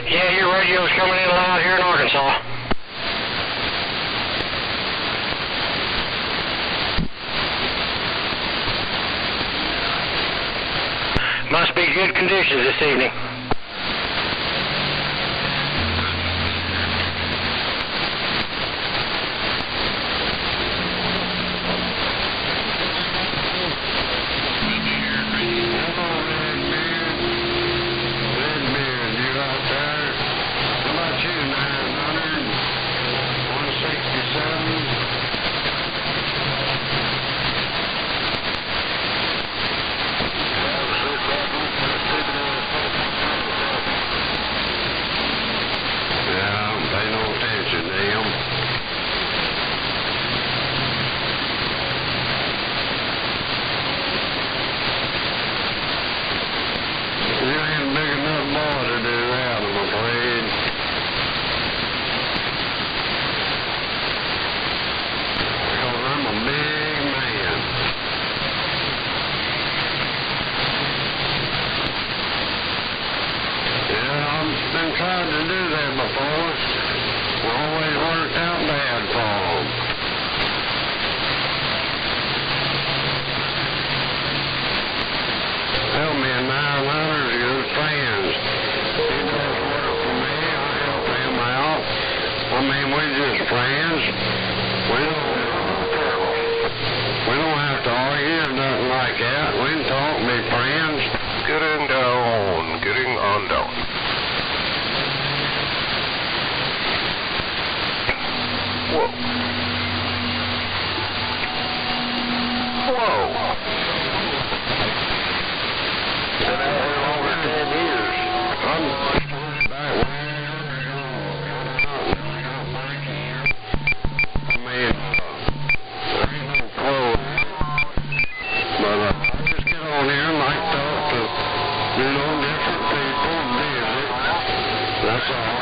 Yeah, your radio's coming in loud here in Arkansas. Must be good conditions this evening. Tried to do that before. It always worked out bad for them. Help me and 900's good friends. He does work for me. I help him out. I mean, we're just friends. We don't have to argue or nothing like that. We can talk and be friends. Getting on down. Whoa. Whoa. Been out here longer than 10 years. I mean, there ain't no clothes. But I just get on here and like talk to, different people and music. That's all.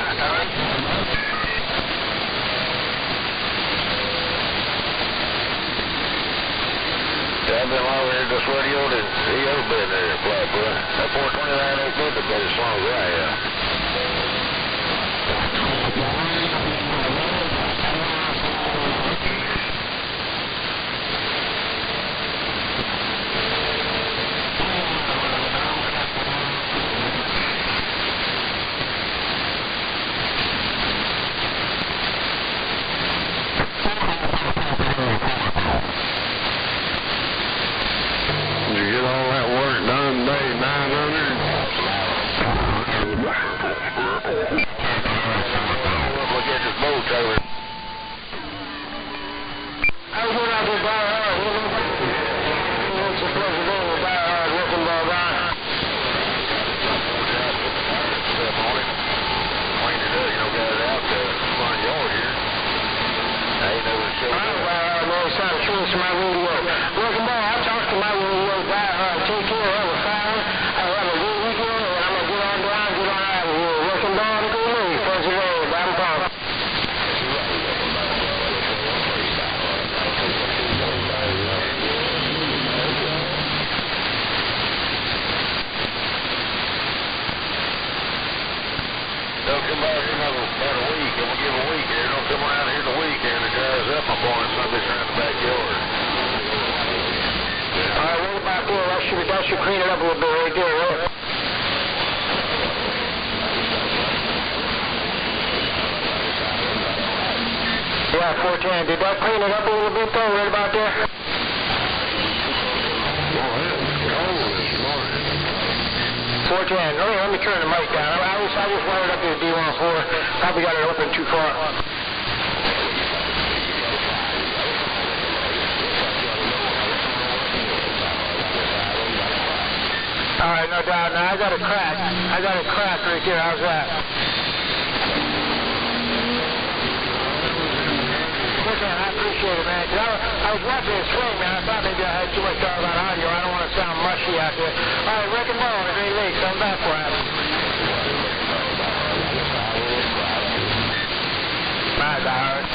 I've been longer here this radio than he ever been there, Flatfoot. That 429 ain't good to get as long as I am. Did you get all that work done today, 900? Look at this boat trailer. I was going out to buy hard. It's a pleasure being with buy hard working ball by. Guys out there in the front yard here. I ain't never seen I buy hard, man. It's time to choose my radio. Working ball, I talk to my radio, buy hard. Take care, have a fine. I have a good weekend, and I'm going to get on down, get on out of here. Working ball to go me. Pleasure being with Bottom Pump. They'll come back in about a week, and we'll give a week here. Don't come around here the weekend and dries up my boy Sundays around the backyard. All right, right about there. That should clean it up a little bit right there, right? Yeah, 410. Did that clean it up a little bit, though, right about there? Well, it's cold this morning. 410. Oh, let me turn the mic down. I just wired up this D14. Probably got it open too far. All right, no doubt. Now I got a crack. Right there. How's that? Listen, I appreciate it, man. I was watching the swing, man. I thought maybe I had too much talk about audio. I don't want to sound mushy out there. All right, wrecking ball in a great league. Come back for him. My God.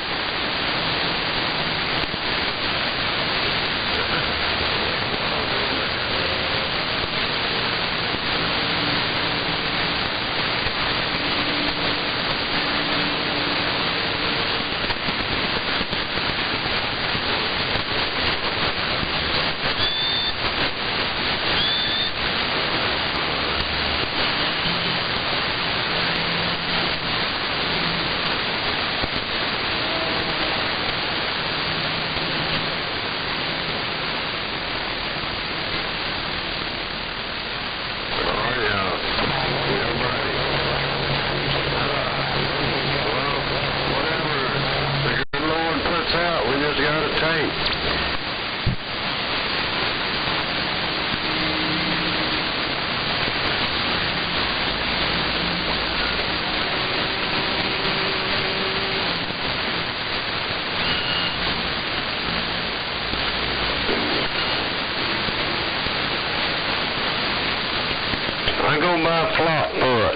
I go by Flockput.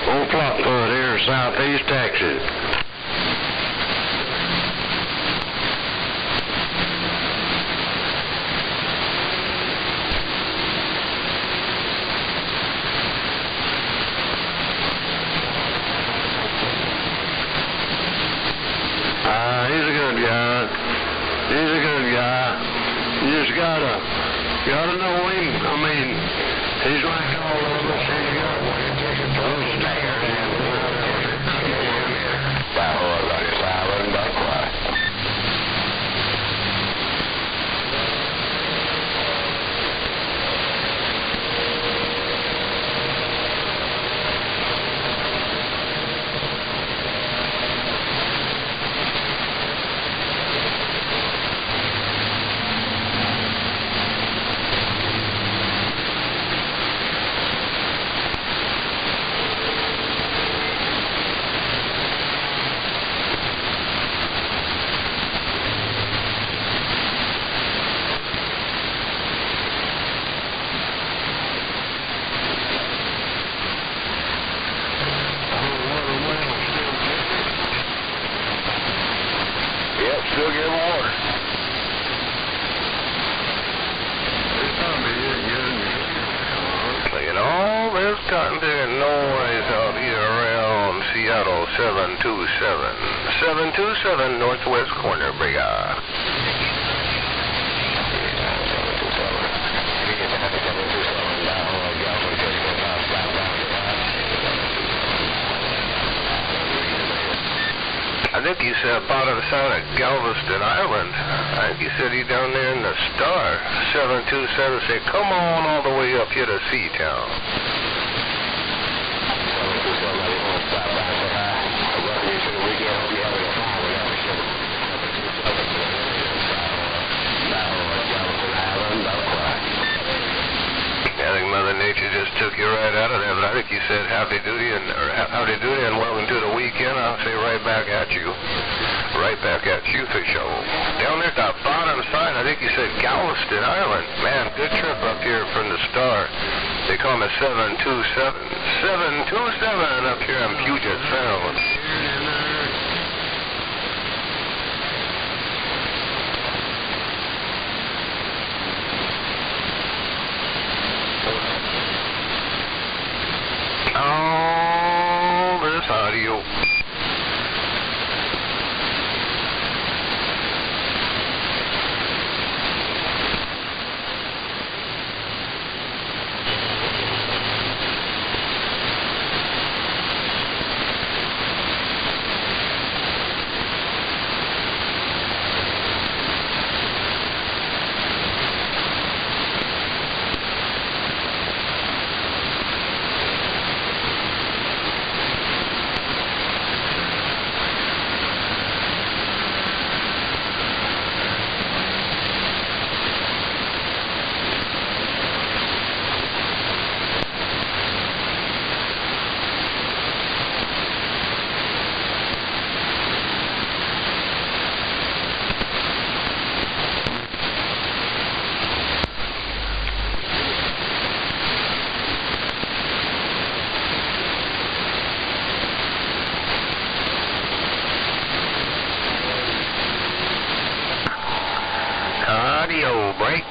Old Flockput here, southeast Texas. He's a good guy. He's a good guy. You just gotta know him. I mean, he's like all of us. He's got those stairs and still give water. Look at all this cotton picking noise out here around Seattle 727 Northwest Corner Brigade. I think he said about the side of Galveston Island. I think he said he down there in the Star. 727 said, come on all the way up here to Seatown. I think Mother Nature just took you right out of there, but I think you said howdy doody and welcome to the weekend. I'll say right back at you. Right back at you, Fisho. Down there at the bottom side, I think you said Galveston Island. Man, good trip up here from the Star. They call me 727. 727 up here in Puget Sound. Oh, this audio. Radio, break.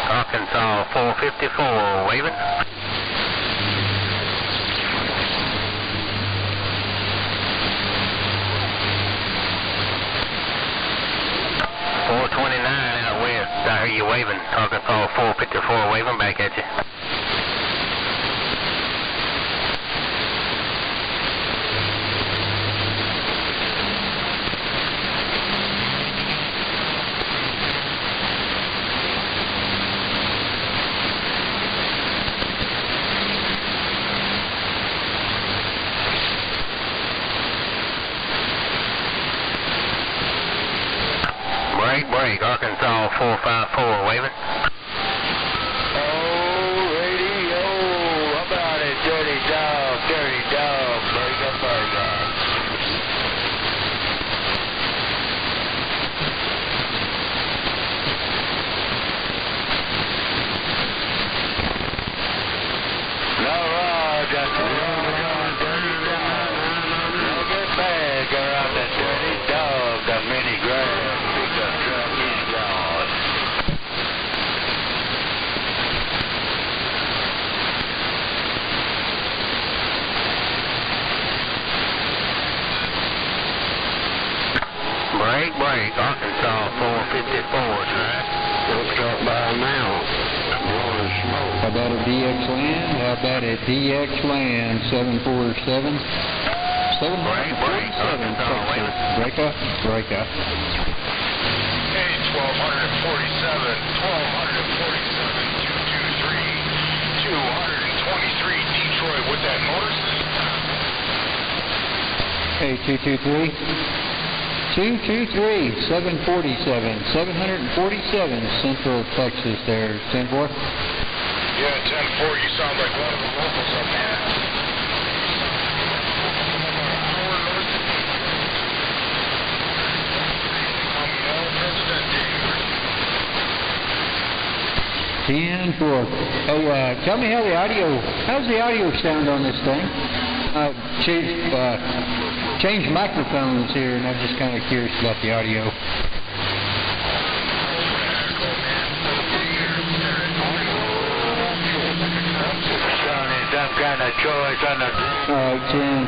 Arkansas 454, waving. 429 out west. I hear you waving. Arkansas 454, waving back at you. Break, Arkansas 454, waving. Oh, radio, how about it, dirty dog, burger. No got the look at bag around the dirty dog, the mini grass, pickup truck is gone. Break, Arkansas 454 track. Looks up by now. Blowing smoke. How about a DX land? How about a DX land? 747. 747. Break up. Hey, 1247, 223, 223, Detroit with that motor Hey, 223. 223, 747, 747, Central Texas there, 10-4. Yeah, 10-4, you sound like one of the locals up there. Hey, tell me how's the audio sound on this thing? Changed microphones here, and I'm just kind of curious about the audio. Some kind of choice on the... All right,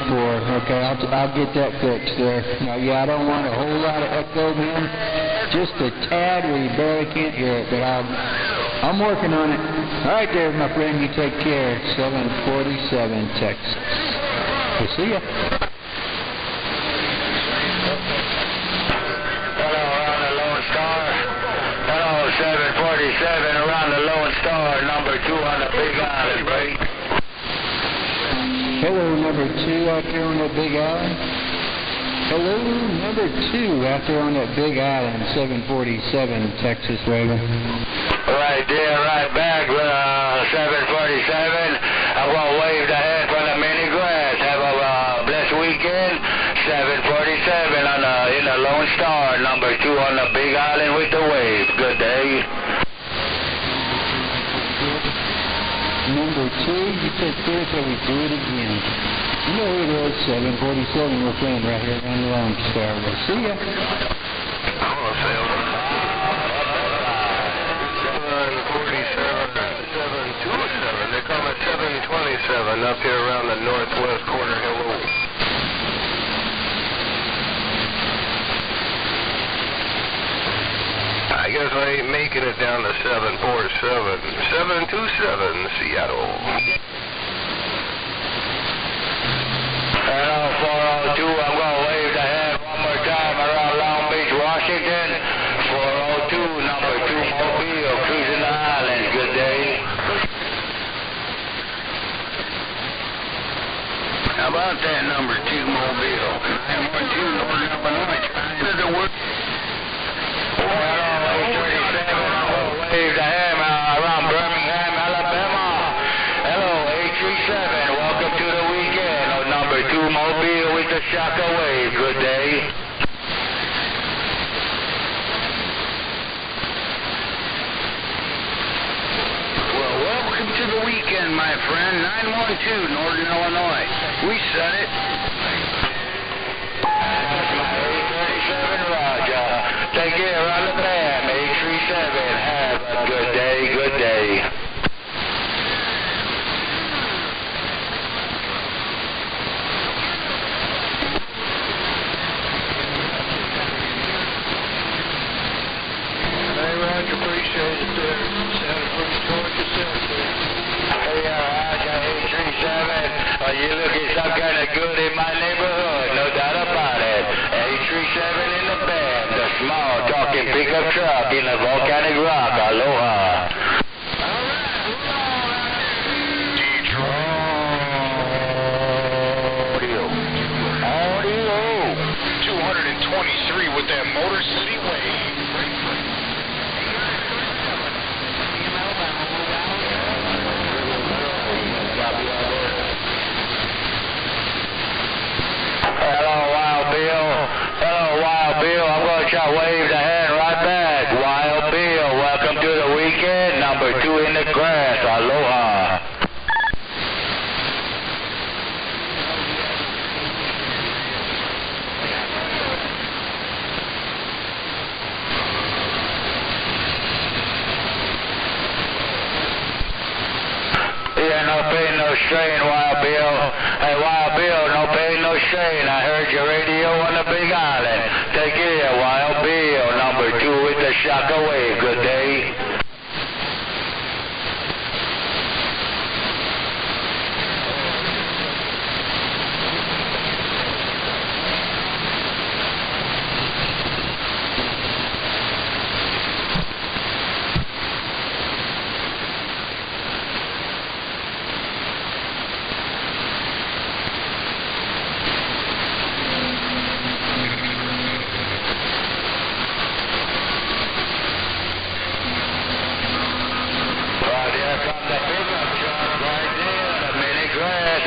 10-4. Okay, I'll get that fixed there. Now, yeah, I don't want a whole lot of echo, man. Just a tad where you barely can't hear it, but I'm working on it. All right, there, my friend. You take care. 747 Texas. We'll see ya. Hello, around the Lone Star. Hello, 747 around the Lone Star, number 2 on the Big Island, right? Hello, number 2 out there on that Big Island. Hello, number 2 out there on that Big Island, 747 Texas Raven. Right there, right back, 747. I'm going to wave the hand from the mini grass. Have a blessed weekend. 747 in the Lone Star, number 2 on the Big Island with the wave. Good day. Number 2, you take care till we do it again. You know who it is, 747. We're playing right here on the Lone Star. We'll see ya. I'm going to say 747, they call it 727 up here around the northwest corner. Hello. I guess I ain't making it down to 747. 727, Seattle. Hello, 402. I'm going to wave the hand one more time around Long Beach, Washington. 402, number 2 Mobile, cruising the islands. Good day. How about that number 2 Mobile? Number 2 Northern Illinois. Trying to work. Wave the hand around Birmingham, Alabama. Hello, 837. Welcome to the weekend. Number 2 Mobile with the shocker wave. Good day. Well, welcome to the weekend, my friend. 912 Northern Illinois. We said it. 837, Roger. Take care on the band, 837. Have a good day, good day. Hey, Roger, appreciate it there. Santa Cruz, Georgia, Hey, Roger, 837. You looking some kind of good in my neighborhood, no doubt about it. 837 in the band, the small talking pickup truck in the volcanic rock. Aloha. Audio. 223 with that Motor City wave. Hello, Wild Bill. Hello, Wild Bill. I'm going to try to wave the hand right back. Wild Bill, welcome to the weekend. Number 2 in the grass. Aloha. strain, Wild Bill. Hey, Wild Bill, no pain, no strain. I heard your radio on the Big Island. Take care, Wild Bill. Number 2 with the Shockwave. Good day.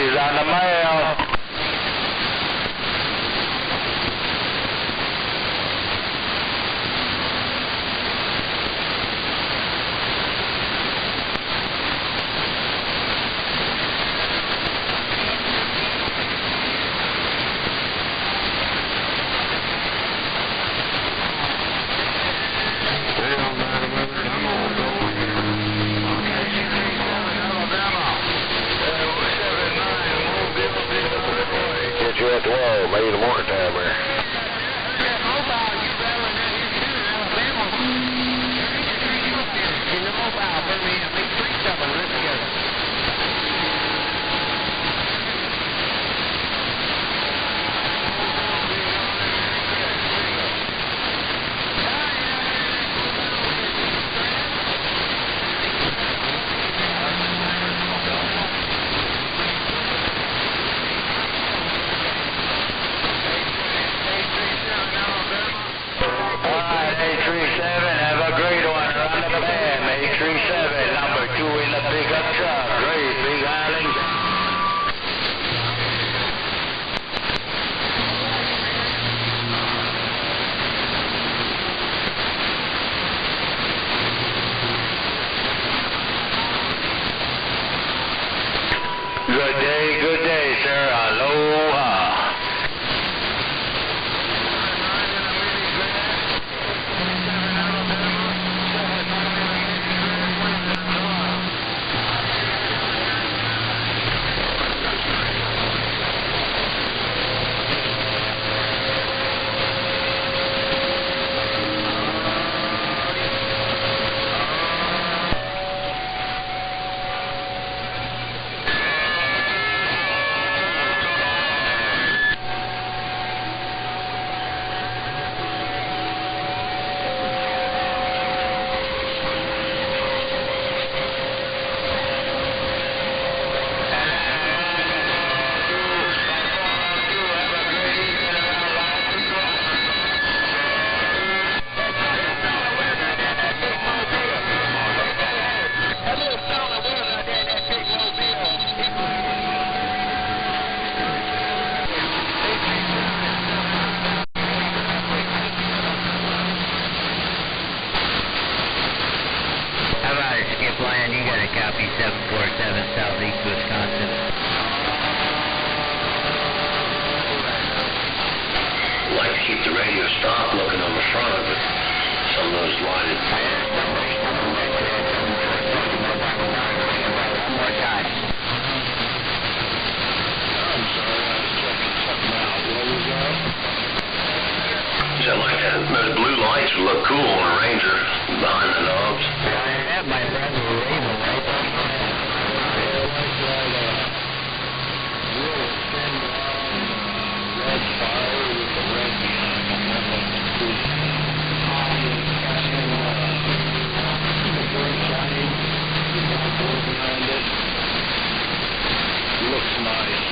He's on the mail. You at the wall, maybe the morning time there. In the mobile, bring me a big 3-7, right together. Have a great one. Run to the band. 837, number 2 in the pickup truck. Great, Big Island. Good day, sir. Aloha. Lion, you got a copy 747 Southeast Wisconsin. Like to keep the radio stopped looking on the front of it. Some of those lighted. One more time. I'm sorry, I was checking something out. What was that? Is that like that? Those blue lights would look cool on a Ranger behind the knobs. That, my friend, was Raven, right? Red fire with the red behind them. Looks nice.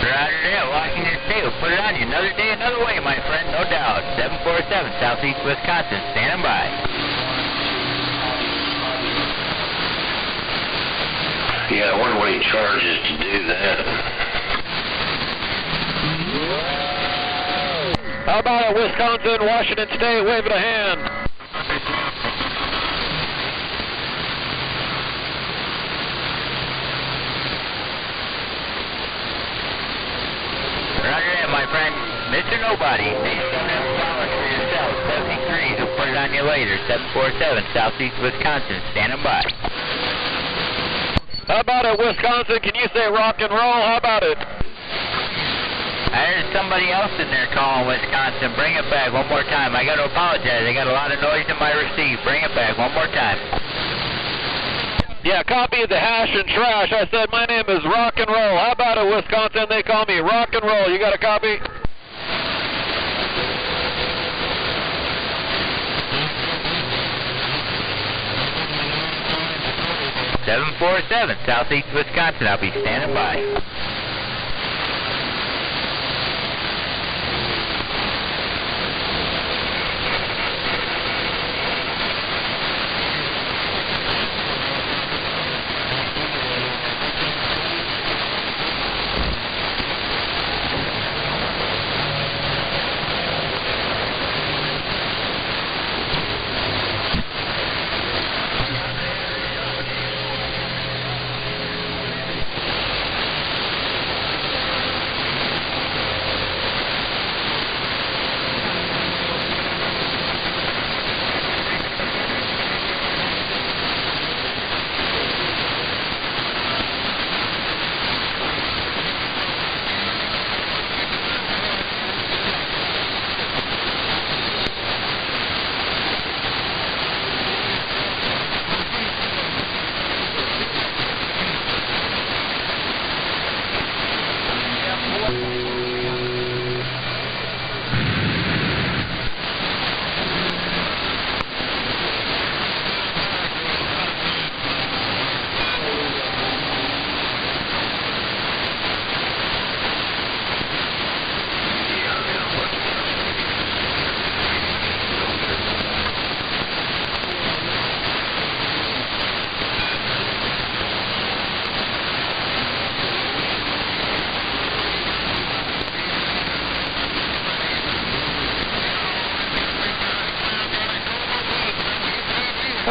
Roger that, Washington State. We'll put it on you another day, another way, my friend, no doubt. 747 Southeast Wisconsin, standing by. Yeah, I wonder what he charges to do that. How about it, Wisconsin, Washington State? Wave it a hand. Roger that, my friend. Mr. Nobody. For yourself, 73. We'll put it on you later. 747 Southeast Wisconsin, standing by. How about it, Wisconsin? Can you say rock and roll? How about it? There's somebody else in there calling Wisconsin. Bring it back one more time. I got to apologize. I got a lot of noise in my receive. Bring it back one more time. Yeah, copy the hash and trash. I said my name is rock and roll. How about it, Wisconsin? They call me rock and roll. You got a copy? 747, Southeast Wisconsin. I'll be standing by.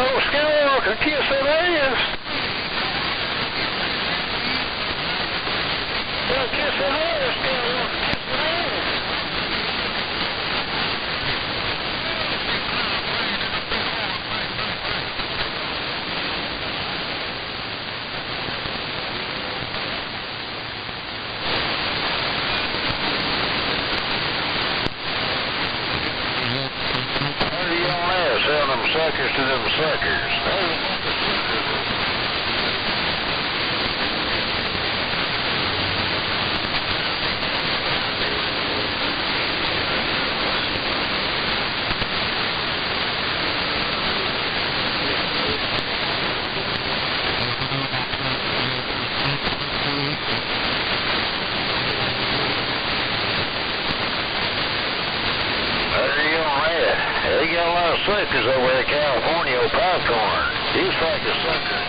Oh, Skywalker, kiss that ass. Well, kiss that ass, Skywalker, kiss that ass. How do you on that? Sell them suckers to them suckers. They got a lot of suckers over there in California on popcorn. These fucking suckers.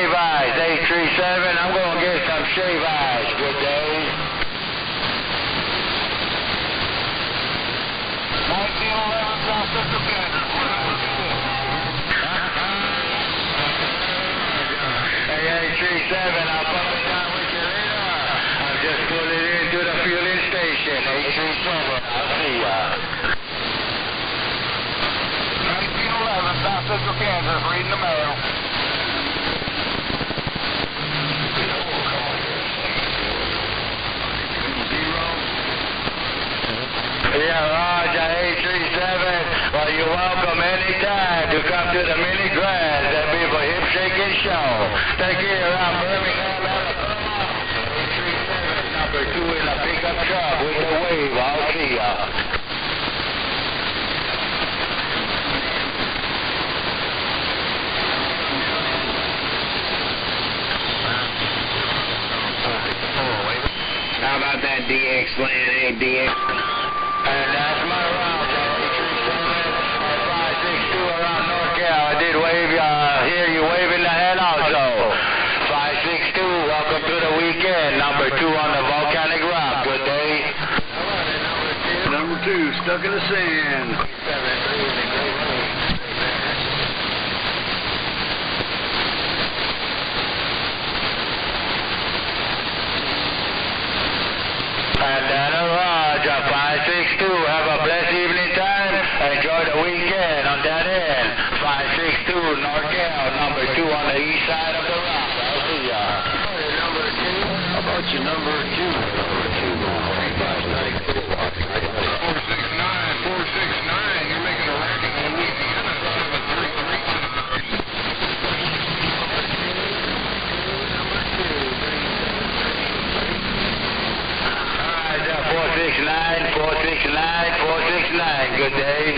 shave ice. 837, I'm going to get some shave ice. Good day. 1911 South Central Kansas. Hey, 837, I'll put it down with you later. I'll just put it into the fueling station. 837, I'll see ya. 1911 South Central Kansas, reading the mail. Yeah, Roger, 837. Well, you're welcome anytime to come to the mini grand and be for hip shaking show. Take care, I'm Birmingham, Alabama. 837, number 2 in a pickup truck with the wave. I'll see ya. How about that DX land, hey DX? And that's my round, 562 around NorCal. I did wave, hear you waving the hand also. 562, welcome to the weekend. Number 2 on the volcanic rock. Good day. Number 2, stuck in the sand. Bandana Roger, 562. Have a blessed evening time. Enjoy the weekend on that end. 562, NorCal, number 2 on the east side of the rock. I'll see ya. Number 2. How about your number 2? Number 2. 469. You're making a racket in Louisiana. 733. 469. Good day.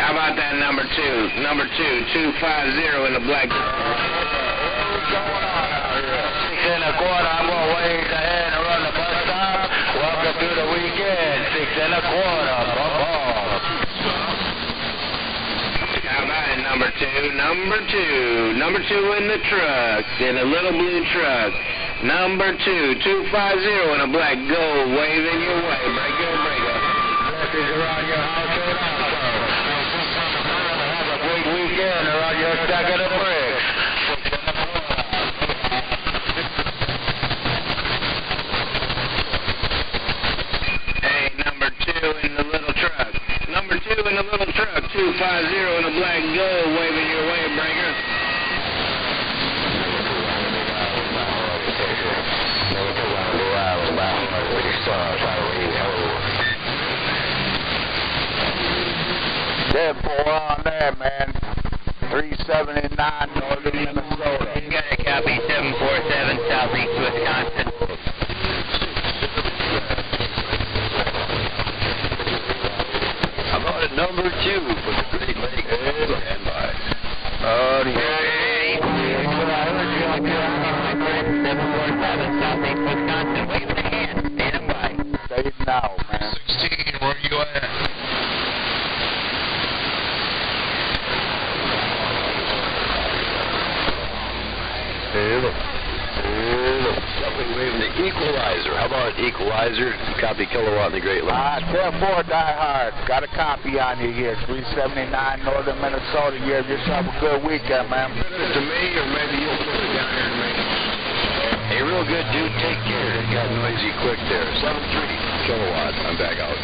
How about that number 2? Number 2, 250 in the black. What's going on out here? 6 1/4. I'm going to wave the hand and run the bus stop. Welcome to the weekend. 6 1/4. Bump off. How about it, number 2? Number 2 in the truck, in a little blue truck. Number 2, 250 in a black gold, waving your way. Breaker. Blessings around your house and also. Have a great weekend around your stack of the brick. 6 1/4. Hey, number 2 in the little truck. Number 2 in the little truck, 250 in a black gold, waving your way, breaker. Dead boy on there, man. 379 northern Minnesota. Got a copy, 747 southeast Wisconsin. How about it, number 2 for the Great Lakes? Stand by. Oh, yeah. Hey, what I heard you up here on my friend, 747 southeast Wisconsin. Wave the hand, stand by. Say it now, man. 16, where you at? Somebody waving the equalizer. How about equalizer? Copy kilowatt in the Great Lakes. 10-4 Die Hard. Got a copy on you here. 379 northern Minnesota. You have yourself a good weekend, man. Send it to me, or maybe you'll put it down here to me. Hey, real good, dude. Take care. It got noisy quick there. 73 kilowatts. I'm back out.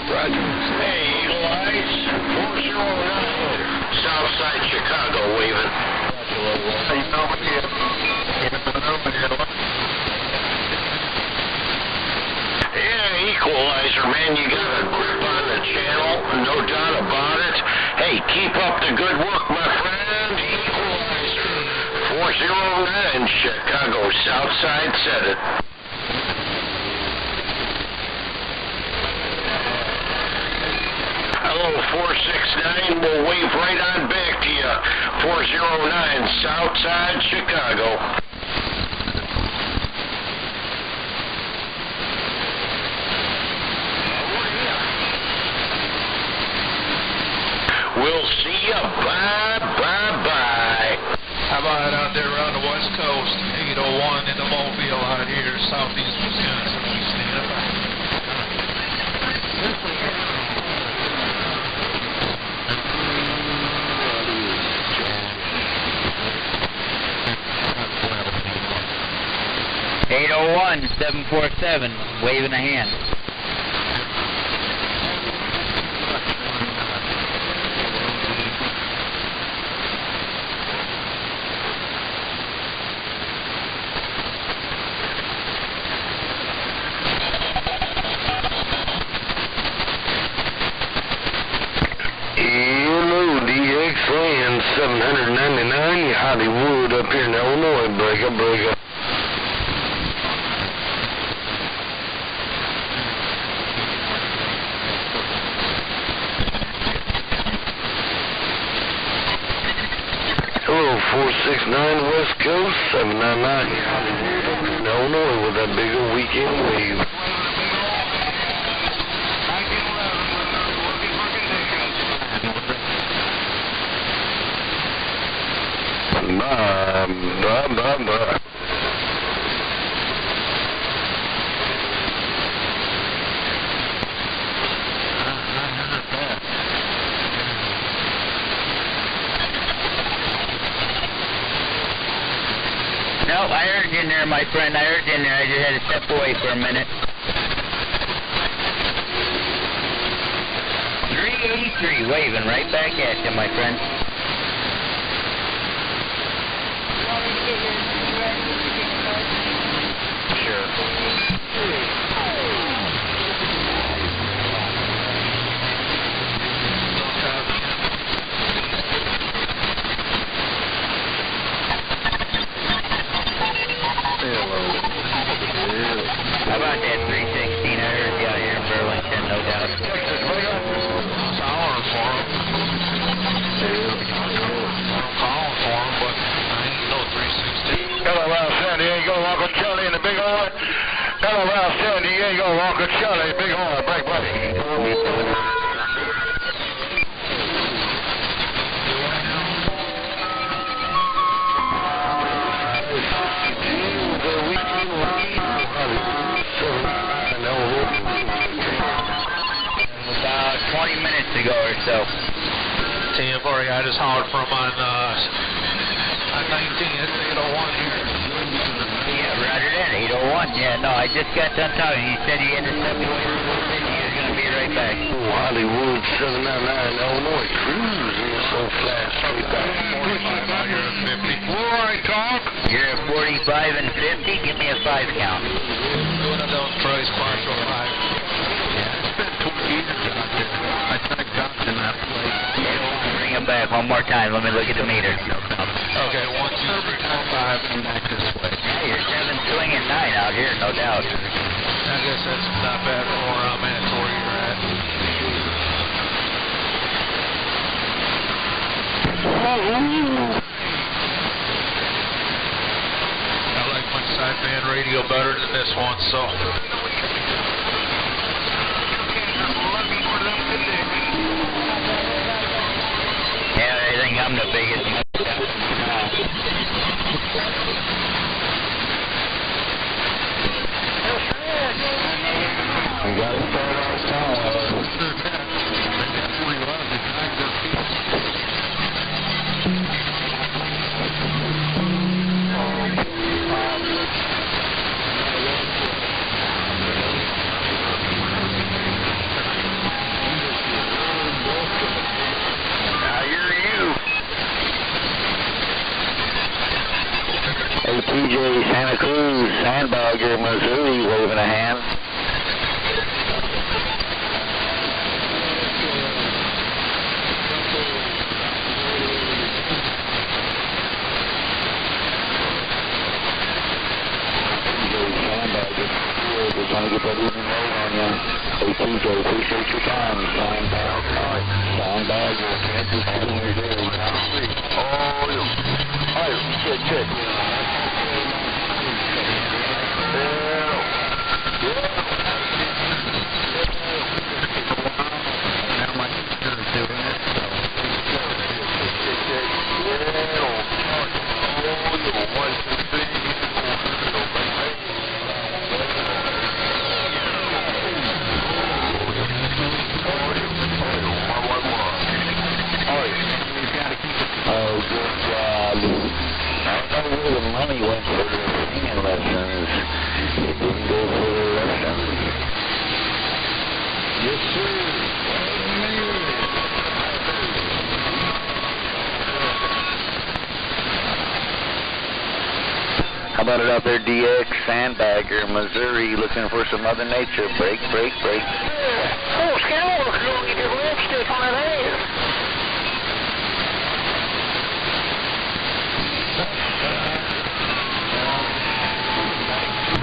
Roger. Hey, Eagle Eyes, 409, Southside Chicago, waving. Yeah, Equalizer, man, you got a grip on the channel, no doubt about it. Hey, keep up the good work, my friend. Equalizer, 409, Chicago, Southside, said it. Hello, 469. We'll wave right on back to you. 409, Southside, Chicago. We'll see you. Bye, bye, bye. How about out there around the West Coast? 801 in the Mobile out here, southeast Wisconsin. We stand by. (801) 747, waving a hand. Hello, DX-Land 799, Hollywood up here in Illinois, breaker. Hello, 469 West Coast, 799, Hollywood up here in Illinois with that big old weekend wave. Bye. No, I heard you in there, my friend. I heard you in there. I just had to step away for a minute. 383, waving right back at you, my friend. How about that 316? I heard you out here in Burlington, no doubt. Calling for him. I'm calling for him, but I ain't no 316. Hello, Ralph San Diego, Uncle Charlie in the big horn. Hello, Ralph San Diego, Uncle Charlie, big horn, break buddy. About 20 minutes ago or so. TM already, I just hollered for him on 19, it's 801 here. Yeah, roger that, 801. Yeah, no, I just got done talking. He said he intercepted me. He was going to be right back. Hollywood 799, Illinois, cruising so fast, straight back. 45 out here at 50. All right, Tom. You're at 45 and 50. Give me a 5 count. One of those price spots on 5. Yeah, it's been 20 years out there. I tried docking that place. Bring it back one more time. Let me look at the meter. Okay, 1, 2, 3, 4, 5, and back this way. Yeah, you're 7 swinging 9 out here, no doubt. I guess that's not bad for where I'm at, to where you're at. I like my sideband radio better than this one, so. Yeah, I think I'm the biggest. We got to start our time. They definitely love the tractor piece. TJ Santa Cruz, Sandbagger, Missouri, waving a hand. Just trying to get that evening load on you. Hey, TJ, appreciate your time. Sandbagger, Kansas City, Missouri. Oh, good. Now my sister's doing it, so. about it out there, DX, Sandbagger, Missouri, looking for some Mother Nature. Break, break, break. Oh, Skywalker's going to get your lipstick on that head.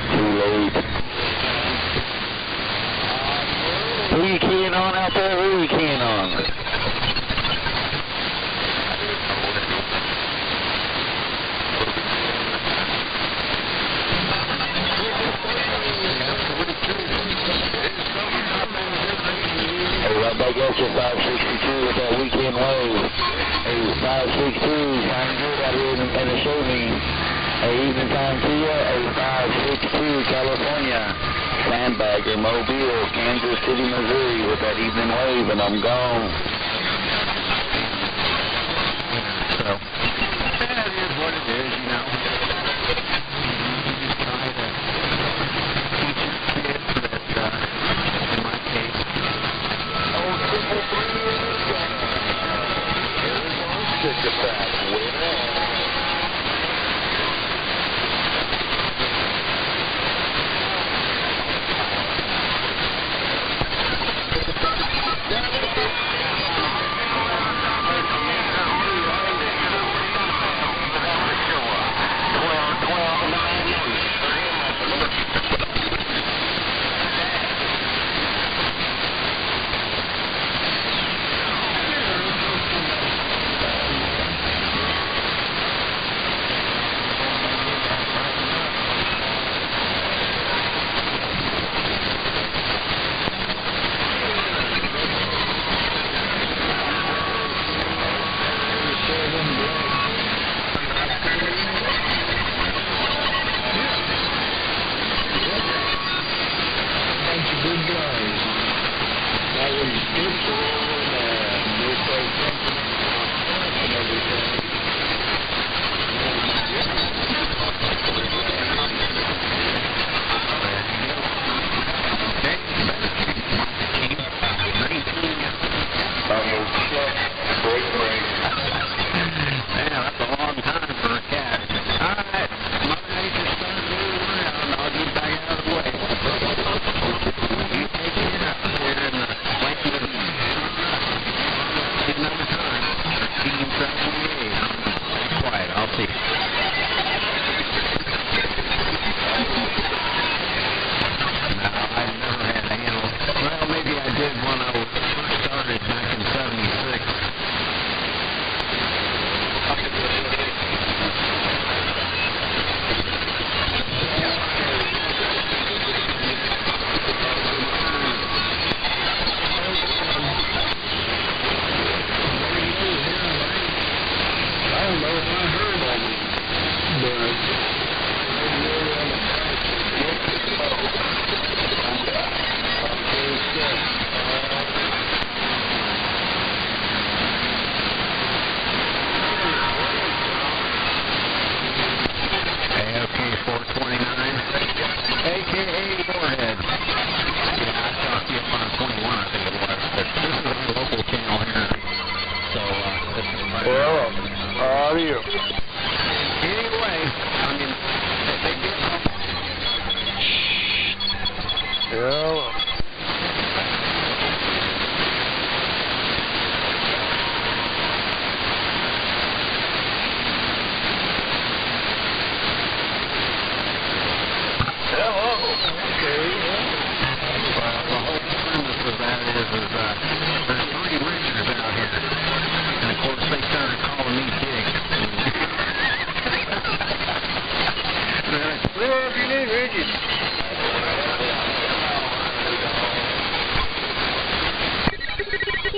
Too late. Who you keying on out there? Who you keying on? I guess you're 562 with that weekend wave. Hey, 562, sounding good out here in the show me. Hey, evening time to you. Hey, 562, California. Sandbagger, Mobile, Kansas City, Missouri with that evening wave, and I'm gone. So, that is what it is, you know. Just try to teach your kids that, in my case,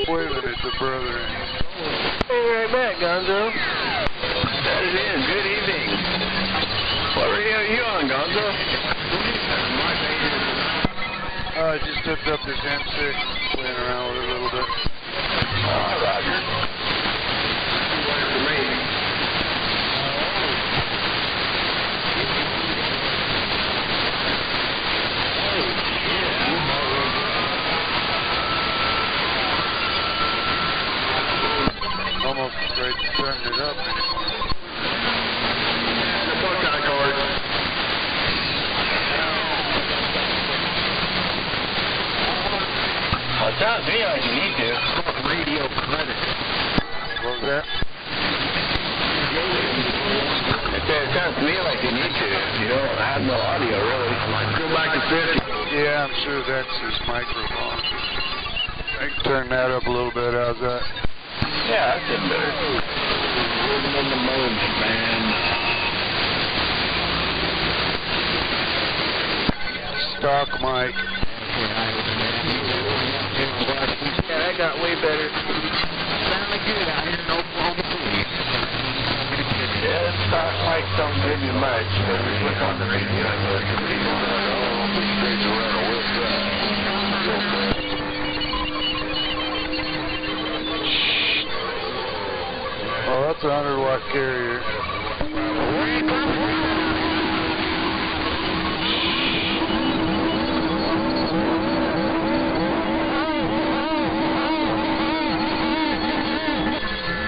Wait a minute, the brother. Hey, right back, Gonzo. That is in. Good evening. What radio are you on, Gonzo? I just hooked up this M6, playing around with it a little bit. Roger. What's the rating? Almost afraid to turn it up anymore. The book on the cord. Sounds to me like you need to. Radio credit. What was that? It sounds to me like you need to. You don't have no audio, really. Go back to 50. Yeah, I'm sure that's his microphone. I can turn that up a little bit. How's that? Yeah, that's getting better. Living in the moment, man. Stock mic. Yeah, that got way better. Sounded good out here in Oklahoma City. Yeah, stock mic don't give you much. If you look on the radio, I know your radio straight around a wheel drive. Oh, that's a 100-watt carrier.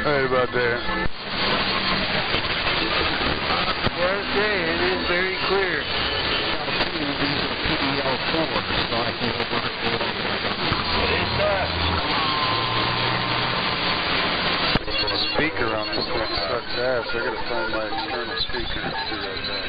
Right about there. Okay, it is very clear. Speaker on this thing sucks ass. I gotta find my external speaker and do right back.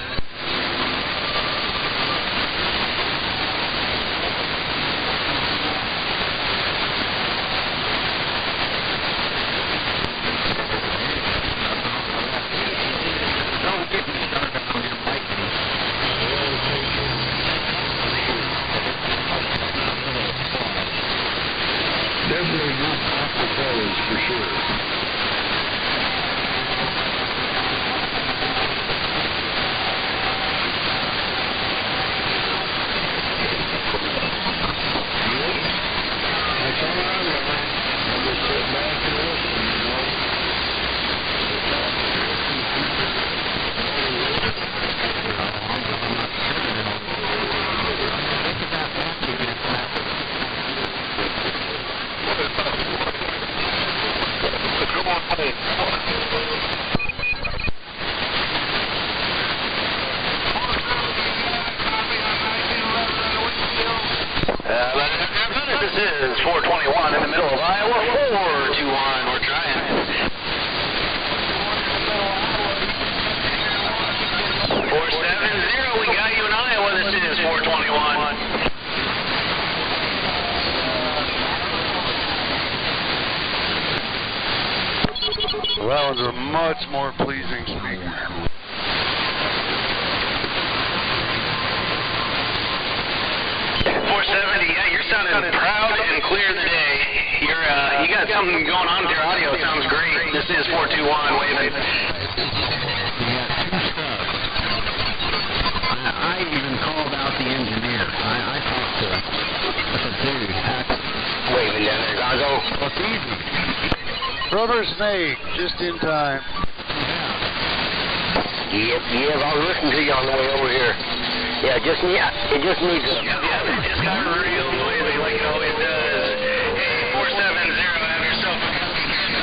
Definitely not off the colors for sure. This is 421 in the middle of Iowa, 421, we're trying. 470, we got you in Iowa, this is 421. Well, that one's a much more pleasing speaker. Yeah, you're sounding proud and clear today. You got something going on with your audio. Sounds great. This is 421 waving. I even called out the engineer. I talked to him. I said, dude, Waving down there, Gonzo. well, it's easy. Rubber snake, just in time. Yep, I'll listen to you on the way over here. Yeah, it just needs a... Yeah, it just got real noisy like it always does. Hey, 470, have yourself a happy day.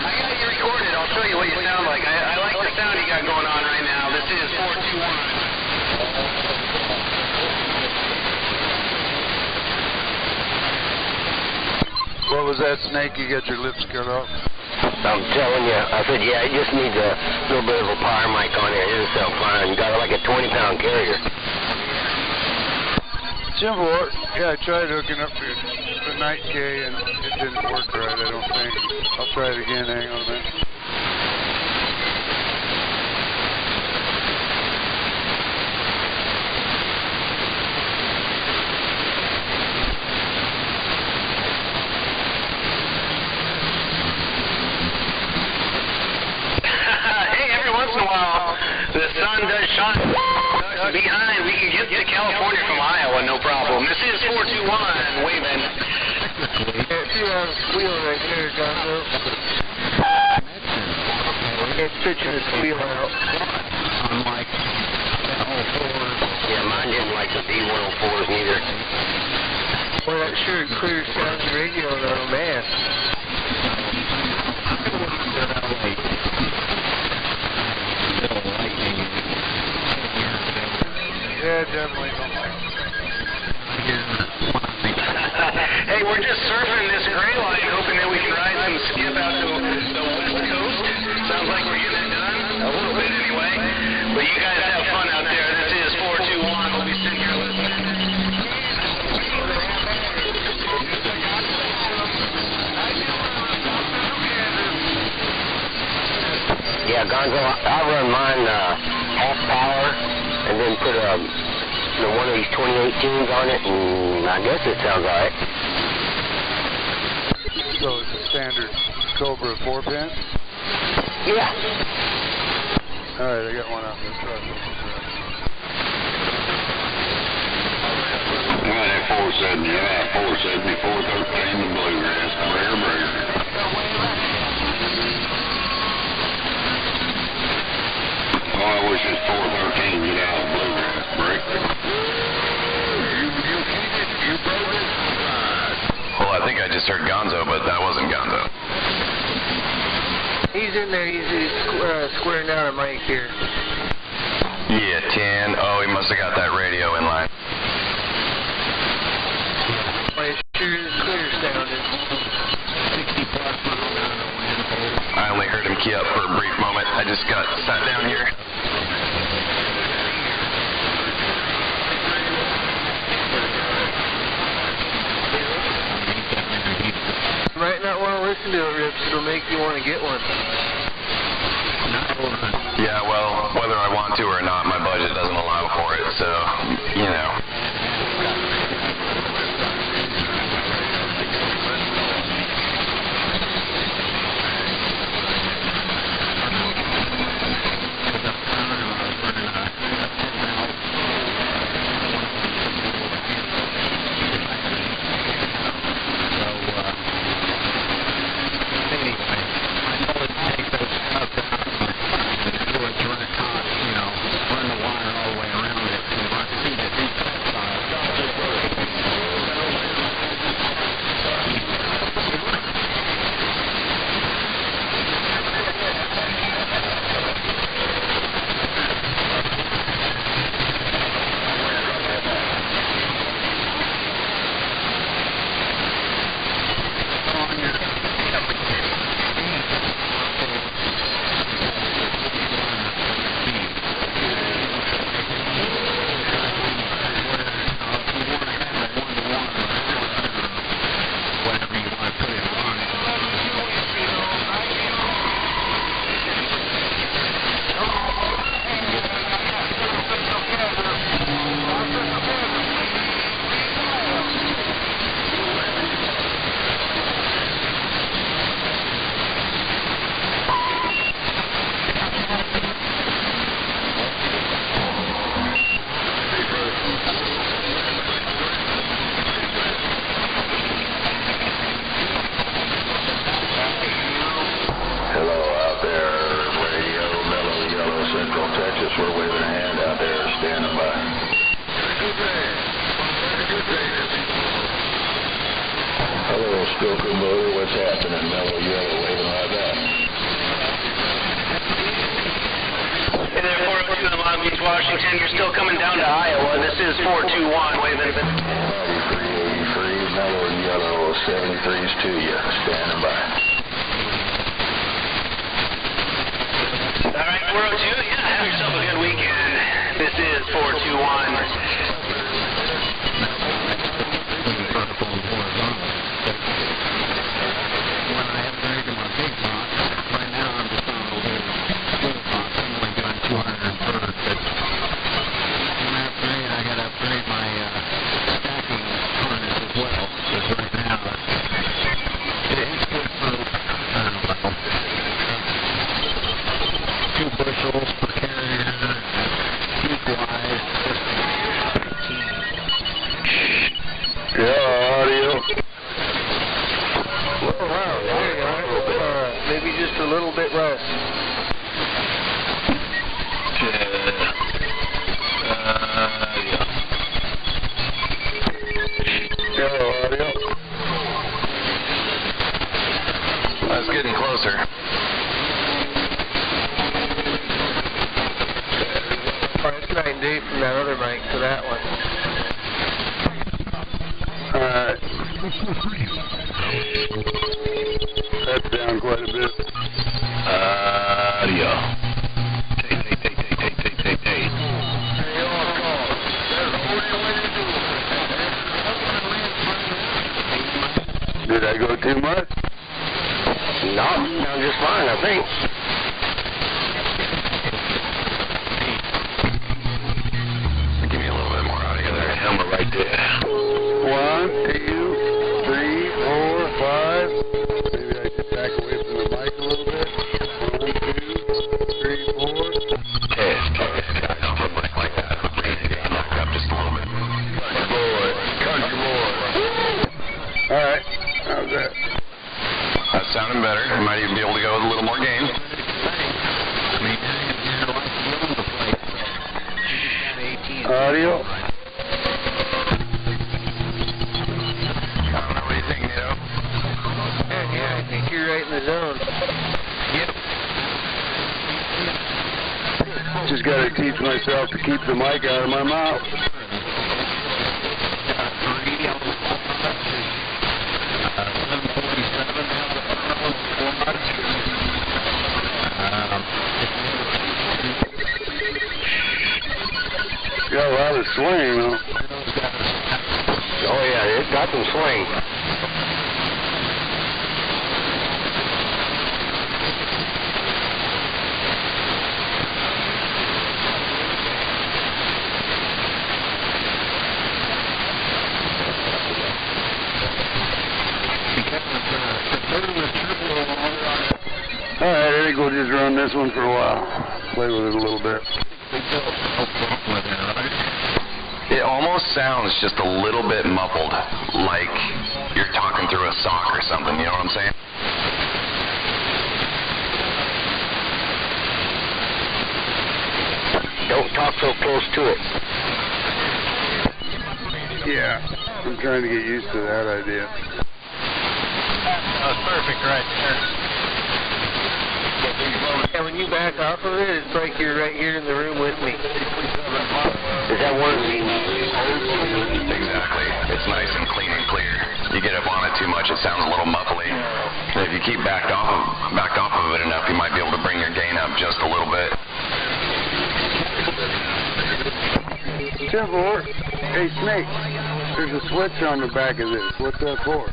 I got you recorded. I'll show you what you sound like. I like the sound you got going on right now. This is 421. What was that, Snake? You got your lips cut off? I'm telling you, I said, yeah, it just needs a little bit of a power mic on here. It'll sound fine. You got like a 20-pound carrier. Simple. Yeah, I tried hooking up the night K and it didn't work right, I don't think. I'll try it again. Hang on a minute. The sun does shine behind. We can get to California from Iowa, no problem. This is 421 waving. See our wheel right here, Gonzo. It's pitching its wheel out. Unlike all fours. Yeah, mine didn't like the B104s neither. Well, that sure clear sounds radio though, man. Yeah, definitely don't like Yeah, Gonzo, I run mine half power and then put one of these 2018s on it, and I guess it sounds all right. So it's a standard Cobra 4-pin? Yeah. All right, I got one out in the truck. All right, 470, all right, 470, 413, the bluegrass, breaker. Oh, I wish it's 413, get out of the bluegrass, break. You broke it? Well, I think I just heard Gonzo, but that wasn't Gonzo. He's in there. He's squaring down a mic here. Yeah, 10. Oh, he must have got that radio in line. It sure is clear sounding. 60+ miles an hour wind. I only heard him key up for a brief moment. I just got sat down here. You might not want to listen to it, Rips. It'll make you want to get one. Yeah, well, whether I want to or not, my budget doesn't allow for it, so, you know. Stoker motor, what's happening? Mellow yellow, waving like that. Hey there, 402 in Long Beach, Washington. You're still coming down to Iowa. This is 421, waving. 83, mellow yellow, 73's to you, standing by. All right, 402, yeah, have yourself a good weekend. This is 421. Maybe just a little bit less. That's getting closer. Oh, it's night and day from that other mic to that one. That's down quite a bit. Yeah. Did I go too much? No, sounds just fine, I think. right there. 1, 2, 3, 4, 5. Maybe I should back away from the mic a little bit. 1, 2, 3, 4. Test. Back off the mic like that. Back up just a little bit. Country boy. All right. How's that? That's sounding better. You might even be able to go with a little more gain. Audio. What do you think, Nito? Yeah, I think you're right in the zone. Yep. Just got to teach myself to keep the mic out of my mouth. Got a lot of swing, though. Oh, yeah, it got some swing. All right, I think we'll just run this one for a while. Play with it a little bit. It almost sounds just a little bit muffled, like you're talking through a sock or something, you know what I'm saying? Don't talk so close to it. Yeah, I'm trying to get used to that idea. That was perfect right there. Yeah, when you back off of it, it's like you're right here in the room with me. Is that one of the Exactly. It's nice and clean and clear. You get up on it too much, it sounds a little muffly. And if you keep backed off of it enough, you might be able to bring your gain up just a little bit. 10-4. Hey, Snake, there's a switch on the back of this. What's that for?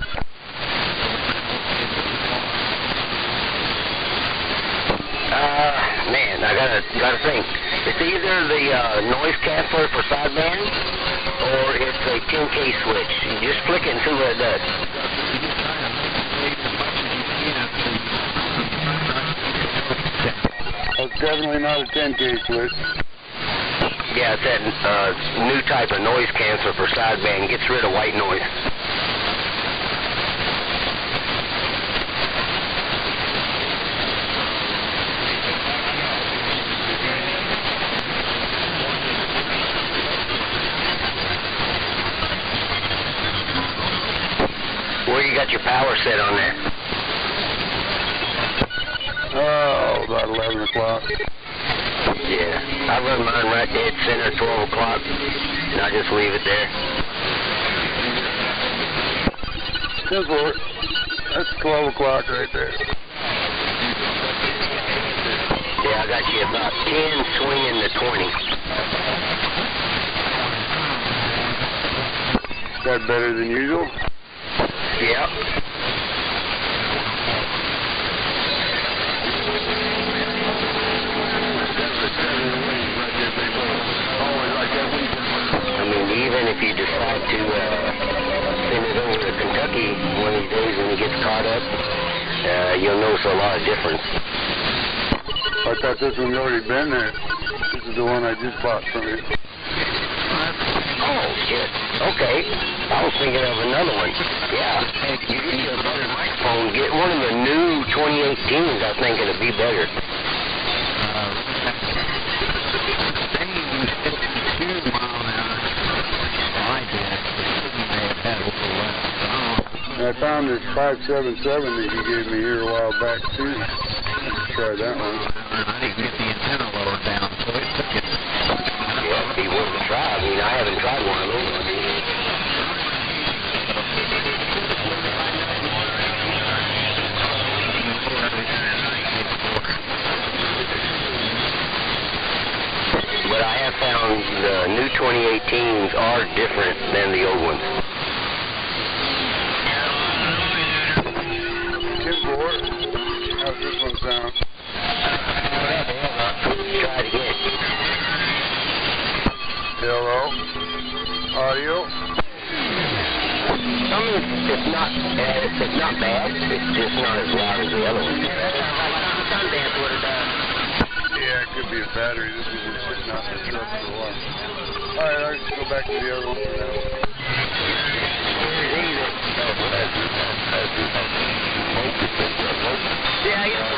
Man, I gotta think. It's either the noise canceller for sideband, or it's a 10K switch. You just flick it and see what it does. It's definitely not a 10K switch. Yeah, it's that new type of noise canceller for sideband. Gets rid of white noise. Where you got your power set on there? Oh, about 11 o'clock. Yeah, I run mine right dead center, 12 o'clock, and I just leave it there. 10-4. That's 12 o'clock right there. Yeah, I got you about 10 swinging to 20. Is that better than usual? Yep. I mean, even if you decide to send it over to Kentucky one of these days when he gets caught up, you'll notice a lot of difference. I thought this one's already been there. This is the one I just bought from you. Oh, shit. Okay. I was thinking of another one. Yeah. You get you a better microphone. Get one of the new 2018s. I think it'll be better. I found this 577 that you gave me here a while back, too. Let's try that one. I didn't get the antenna lower down, so it took it. Yeah, it'd be worth a try. I mean, I haven't tried one of those. But I have found the new 2018s are different than the old ones. 10-4. How's this one sound? Try it again. Hello? audio? It's not bad. It's just not as loud as the other one. Sundance would have done. Yeah, it could be a battery. This has been sitting out in the truck for a while. Alright, I'll just go back to the other one for now. Yeah, you know.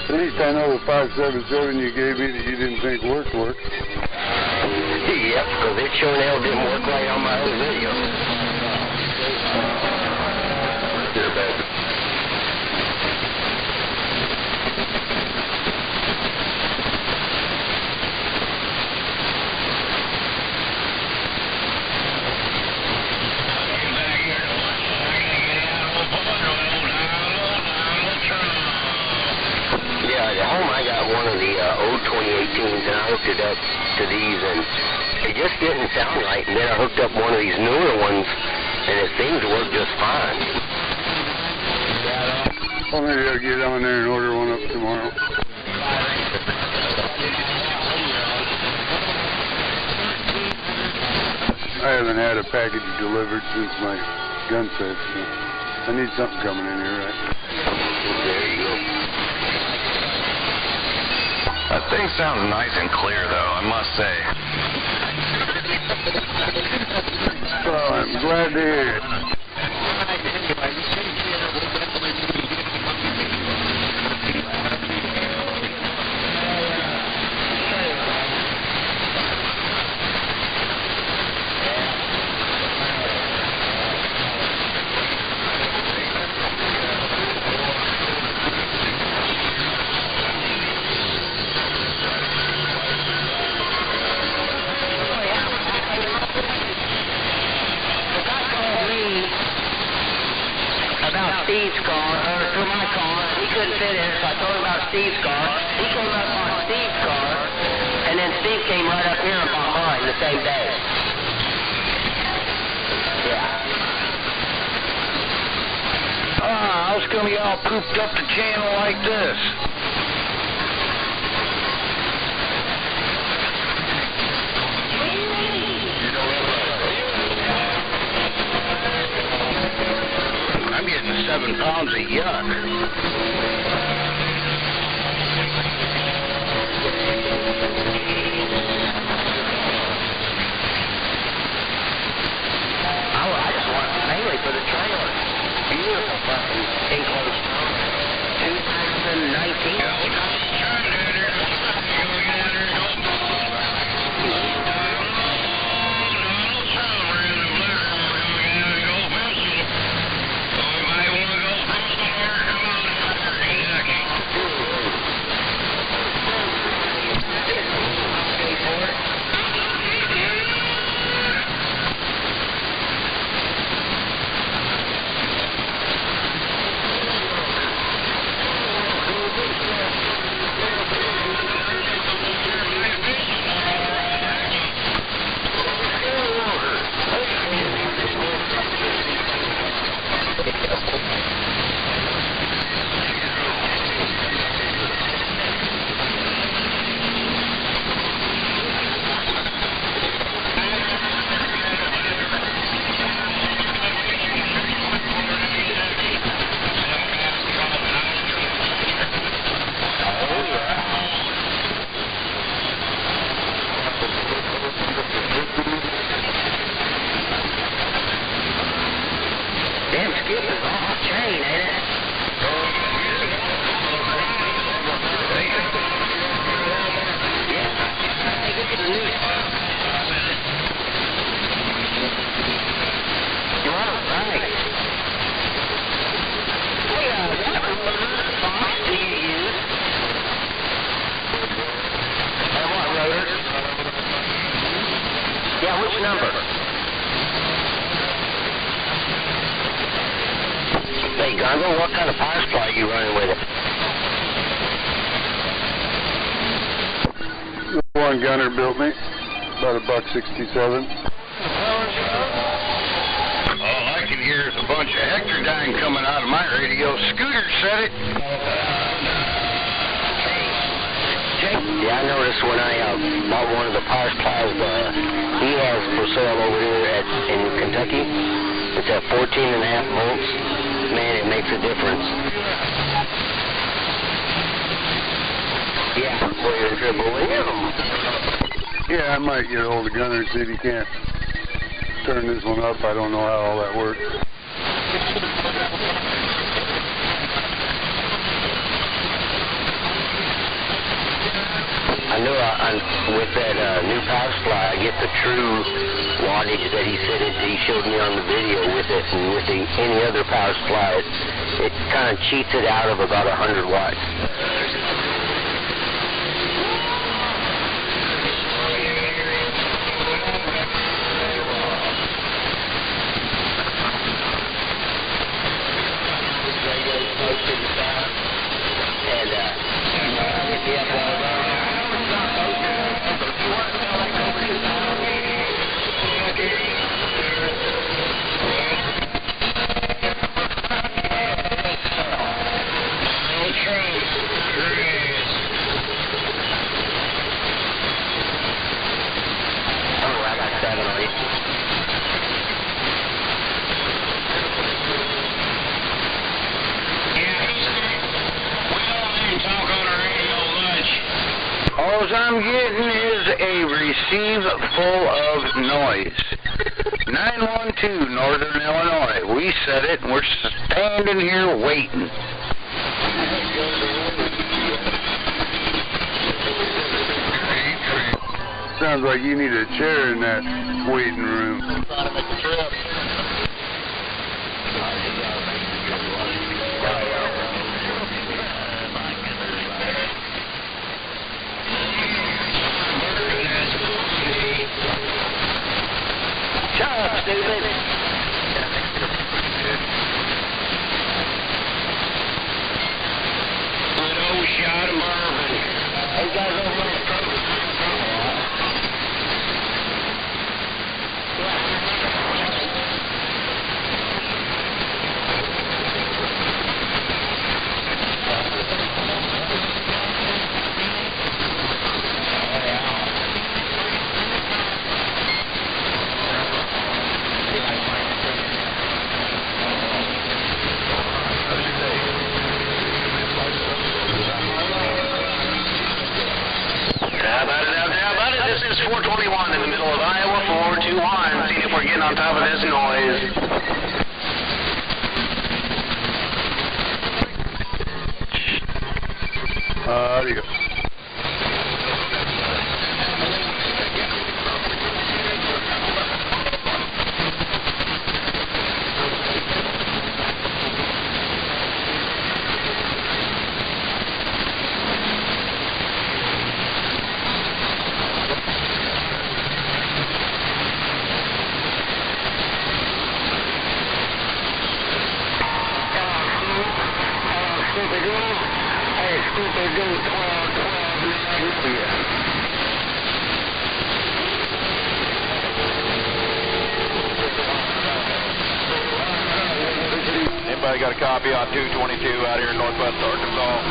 At least I know the 577 you gave me that you didn't think worked. Yep, because it sure hell didn't work right on my other video. At home I got one of the old 2018s and I hooked it up to these and it just didn't sound right, and then I hooked up one of these newer ones and it seems to work just fine. Well, maybe I'll get on there and order one up tomorrow. I haven't had a package delivered since my gun set, so I need something coming in here, right? There you go. That thing sounds nice and clear, though, I must say. Well, I'm glad to hear it. Steve's car, or for my car. He couldn't fit in it, so I told him about Steve's car. He came up on Steve's car, and then Steve came right up here and bought mine the same day. Yeah. How come y'all pooped up the channel like this? I'm getting 7 pounds of yuck. I just want it mainly for the trailer. Beautiful fucking enclosed 2019. Damn skip is off the chain, ain't it? Yeah, which number? Hey, Gonzo, what kind of power supply are you running with it? The one Gunner built me, about $1.67. All I can hear is a bunch of Hectordyne coming out of my radio. Scooter said it. Yeah, I noticed when I bought one of the power supplies he has for sale over here in Kentucky. It's at 14.5 volts. Man, it makes a difference. Yeah, for your triple M. Yeah, I might get hold of Gunner and see if he can't turn this one up. I don't know how all that works. I know with that new power supply, I get the true wattage that he said he showed me on the video with it, and with any other power supply, it kind of cheats it out of about 100 watts. All I'm getting is a receive full of noise. 912 Northern Illinois. We said it, and we're standing here waiting. Sounds like you need a chair in that waiting room. Shut up, stupid. Good old shot of Marvin. Hey, guys, over there. This is 421 in the middle of Iowa, 421. Seeing if we're getting on top of this noise. There you go. Anybody got a copy on 222 out here in northwest Arkansas?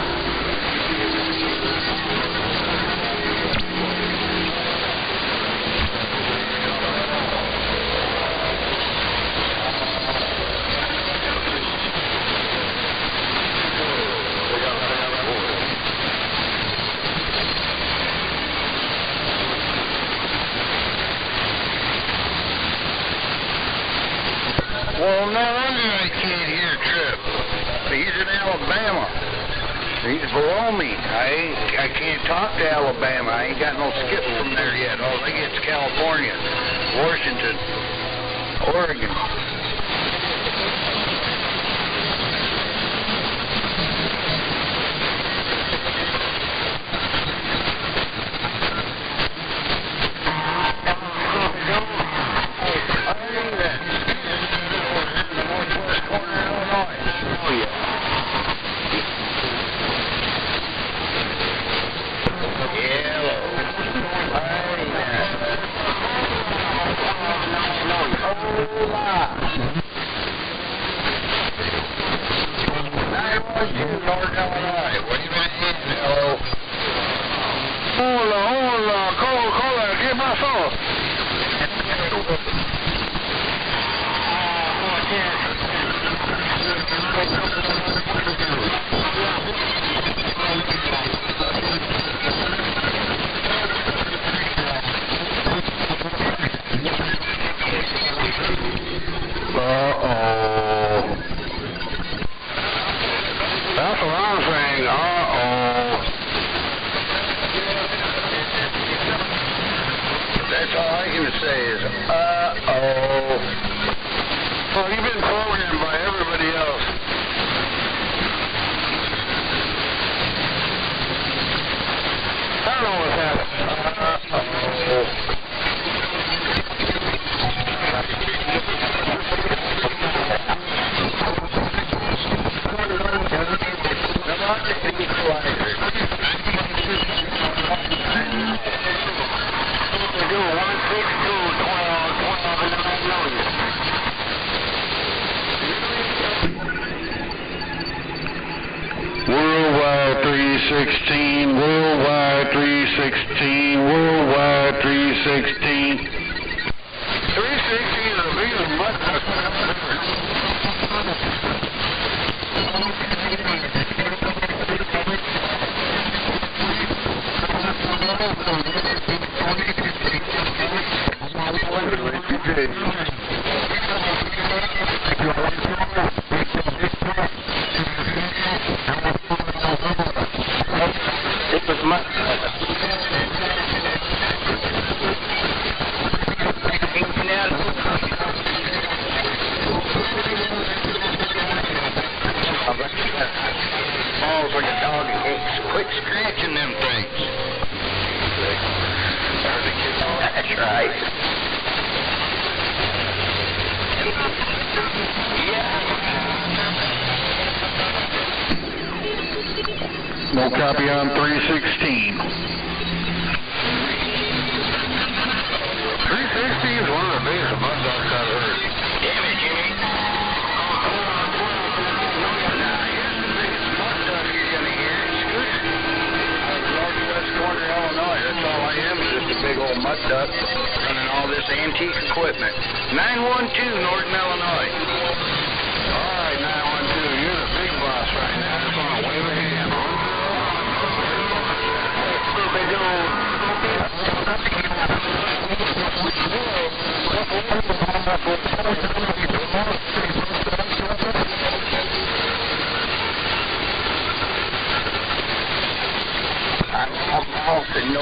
Well, no wonder I can't hear Trip. He's in Alabama. He's below me. I can't talk to Alabama. I ain't got no skip from there yet. All I get's California, Washington, Oregon. North Illinois. What do you mean? Hello. Hola, Coca-Cola, ¿qué pasó? Uh-oh. That's what I'm saying. Uh-oh. That's all I can say is, uh-oh. Well, you've been programmed by everybody else. I don't know what's happening. Uh-oh. Worldwide 316, Worldwide 316, Worldwide 316. 316 is the biggest butt duck. Quit scratching them things. That's right. No copy on 316. 316 is one of the biggest butt ducks I've heard. Damn it, Jimmy. Big old mutt duck running all this antique equipment. 912 Northern Illinois. All right, 912, you're the big boss right now. I just want to wave a hand. I'm off and no.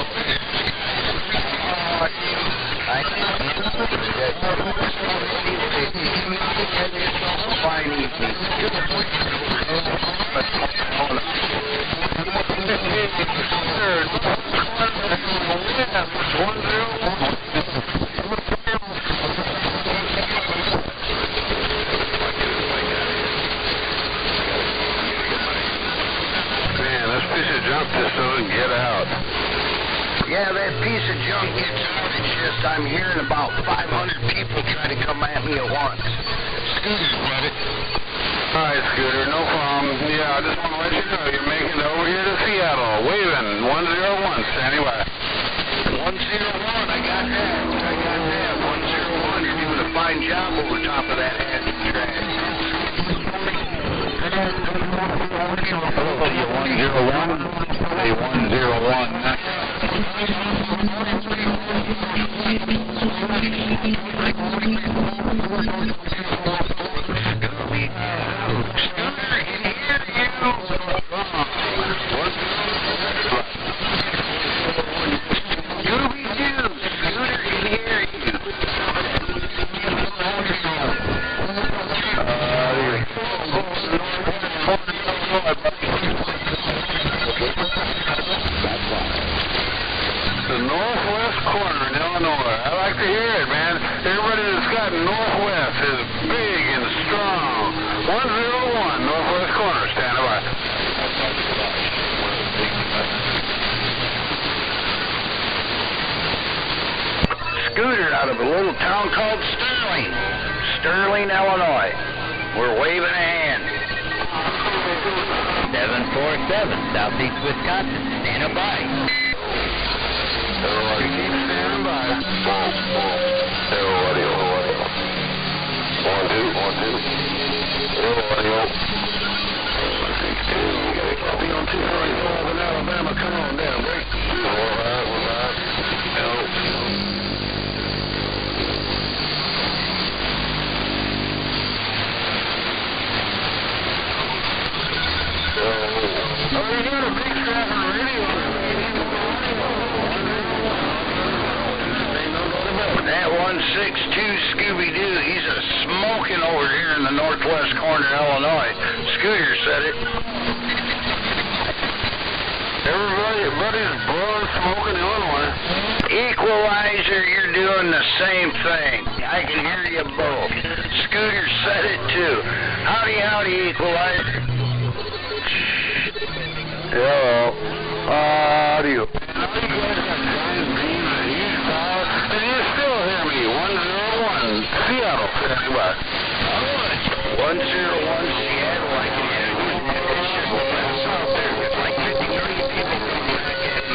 Fine evening. Man, this piece of junk just doesn't get out. Yeah, that piece of junk gets out. It's just I'm hearing about 500 people try to come at me at once. Scooter's got it. All right, Scooter, no problem. Yeah, I just want to let you know you're making it over here to Seattle. Waving 101, standing by. 101, I got that. 101, you're doing a fine job over top of that acid track. Hello, you 101? Hey, 101. The northwest corner in Illinois. I like to hear it, man. Everybody that's got northwest is big and strong. 101, northwest corner, stand by. Scooter out of a little town called Sterling, Illinois. We're waving a hand. 747, Southeast Wisconsin, stand by. Everybody keep standing by. Everybody, everybody. 1, 2, 1, 2. Everybody, Copy on 245 in Alabama. Come on down, break. All right, we're back. Help. Oh, you got a big strap on the radio. That 162 Scooby-Doo, he's a smoking over here in the northwest corner of Illinois. Scooter said it. Everybody's blowing smoke in Illinois. Equalizer, you're doing the same thing. I can hear you both. Scooter said it too. Howdy, howdy, Equalizer. Hello. How do you? And you still hear me. 101 Seattle. Goodbye. 101 Seattle, I can hear you. It's like 50 million people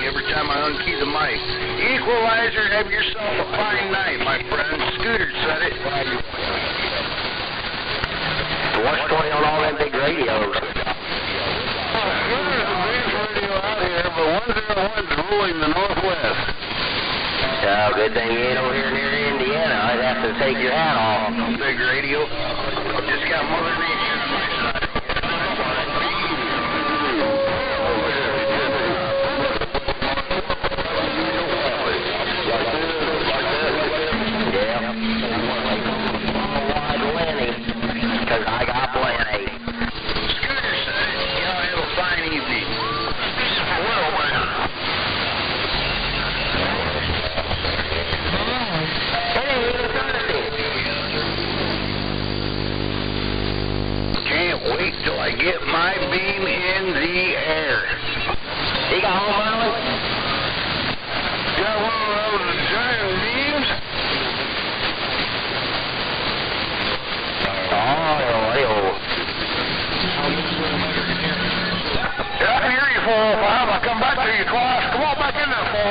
every time I unkey the mic. Equalizer, have yourself a fine night, my friend. Scooter said it. What's going on all them big radios? There's a big radio out here, but 101's ruling the Northwest. Oh, good thing you ain't over here near Indiana. I'd have to take your hat off. Big radio. Just got Mother Nature on my side. Because I got plenty. Scooter said, y'all have a fine evening. Well, can't wait till I get my beam in the air. You got home early? Got one of those giant beams? Oh. Yeah, I hear you, 405. I'll come back to you twice. Come on back in there, 405.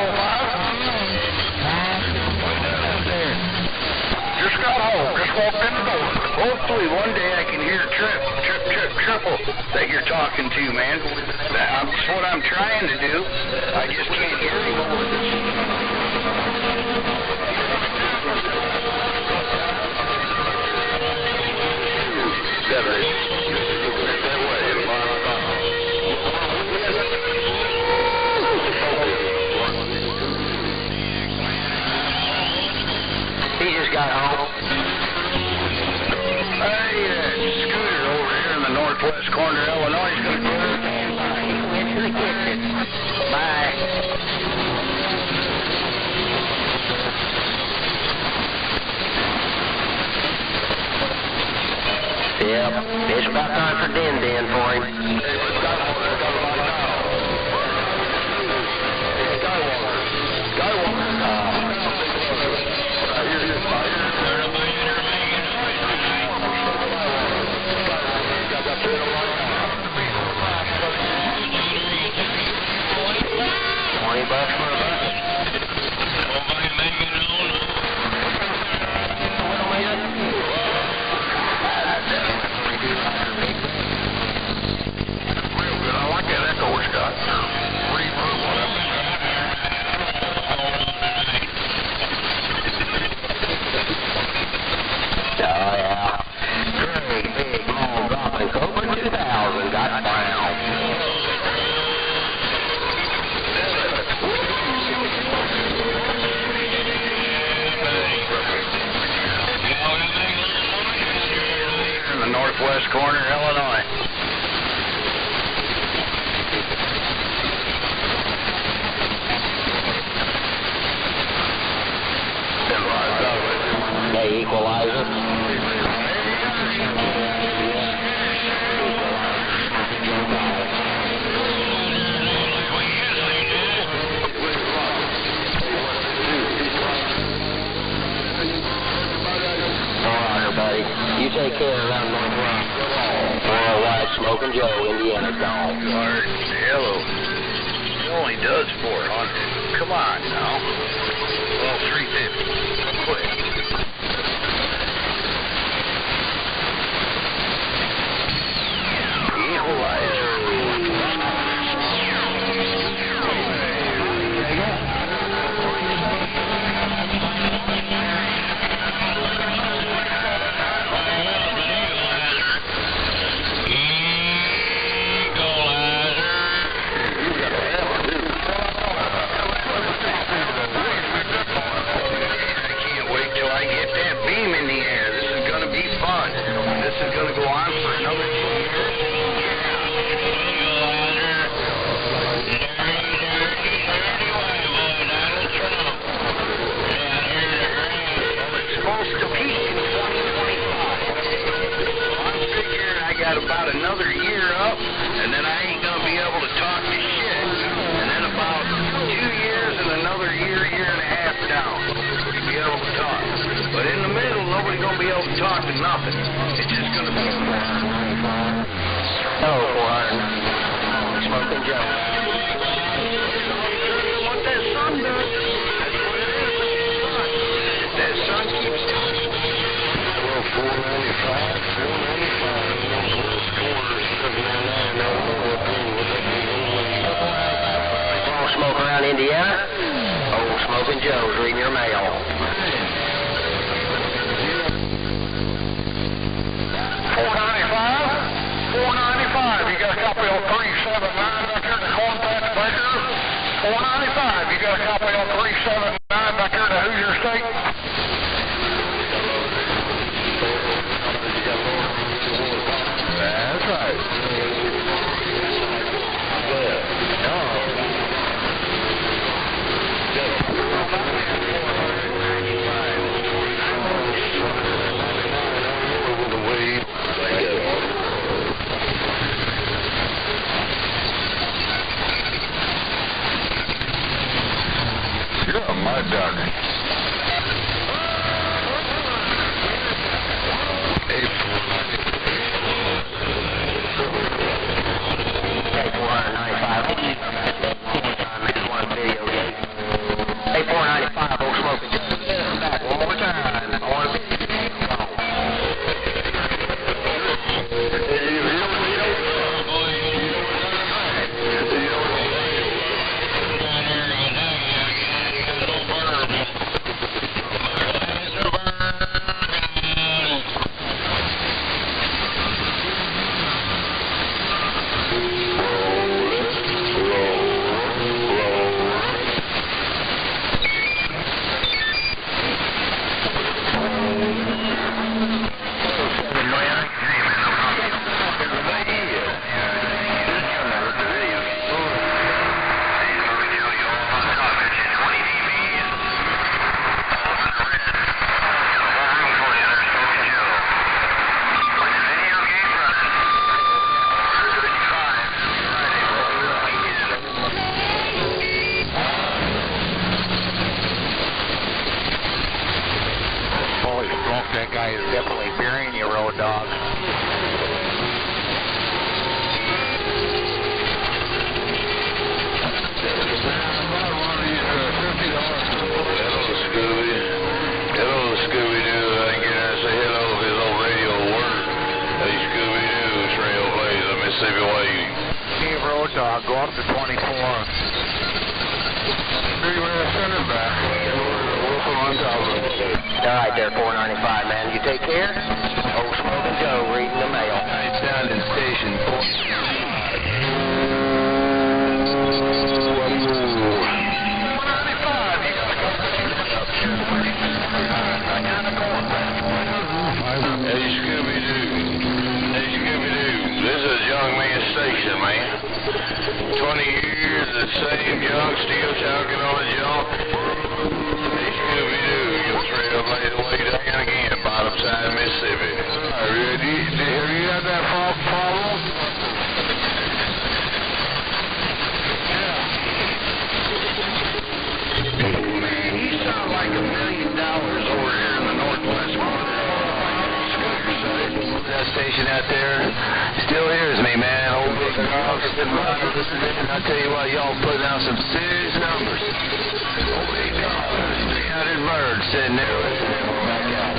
Just got home. Just walked in the door. Hopefully one day I can hear triple that you're talking to, man. That's what I'm trying to do. I just can't hear you. He just got home. Hey, Scooter over here in the northwest corner of Illinois is going to do it. He went to the kitchen. Bye. Yep, it's about time for din for him. $20 for a bus. Northwest corner, Illinois. They equalizer. Buddy, you take care of that North Rock. Worldwide Smoking Joe, Indiana, gone. Hello. He only does 400. come on now. Well, 350. Quick. Equalizer. About another year up, and then I ain't gonna be able to talk to shit, and then about 2 years and another year and a half down, to be able to talk. But in the middle, nobody's gonna be able to talk to nothing. It's just gonna be. Hello, 400. Smoking Joe. What that sun does, that's what it is. That sun keeps talking. 495. Smoke around Indiana? Old Smoking Joe's reading your mail. 495. You got a copy on 379 back here in the Cornpatch Baker. 495. You got a copy on 379 back here in the Hoosier State. That's right. You're a mud duck. That guy is definitely burying you, road dog. Scooby-Doo, I can get out and say hello if his old radio will work. Hey, Scooby-Doo, Trailblazer, Mississippi Way. Hey, road dog, go up to 24. Pretty well send it back. On top of it. All right there, 495, man. You take care. Old Smoking Joe reading the mail. It's down in station 495. Hey, Scooby-Doo. This is a young man's station, man. 20 years, the same junk, still talking on the junk. Hey, Scooby-Doo, your trailblazer way down again, bottom side Mississippi. Have you got that problem? Man, he sounds like $1 million over here in the northwest corner. That station out there still hears me, man. Old big I tell you what, y'all putting out some serious numbers. 300 birds sitting there. Back out.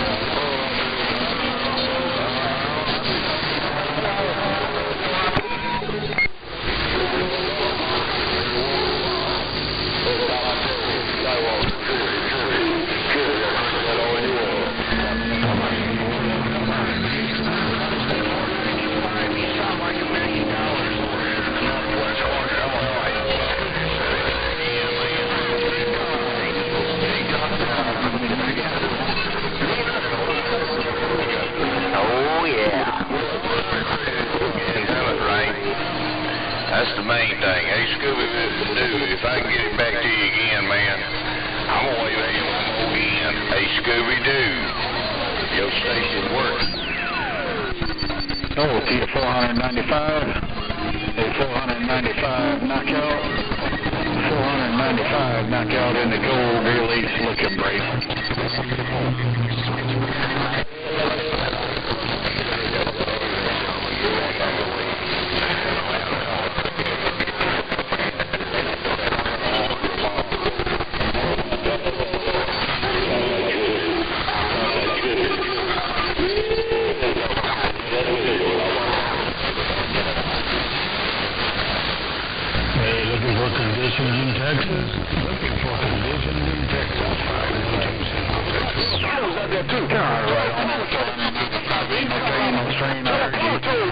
That's the main thing. Hey, Scooby-Doo, if I can get it back to you again, man, I'm going to wave at you one more again. Hey, Scooby-Doo, your station works. Oh, T 495. A 495 knockout. 495 knockout in the gold release looking great. Conditions in Texas. Looking for conditions in Texas. 512. I've got two cars right on that. No strain, no urgency.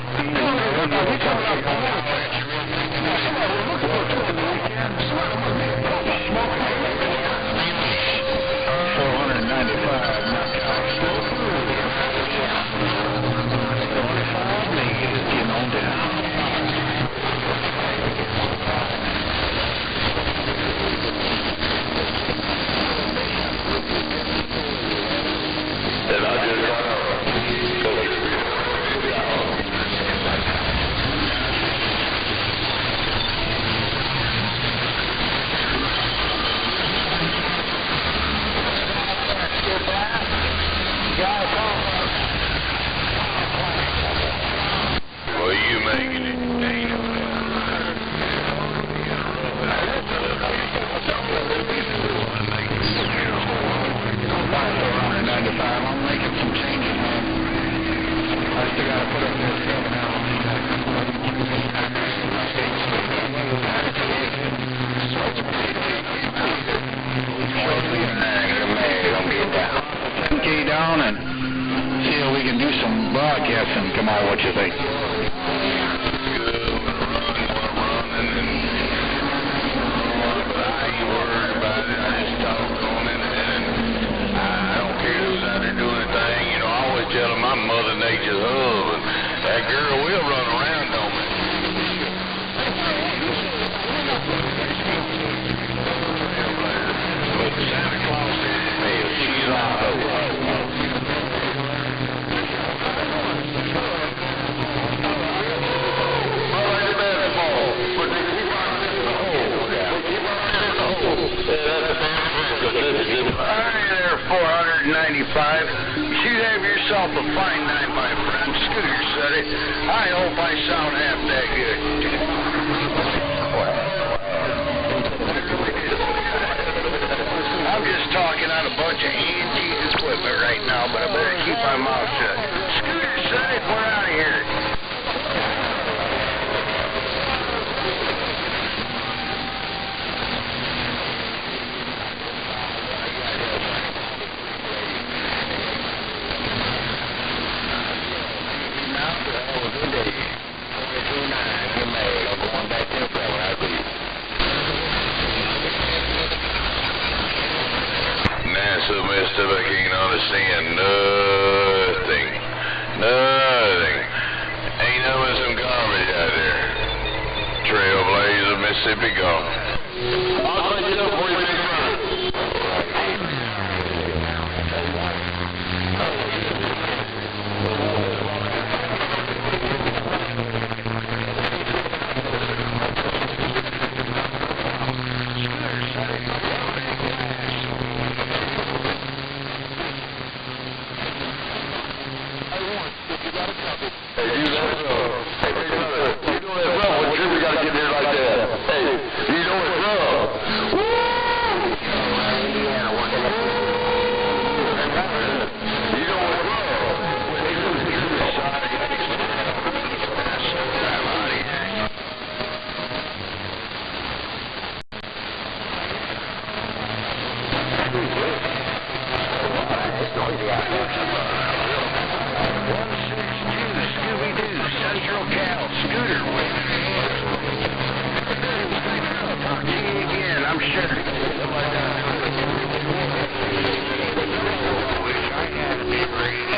495 knockouts. 25 meters, getting on down. Well, you making it, Dana. 495. I'm making some changes, man. I still got to put up this stuff now. Key down and see if we can do some broadcasting. Come on, what you think? Tell him I'm Mother Nature's husband. That girl will run around on me. But Santa Claus said, hey, she's on her way. Hey there, 495. You should have yourself a fine night, my friend. Scooter said it. I hope I sound half that good. I'm just talking on a bunch of antique equipment right now, but I better keep my mouth shut. Scooter said it. We're out of here. So messed up I can't understand nothing. Nothing. Ain't no but some garbage out there. Trailblazer, Mississippi gone. I'll clean it up for you, big brother. Hey, you know that, you know that, Scooby-Doo, Central Cal, Scooter. Talk to you again, I'm sure. Wish I had a big radio.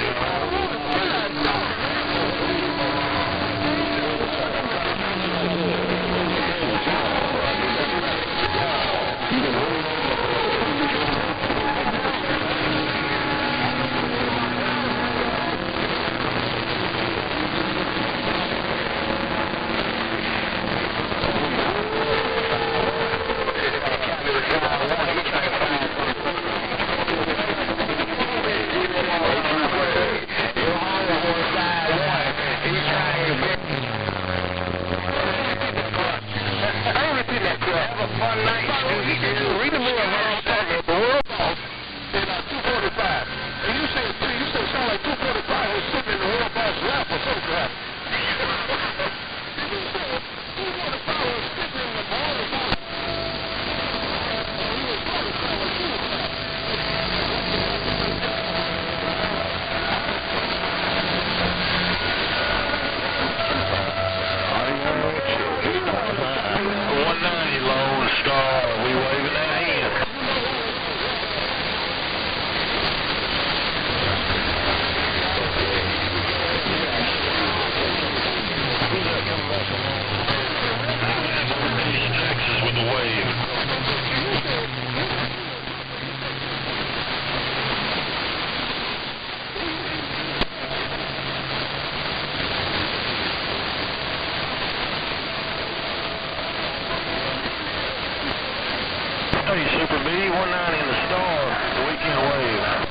Hey, Super B, 190 in the Star, the Weekend Wave.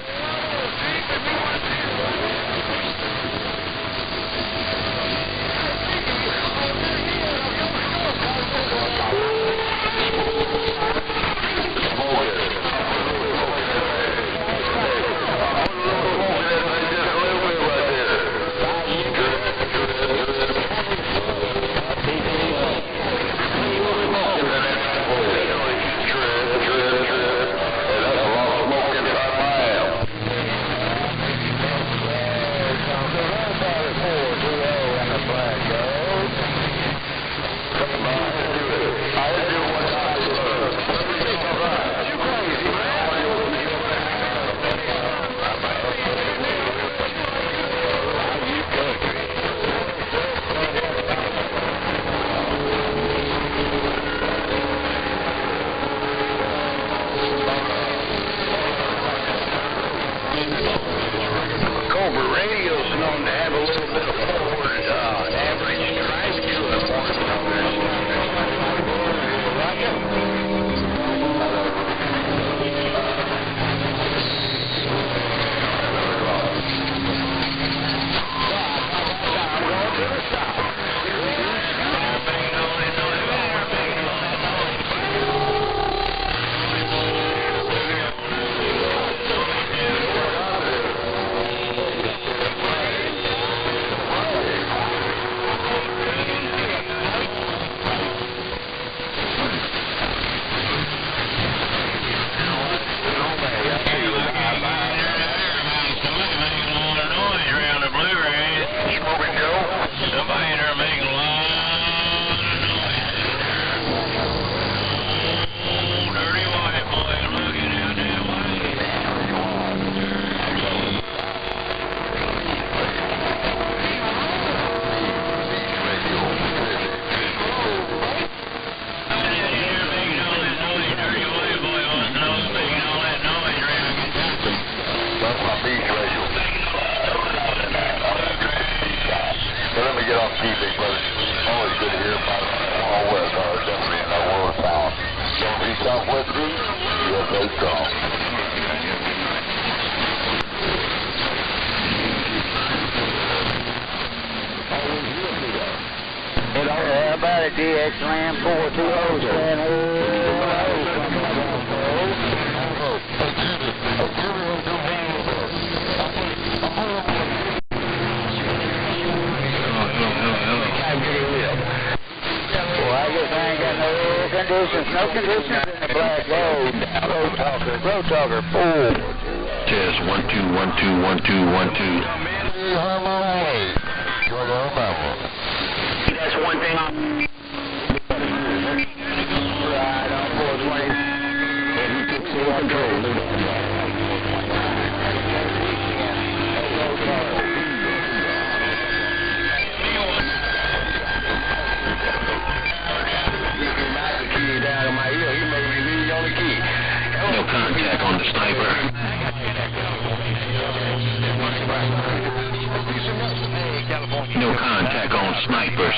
Radio's known to have a little bit of forward average drive to it. About a DX Ram 420 stand. No conditions in the black road. Road Talker 4. Test 1 2 1 2 1 2 1 2.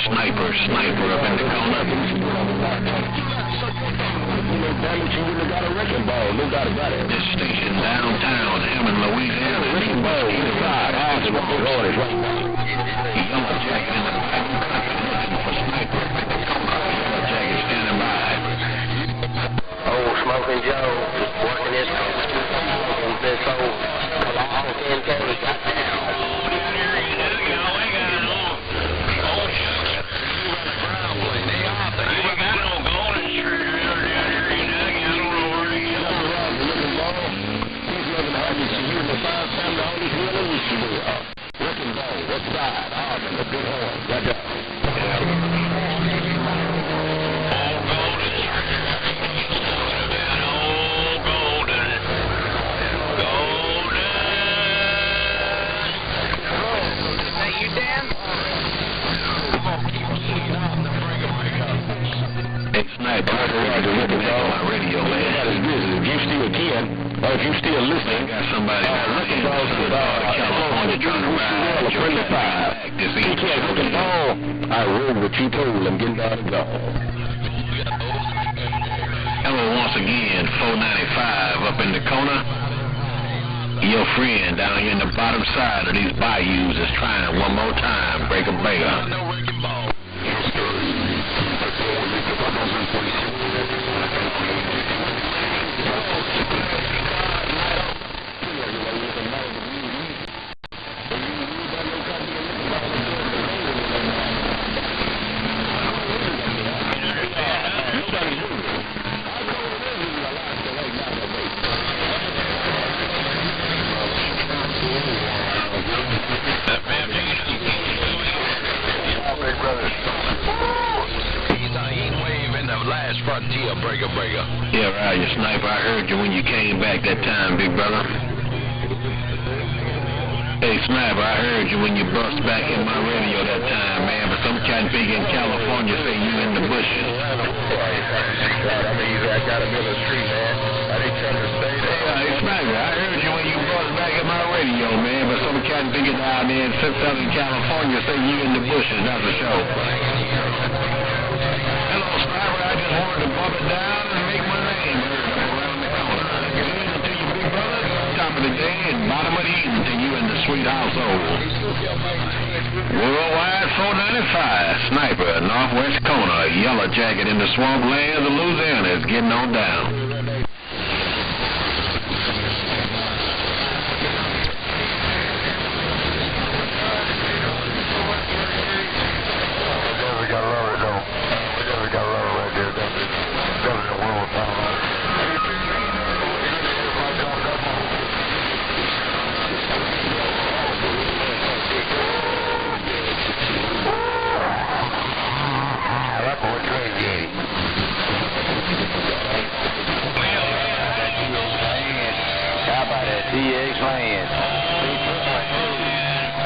Sniper up in the corner. This station downtown, Hammond, Louisiana. Wrecking ball, inside, awesome. Yellow Jacket in the back, looking for Sniper up in the corner. Yellow Jacket standing by. Old Smoking Joe just working his this old long 10K got down. Sniper, I heard you looking at my radio, man. If you still can, or if you still listening, got somebody looking at California trying to ride your back this evening. You can't look at all. I read what you told him, getting down and gone. Hello once again, 495 up in the corner. Your friend down here in the bottom side of these bayous is trying one more time, breaker. Frontier, breaker. Yeah, right, you Sniper. I heard you when you came back that time, big brother. Hey, Sniper, I heard you when you bust back in my radio that time, man. But some cat big in California say you in the bushes. I mean, I got him in the street, man. I didn't try to stay there. Hey, Sniper, I heard you when you bust back in my radio, man. But some cat big down there in Southern California say you in the bushes. That's a show. Hello, Sniper. I just wanted to bump it down and make my name heard up around the corner. Good evening to you, big brother. Top of the day and bottom of the evening to you in the sweet household. Worldwide 495, Sniper, northwest corner, Yellow Jacket in the swamplands of Louisiana is getting on down. DX land.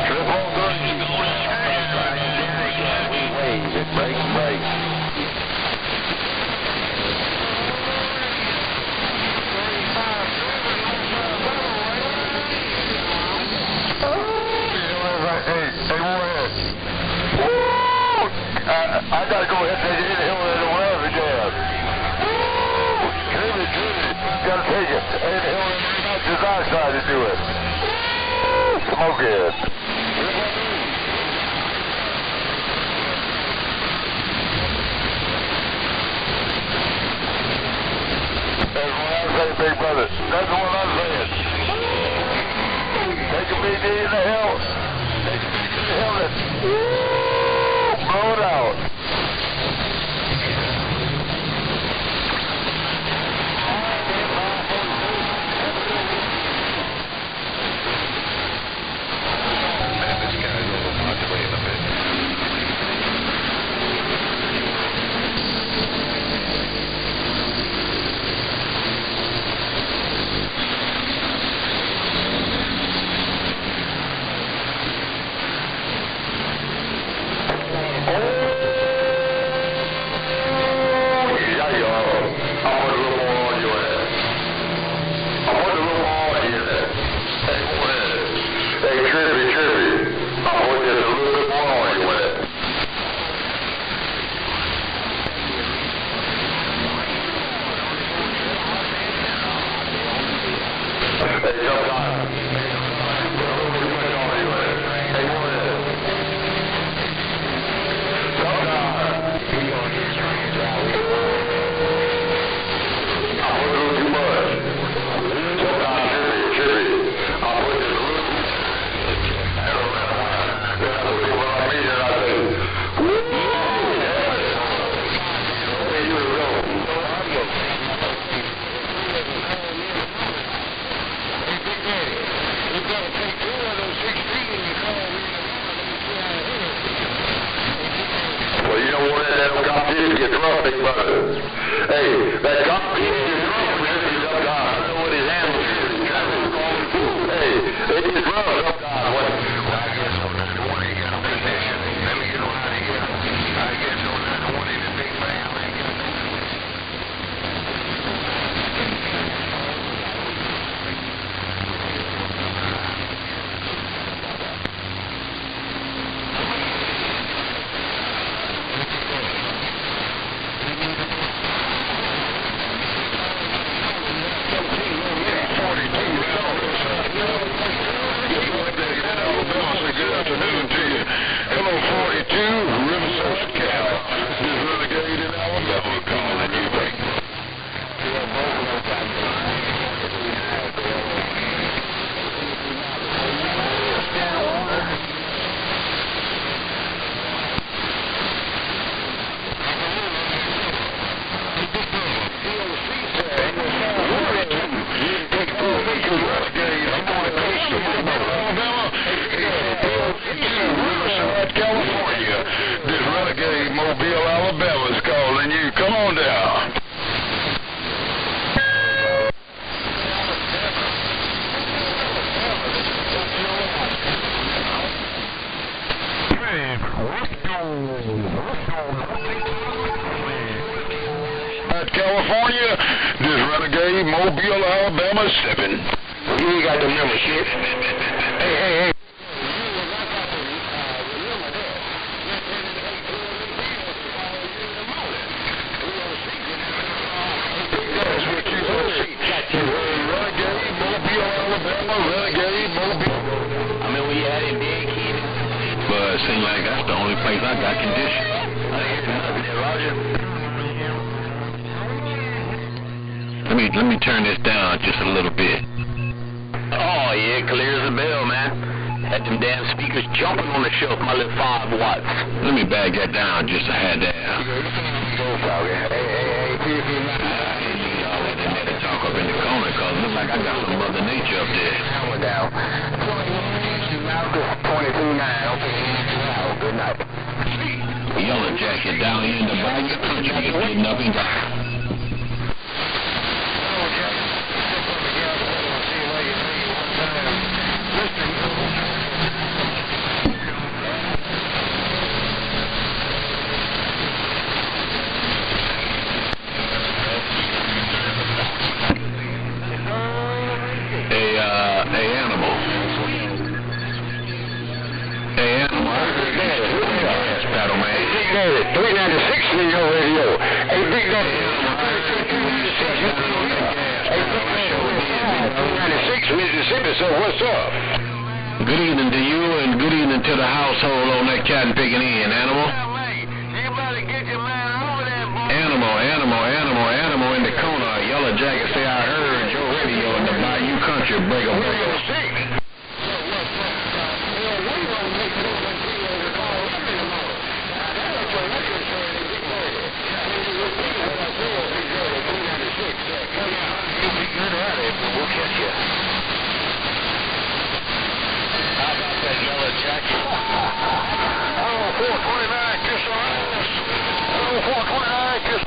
Triple break. I gotta go ahead and take it in the hill and whatever, Dad. Gotta take it. In the hill and design side to do it. Smoke it. That's what I'm saying, big brother. That's what I'm saying. Take a BD in the hill. Take a BD in the hill and blow it out. it gets rough, big brother. Hey, that competition is rough, man. I know what his animal is. Hey, it gets rough. California, this Renegade, Mobile, Alabama, 7. You ain't got the membership. Hey. That's what you want to see. Renegade, Mobile, Alabama, Renegade, Mobile. I mean, we had it big here. But it seems like that's the only place I got conditioned. I ain't nothing there, Roger. Let me turn this down just a little bit. Oh, yeah, clear as a bell, man. Had them damn speakers jumping on the shelf, my little 5 watts. Let me bag that down just a hair down. Hey, I didn't need all that in there to talk up in the corner, because it looks like I got some Mother Nature up there. Hammer down. 22.9. Okay, good night. Yellow Jacket down here in the bayou country is getting up and down. Battle man. Big Daddy, 396 in your radio. Hey, Big Daddy. Hey, Big Daddy, 396 Mississippi, so what's up? Good evening to you and good evening to the household on that cat and picking in, Animal. Animal in the corner. Yellow Jacket say I heard your radio in the bayou country. Breaker. We'll catch you. How about that Yellow Jacket? Oh, 429, kiss our ass. Oh, 429, kiss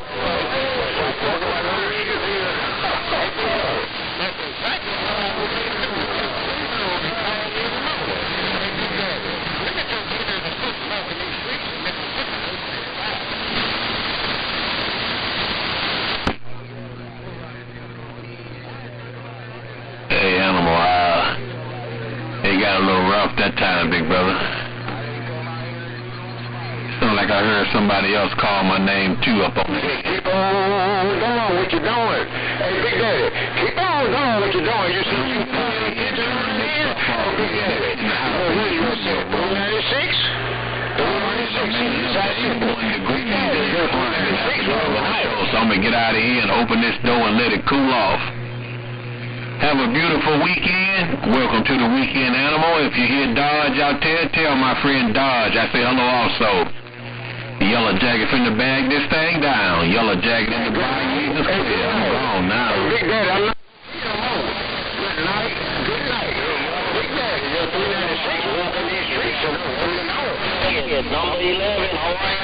Hey, Animal, it got a little rough that time, big brother. Sounded like I heard somebody else call my name, too, up on me. Keep on doing what you're doing. Hey, Big Daddy, keep on doing what you're doing. You see, you put it in. Oh, Big Daddy. What do you say, 396? 396. So I'm going to get out of here and open this door and let it cool off. Have a beautiful weekend. Welcome to the Weekend Animal. If you hear Dodge out there, tell my friend Dodge I say hello also. Yellow Jacket finna bag this thing down. Yellow Jacket in the bayou. I'm gone now. Big Daddy, I'm not. Good night. Good night. Big Daddy, you're 396. Walking these streets. So what do you know? Number 11. All right.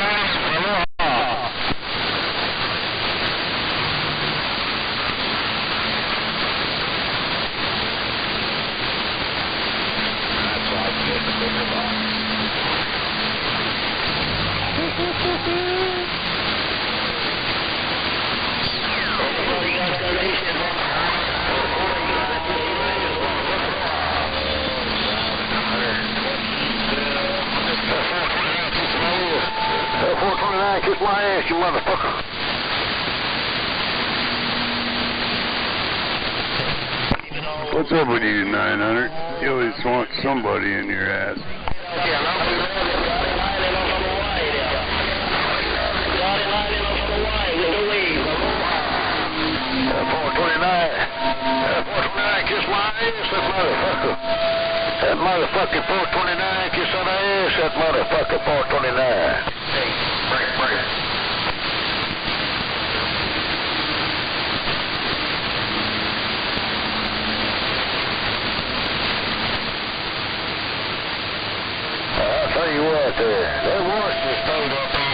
Kiss my ass, you motherfucker. What's up with you, 900? You always want somebody in your ass. Kiss my ass, that motherfucker. That motherfucking 429, kiss on the ass, that motherfucker 429. Break. I'll tell you what, that Washington stayed up there.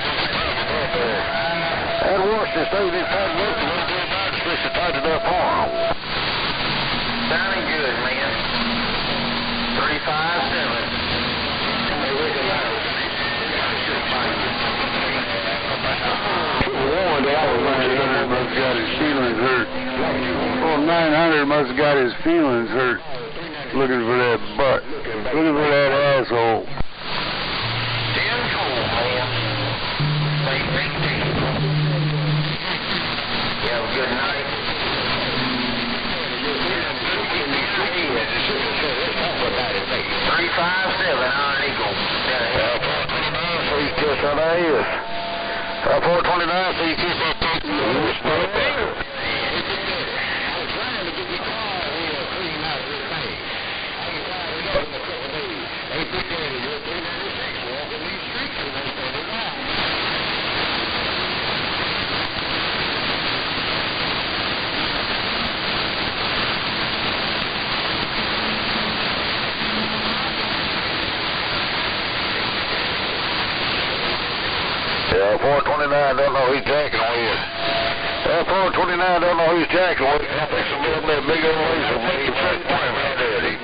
That Washington stayed in front of me. I'm supposed to tighten it up on. Sounding good, man. 357. Must got his feelings hurt. Oh, 900 must have got his feelings hurt. Looking for that butt. Looking for that asshole. 10 cool, man. Stay 15. You have a good night. 357 on Eagle. So you kiss on the ass. 429, so you kiss that thing. Yeah, 429 don't know who's jacking with. 429 don't know who's jacking with. I think some little bit big old laser made for daddy.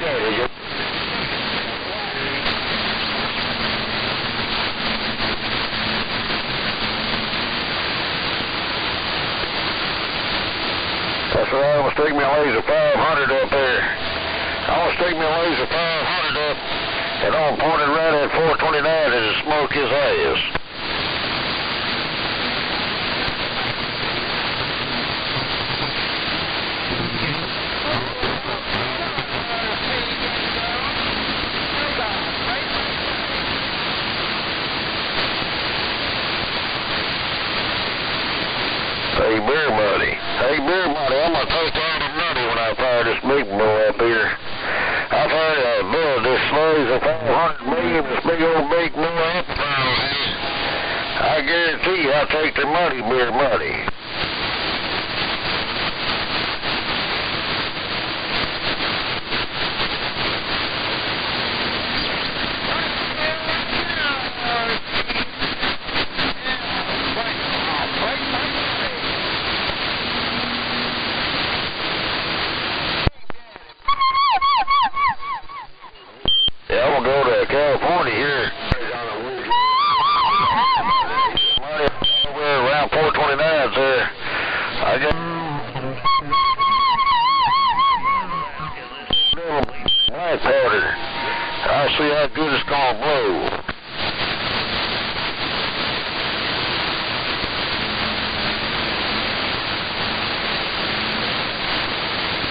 That's right, I'm going to stick me a laser 500 up there. I'm going to stick me a laser 500 up, and I'm going to point it right at 429 and smoke his ass. Hey, Beer Buddy. Hey, Beer Buddy, I'm going to take out the money when I fire this big boy up here. I fired a bill this slaves of 500 million, this big old big boy up. I guarantee you I'll take their money, Beer Buddy. Yeah, I'm gonna go to California here. Money over around 429 there. I got white powder. I'll see how good it's gonna blow.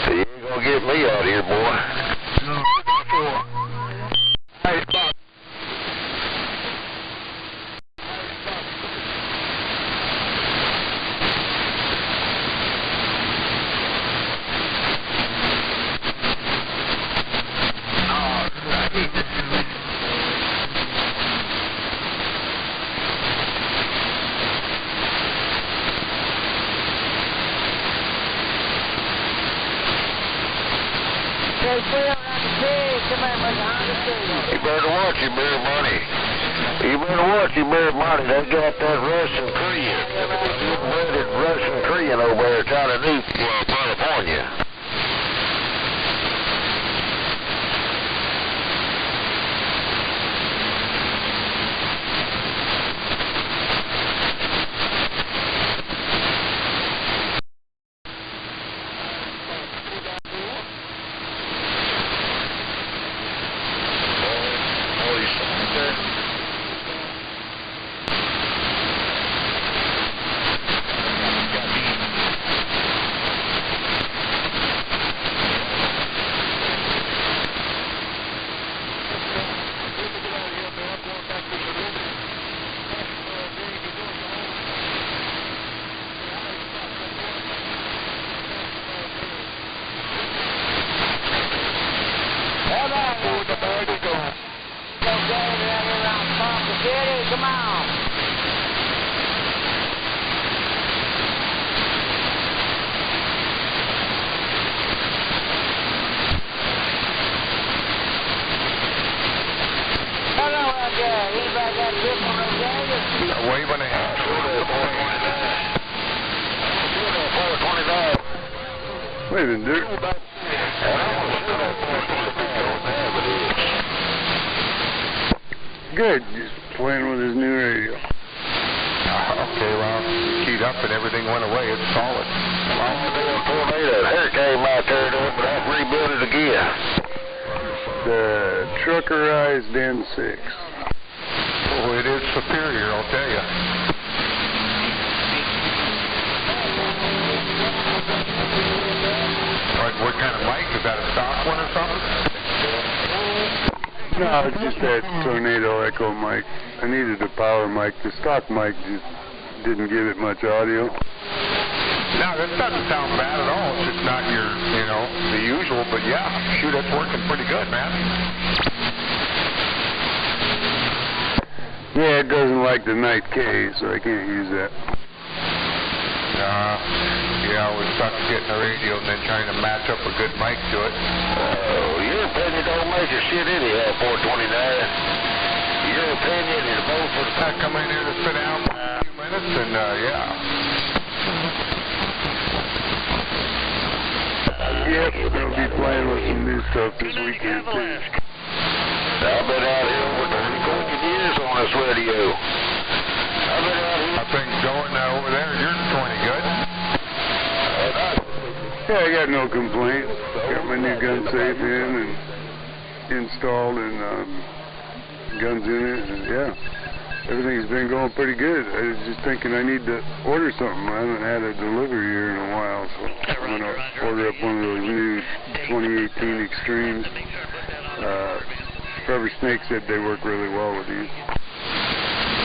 You ain't gonna get me out of here, boy. You better watch your beer money. You better watch your beer money. They got that Russian Korean. Blooded Russian Korean over there trying to nuke California. Kitty, come on. Hello out there. Anybody got a grip on those gators? Waving a hand. 425. Wait a minute, dude. Good. Just playing with his new radio. Okay, well, keyed up and everything went away. It's solid. Tornado. Hurricane might turn up, but I've rebuilt it again. The truckerized N6. Oh, it is superior, I'll tell you. What kind of mic? Is that a stock one or something? No, it's just that Tornado Echo mic. I needed a power mic. The stock mic just didn't give it much audio. No, that doesn't sound bad at all. It's just not your, you know, the usual. But yeah, shoot, it's working pretty good, man. Yeah, it doesn't like the Night K, so I can't use that. Yeah, we suck getting a radio and then trying to match up a good mic to it. Oh, your opinion don't make your shit anyhow, 429. Your opinion is both for the... I come in here to sit down for a few minutes and, yeah. Yep, I'll be playing with some new stuff this weekend, too. I've been out here for 30 years on this radio. I've been out here... I think going over there, you're 20 good. Yeah, I got no complaints. Got my new gun safe in and installed and guns in it, and yeah, everything's been going pretty good. I was just thinking I need to order something. I haven't had a delivery here in a while, so I'm going to order up one of those new 2018 Extremes. Rubber Snake said they work really well with these.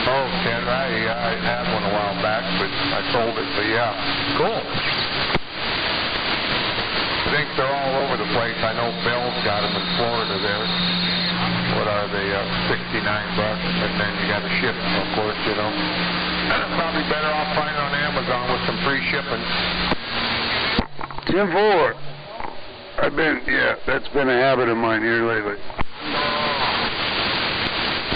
Oh, Ken, I had one a while back, but I sold it, but yeah, cool. I think they're all over the place. I know Bell's got them in Florida there. What are they, $69, and then you got to ship them, of course, you know. Probably better off finding on Amazon with some free shipping. 10-4. That's been a habit of mine here lately.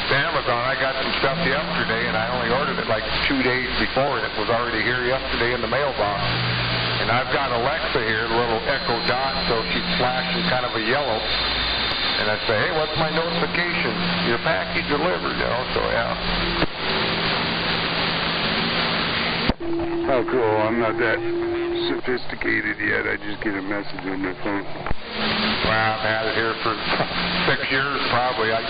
Amazon, I got some stuff yesterday, and I only ordered it like 2 days before, and it was already here yesterday in the mailbox. And I've got Alexa here, the little Echo Dot, so she's flashing kind of a yellow. And I say, hey, what's my notification? Your package delivered, you know, so yeah. Oh, cool. I'm not that sophisticated yet. I just get a message on my phone. Well, I've had it here for 6 years probably. I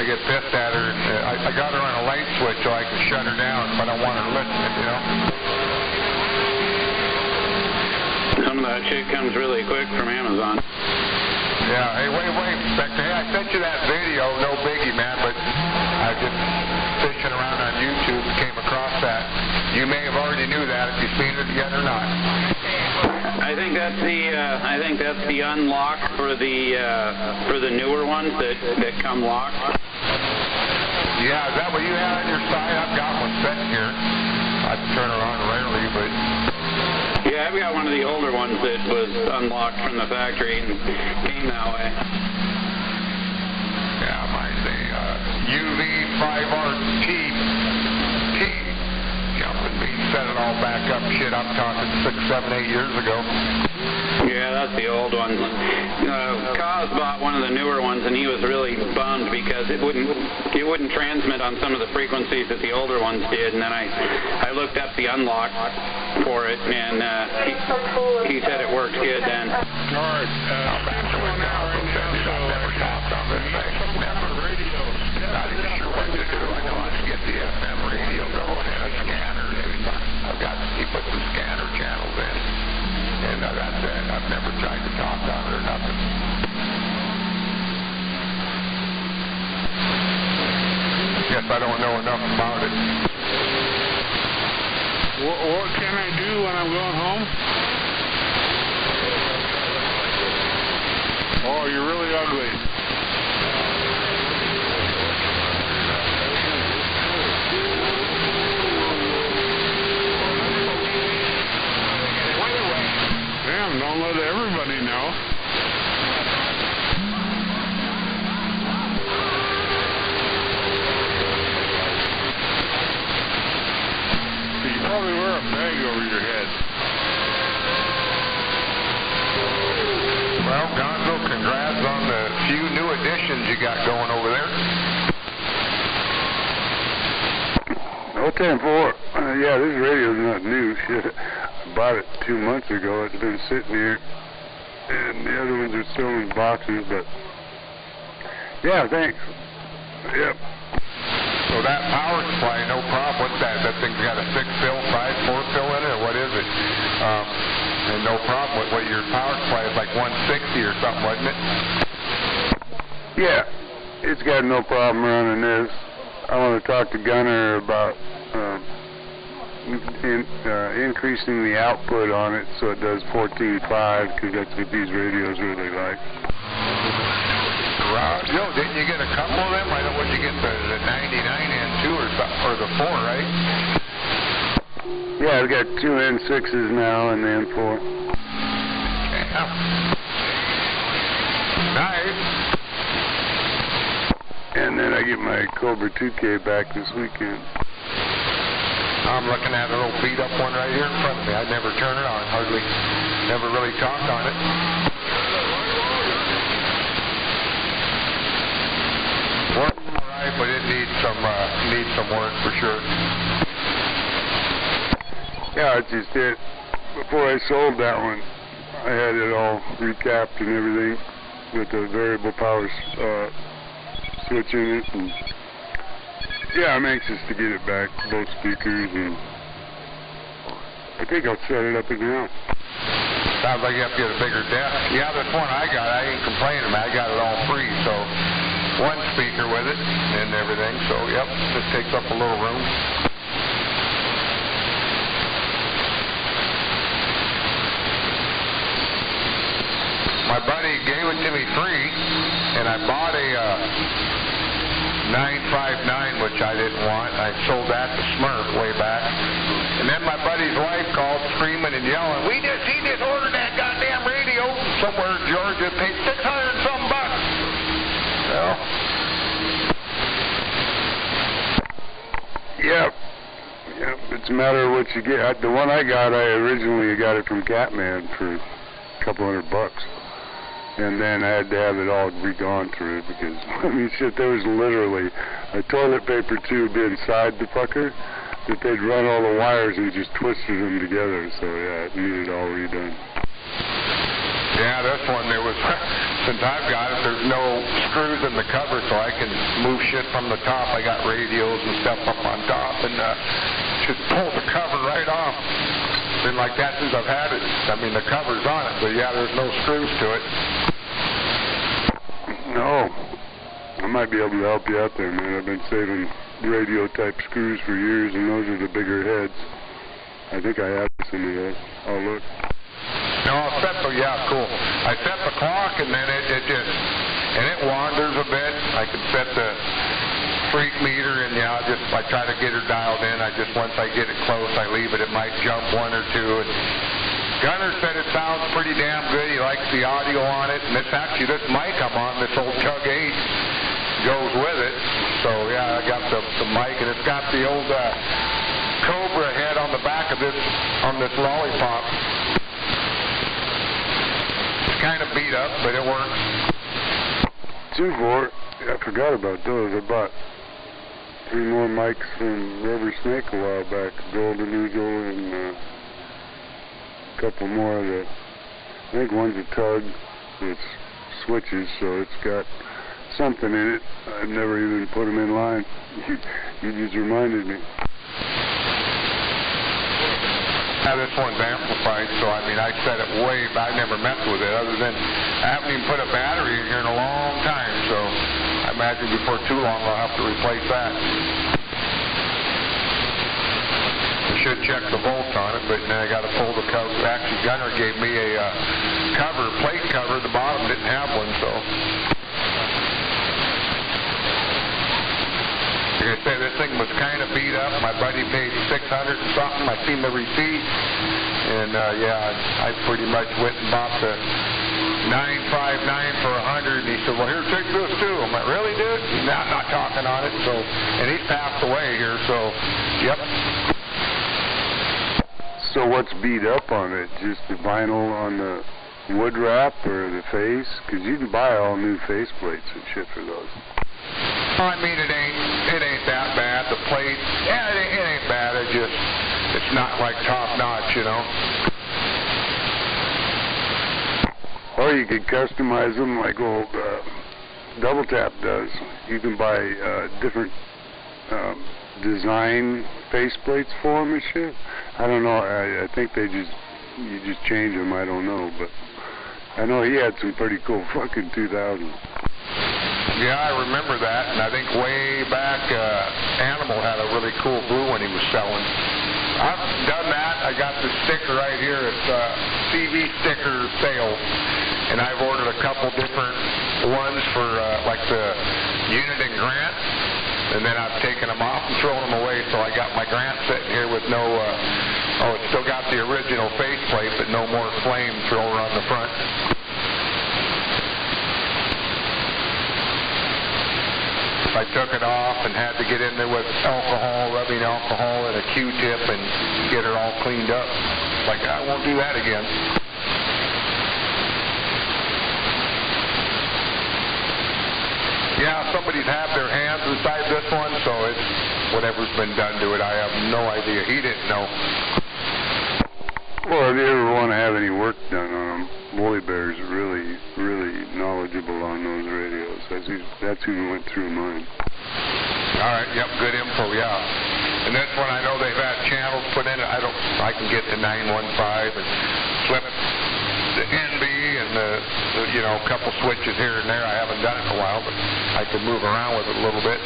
get pissed at her. And, I got her on a light switch so I can shut her down, but I want her listening, you know. Some of that shit comes really quick from Amazon. Yeah, hey, wait, Inspector. Hey, I sent you that video, no biggie, man, but I just fishing around on YouTube came across that. You may have already knew that if you've seen it yet or not. I think that's the unlock for the newer ones that come locked. Yeah, is that what you had on your side? I've got one set here. I turn her on rarely, but yeah, I've got one of the older ones that was unlocked from the factory and came that way. Yeah, mine's a UV5RT. Jumping me, set it all back up. Shit, I'm talking 6, 7, 8 years ago. Yeah, that's the old one. Kaz bought one of the newer ones, and he was really bummed because it wouldn't transmit on some of the frequencies that the older ones did. And then I looked up the unlock for it, and he said it worked good then. All right, back to an hour right now. So never stopped on this thing. Never. Radio. Not even sure what to do. I know how to get the FM radio going and a scanner. I've got he put some scanner channels in. And that's it. I've never tried to talk on it or nothing. Guess I don't know enough about it. what can I do when I'm going home? Oh, you're really ugly. a bag over your head. Well, Gonzo, congrats on the few new additions you got going over there. 010-4. Yeah, this radio's not new. Shit, I bought it 2 months ago. It's been sitting here, and the other ones are still in boxes. But yeah, thanks. Yep. So that power supply, no problem with that. That thing's got a 6-fill, 4-fill in it, or what is it? And no problem with what your power supply is, like 160 or something, wasn't it? Yeah, it's got no problem running this. I want to talk to Gunner about increasing the output on it so it does 14.5, because that's what these radios really like. Joe, didn't you get a couple of them? I know, would you get the 99N2 or something, or the 4, right? Yeah, I've got 2 N6s now and the N4. Yeah. Nice. And then I get my Cobra 2K back this weekend. I'm looking at a little beat-up one right here in front of me. I never turn it on, hardly, never really talked on it. Works all right, but it needs some work for sure. Yeah, it's just it. Before I sold that one, I had it all recapped and everything with the variable power switch in it. And yeah, I'm anxious to get it back, both speakers, and I think I'll set it up again. Sounds like you have to get a bigger desk. Yeah, this one I got, I ain't complaining, man. I got it all free, so one speaker with it and everything. So, yep, this takes up a little room. My buddy gave it to me free, and I bought a 959, which I didn't want. I sold that to Smurf way back. And then my buddy's wife called screaming and yelling, he just ordered that goddamn radio somewhere in Georgia, paid $600 and some bucks. Well. Yep. Yep, it's a matter of what you get. The one I got, I originally got it from Catman for a couple $100. And then I had to have it all re-gone through because, I mean, shit, there was literally a toilet paper tube inside the fucker that they'd run all the wires and just twisted them together. So, yeah, it needed all redone. Yeah, this one, there was, since I've got it, there's no screws in the cover, so I can move shit from the top. I got radios and stuff up on top, and just pull the cover right off. Been like that since I've had it. I mean, the cover's on it, but yeah, there's no screws to it. No. I might be able to help you out there, man. I've been saving radio-type screws for years, and those are the bigger heads. I think I have some of those. I'll look. No, yeah, cool. I set the clock, and then it wanders a bit. I can set the freak meter, and yeah, I try to get her dialed in. Once I get it close, I leave it. It might jump 1 or 2. And Gunner said it sounds pretty damn good. He likes the audio on it, and this mic I'm on, this old Chug 8, goes with it. So yeah, I got the mic, and it's got the old Cobra head on the back of this lollipop. It's kind of beat up, but it works. 2-4. I forgot about those. I bought 3 more mics from Rubber Snake a while back, Golden Eagle, and a couple more of the, I think one's a Tug with switches, so it's got something in it. I've never even put them in line. You just reminded me. Now this one's amplified, so I mean, I set it way back. I never messed with it, other than I haven't even put a battery in here in a long time, so I imagine before too long I'll have to replace that. I should check the volts on it, but then I got to pull the cover. Actually, Gunner gave me a plate cover. The bottom didn't have one, so. Like I said, this thing was kind of beat up. My buddy paid $600 and something. I seen the receipt, and yeah, I pretty much went and bought the 959 for $100. And he said, "Well, here, take this too." I'm like, "Really, dude?" No, I'm not talking on it. So, and he's passed away here. So, yep. So what's beat up on it? Just the vinyl on the wood wrap or the face? Because you can buy all new face plates and shit for those. I mean, it ain't that bad. The plate, yeah, it ain't bad. It's not like top notch, you know. Or you could customize them like old Double Tap does. You can buy different design face plates for them and shit. I don't know. I think you just change them. I don't know, but I know he had some pretty cool fucking 2000s. Yeah, I remember that, and I think way back, Animal had a really cool blue one he was selling. I've done that. I got the sticker right here. It's CV sticker sales, and I've ordered a couple different ones for like the Unit and Grant, and then I've taken them off and thrown them away. So I got my Grant sitting here with no, it's still got the original faceplate, but no more flamethrower on the front. I took it off and had to get in there with rubbing alcohol and a Q-tip and get her all cleaned up. Like, I won't do that again. Yeah, somebody's had their hands inside this one, so it's whatever's been done to it. I have no idea. He didn't know. Well, if you ever want to have any work done on them, Woolly Bear's really, really knowledgeable on those radios. That's who went through mine. All right, yep, good info, yeah. And this one, I know they've had channels put in it. I can get the 915 and flip the NB and the a couple switches here and there. I haven't done it in a while, but I can move around with it a little bit.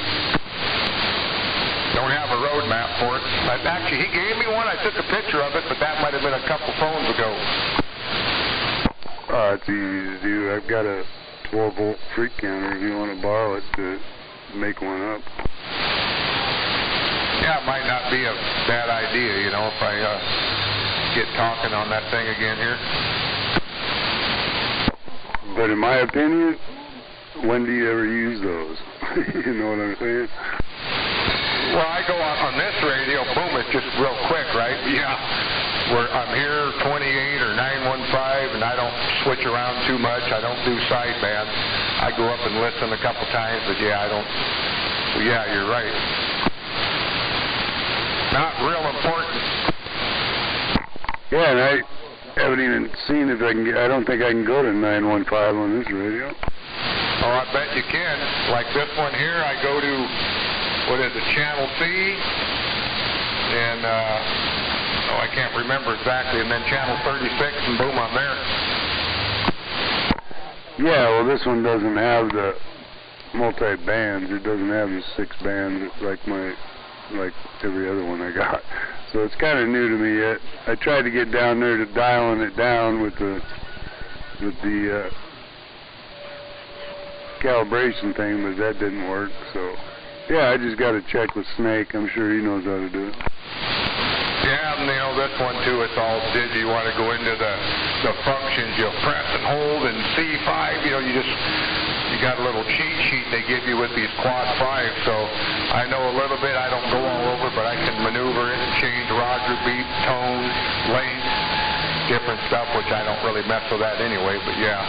Don't have a road map for it. Actually, he gave me one. I took a picture of it, but that might have been a couple phones ago. It's easy to do. I've got a 12-volt freak counter if you want to borrow it to make one up. Yeah, it might not be a bad idea, if I get talking on that thing again here. But in my opinion, when do you ever use those? You know what I'm saying? Well, I go on this radio, boom, it's just real quick, right? Yeah. Where I'm here 28 or 915, and I don't switch around too much. I don't do sidebands. I go up and listen a couple times, but yeah, I don't. Well, yeah, you're right. Not real important. Yeah, and I haven't even seen if I can get. I don't think I can go to 915 on this radio. Oh, I bet you can. Like this one here, I go to, what is it, Channel C, and I can't remember exactly, and then Channel 36, and boom, I'm there. Yeah, well, this one doesn't have the multi-bands. It doesn't have the 6 bands like every other one I got. So it's kind of new to me yet. I tried to get down there to dialing it down with the calibration thing, but that didn't work. So yeah, I just got to check with Snake. I'm sure he knows how to do it. Yeah, and this one too, it's all digi. You want to go into the functions, you press and hold, and C5, you got a little cheat sheet they give you with these quad 5, so I know a little bit. I don't go all over, but I can maneuver it and change Roger beat, tone, length, different stuff, which I don't really mess with that anyway, but yeah,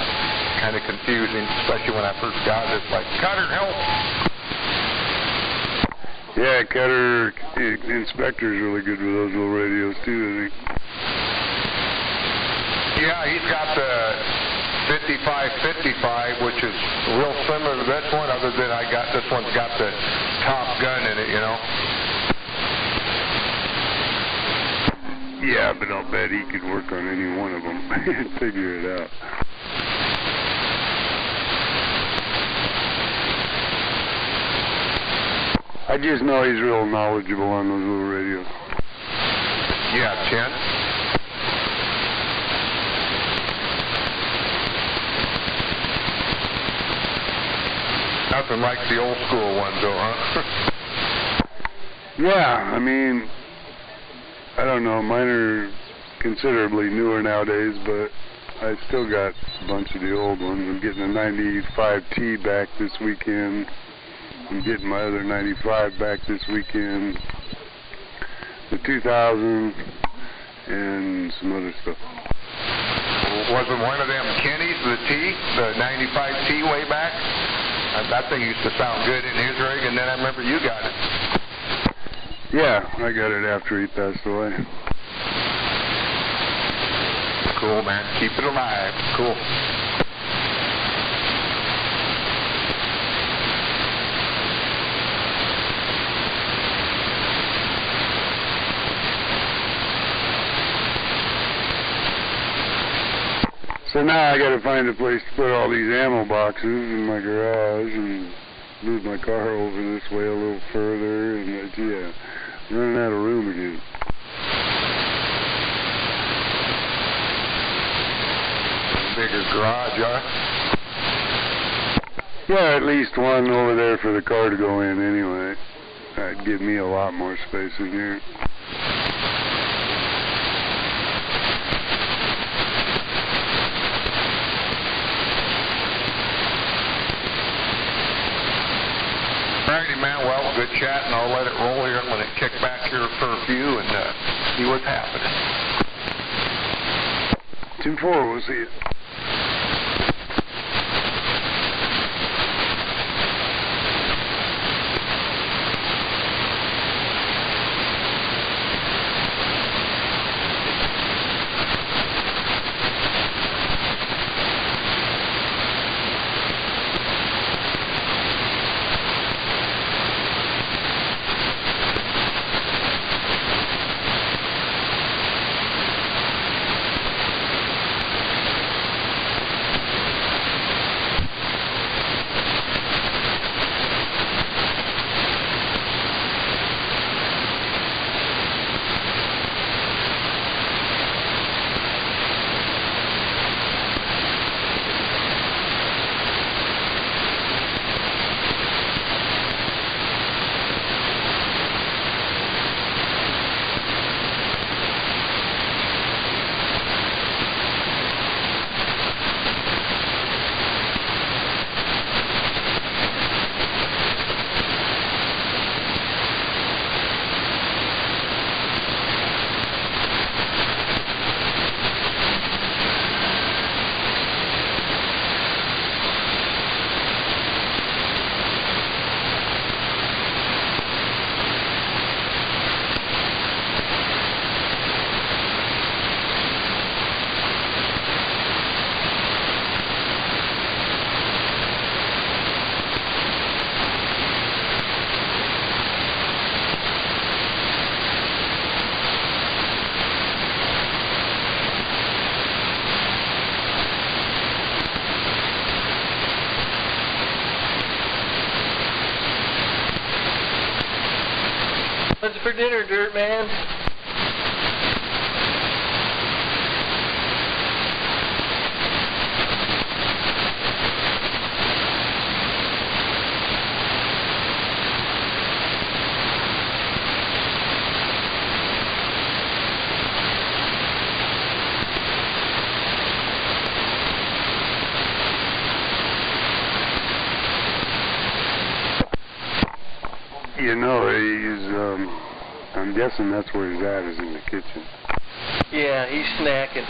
kind of confusing, especially when I first got it. It's like, Cutter, help! Yeah, Cutter Inspector's really good with those little radios too, I think. Yeah, he's got the 5555, which is real similar to this one, other than this one's got the Top Gun in it, Yeah, but I'll bet he could work on any one of them and figure it out. I just know he's real knowledgeable on those little radios. Yeah, 10. Nothing like the old school ones, though, huh? Yeah, I mean, I don't know. Mine are considerably newer nowadays, but I still got a bunch of the old ones. I'm getting a 95T back this weekend. I'm getting my other 95 back this weekend. The 2000, and some other stuff. Was it one of them Kenny's, the 95T way back? That thing used to sound good in his rig, and then I remember you got it. Yeah, I got it after he passed away. Cool, man. Keep it alive. Cool. So now I got to find a place to put all these ammo boxes in my garage and move my car over this way a little further, and yeah, running out of room again. Bigger garage, huh? Yeah, at least one over there for the car to go in anyway. That'd give me a lot more space in here. Alrighty, man. Well, good chat, and I'll let it roll here. I'm going to kick back here for a few and see what's happening. 2-4, we'll see you. What's for dinner, Dirt Man? You know, I'm guessing that's where he's at, is in the kitchen. Yeah, he's snacking.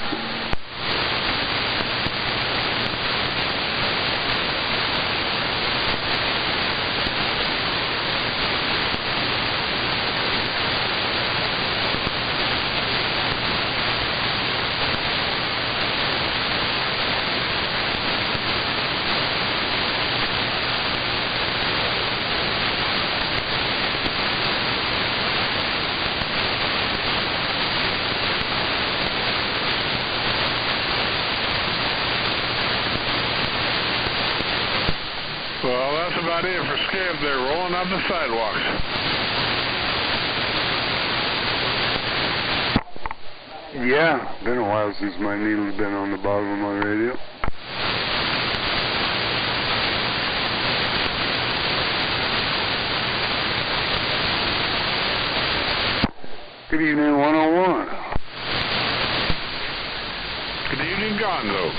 Well, that's about it for Scab. They're rolling up the sidewalks. Yeah, been a while since my needle's been on the bottom of my radio. Good evening, 101. Good evening, Gonzo.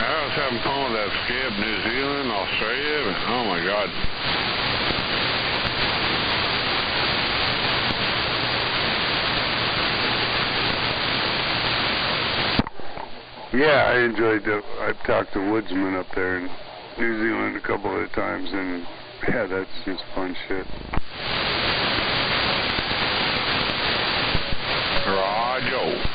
I was having Oh, that's good. New Zealand, Australia. Oh, my God. Yeah, I enjoyed that. I've talked to woodsmen up there in New Zealand a couple of times, and yeah, that's just fun shit. Roger.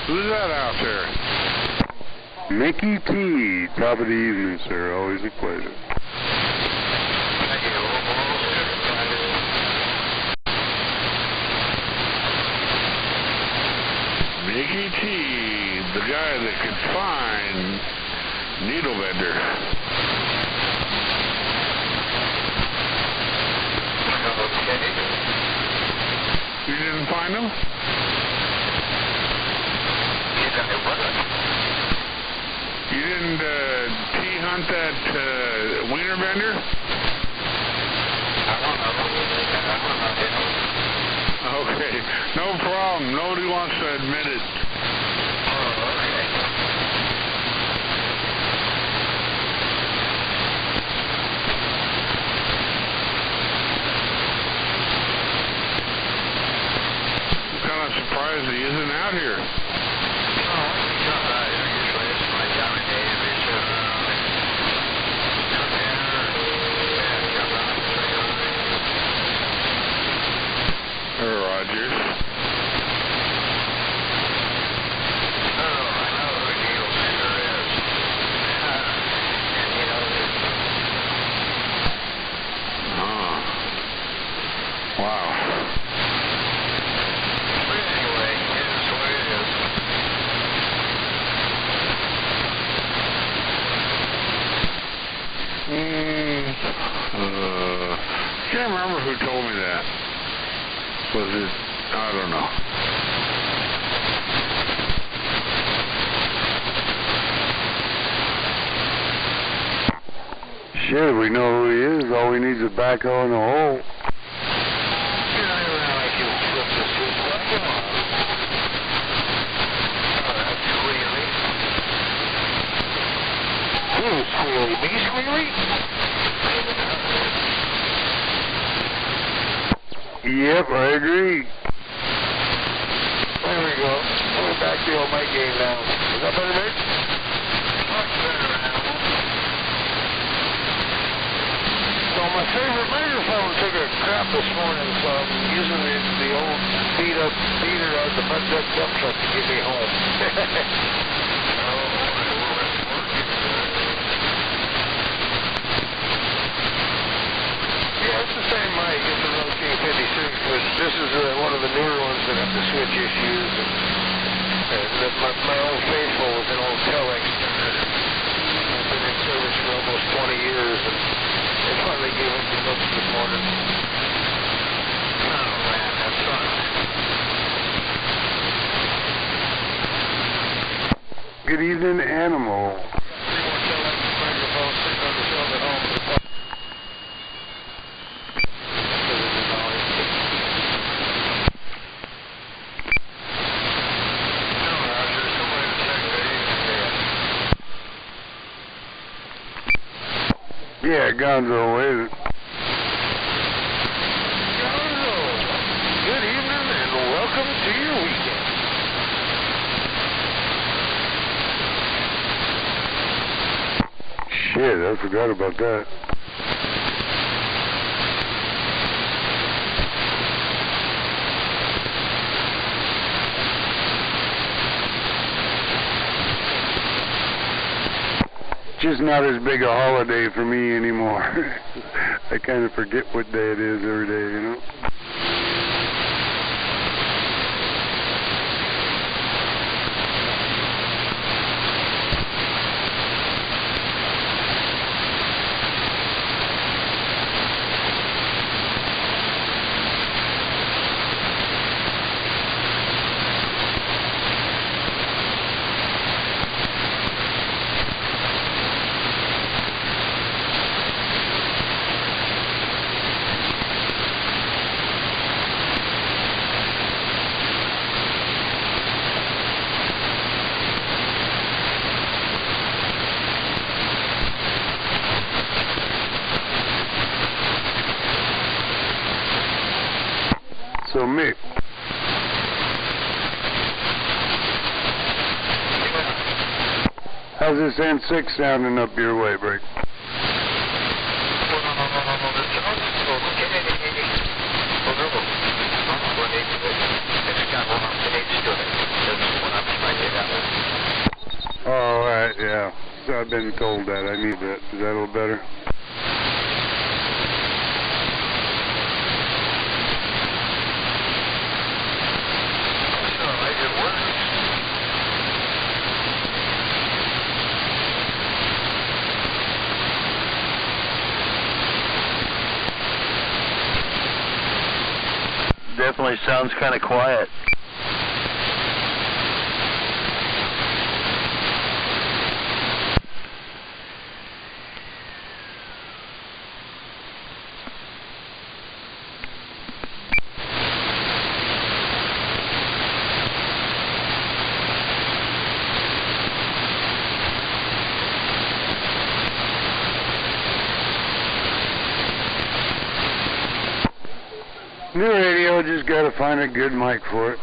Who's that out there? Mickey T. Top of the evening, sir. Always a pleasure. Mickey T. The guy that could find needle vendor. You didn't find him? You didn't T-hunt that wiener vendor? Okay, no problem. Nobody wants to admit it. I'm kind of surprised he isn't out here. Rogers. Wow. But anyway, it is what it is. Can't remember who told me that. Was it? I don't know. Shit, we know who he is. All we need is a backhoe in the hole. Squealy? Me squealy? Yep, I agree. There we go. We're back to the old mic game now. Is that better, Nick? Much better now. So my favorite microphone took a crap this morning, so I'm using the old beat-up beater out the butt deck dump truck to get me home. Yeah, it's the same mic. It's a Rode King 56, but this is one of the newer ones that have the switch issues. And my old faithful was an old Telex. I've been in service for almost 20 years, and they finally gave us the looks this morning. Oh, man, that's fun. Good evening, Animal. Yeah, Gonzo, wait. Gonzo, good evening and welcome to your weekend. Shit, I forgot about that. Just not as big a holiday for me anymore. I kind of forget what day it is every day, you know? So Mick. How's this N6 sounding up your way, Brick? Oh, all right, yeah. So I've been told that. I need that. Is that a little better? Definitely sounds kind of quiet. New radio, just got to find a good mic for it.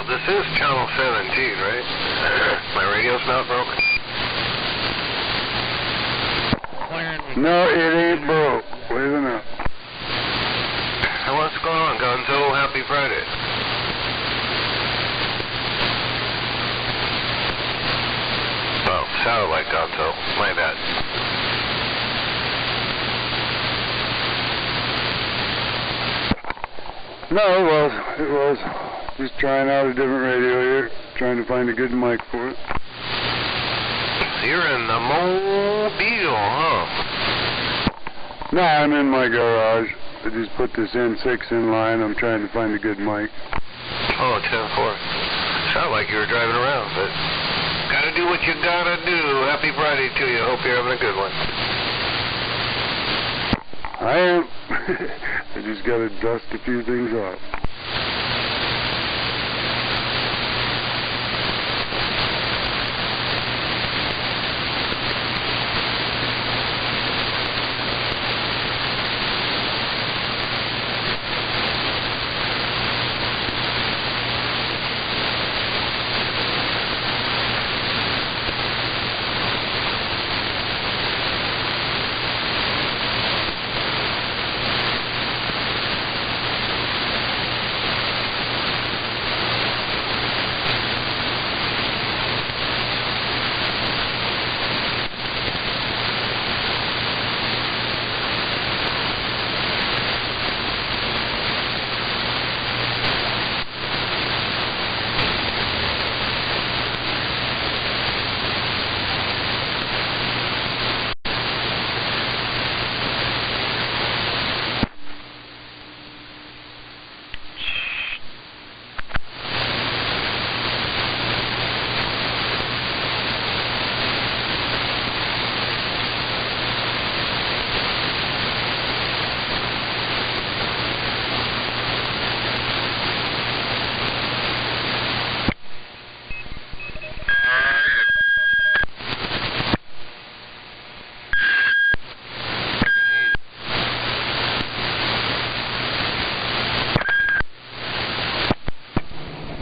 this is channel 17, right? My radio's not broken. No, it ain't broke. Wait a minute. Hey, what's going on, Gonzo? Happy Friday. Oh, sounded like Gonzo. My bad. No, it was. Just trying out a different radio here. Trying to find a good mic for it. You're in the Mobile, huh? No, I'm in my garage. I just put this N6 in line. I'm trying to find a good mic. Oh, 10-4. Sounded like you were driving around, but gotta do what you gotta do. Happy Friday to you. Hope you're having a good one. I am. I just gotta dust a few things off.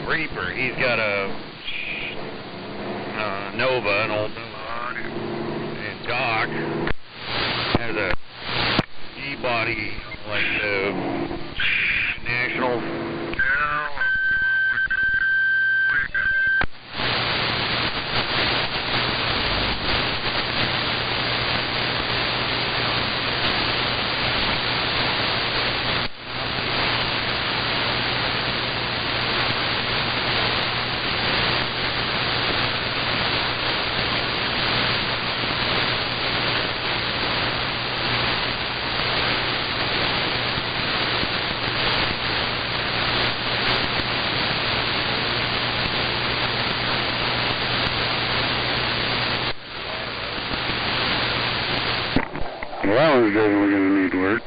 Reaper, he's got a Nova, an old and Doc has a G-body like the National. Well, that one's definitely going to need work.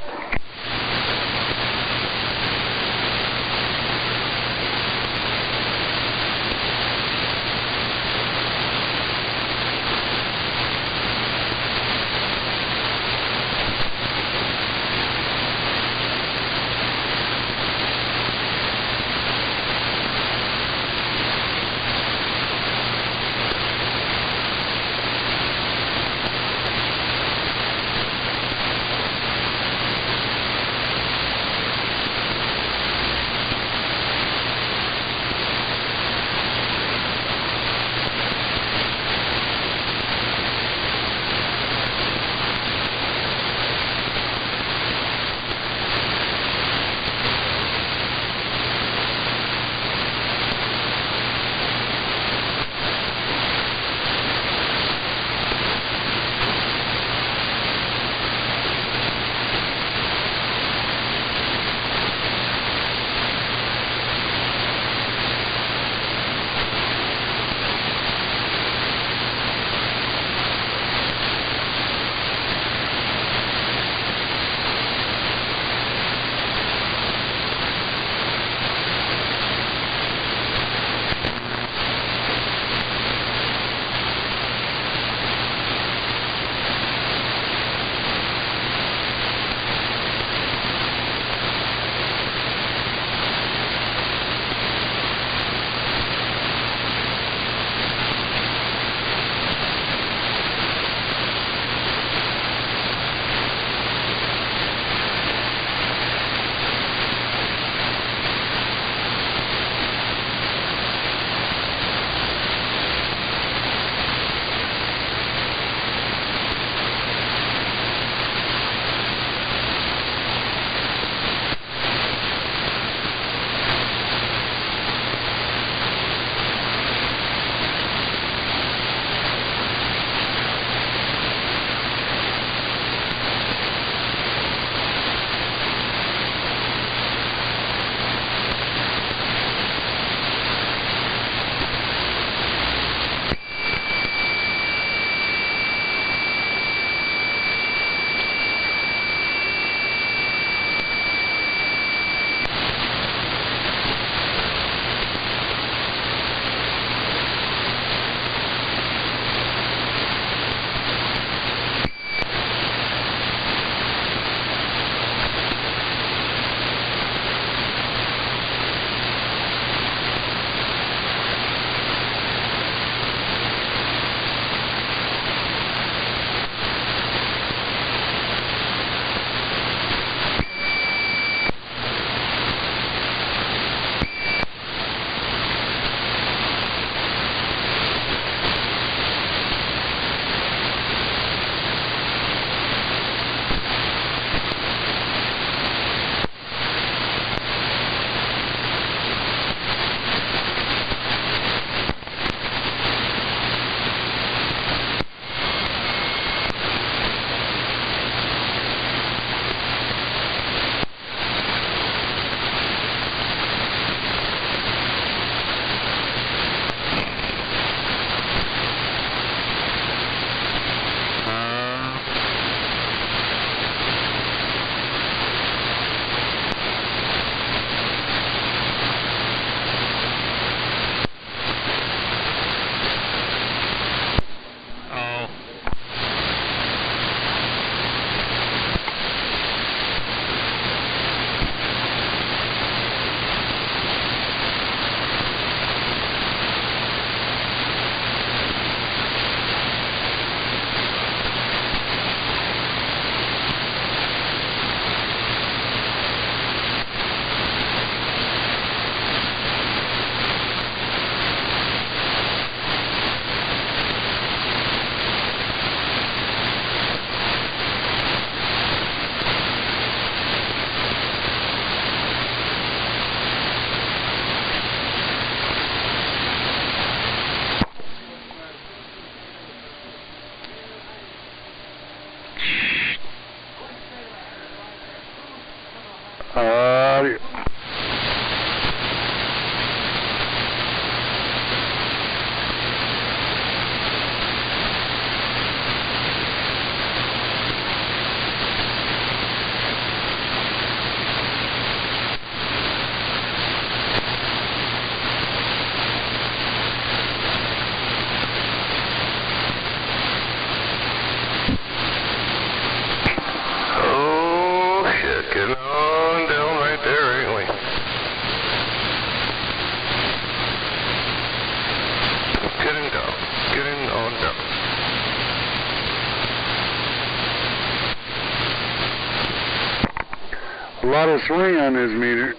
lot of swing on this meter.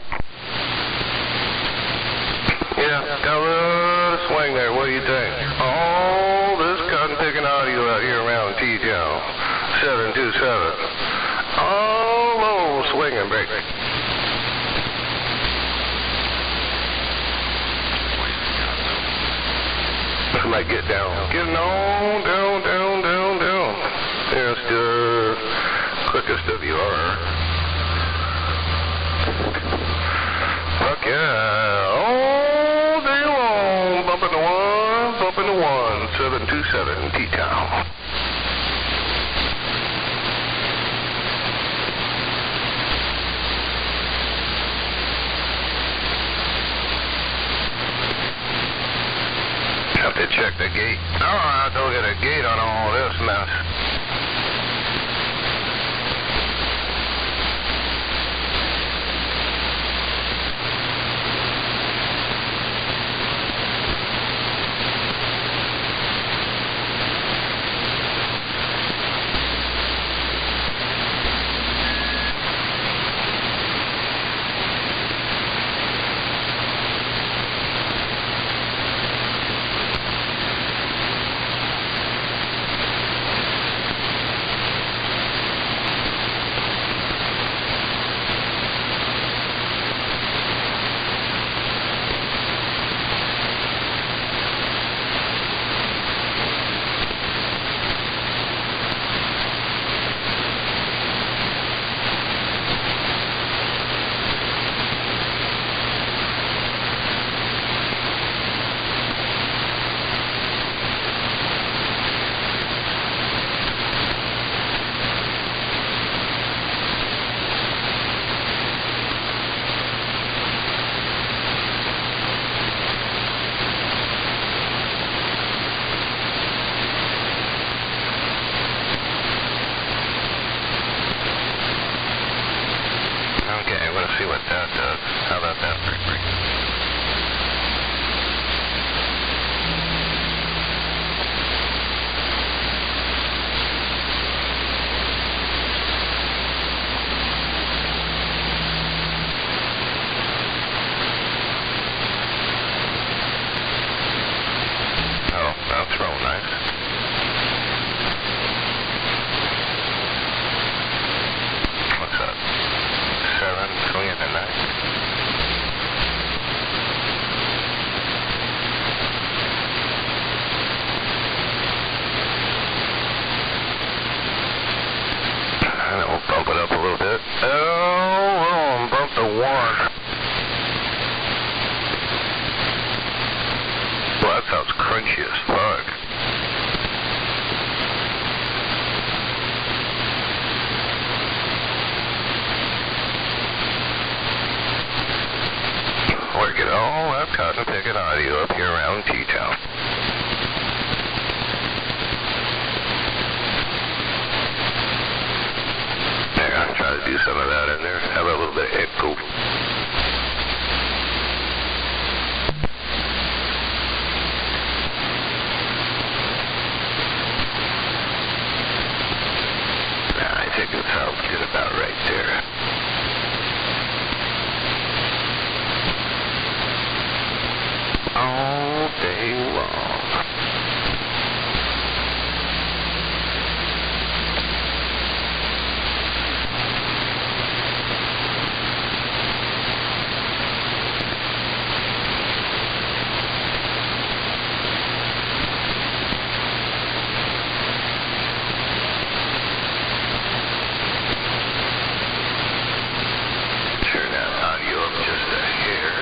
Yeah, got a little swing there. What do you think? All this cotton picking audio out here around T-Town. 727. All low swinging break. Somebody get down. Getting on, down. There's the quickest of you are. Fuck yeah. All day long. Bumping the one. 727 T-Town. Have to check the gate. Oh, I have to look at a gate on all this mess. See what that does. How about that break? Oh, that's real nice. What's that? 7 swinging the 9. And then we'll bump it up a little bit. Oh, bump the 1. Well, that sounds crunchy as fuck. Get all that cotton picking audio up here around T-Town. There, I'll try to do some of that in there. Have a little bit of echo. I think it sounds good about right there. All day long. Turn that audio up just a hair.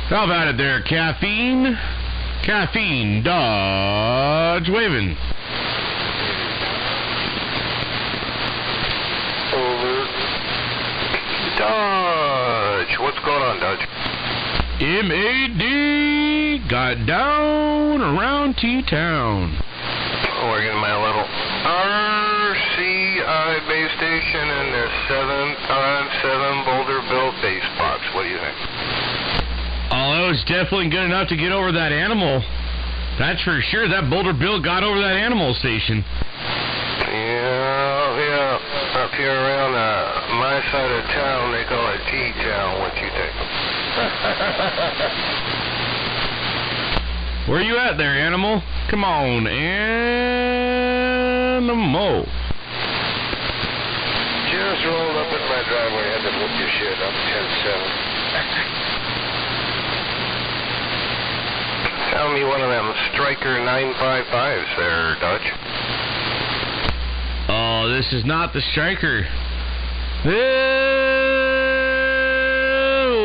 How about it there, Caffeine? Caffeine, Dodge waving. Over. Dodge. What's going on, Dodge? MAD got down around T-Town. Working my little RCI base station and their 757 Boulder Bill base box. What do you think? Oh, that was definitely good enough to get over that animal. That's for sure. That Boulder Bill got over that animal station. Yeah. Up here around my side of town, they call it T-Town. What you think? Where you at there, animal? Come on, animal. Just rolled up in my driveway. Had to flip your shit. I'm 10-7. Tell me one of them Striker 955s there, Dodge. Oh, this is not the Striker.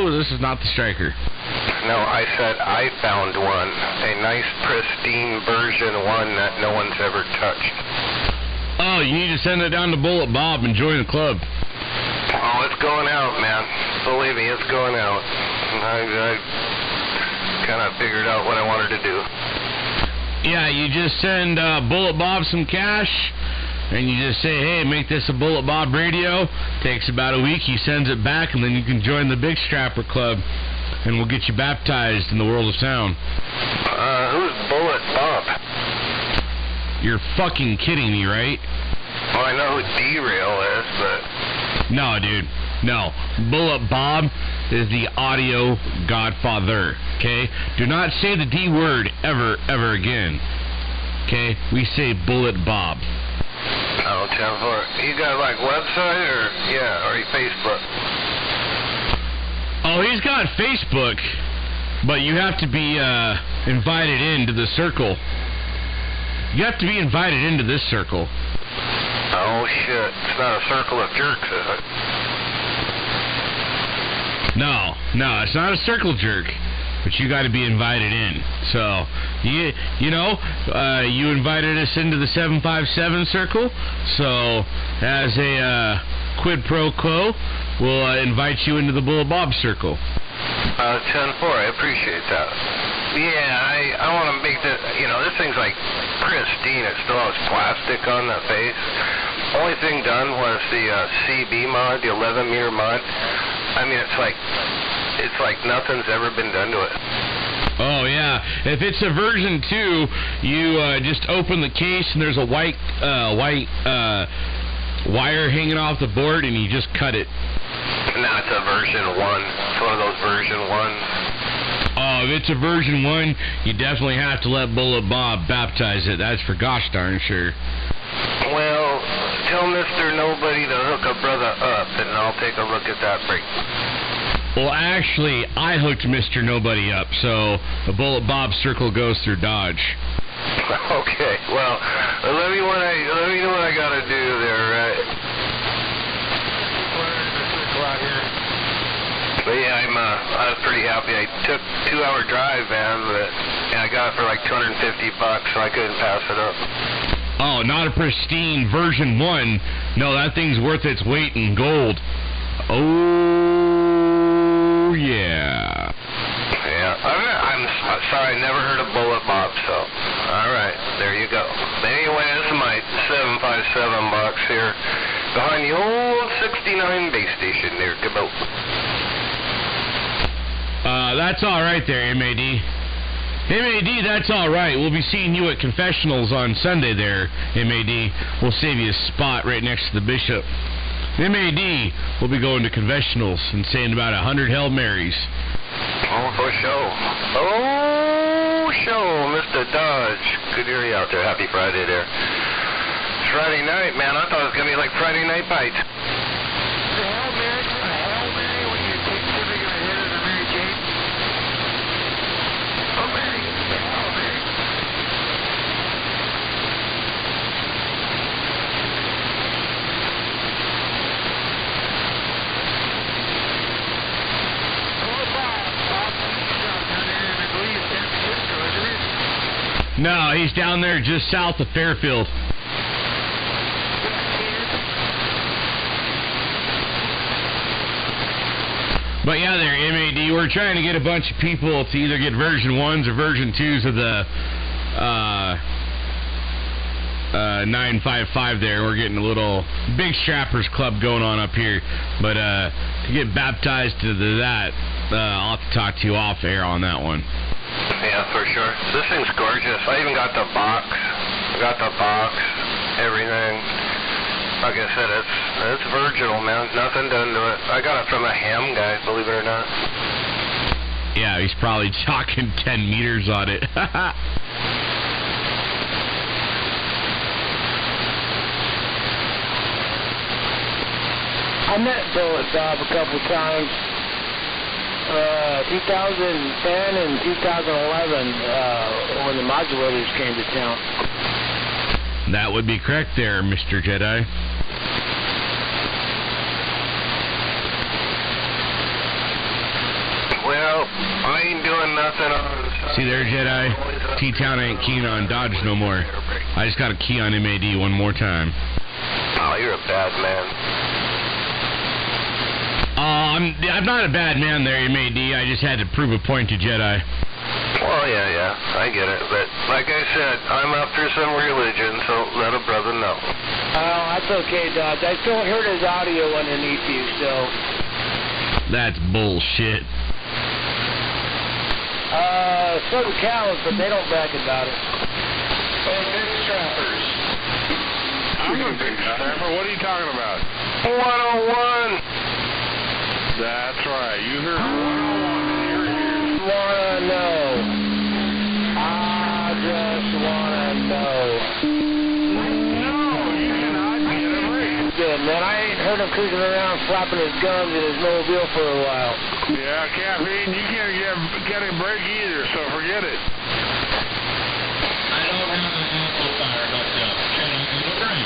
This is not the Striker. No, I said I found one. A nice, pristine version 1 that no one's ever touched. Oh, you need to send it down to Bullet Bob and join the club. Oh, it's going out, man. Believe me, it's going out. I kind of figured out what I wanted to do. Yeah, you just send Bullet Bob some cash, and you just say, hey, make this a Bullet Bob radio. Takes about a week. He sends it back, and then you can join the Big Strapper Club, and we'll get you baptized in the world of sound. Who's Bullet Bob? You're fucking kidding me, right? Well, I know who Derail is, but... No, dude. No. Bullet Bob is the audio godfather, okay? Do not say the D word ever, ever again. Okay? We say Bullet Bob. Oh, 10-4. You got, like, website or... Yeah, or Facebook? Oh, he's got Facebook, but you have to be invited into the circle. You have to be invited into this circle. Oh, shit. It's not a circle of jerks, is it? No, it's not a circle jerk, but you got to be invited in. So, you invited us into the 757 circle, so as a quid pro quo, we'll invite you into the Bullet Bob circle. 10-4, I appreciate that. Yeah, I want to make this, this thing's like pristine. It still has plastic on the face. Only thing done was the CB mod, the 11-meter mod. I mean, it's like nothing's ever been done to it. Oh, yeah. If it's a version 2, you just open the case and there's a white wire hanging off the board and you just cut it. Now it's a version 1. It's one of those version 1s. Oh, if it's a version 1, you definitely have to let Bullet Bob baptize it. That's for gosh darn sure. Well, tell Mr. Nobody to hook a brother up, and I'll take a look at that break. Well, actually, I hooked Mr. Nobody up, so the Bullet Bob circle goes through Dodge. Okay, well, let me know what I gotta do there, right? But yeah, I was pretty happy. I took a 2-hour drive, man, but I got it for like $250, so I couldn't pass it up. Oh, not a pristine version 1. No, that thing's worth its weight in gold. Oh, yeah. Yeah, I'm sorry, I never heard of Bullet Bob, so, alright, there you go. Anyway, this is my 757 box here, behind the old 69 base station near Cabot. That's alright there, MAD. MAD, that's alright. We'll be seeing you at confessionals on Sunday there, MAD. We'll save you a spot right next to the bishop. MAD will be going to confessionals and saying about 100 Hail Marys. Oh, for sure. Oh, sure, Mr. Dodge. Good to hear you out there. Happy Friday there. It's Friday night, man. I thought it was going to be like Friday Night Bites. No, he's down there just south of Fairfield. But yeah, there, MAD, we're trying to get a bunch of people to either get version 1s or version 2s of the 955 there. We're getting a little Big Strappers Club going on up here. But to get baptized to that, I'll have to talk to you off air on that one. Yeah, for sure. This thing's gorgeous. I even got the box. Everything. Like I said, it's virginal, man. Nothing done to it. I got it from a ham guy, believe it or not. Yeah, he's probably talking 10 meters on it. I met Bill at Dobb a couple times. 2010 and 2011 when the modulators came to town. That would be correct there, Mr. Jedi. Well, I ain't doing nothing on... See there, Jedi? T-Town ain't keen on Dodge no more. I just got a key on MAD one more time. Oh, you're a bad man. I'm not a bad man there, MAD. I just had to prove a point to Jedi. Well, yeah, I get it. But like I said, I'm after some religion, so let a brother know. Oh, that's okay, Dodge. I still heard his audio underneath you, so... That's bullshit. So do cows, but they don't brag about it. Hey, big strappers. I'm a big strapper. What are you talking about? 101. That's right. You heard 101 in your ears. Wanna know. I just wanna know. No, you cannot get a break. Good, man. I ain't heard him cruising around flapping his gums in his mobile for a while. Yeah, caffeine, you can't get a break either, so forget it. I don't have an amplifier hooked up. Can I get a break?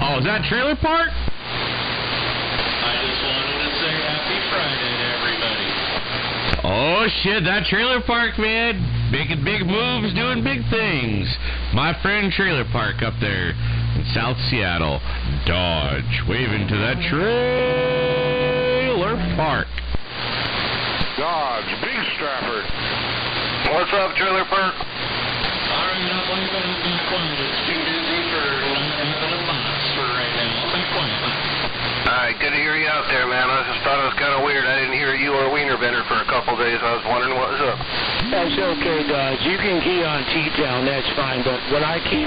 Oh, is that Trailer Park? I just wanted to say happy Friday to everybody. Oh, shit, that Trailer Park, man. Making big moves, doing big things. My friend Trailer Park up there in South Seattle. Dodge, waving to that Trailer Park. Dodge, big strapper. What's up, Trailer Park? Sorry, not leaving it in quiet. It's too busy for having a box for right now. I'll be quiet. Alright, good to hear you out there, man. I just thought it was kind of weird. I didn't hear you or Wiener Bender for a couple days. I was wondering what was up. That's okay, Dodge. You can key on T-Town, that's fine, but when I key...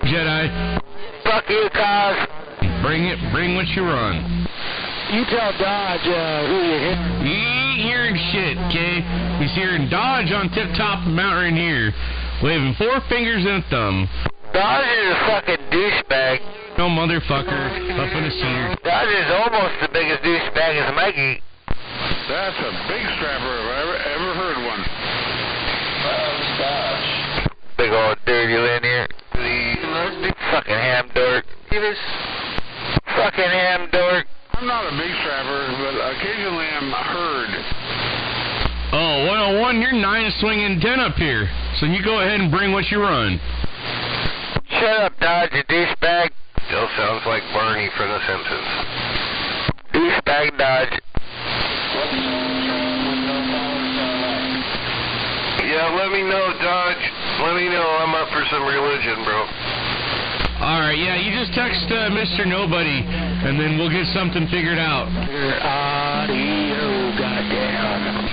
Jedi, Fuck you, cuz. bring what you run. You tell Dodge who you're hearing. He ain't hearing shit, okay? He's hearing Dodge on Tip Top of Mount Rainier, waving 4 fingers and a thumb. Dodge is a fucking douchebag. No motherfucker, up in a cedar. Dodge is almost the biggest douchebag as Mikey. That's a big strapper if I ever heard one. Dodge. Big old dirty linear. Fucking ham dork. Fucking ham dork. I'm not a big strapper, but occasionally I'm heard. Oh, 101, you're 9 swinging 10 up here. So you go ahead and bring what you run. Shut up, Dodge, you douchebag. Still sounds like Barney from The Simpsons. Douchebag Dodge. Yeah, let me know, Dodge. Let me know. I'm up for some religion, bro. Alright, yeah, you just text Mr. Nobody, and then we'll get something figured out. Your audio, goddamn.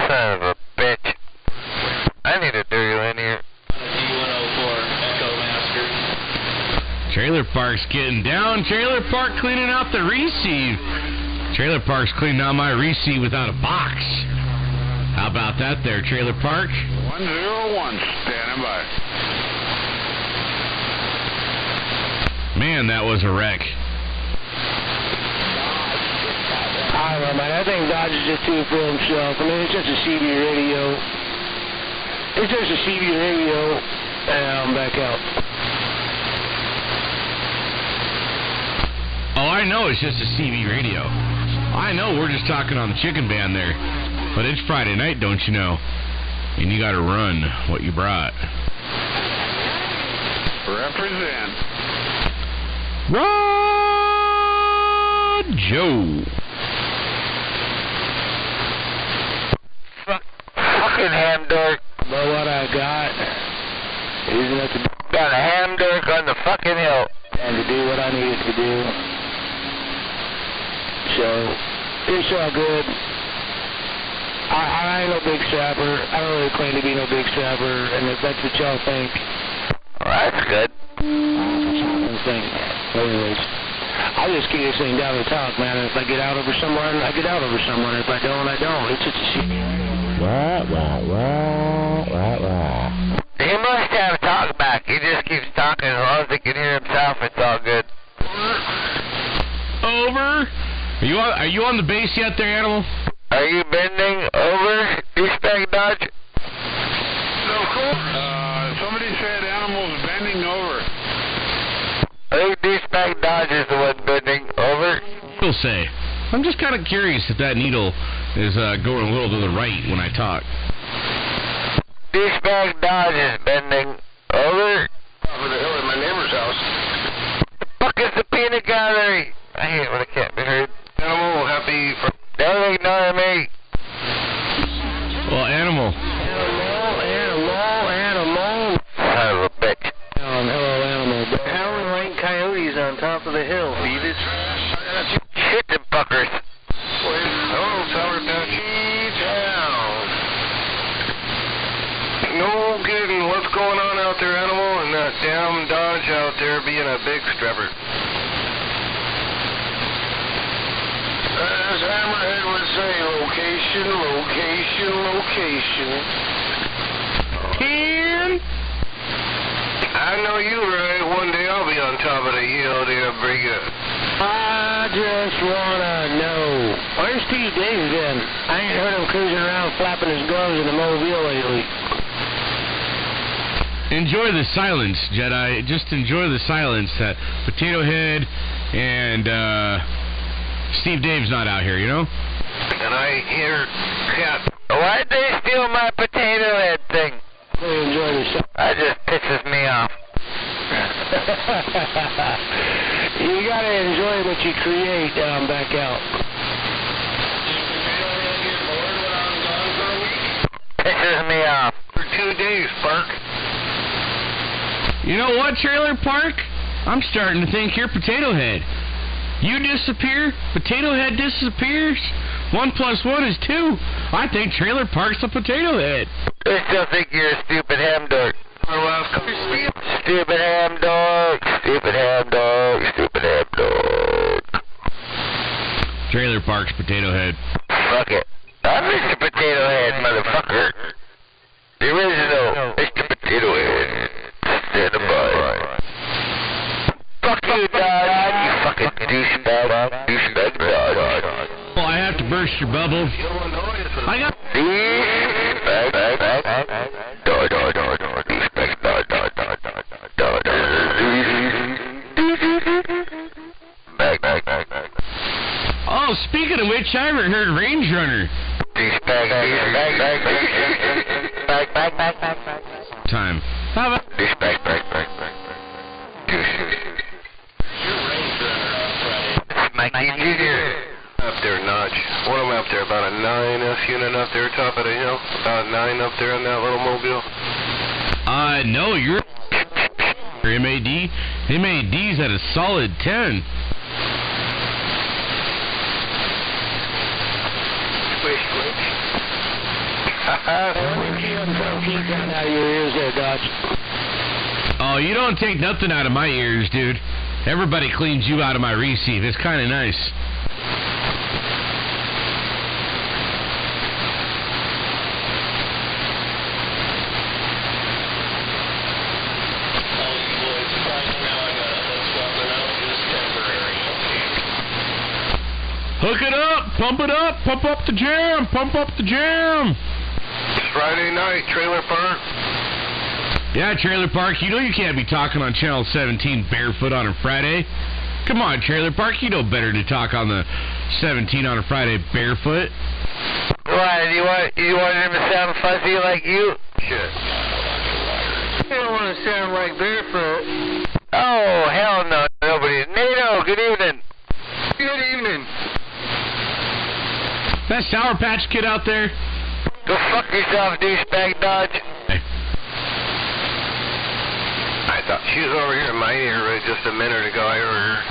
Son of a bitch. I need a dirty linear. D104 Echo Master. Trailer Park's getting down. Trailer Park cleaning out the receive. Trailer Park's cleaning out my receive without a box. How about that there, Trailer Park? 101, standing by. Man, that was a wreck. I don't know, man. I think Dodge is just too for himself. I mean, it's just a CB radio. It's just a CB radio. And I'm back out. Oh, I know it's just a CB radio. I know we're just talking on the chicken band there. But it's Friday night, don't you know? And you gotta run what you brought. Represent. Rod Joe. Fucking ham dork. Know what I got? Isn't it got a ham dork on the fucking hill. And to do what I needed to do. So, it's all good. I ain't no big strapper. I don't really claim to be no big strapper, and if that's what y'all think. Well, that's good. Anyways, I just keep this thing down to talk, man. If I get out over someone, I get out over someone. If I don't, I don't. It's just a shit. He must have a talk back. He just keeps talking. As long as he can hear himself, it's all good. Over. Are you on the base yet there, Animal? Are you bending over, douchebag Dodge? No, cool. Somebody said Animal's bending over. I think douchebag Dodge is the one bending over. He'll say. I'm just kind of curious if that needle is going a little to the right when I talk. Douchebag Dodge is bending over. Over the hill at my neighbor's house. The fuck is the peanut gallery? I hate when it can't be heard. Animal, happy for... Don't ignore me. Well, Animal. Animal. Son of a bitch. Hello, Animal. Howling like coyotes on top of the hill, Beavis. Shit them fuckers. Hello, Sour Patch. Town. No kidding. What's going on out there, Animal? And that damn Dodge out there being a big strapper. As Hammerhead would say, location, location, location. Ten. I know you, right? One day I'll be on top of the hill there, bring it. I just wanna know. Where's Steve Davis been? I ain't heard him cruising around flapping his gums in the mobile lately. Enjoy the silence, Jedi. Just enjoy the silence. Potato Head and Steve Dave's not out here, you know? And I hear cat. Why'd they steal my potato head thing? Really enjoy this. That just pisses me off. You gotta enjoy what you create back out. Pisses me off. For 2 days, Park. You know what, Trailer Park? I'm starting to think you're Potato Head. You disappear, Potato Head disappears. 1 + 1 is 2. I think Trailer Park's a Potato Head. I still think you're a stupid ham dork. Stupid ham dog. Stupid ham dog. Stupid ham dog. Trailer Park's Potato Head. Fuck it. I'm Mr. Potato Head, motherfucker. The original Mr. Potato Head. Stand by. Fuck you, Dodge. You fucking douchebag. Douchebag Dodge. Well, I have to burst your bubble. I got... Oh, speaking of which, I haven't heard Range Runner. Time. How about... Up there, Notch. What am I up there? About a 9S unit up there, top of the hill? About 9 up there on that little mobile? No, you're... MAD. MAD's at a solid 10. Oh, you don't take nothing out of my ears, dude. Everybody cleans you out of my receive. It's kind of nice. Hook it up, pump it up, pump up the jam, pump up the jam. Friday night, Trailer Park. Yeah, Trailer Park, you know you can't be talking on Channel 17 barefoot on a Friday. Come on, Trailer Park, you know better to talk on the 17 on a Friday barefoot. Why, you want him to sound fuzzy like you? Shit. You don't want to sound like barefoot. Oh, hell no, nobody. NATO, good evening. Good evening. That Sour Patch Kid out there? Go fuck yourself, douchebag Dodge. Hey. I thought she was over here in my ear just a minute ago. I heard her.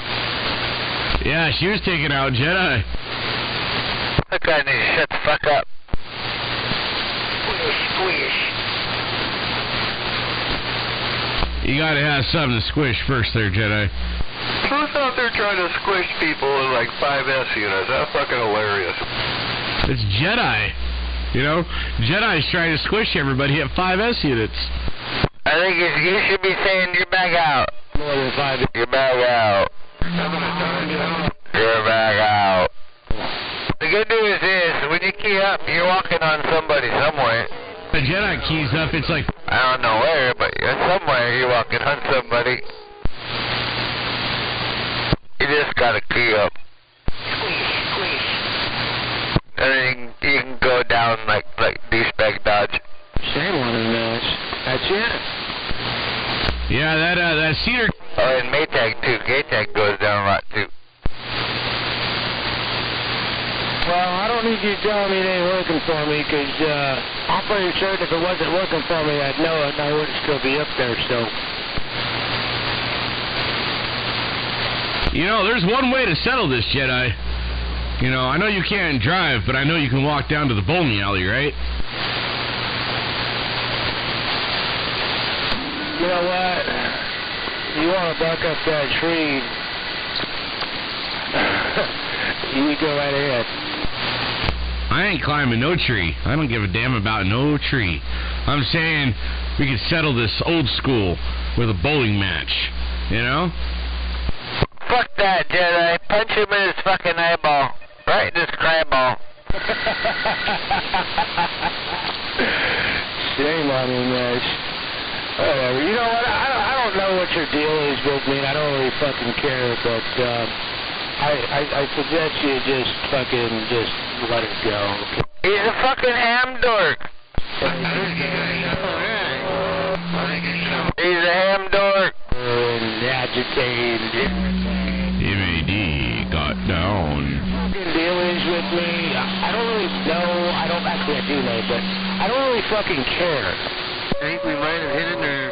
Yeah, she was taking out Jedi. That guy needs to shut the fuck up. Squish, squish. You gotta have something to squish first there, Jedi. Who's out there trying to squish people in like 5S units? That's fucking hilarious. It's Jedi. You know? Jedi's trying to squish everybody at 5S units. I think you should be saying you're back out. More than 5. You're back out. You're back out. The good news is, when you key up, you're walking on somebody somewhere. The Jedi keys up, it's like... I don't know where, but somewhere you're walking on somebody. You just gotta key up. And then you can go down like douchebag Dodge. Same one in this. That's it. Yeah, that cedar... Oh, and Maytag too. Maytag goes down a lot too. Well, I don't need you to tell me it ain't working for me, because I'm pretty certain if it wasn't working for me, I'd know it, and I wouldn't still be up there, so... You know, there's one way to settle this, Jedi. You know, I know you can't drive, but I know you can walk down to the bowling alley, right? You know what? You want to buck up that tree, you go right ahead. I ain't climbing no tree. I don't give a damn about no tree. I'm saying we could settle this old school with a bowling match, you know? Fuck that, Jedi. Punch him in his fucking eyeball. Right in his cryball. Shame on you, Mesh. Whatever. You know what? I don't know what your deal is with me. I don't really fucking care, but I suggest you just let it go. He's a fucking ham dork. He's a ham dork. Agitated. MAD got down. Fucking dealings with me. I don't really know. I do know, but I don't really fucking care. I think we might have hit a nerve.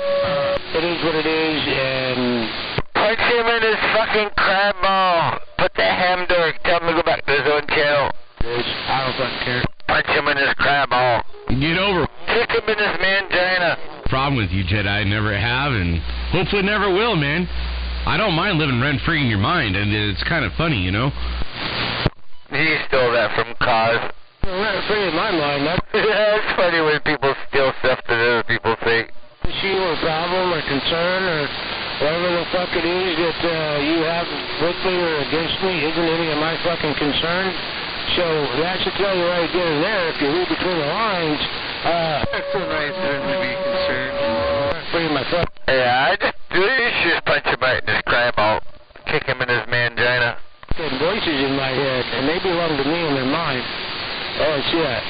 It is what it is, and... Punch him in his fucking crab ball. Put the ham dork. Tell him to go back to his own channel. I don't fucking care. Punch him in his crab ball. Get over. Kick him in his mangina. Problem with you, Jedi. Never have, and hopefully never will, man. I don't mind living rent-free in your mind, and it's kind of funny, you know? He stole that from Cause. Rent-free in my mind. It's funny when people steal stuff that other people say. Issue or problem or concern or whatever the fuck it is that you have with me or against me isn't any of my fucking concern. So that should tell you right then and there, if you read between the lines, that's so nice of him to be concerned. Free my fuck. Yeah, you should just punch him right in his crab ball. Kick him in his mangina. Voices in my head, and they belong to me in their mind. Oh, shit.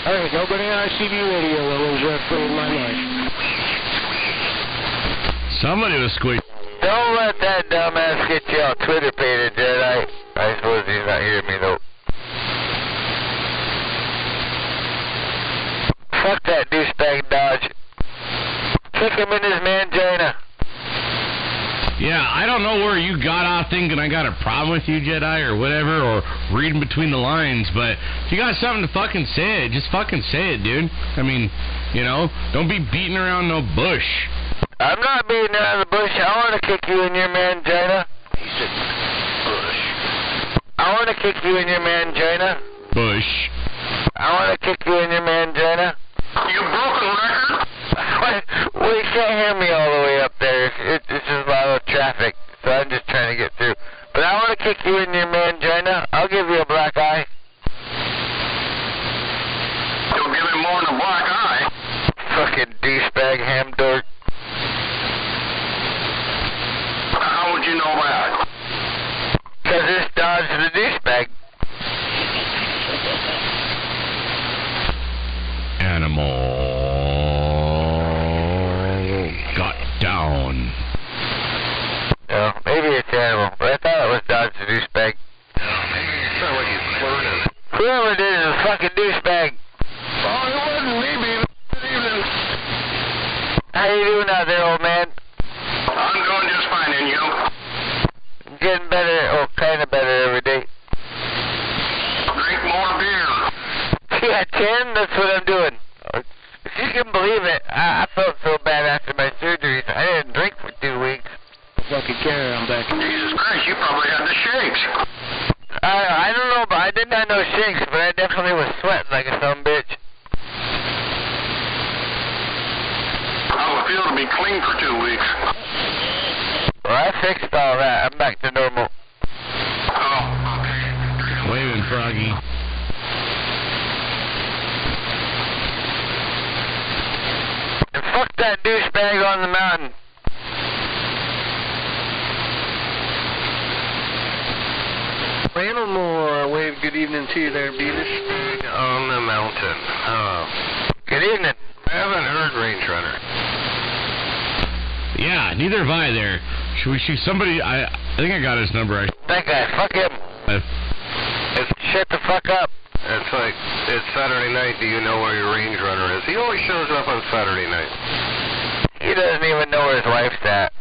Alright, nobody on CB radio was rent-free in my mind. Somebody was squeaking. Don't let that dumbass get you all Twitter-pated, Jedi. I suppose he's not hearing me, though. Fuck that douchebag Dodge. Kick him in his mangina. Yeah, I don't know where you got off thinking I got a problem with you, Jedi, or whatever, or reading between the lines, but if you got something to fucking say it, just fucking say it, dude. I mean, you know, don't be beating around no bush. I'm not beating around the bush. I want to kick you in your mangina. He said bush. I want to kick you in your mangina. Bush. I want to kick you in your mangina. You broke a record? Well, you can't hear me all the way up there. It's just a lot of traffic, so I'm just trying to get through. But I want to kick you in your mangina. I'll give you a black eye. You'll give him more than a black eye. Fucking douchebag ham dork. How would you know that? doing? This is a fucking douchebag. Oh, it wasn't me, Beavis. Good evening. How you doing out there, old man? I'm doing just fine, and you? Getting better, or kind of better every day. Drink more beer. Yeah, 10, that's what I'm doing. If you can believe it, I felt so bad after my surgery. I didn't drink for 2 weeks. Fucking care, I'm back. Jesus Christ, you probably had the shakes. I don't know, but I didn't have no shakes, but I definitely was sweating like a son bitch. How would it feel to be clean for 2 weeks? Well, I fixed all that. I'm back to normal. Oh, okay. Waving, Froggy. And fuck that douchebag on the mountain. Animal wave good evening to you there, Beavis. On the mountain. Good evening. I haven't heard Range Runner. Yeah, neither have I there. Should we see somebody? I think I got his number. That guy, fuck him. Shut the fuck up. It's like, it's Saturday night, do you know where your Range Runner is? He always shows up on Saturday night. He doesn't even know where his wife's at.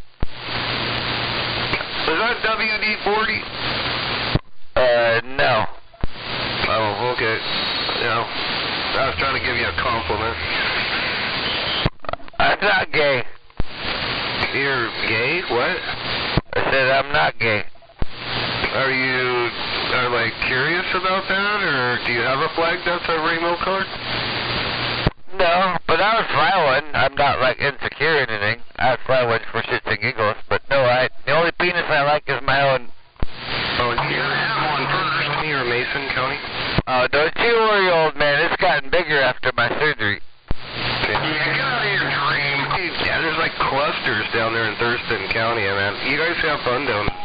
Is that WD-40? No. Oh, okay. Yeah, I was trying to give you a compliment. I'm not gay. You're gay? What? I said I'm not gay. Are you, like, curious about that, or do you have a flag that's a rainbow color? No, but I would fly one. I'm not, like, insecure or anything. I would fly one for shits and giggles, but no, the only penis I like is my own. Oh, you gotta have one first. Or Mason County? Oh, don't you worry, old man. It's gotten bigger after my surgery. Okay. Yeah, get out of your dream. Yeah, there's like clusters down there in Thurston County, man. You guys have fun down there.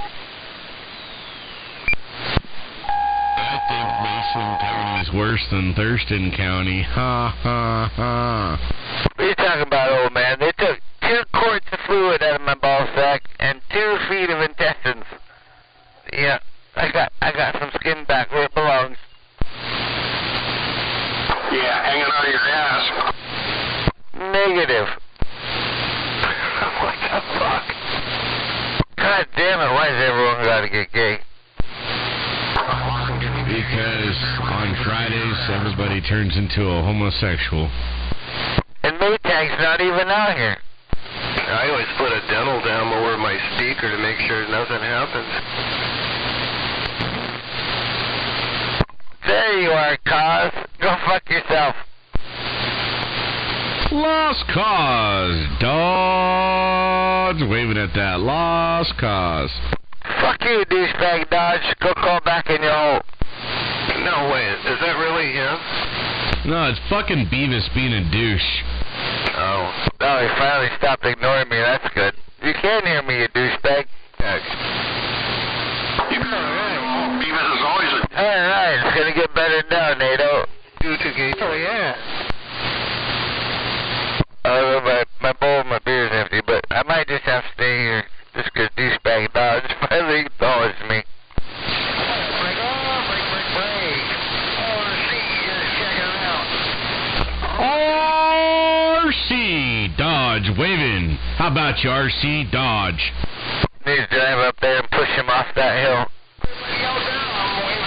I think Mason County is worse than Thurston County. Ha, ha, ha. What are you talking about, old man? They took 2 quarts of fluid out of my ball sack and 2 feet of intestines. Yeah, I got some skin back where it belongs. Yeah, hanging out of your ass. Negative. What the fuck? God damn it, why does everyone gotta get gay? Because on Fridays, everybody turns into a homosexual. And Maytag's not even out here. I always put a dental dam over my speaker to make sure nothing happens. There you are, Cause. Go fuck yourself. Lost cause. Dodge. Waving at that. Lost cause. Fuck you, douchebag Dodge. Go call back in your hole. No way. Is that really him? No, it's fucking Beavis being a douche. Oh. Oh, he finally stopped ignoring me. That's good. You can hear me, you douchebag. Beavis is always a... Alright, it's gonna get better now, NATO. Oh, yeah. My bowl of my beer is empty, but I might just have to stay here just because douchebag Dodge finally acknowledged me. RC Dodge waving. How about you, RC Dodge? Need to drive up there and push him off that hill.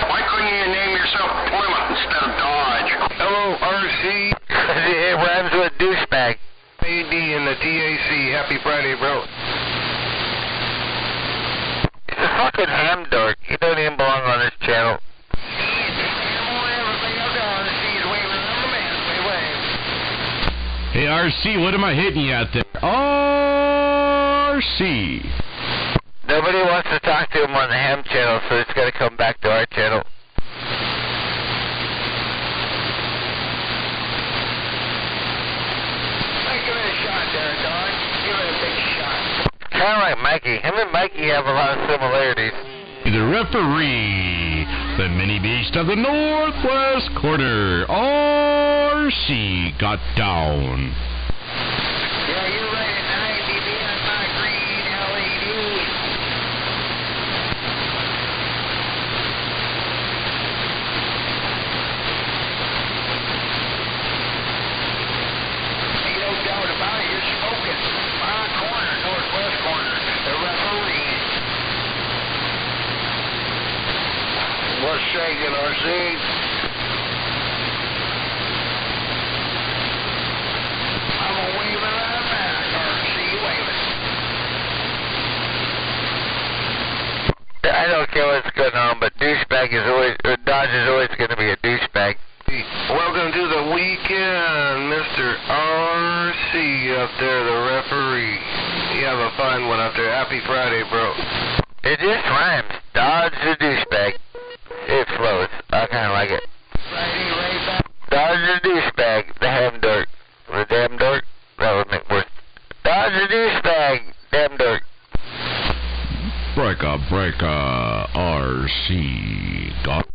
Why couldn't you name yourself Plymouth instead of Dodge? Hello, RC. It rhymes with douchebag. AD and the TAC. Happy Friday, bro. He's a fucking ham dork. He don't even belong on this channel. Hey, RC, what am I hitting you out there? RC. Nobody wants to talk to him on the ham channel, so it's got to come back to our channel. Give it a shot there, Dodge. Give it a big shot. Kind of like Mikey. Him and Mikey have a lot of similarities. The referee, the mini beast of the Northwest Quarter, RC got down. Yeah, you're right at 90 behind my green LED. what's going on, but douchebag is always, Dodge is always going to be a douchebag. Welcome to the weekend, Mr. RC up there, the referee. You have a fine one up there. Happy Friday, bro. It just rhymes. Dodge the douchebag. It flows. I kind of like it. Dodge the douchebag. The ham dork. The damn dork. That would make worse. Dodge the douchebag. Damn dork. Breaker, RC. Got.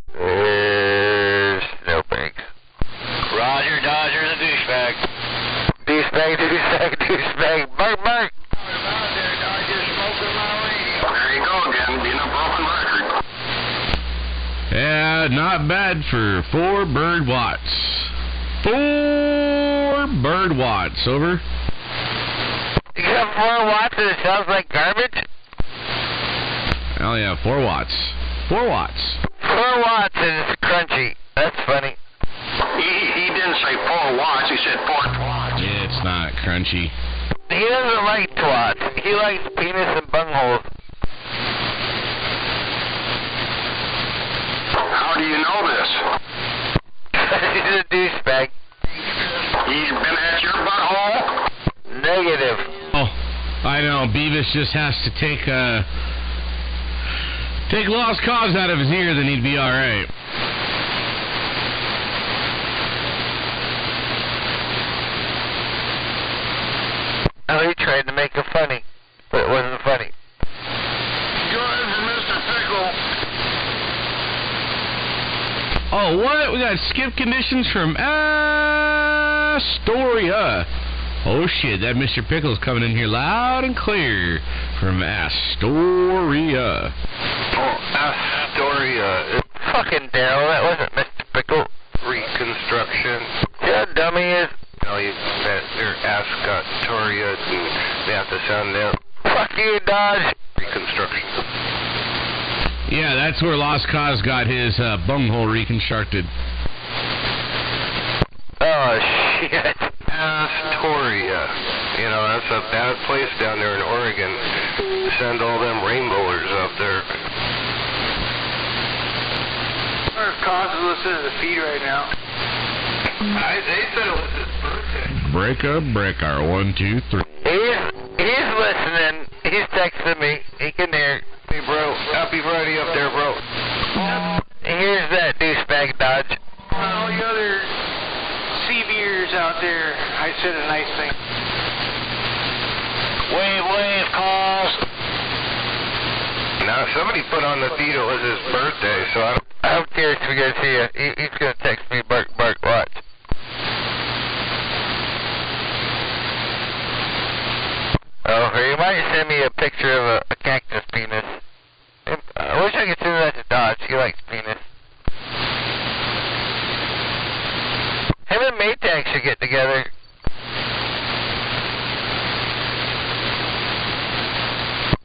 Snowbanks. Roger, Dodger, the douchebag. Douchebag. Bark. There you go again, being a broken record. Yeah, not bad for 4 bird watts. 4 bird watts, over. You got 4 watts and it sounds like garbage? Oh yeah, 4 watts. 4 watts. 4 watts and it's crunchy. That's funny. He didn't say 4 watts, he said 4 twats. It's not crunchy. He doesn't like twats. He likes penis and bungholes. How do you know this? He's a douchebag. He's been at your butthole? Negative. Oh, I know. Beavis just has to take lost cause out of his ear, then he'd be all right. Oh, he tried to make it funny, but it wasn't funny. Yours and Mr. Pickle. Oh, what? We got skip conditions from Astoria. Oh, shit. That Mr. Pickle's coming in here loud and clear from Astoria. Oh, Astoria. Fucking Daryl, that wasn't Mr. Pickle. Reconstruction. See how dumb he is? No, they're Ascatoria, and they have to sound out. Fuck you, Dodge. Reconstruction. Yeah, that's where Lost Cause got his bunghole reconstructed. Oh, shit. Astoria. You know, that's a bad place down there in Oregon. Send all them rainbowers up there. Our cause is listening to the feed right now. They said it was his birthday. Breaker, 1, 2, 3. He's listening. He's texting me. He can hear. Hey, bro. Happy Friday up there, bro. Here's that douchebag Dodge. All the other CBers out there, I said a nice thing. Wave, cause. Now, somebody put on the feed it was his birthday, so I don't... I'm curious if you're going to see it. He's going to text me, bark, watch. Oh, he might send me a picture of a cactus penis. I wish I could send that to Dodge. He likes penis. Him and Maytag should get together.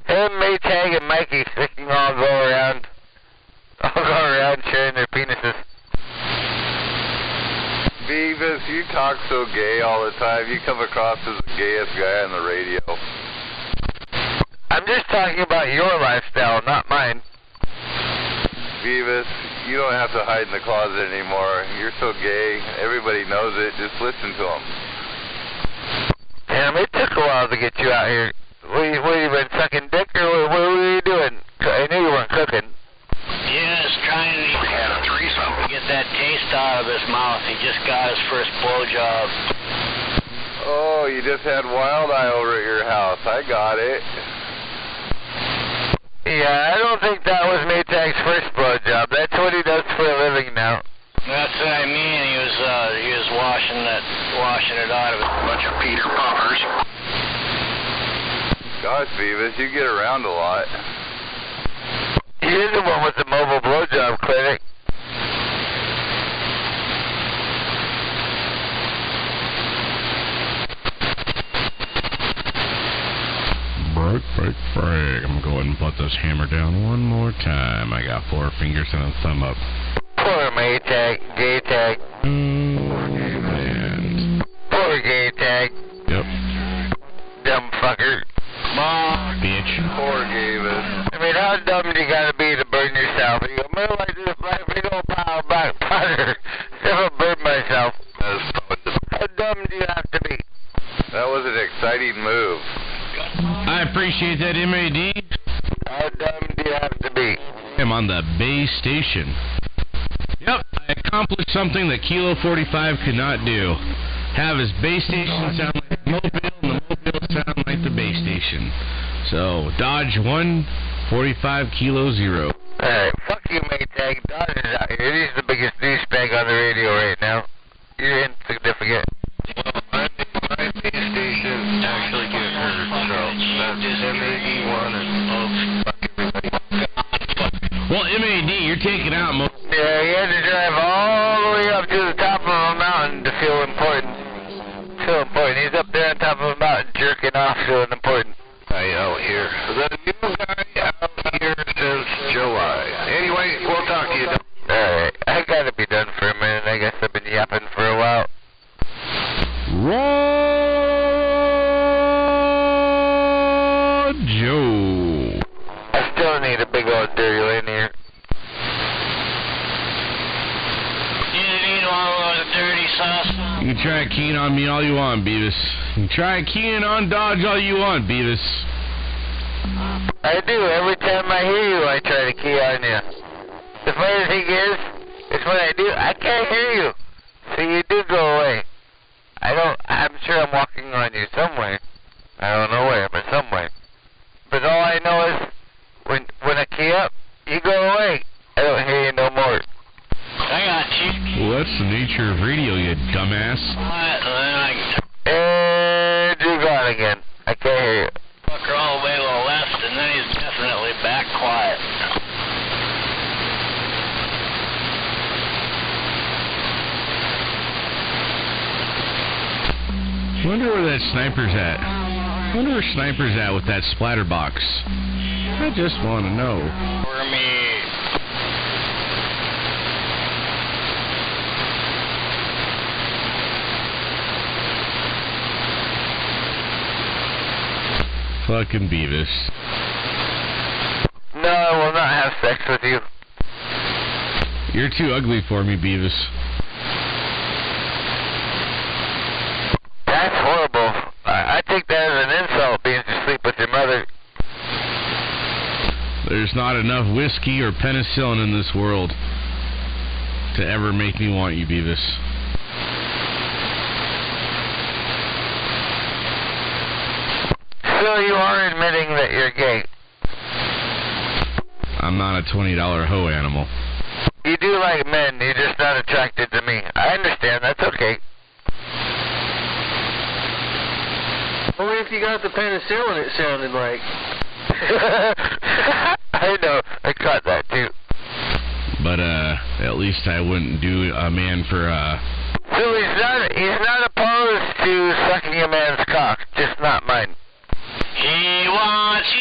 Him, Maytag, and Mikey, they can all go around sharing their penises. Beavis, you talk so gay all the time. You come across as the gayest guy on the radio. I'm just talking about your lifestyle, not mine. Beavis, you don't have to hide in the closet anymore. You're so gay. Everybody knows it. Just listen to them. Damn, it took a while to get you out here. What you been sucking dick, or what were you doing? I knew you weren't cooking. Yes, trying to had a threesome. Get that taste out of his mouth. He just got his first blowjob. Oh, you just had Wild Eye over at your house. I got it. Yeah, I don't think that was Maytag's first blowjob. That's what he does for a living now. That's what I mean. He was washing it out of a bunch of Peter Puffers. Gosh, Beavis, you get around a lot. You're the one with the mobile blowjob clinic. Break. I'm going to put this hammer down one more time. I got 4 fingers and a thumb up. Poor Maytag, gay tag. And... Poor gay tag. Yep. Dumb fucker. Bitch. Poor Beavis. I mean, how dumb do you gotta be to burn yourself daughter. I'm gonna burn myself. How dumb do you have to be? That was an exciting move. I appreciate that, MAD. How dumb do you have to be? I'm on the base station. Yep, I accomplished something that Kilo 45 could not do. Have his base station sound like the Mobile, and the Mobile sound like the base station. So, Dodge 1, 45 Kilo 0. Alright, fuck you, Maytag. Dodge is out here. He's the biggest douchebag on the radio right now. You're insignificant. My base station actually get hurt, so that's MAD1 and fuck everybody. Well, MAD, you're taking out most. Yeah, he had to drive all the way up to the top of a mountain to feel important. He's up there on top of a mountain jerking off, feeling important. Guy out here. The new guy out here since July. Anyway, we'll talk to you. Alright, I gotta be done for a minute. I guess I've been yapping for a while. Raw Joe. I still need a big old dirty lane here. You can try keying on me all you want, Beavis. You can try keying on Dodge all you want, Beavis. I do. Every time I hear you, I try to key on you. The funny thing is when I do, I can't hear you. So you do go away. I'm sure I'm walking on you somewhere. I don't know where, but somewhere. But all I know is when I key up, you go away. I don't hear you no more. I got you. Well, that's the nature of radio, you dumbass. And you're gone again. I can't hear you. Fucker all the way to the left, and then he's definitely back quiet. Wonder where that sniper's at. Wonder where sniper's at with that splatter box. I just want to know. For me. Fucking Beavis. No, I will not have sex with you. You're too ugly for me, Beavis. That's horrible. I take that as an insult, being to sleep with your mother. There's not enough whiskey or penicillin in this world to ever make me want you, Beavis. So you are admitting that you're gay. I'm not a $20 hoe animal. You do like men, you're just not attracted to me. I understand, that's okay. Only if you got the penicillin, it sounded like. I know, I caught that too. But, at least I wouldn't do a man for, So he's not opposed to sucking a man's cock, just not mine. He wants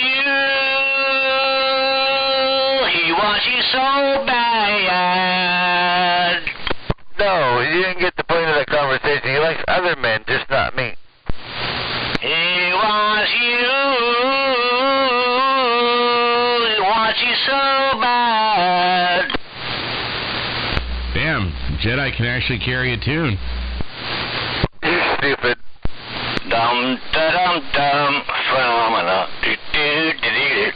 you so bad. No, you didn't get the point of the conversation. He likes other men, just not me. He wants you so bad. damn, Jedi can actually carry a tune. You're stupid. Dum da dum dum phenomena. Do do do do.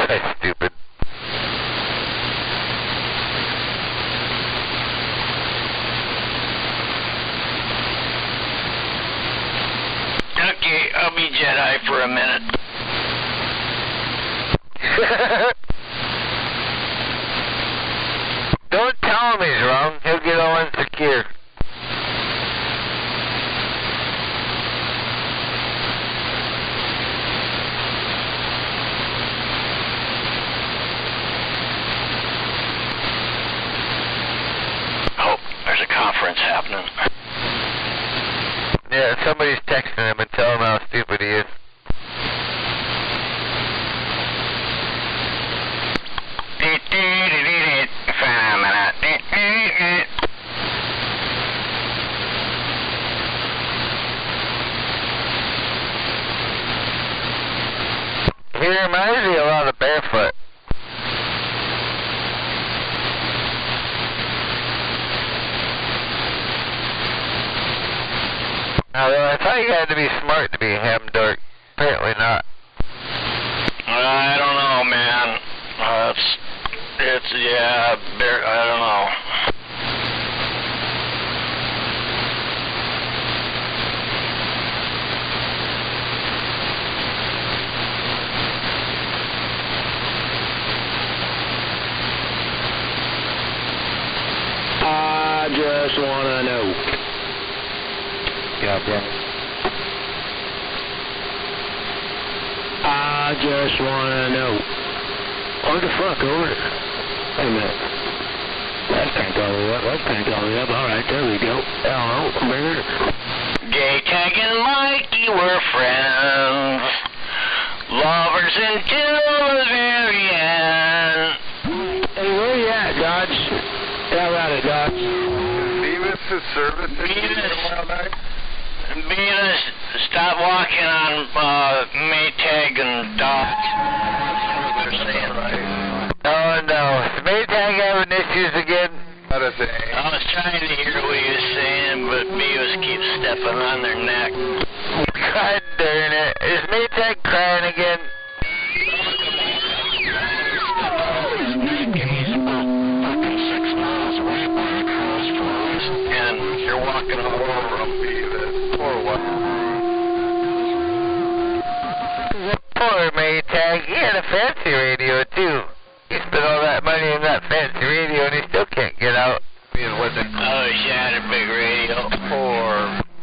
That's stupid. Okay, I'll be Jedi for a minute. Don't tell him he's wrong. He'll get all insecure. Oh, there's a conference happening. Yeah, somebody's texting him and telling him how stupid he is. Phenomena. reminds me a lot of Barefoot. Although I thought you had to be smart to be a ham dork. Apparently not. I don't know, man. I don't know. I just wanna know. Yeah. I just wanna know. What the fuck, over it? Wait a minute. That's cranked all the way up. That's cranked all the way up. All right, there we go. Hello, bring her. Gay Tag and Mikey were friends, lovers until the very end. Hey, where you at, Dodge? How about it, Dodge? Beavis' service Beavis, stop walking on Maytag and Dodge. Oh no, is Maytag having issues again? I was trying to hear what he was saying, but Beavis keeps stepping on their neck. God darn it. Is Maytag crying again? And you're walking all over him, Beavis. Poor one. Poor Maytag. He had a fancy radio too. He spent all that money on that fancy radio and he still can't get out. I wish I had a big radio.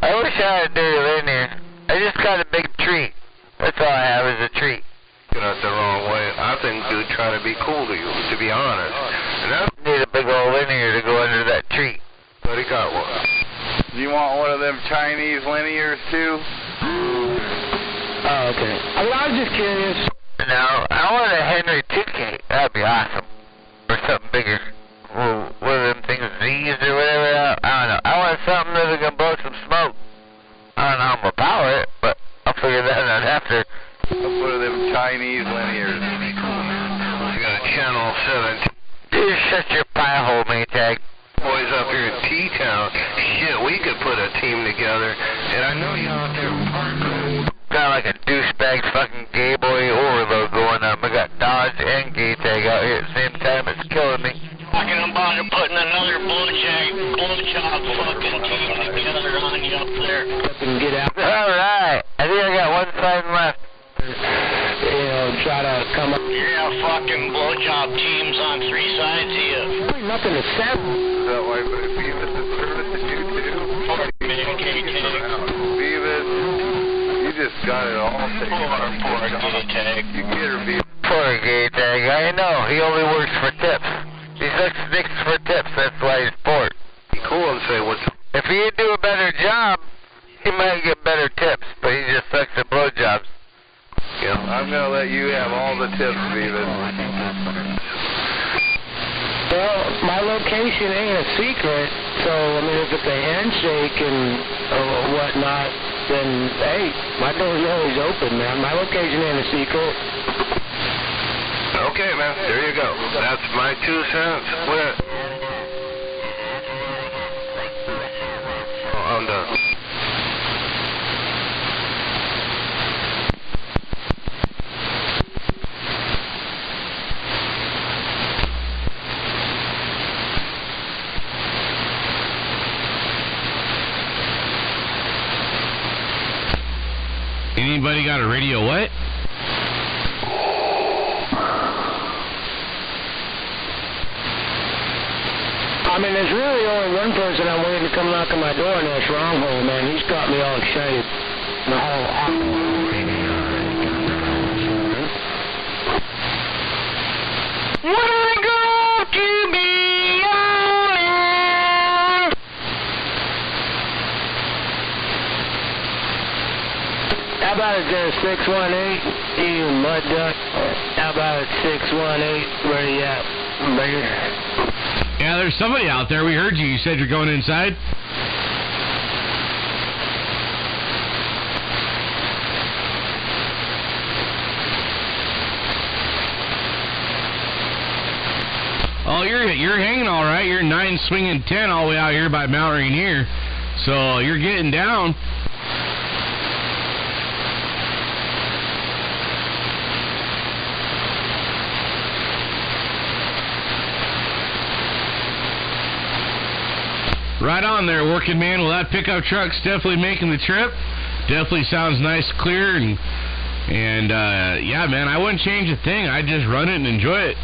I wish I had a dirty linear. I just got a big treat. That's all I have is a treat. That's the wrong way. I think dude trying to be cool to you, to be honest. And that's Need a big old linear to go under that treat. but he got one. Do you want one of them Chinese linears too? Oh, okay. I was just curious. No, I want a Henry 2K. That'd be awesome. Or something bigger. Well, what are them things, Z's or whatever? I don't know. I want something that's going to blow some smoke. I don't know how I'm going to power it, but I'll figure that out after. One of them Chinese linears. I got a channel 17. Dude, shut your pie hole, Maytag. Boys up here in T-Town. Shit, we could put a team together. And I know you out there in Parkland. Got like a douchebag fucking gay boy overload going on. We got Dodge and Gay Tag out here at the same time. It's killing me. Talking about putting another blowjob fucking team together on you up there. Get out. Alright. I think I got one side left. Try to come up. Yeah, fucking blowjob teams on 3 sides of you. Nothing to say. Is that why Beavis is servicing you too? Beavis, you just got it all taken. Poor Gay Tag. You get her, Beavis. Poor Gay Tag. I know. He only works for tips. He sucks dicks for tips. That's why he's poor. Be cool and say what's If he'd do a better job, he might get better tips, but he just sucks at blowjobs. Yeah, I'm going to let you have all the tips, Beavis. Well, my location ain't a secret, so, I mean, if it's a handshake and whatnot, then, hey, my door's always open, man. My location ain't a secret. okay, man. There you go. That's my 2 cents. I'm done. Anybody got a radio what? I mean, there's really only one person I'm waiting to come knock on my door, and that's Wronghole, man. He's got me all excited. The whole When I grow up to be a man. How about it there, 618, you mud duck? How about it, 618, where you at, baby? Yeah, there's somebody out there. We heard you. You said you're going inside? you're hanging all right. You're 9 swinging 10 all the way out here by Mount Rainier, so you're getting down. Right on there, working man. Well, that pickup truck's definitely making the trip. Definitely sounds nice, clear, and yeah, man, I wouldn't change a thing. I'd just run it and enjoy it.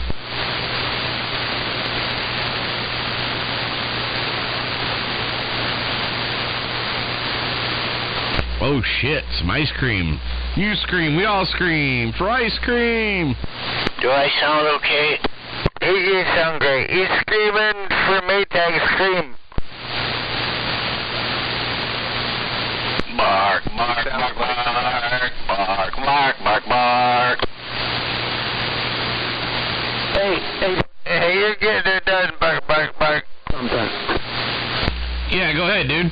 Oh shit, some ice cream. You scream, we all scream for ice cream. Do I sound okay? You sound great. You screaming for Maytag scream. Bark, bark, bark, bark, bark, bark, bark, bark. Hey, you're getting it done, bark, bark, bark. Yeah, go ahead, dude.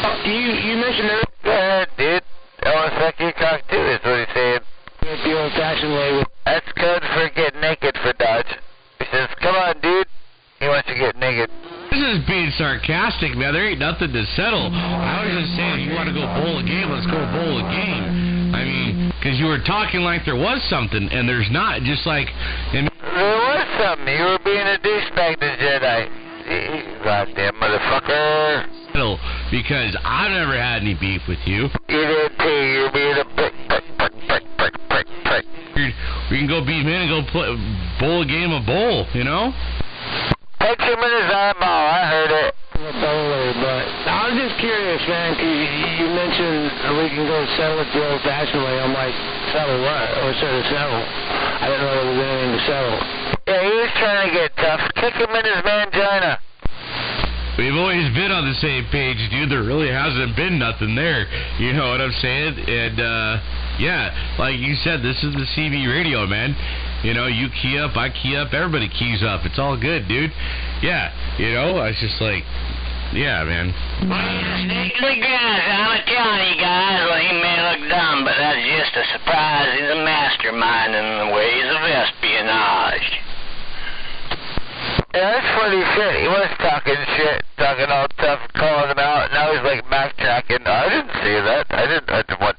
Oh, you mentioned it. Go ahead, dude. I want to suck your cock too, is what he's saying. The old-fashioned way. That's code for get naked for Dodge. He says, come on, dude. He wants to get naked. This is being sarcastic, man. There ain't nothing to settle. I was just saying, if you want to go bowl a game, let's go bowl a game. I mean, because you were talking like there was something, and there's not. Just like... There was something. You were being a douchebag to Jedi. You goddamn motherfucker. Because I've never had any beef with you. You did too. You're being a prick. We can go beat men and go play, bowl a game of bowl, you know? Punch him in his eyeball. I heard it. Bowler, but I was just curious, man, because you mentioned we can go settle it the old-fashioned way. I'm like, settle what? Or sort of settle? I didn't know there was anything to settle. Yeah, he was trying to get tough. Kick him in his mangina. We've always been on the same page, dude. There really hasn't been nothing there. You know what I'm saying? And, yeah, like you said, this is the CB radio, man. You know, you key up, I key up, everybody keys up. It's all good, dude. Yeah, you know, I was just like, yeah, man. Look, guys, I'm telling you guys, well, he may look dumb, but that's just a surprise. He's a mastermind in the ways of espionage. Yeah, that's funny shit. He was talking shit, talking all tough, calling him out, and now he's like backtracking. I didn't see that. I didn't want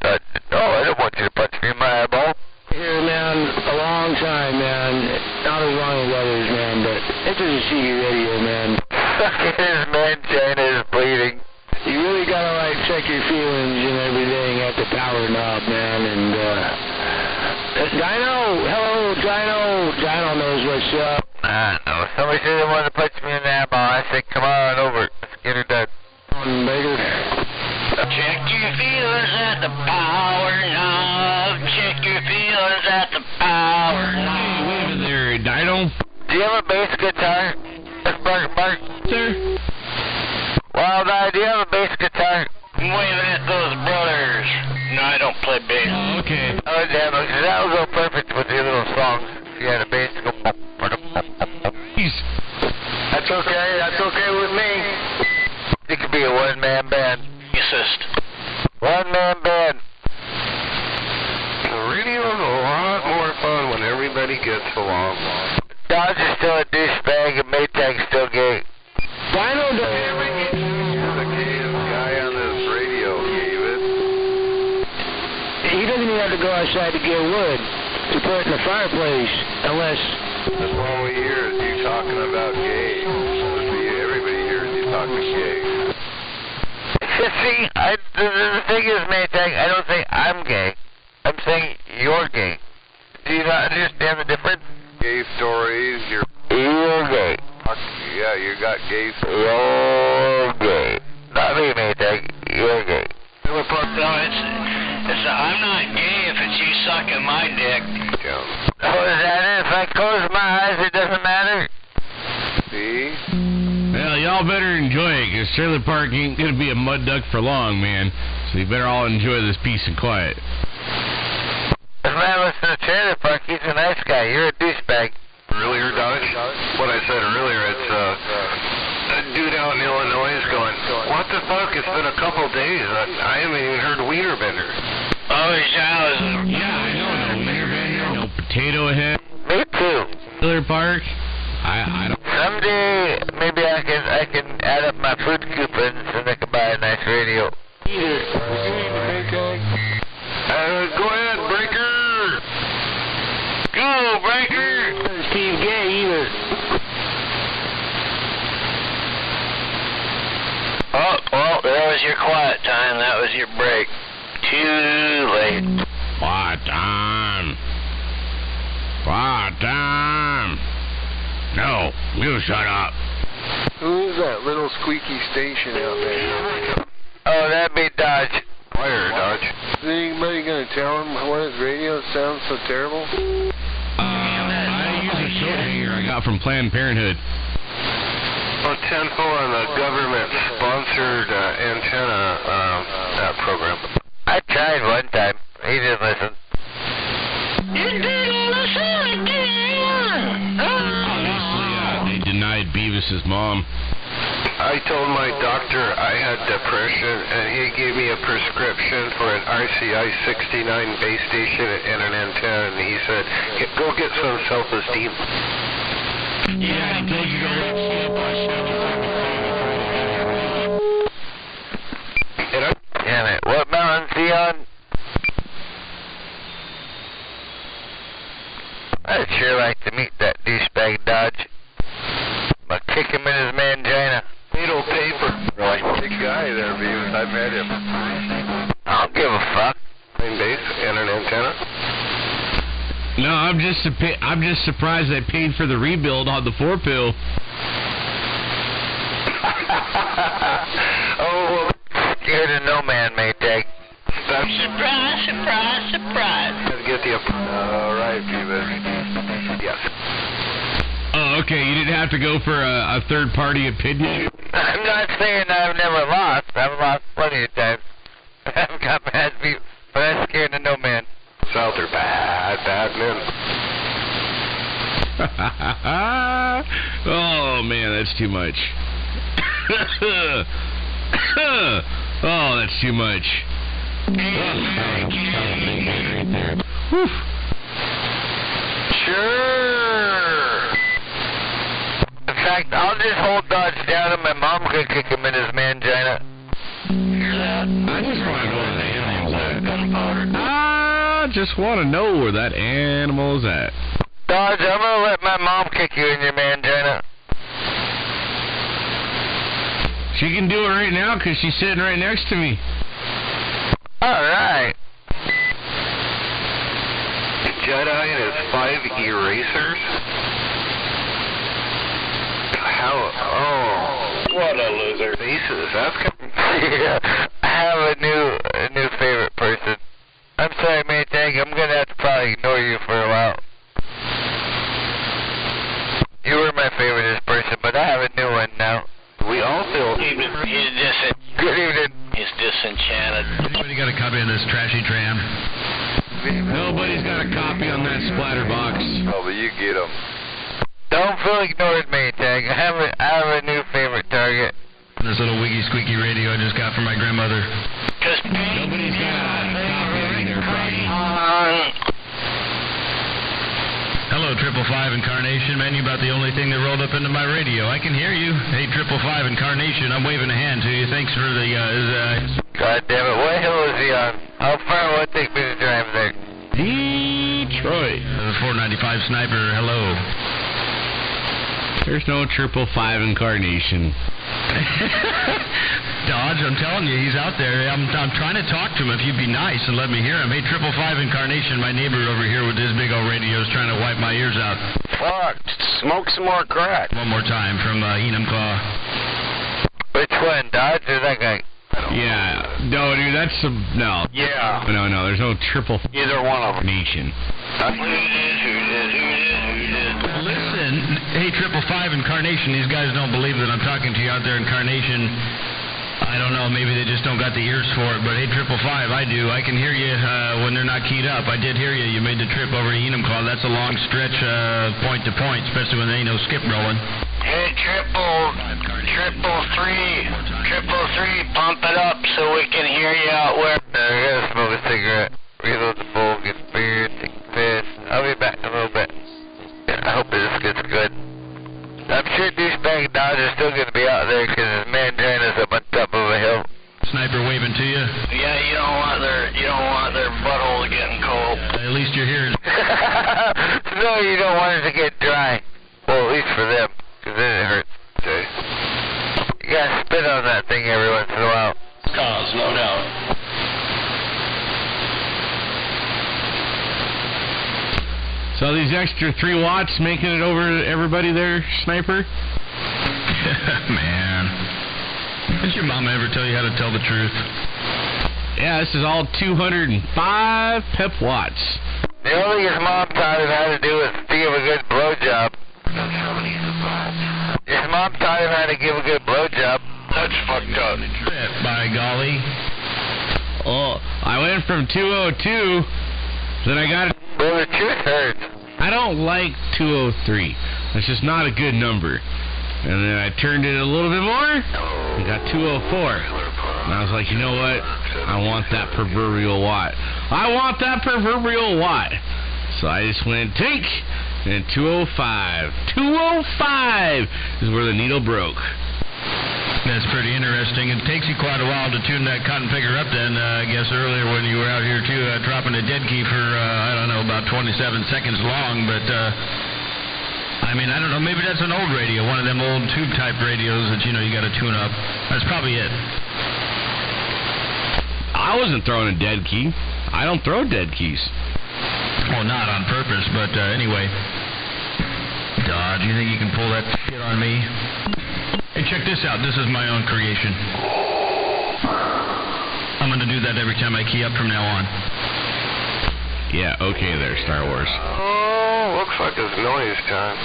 you to punch me in my eyeball. Here, man, a long time, man. Not as long as others, man, but it's just a CB radio, man. Fucking his mangina is bleeding. You really gotta, like, check your feelings and everything at the power knob, man, and, Dino, hello, Dino. Dino knows what's up. No. Somebody said they wanted to punch me in the eyeball. I said, come on over. Let's get her done. Check your feelings at the power knob. Check your feelings at the power knob. Wait a minute there, Dino. Do you have a bass guitar? Bark. Sir? Wild Eye, do you have a bass guitar? Wave at those brothers. No, I don't play bass. Oh, okay. Oh, damn it. That would go perfect with your little songs. If you had a bass, go... That's okay with me. It could be a one-man band. Assist. One-man band. The radio's a lot more fun when everybody gets along. Dodge is still a douchebag and Maytag's still gay. Dino You're the gayest guy on this radio, David. He doesn't even have to go outside to get wood to put in the fireplace unless... That's all we hear is you talking about gay. Everybody hears you talking gay. See, the thing is, Maytag, I don't think I'm gay. I'm saying you're gay. Do you not understand the difference? Gay stories, you're gay. Yeah, you got gay stories. You're gay. Not me, Maytag. You're gay. No, I'm not gay if it's you sucking my dick. Yeah. Oh, is that it? If I close my eyes, it doesn't matter? See? Well, y'all better enjoy it, because Trailer Park ain't going to be a mud duck for long, man. So you better all enjoy this peace and quiet. This man listens to Trailer Park. He's a nice guy. You're a douchebag. Earlier, Dodge, what I said earlier, it's a dude out in Illinois is going, what the fuck? It's been a couple days. I haven't even heard Wienerbender. Oh, yeah, I know. No Wienerbender, no Potato Head. Me too. Trailer Park. I don't... Someday, maybe I can add up my food coupons and I can buy a nice radio. Go ahead, Breaker. Go, Breaker! Steve Gay either. Oh, well, that was your quiet time. That was your break. Too late. Quiet time. Quiet time. No, you shut up. Who's that little squeaky station out there? Oh, that'd be Dodge. Wire, Dodge. Is anybody going to tell him why his radio sounds so terrible? I use a short hanger I got from Planned Parenthood. Oh, 10-4 on the government-sponsored antenna program. I tried one time. He didn't listen. Obviously, they denied Beavis's mom. I told my doctor I had depression, and he gave me a prescription for an RCI 69 base station and an antenna, and he said, go get some self-esteem. Yeah, he told you to go Damn it. What mountain's he on? I'd sure like to meet that douchebag Dodge. I'll kick him in his mangina. Needle paper. Really? Big guy there, Beavis. I met him. I don't give a fuck. Main base and an antenna. No, I'm just surprised they paid for the rebuild on the 4-pill. Oh, scared of no man, Maytag. Surprise, surprise, surprise. Let's get the... All right, Beavis. Yes. Oh, okay. You didn't have to go for a third-party opinion. I'm not saying I've never lost. I've lost plenty of times. I've got mad people, but I'm scared of no man. South are bad men. Oh, man, that's too much. Oh, that's too much. Whew. Sure. In fact, I'll just hold Dodge down and my mom could kick him in his mangina. I just want to know where the animal's at. I just want to know where that animal's at. Dodge, I'm going to let my mom kick you in your mangina. She can do it right now because she's sitting right next to me. All right. Jedi and his 5 erasers? How? Oh, what a loser. Faces, that's kind of... Yeah, I have a new favorite person. I'm sorry, Maytag, I'm going to have to probably ignore you for a while. You were my favoriteest person, but I have a new one now. We all feel... Good evening. He's disenchanted. Anybody got a copy of this trashy tram? Nobody's got a copy on that splatter box. Oh, but you get him. Don't feel ignored, Maytag. I have a new favorite target. This little wiggy squeaky radio I just got from my grandmother. Nobody's got a copy on there, Froggy. Hello, 555 Incarnation. Man, you about the only thing that rolled up into my radio. I can hear you. Hey, 555 Incarnation, I'm waving a hand to you. Thanks for the, God damn it, what hill is he on? How far will it take me to drive there? Detroit. 495 Sniper, hello. There's no 555 Incarnation. Dodge, I'm telling you, he's out there. I'm trying to talk to him if you'd be nice and let me hear him. Hey, 555 Incarnation, my neighbor over here with his big old radio is trying to wipe my ears out. Fuck, smoke some more crack. One more time from Enumclaw. Which one, Dodge or that guy? Yeah. No, dude, that's no. Yeah. No, there's no Either one of them. Nation. Listen, hey, 555 Incarnation, these guys don't believe that I'm talking to you out there, Incarnation. I don't know, maybe they just don't got the ears for it, but hey, 555, I do. I can hear you when they're not keyed up. I did hear you. You made the trip over to Enumclaw. That's a long stretch point to point, especially when there ain't no skip rolling. Hey, triple 3, pump it up so we can hear you out where... I gotta smoke a cigarette, reload the bowl, get a beer, take a piss. I'll be back in a little bit. I hope this gets good. I'm sure sniper's still going to be out there because his man joined us up on top of a hill. Sniper waving to you? Yeah, you don't want their butthole getting cold. At least you're here. No, you don't want it to get dry. Well, at least for them, because then it hurts. Okay. You gotta spit on that thing every once in a while. Cause, no doubt. So these extra 3 watts making it over to everybody there, Sniper? Man. Did your mama ever tell you how to tell the truth? Yeah, this is all 205 pep watts. The only thing his mom taught him how to do is to give a good blowjob. His mom taught him how to give a good blowjob. That's fucked up. By golly. Oh, I went from 202, then I got it. Well, the truth hurts. I don't like 203. That's just not a good number. And then I turned it a little bit more, and got 204. And I was like, you know what? I want that proverbial watt. I want that proverbial watt. So I just went take, and 205. 205 is where the needle broke. That's pretty interesting. It takes you quite a while to tune that cotton picker up then. I guess earlier when you were out here too, dropping a dead key for, I don't know, about 27 seconds long, but... I mean, I don't know, maybe that's an old radio, one of them old tube-type radios that, you know, you got to tune up. That's probably it. I wasn't throwing a dead key. I don't throw dead keys. Well, not on purpose, but anyway. Dodge, you think you can pull that shit on me? Hey, check this out. This is my own creation. I'm going to do that every time I key up from now on. Yeah, okay there, Star Wars. Oh, looks like it's noise time.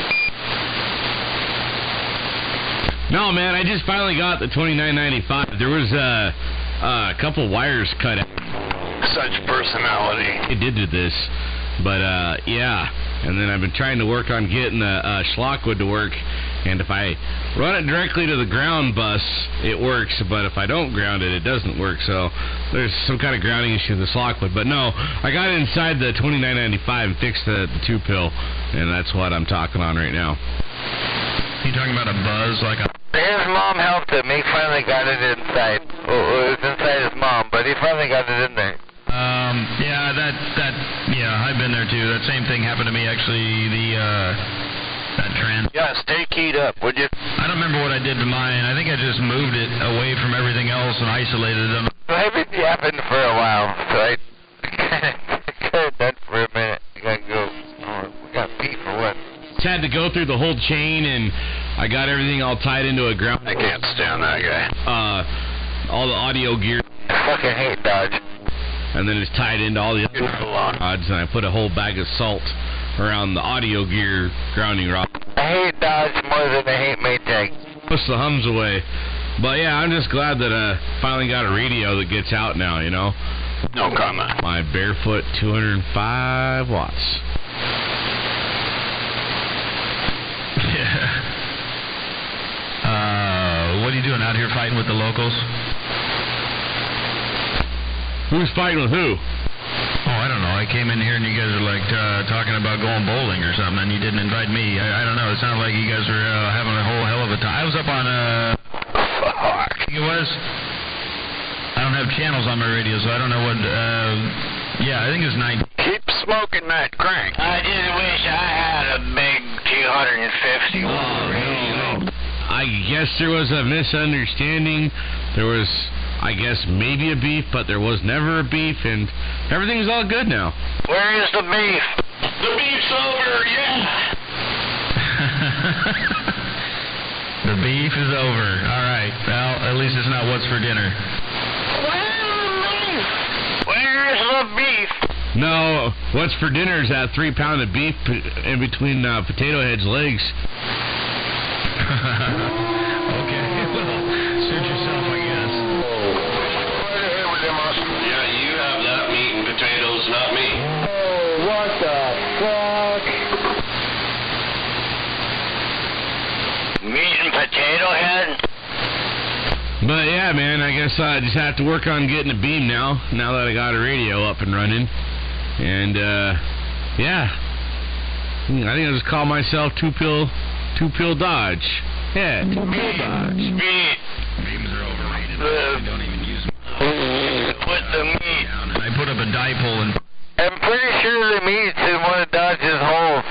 No, man, I just finally got the 2995. There was a couple wires cut out. Such personality. It did this, but yeah. And then I've been trying to work on getting the Schlockwood to work. And if I run it directly to the ground bus, it works. But if I don't ground it, it doesn't work. So there's some kind of grounding issue with the Schlockwood. But no, I got it inside the 2995 and fixed the 2-pill. And that's what I'm talking on right now. You talking about a buzz like a... His mom helped him. He finally got it inside. Well, it was inside his mom, but he finally got it in there. Yeah, I've been there too. That same thing happened to me actually. That trans. Yeah, stay keyed up, would you? I don't remember what I did to mine. I think I just moved it away from everything else and isolated them. Well, I've been yapping for a while, so I cut that for a minute. I gotta go. Oh, we got beef or what? Just had to go through the whole chain, and I got everything all tied into a ground. I can't stand that guy. All the audio gear. I fucking hate Dodge. And then it's tied into all the other rods, and I put a whole bag of salt around the audio gear grounding rod. I hate Dodge more than I hate Maytag. Push the hums away. But yeah, I'm just glad that I finally got a radio that gets out now, you know. No comment. My barefoot 205 watts. Yeah. What are you doing out here fighting with the locals? Who's fighting with who? Oh, I don't know. I came in here and you guys are like talking about going bowling or something, and you didn't invite me. I don't know. It sounded like you guys were having a whole hell of a time. I was up on Fuck. it was. I don't have channels on my radio, so I don't know what. Yeah, I think it was 9. Keep smoking that crank. I just wish I had a big 250. Oh, no. I guess there was a misunderstanding. There was, I guess, maybe a beef, but there was never a beef, and everything's all good now. Where is the beef? The beef's over, yeah. The beef is over. All right. Well, at least it's not what's for dinner. Where's the beef? No, what's for dinner is that 3 pound of beef in between Potato Head's legs. Okay, well, suit yourself, I guess. Right ahead with them, Austin. Yeah, you have that meat and potatoes, not me. Oh, what the fuck? Meat and potato head? But yeah, man, I guess I just have to work on getting a beam now that I got a radio up and running. And, yeah. I think I'll just call myself Two Pill Dodge. Yeah. Speed. Beams are overrated. I don't even use them. Put the meat. I put up a dipole and I'm pretty sure the meat's in one of Dodge's holes.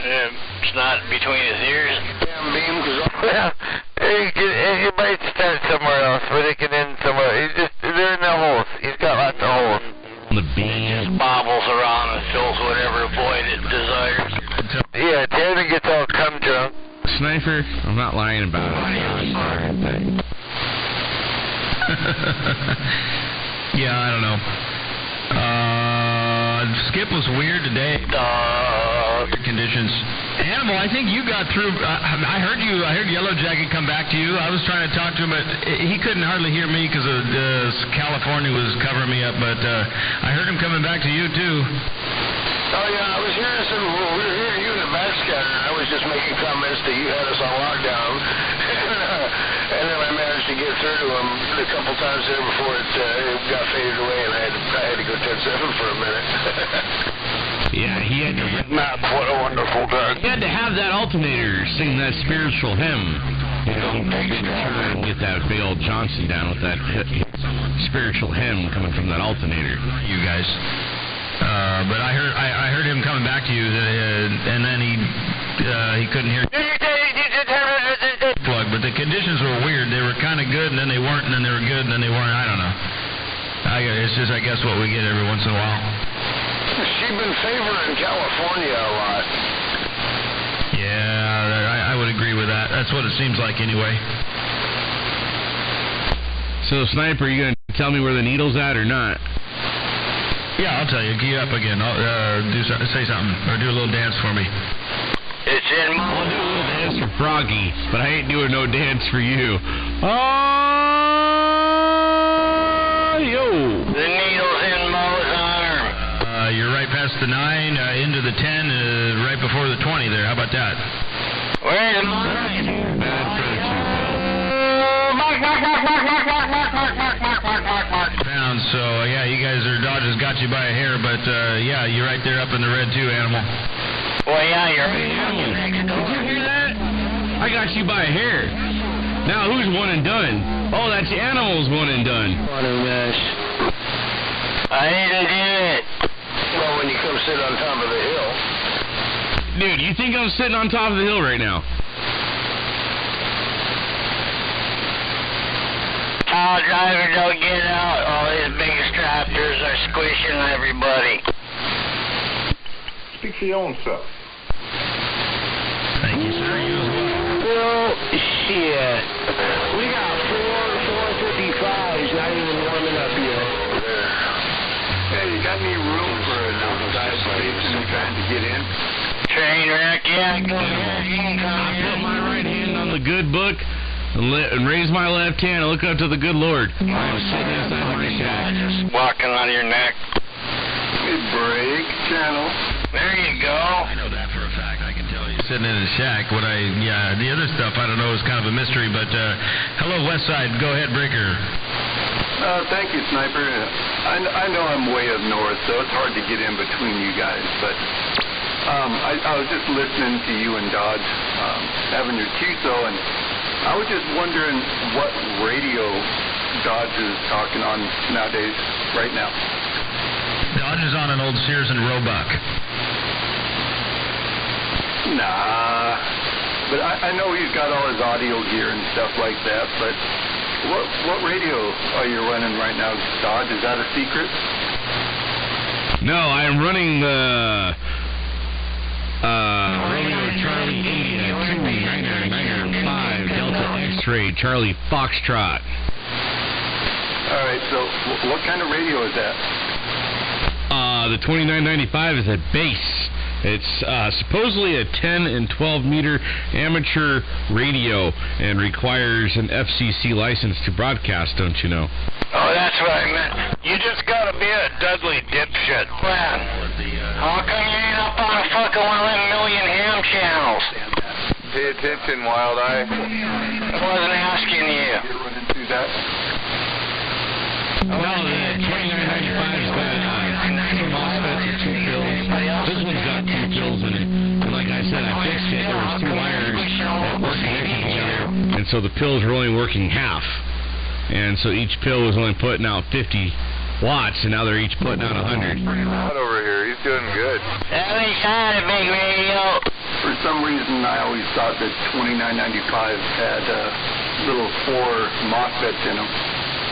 It's not between his ears. Damn beam, Well, you might start somewhere else, but it can end somewhere. They're in the holes. He's got lots of holes. The beam. bobbles around and fills whatever void it desires. Yeah, Tanner gets all cum drunk. Sniper, I'm not lying about it. Yeah, I don't know. Skip was weird today. Weird conditions. Animal, I think you got through. I heard Yellow Jacket come back to you. I was trying to talk to him, but he couldn't hardly hear me because California was covering me up. But I heard him coming back to you too. Oh yeah, I was hearing we were hearing you in the backscatter. I was just making comments that you had us on lockdown. And then I managed to get through to him a couple times there before it got faded away, and I had to go 10-7 for a minute. Yeah, he had to. Matt, what a wonderful day. He had to have that alternator sing that spiritual hymn. You know, and get that Bill Johnson down with that spiritual hymn coming from that alternator. You guys. But I heard him coming back to you, and then he couldn't hear. Plug, but the conditions were weird. They were kind of good, and then they weren't, and then they were good, and then they weren't. I don't know. It's just, I guess, what we get every once in a while. She's been favoring California a lot. Yeah, I would agree with that. That's what it seems like anyway. So, Sniper, are you going to tell me where the needle's at or not? Yeah, I'll tell you. Key up again. I'll say something, or do a little dance for me. It's in my... I'll do a little dance for Froggy, but I ain't doing no dance for you. Oh, yo! The needle's in Mo's arm. You're right past the 9, into the 10, right before the 20 there. How about that? Where's mine? Bad friendship. Pounds, so yeah, you guys are Dodgers got you by a hair, but yeah, you're right there up in the red too, Animal. Well, yeah, you're Did you hear that? I got you by a hair. Now who's one and done? Oh, that's the Animal's one and done. What a mess. I didn't do it. Well, when you come sit on top of the hill. Dude, you think I'm sitting on top of the hill right now? Tall driver, don't get out. All these big strappers are squishing everybody. Speak for your own self. Thank you, sir. You as well. Well, shit. We got 455s not even warming up yet. Hey, you got any room for an outside station trying to get in? Train wreck, yeah, go ahead. You can come I put in. my right hand on the good book and raise my left hand and look up to the good Lord. I'm sitting inside my shack. Just walking on your neck. Hey, break, channel. There you go. I know that for a fact. I can tell you. Sitting in a shack. The other stuff I don't know is kind of a mystery. But hello, West Side. Go ahead, Breaker. Thank you, Sniper. I know I'm way up north, so it's hard to get in between you guys, but I was just listening to you and Dodge having your TISO, and I was just wondering what radio Dodge is talking on nowadays, right now. Dodge is on an old Sears and Roebuck. Nah, but I know he's got all his audio gear and stuff like that, but what radio are you running right now, Dodge? Is that a secret? No, I am running the Romeo Charlie India 29995 Delta X-Ray Charlie Foxtrot. All right, so what kind of radio is that? The 2995 is a base. It's supposedly a 10 and 12 meter amateur radio and requires an FCC license to broadcast, don't you know? Oh, that's what I meant. You just gotta be a Dudley dipshit. Man, how come you ain't up on a fucking one of them million ham channels? Pay attention, Wild Eye. I wasn't asking you. You're running through that? No, the 2995's got two MOSFETs and 2 pills. This one's got 2 pills in it. And like I said, I fixed it. There was 2 wires that weren't connected and so the pills were only working half. And so each pill was only putting out 50 watts, and now they're each putting out 100. Not over here. He's doing good. Every side of Big Radio. For some reason, I always thought that 2995 had little 4 MOSFETs in them.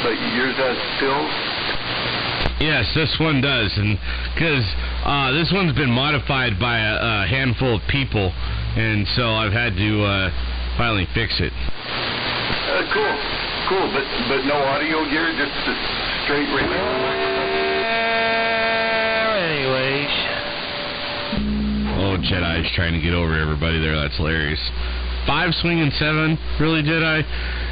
But yours has pills? Yes, this one does, and because this one's been modified by a handful of people, and so I've had to finally fix it. Cool, but no audio gear, just a straight radio. Anyways. Oh, Jedi's trying to get over everybody there. That's hilarious. 5 swinging 7, really, Jedi?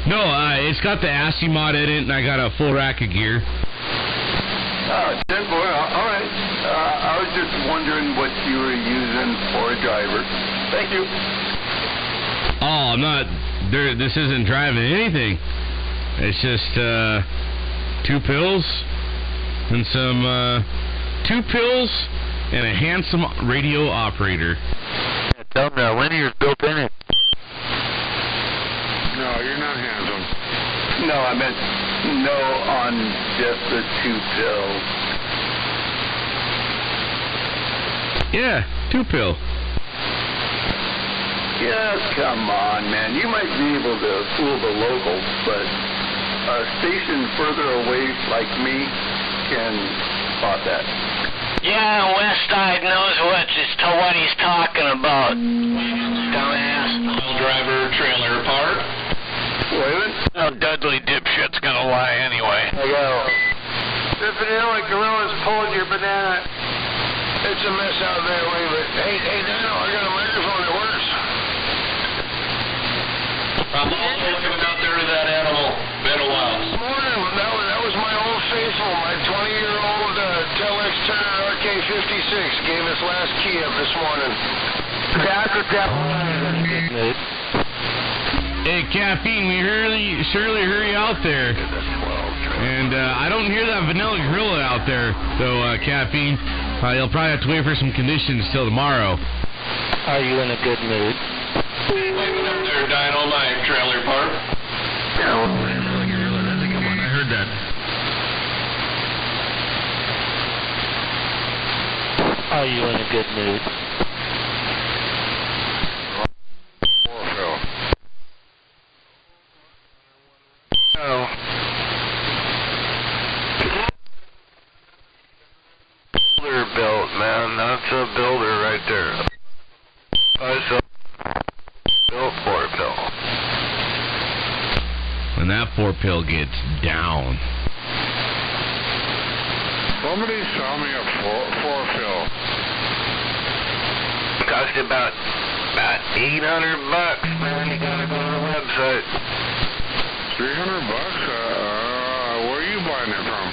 No, it's got the ASCII mod in it, and I got a full rack of gear. 10 4, all right. I was just wondering what you were using for a driver. Thank you. Oh, I'm not. This isn't driving anything. It's just 2 pills and some 2 pills and a handsome radio operator. Tell them that linear's built in it. No, you're not handsome. No, I meant no on just the 2 pills. Yeah, 2 pill. Yeah, come on, man. You might be able to fool the locals, but a station further away like me can spot that. Yeah, Westside knows what he's talking about. Dumbass. Driver trailer park. Wait. No Dudley dipshit's gonna lie anyway. I go. The vanilla gorilla's pulled your banana. It's a mess out there, leave it. Hey, Daniel, I got a microphone that works. I'm also looking out there to that animal. Been a while. This morning, that was my old faithful, my 20-year-old Telex Turner RK56 gave us last key up this morning. Hey, Caffeine, we surely hurry out there. And I don't hear that vanilla gorilla out there, though, Caffeine. You'll probably have to wait for some conditions till tomorrow. Are you in a good mood? Leaving up there, Dynamite trailer park. That's a good one. I heard that. Are you in a good mood? Builder built, man. That's a builder right there. That's a built 4 pill. When that 4 pill gets down. Somebody sell me a 4 pill. Cost you about $800, man. You gotta go to the website. $300? Where are you buying it from?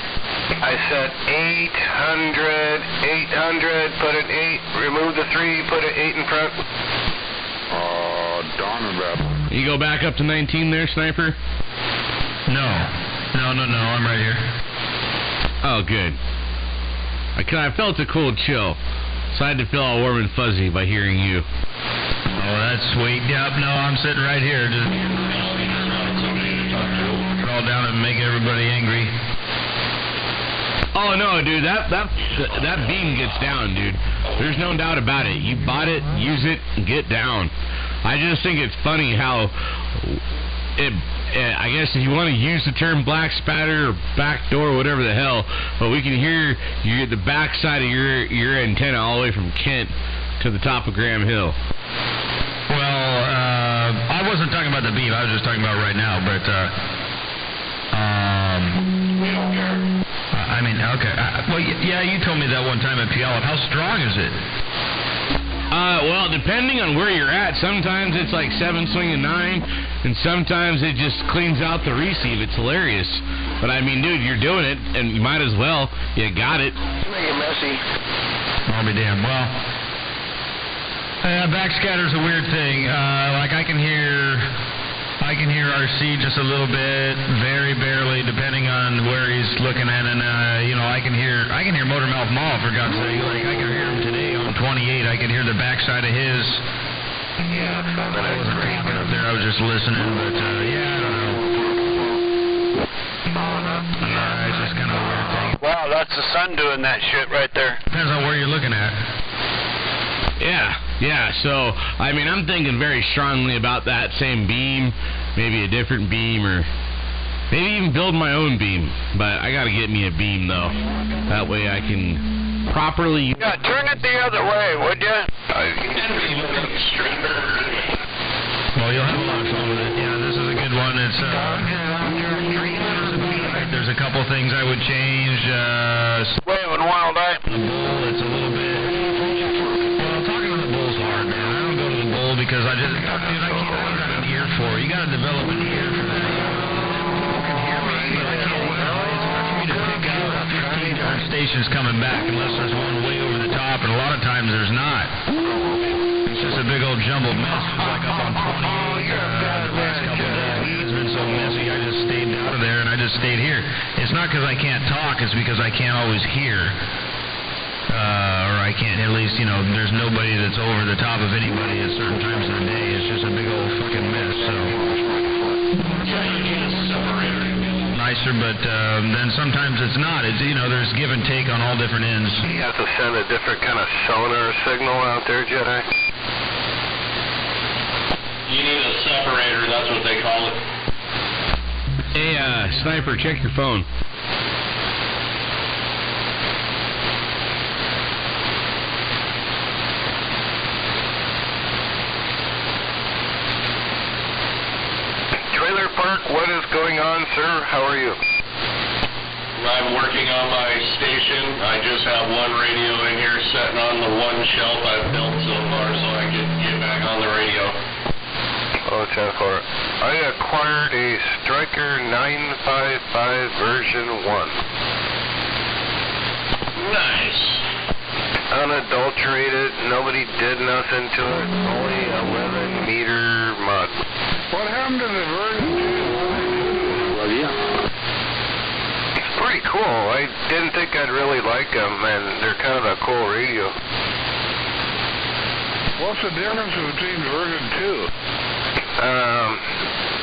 I said 800, put an 8, remove the 3, put an 8 in front. Donovan. You go back up to 19 there, Sniper? No, I'm right here. Oh, good. I felt a cold chill, so I had to feel all warm and fuzzy by hearing you. Oh, that's sweet. Yep, no, I'm sitting right here. Just crawl down and make everybody angry. Oh no, dude, that beam gets down, dude. There's no doubt about it. You bought it, use it, and get down. I just think it's funny how I guess if you want to use the term black spatter or backdoor, whatever the hell, but we can hear the backside of your antenna all the way from Kent to the top of Graham Hill. Well, I wasn't talking about the beam. I was just talking about right now, but I mean, okay. Well, yeah, you told me that one time at Puyallup. How strong is it? Well, depending on where you're at, sometimes it's like 7 swinging 9, and sometimes it just cleans out the receive. It's hilarious. But I mean, dude, you're doing it, and you might as well. You got it. Make it messy. I'll be damned. Well, backscatter's a weird thing. Like I can hear RC just a little bit, very barely, depending on where he's looking at, and I can hear Motormouth Mall, for God's sake. Like I can hear him today on 28. I can hear the backside of his Yeah, I wasn't talking up there. I was just listening, but yeah, I don't know. Yeah, it's just kind of a weird thing. Wow, that's the sun doing that shit right there. Depends on where you're looking at. Yeah, so, I mean, I'm thinking very strongly about that same beam, maybe a different beam, or maybe even build my own beam. But I gotta get me a beam, though. That way I can properly... Yeah, turn it the other way, would you? Well, you'll have a lot of fun with it. Yeah, this is a good one. It's, there's a couple things I would change. Waving Wild Eye. The bull, it's a little bit... Well, talking to the bull's hard, man. I don't go to the bull because I just... Dude, I got an ear for it. You got to develop an ear for that. You can hear me, but I can't... It's hard for me to pick out 15 different stations coming back unless there's one way over the top, and a lot of times there's not. It's just a big old jumbled mess. It's like up on 28 the last couple of days. It's been so messy, I just stayed out of there and I just stayed here. It's not because I can't talk, it's because I can't always hear. Or I can't, at least, you know, there's nobody that's over the top of anybody at certain times of the day. It's just a big old fucking mess, so. Nicer, but then sometimes it's not. It's, you know, there's give and take on all different ends. You have to send a different kind of sonar signal out there, Jedi? You need a separator, that's what they call it. Hey, Sniper, check your phone. Trailer Park, what is going on, sir? How are you? I'm working on my station. I just have one radio in here sitting on the one shelf I've built so far so I can get back on the radio. Oh, 10-4. I acquired a Striker 955 version 1. Nice. Unadulterated, nobody did nothing to it, only 11 meter mud. What happened to the version 2? Well, yeah. It's pretty cool. I didn't think I'd really like them, and they're kind of a cool radio. What's the difference between version 2?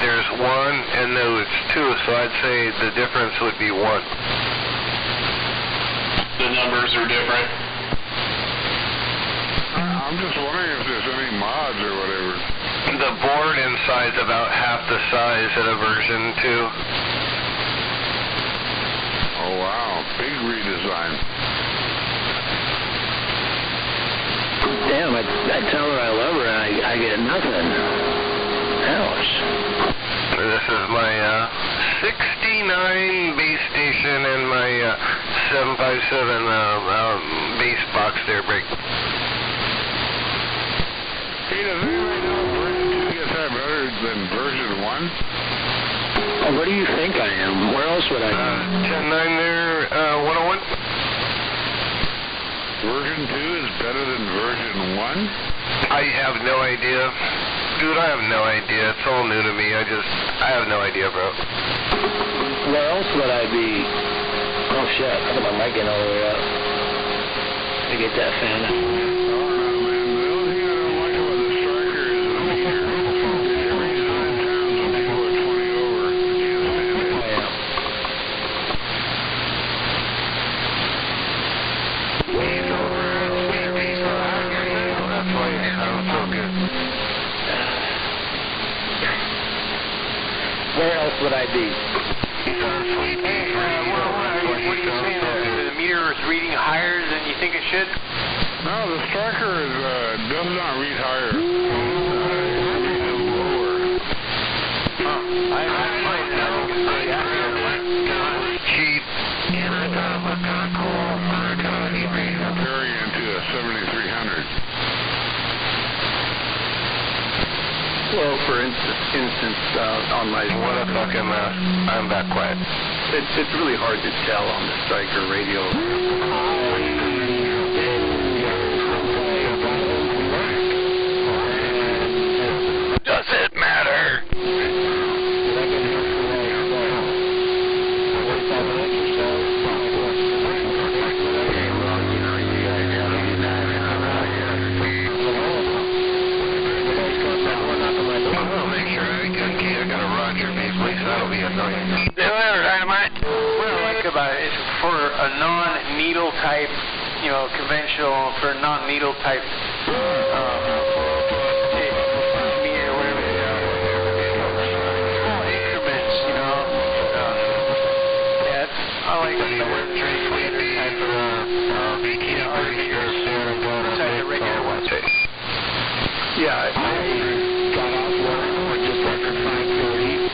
There's 1 and there's 2, so I'd say the difference would be 1. The numbers are different. I'm just wondering if there's any mods or whatever. The board inside's about half the size of the version 2. Oh, wow. Big redesign. Damn, I tell her I love her and I get nothing. Ouch. This is my 69 base station and my 757 base box there break. Hey, does anybody know if version 2 gets that better than version 1? Oh, what do you think I am? Where else would I be? 10-9 there, 101. Version 2 is better than version 1? I have no idea. Dude, I have no idea. It's all new to me. I have no idea, bro. Where else would I be? Oh, shit. I got my mic in all the way up. I get that fan. I don't know, man. The only thing I don't like about the Striker is the meter. Every 9 pounds when you go at 20 over. I can't stand it. Oh, yeah. That's why it sounds so good. Where else would I be? What are you saying? The meter is reading higher than you think it should? No, the Striker does not read higher. It reads lower. Cheap. Comparing it to a 7300. Well, for instance, on my... What a fucking mess. I'm back quiet. It's really hard to tell on the Striker radio. Does it matter? about it is for a non-needle type, conventional, for a non-needle type meter, whatever they are. Small increments, Yeah, I like the transmitter type of, type of regular ones. Yeah, I got off one just after 5:30.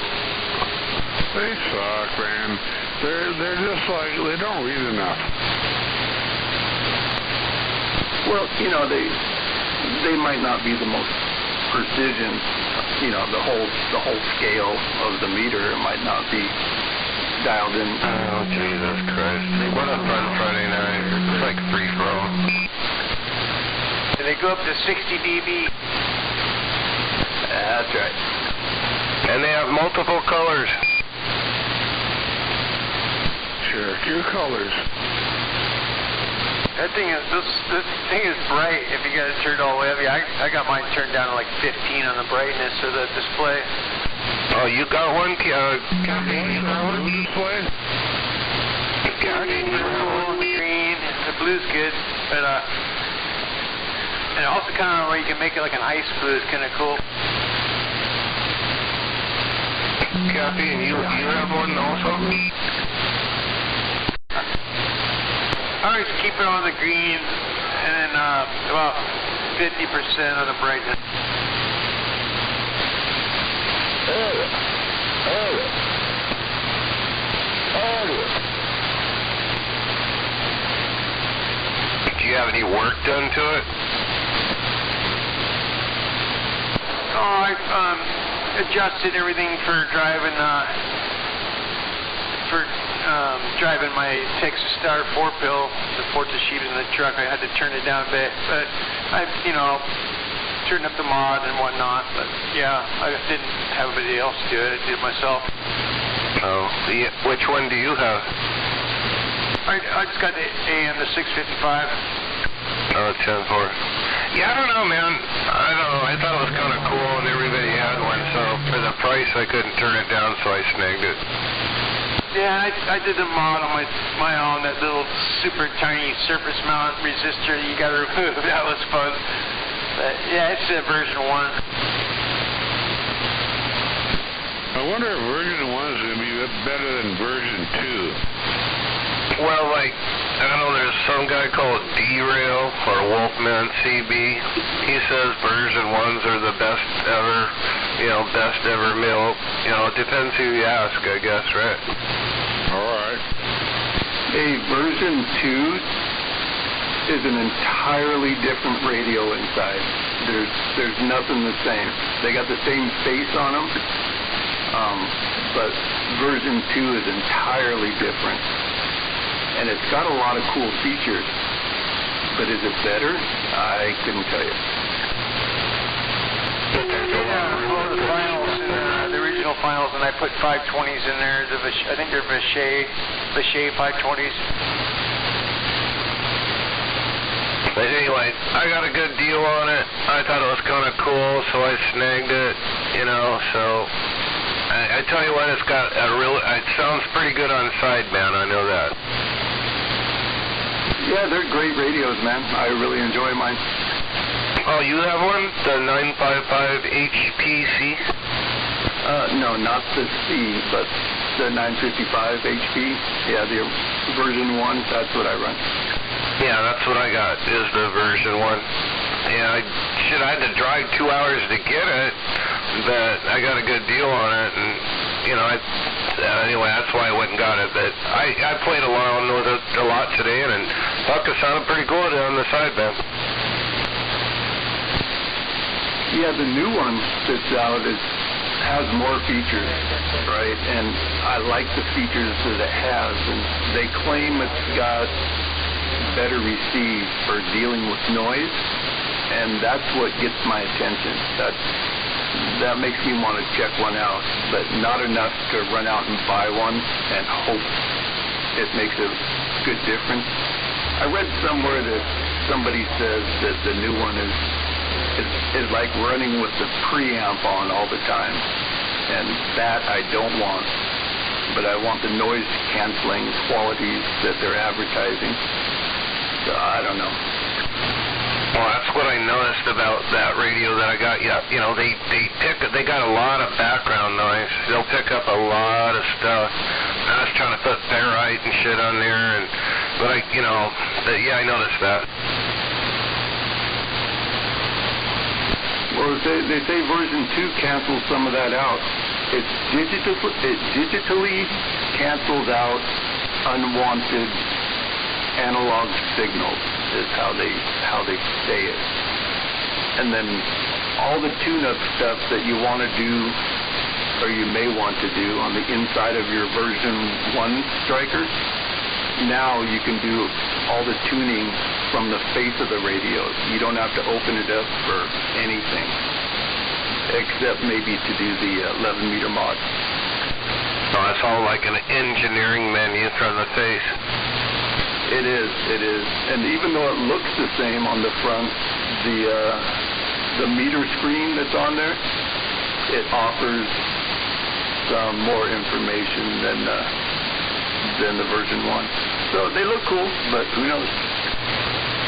They suck, man. They're just like, they don't read enough. Well, they might not be the most precision, the whole scale of the meter might not be dialed in. Oh, Jesus Christ. What a fun Friday night. It's like free for all. And they go up to 60 dB. That's right. And they have multiple colors. Sure, your colors. That thing is, this thing is bright if you got it turned all the way up. Yeah, I got mine turned down to like 15 on the brightness of the display. Oh, you got one? Display? Green, the blue's good, but and also kind of where you can make it like an ice blue is kind of cool. Kathy, and you have one also? I always keep it on the green and then about 50% on the brightness. Do you have any work done to it? Oh, I adjusted everything for driving driving my Texas Star 4-pill, the Ford Toshiba in the truck. I had to turn it down a bit, but I turned up the mod and whatnot. But yeah, I didn't have anybody else do it. I did it myself. Oh, which one do you have? I just got the AM, the 655. Oh, 10-4. Yeah, I don't know, man. I don't know. I thought it was kind of cool, and everybody had one. So for the price, I couldn't turn it down, so I snagged it. Yeah, I did the mod on my own, that little super tiny surface mount resistor you got to remove. That was fun. But yeah, it's version 1. I wonder if version 1 is going to be better than version 2. Well, like, I don't know, there's some guy called D-Rail or Wolfman CB. He says version 1s are the best ever, best ever milk. It depends who you ask, I guess, right? All right. Hey, version 2 is an entirely different radio inside. There's nothing the same. They got the same face on them, but version 2 is entirely different. And it's got a lot of cool features. But is it better? I couldn't tell you. Yeah, well, the finals, the original finals, and I put 520s in there. I think they're Vichet 520s. But anyway, I got a good deal on it. I thought it was kind of cool, so I snagged it, so I tell you what, it sounds pretty good on sideband, I know that. Yeah, they're great radios, man. I really enjoy mine. Oh, you have one? The 955 HPC? No, not the C, but the 955 HP. Yeah, the version 1, that's what I run. Yeah, that's what I got, is the version 1. Yeah, I had to drive 2 hours to get it, but I got a good deal on it, and, anyway, that's why I went and got it. But I played along with it a lot today, and thought it sounded pretty good on the sideband. Yeah, the new one that's out has more features, right? And I like the features that it has, and they claim it's got better receive for dealing with noise, and that's what gets my attention. That makes me want to check one out, but not enough to run out and buy one and hope it makes a good difference. I read somewhere that somebody says that the new one is like running with the preamp on all the time, and that I don't want. but I want the noise canceling qualities that they're advertising. So I don't know. Well, that's what I noticed about that radio that I got. Yeah, you know, they got a lot of background noise. They'll pick up a lot of stuff. I was trying to put ferrite and shit on there, but I noticed that. Well, they say version 2 cancels some of that out. It digitally cancels out unwanted analog signals, is how they say it. And then all the tune-up stuff that you want to do, or you may want to do on the inside of your version 1 striker, now you can do all the tuning from the face of the radio. You don't have to open it up for anything, except maybe to do the 11-meter mod. So it's all like an engineering menu from the face. It is. And even though it looks the same on the front, the meter screen that's on there, it offers some more information than the version 1. So they look cool, but who knows?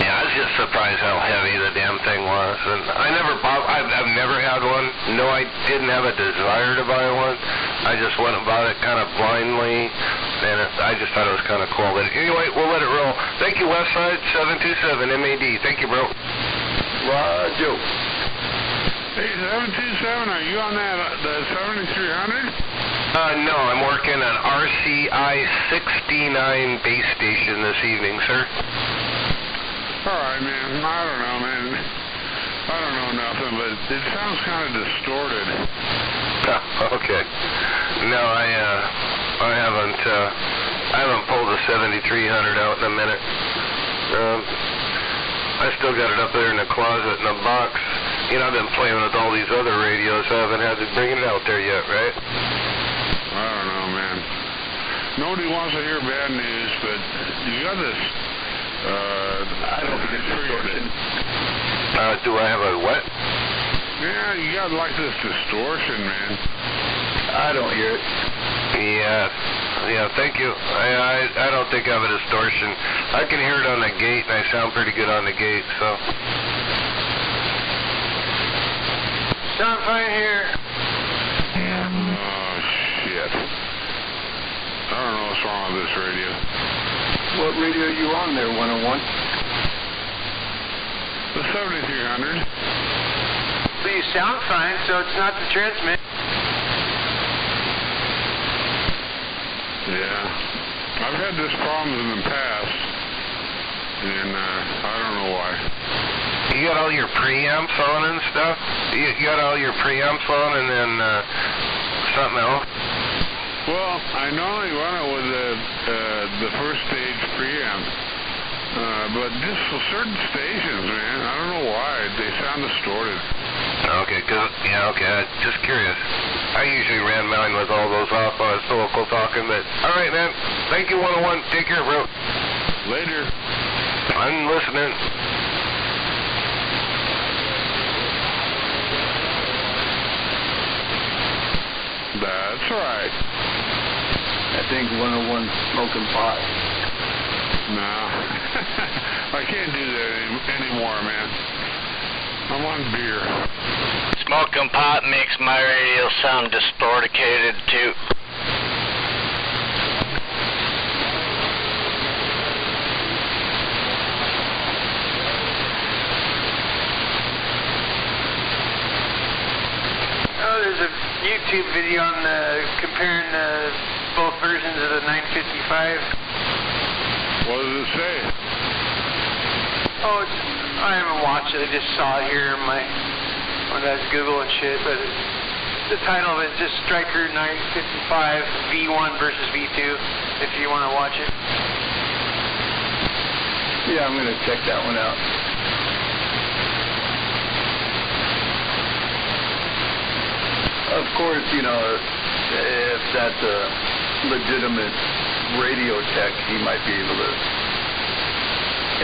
Yeah, I was just surprised how heavy the damn thing was, and I've never had one. No, I didn't have a desire to buy one. I just went and bought it kind of blindly, and I just thought it was kind of cool. But anyway, we'll let it roll. Thank you, Westside 727 MAD. Thank you, bro. Roger. Hey, 727, are you on the 7300? No, I'm working on RCI 69 base station this evening, sir. All right, man. I don't know, man. I don't know nothing, but it sounds kind of distorted. Okay. No, I haven't pulled the 7300 out in a minute. I still got it up there in the closet in a box. You know, I've been playing with all these other radios. I haven't had to bring it out there yet, right? I don't know, man. Nobody wants to hear bad news, but you got this. I don't think it's distortion. Do I have a what? Yeah, you got like this distortion, man. I don't hear it. Yeah, thank you. I don't think I have a distortion. I can hear it on the gate, and I sound pretty good on the gate, so. Sound fine here. Oh, shit. I don't know what's wrong with this radio. What radio are you on there, 101? The 7300. So you sound fine, so it's not the transmit. Yeah. I've had this problem in the past, and I don't know why. You got all your preamps on and stuff? You got all your preamps on and then something else? Well, I normally run it with the first stage preamp, but just for certain stations, man, I don't know why, they sound distorted. Okay, good. Yeah, okay, just curious. I usually ran mine with all those off on a local talking, but all right, man. Thank you, 101. Take care, bro. Later. I'm listening. That's right. I think 101's smoking pot. No. I can't do that anymore, man. I'm on beer. Smoking pot makes my radio sound distorted too. There's a YouTube video on comparing both versions of the 955. What does it say? Oh, I haven't watched it. I just saw it here when I was Google and shit. But the title of it is just Striker 955 V1 versus V2. If you want to watch it. Yeah, I'm gonna check that one out. Of course, you know, if that's a legitimate radio tech, he might be able to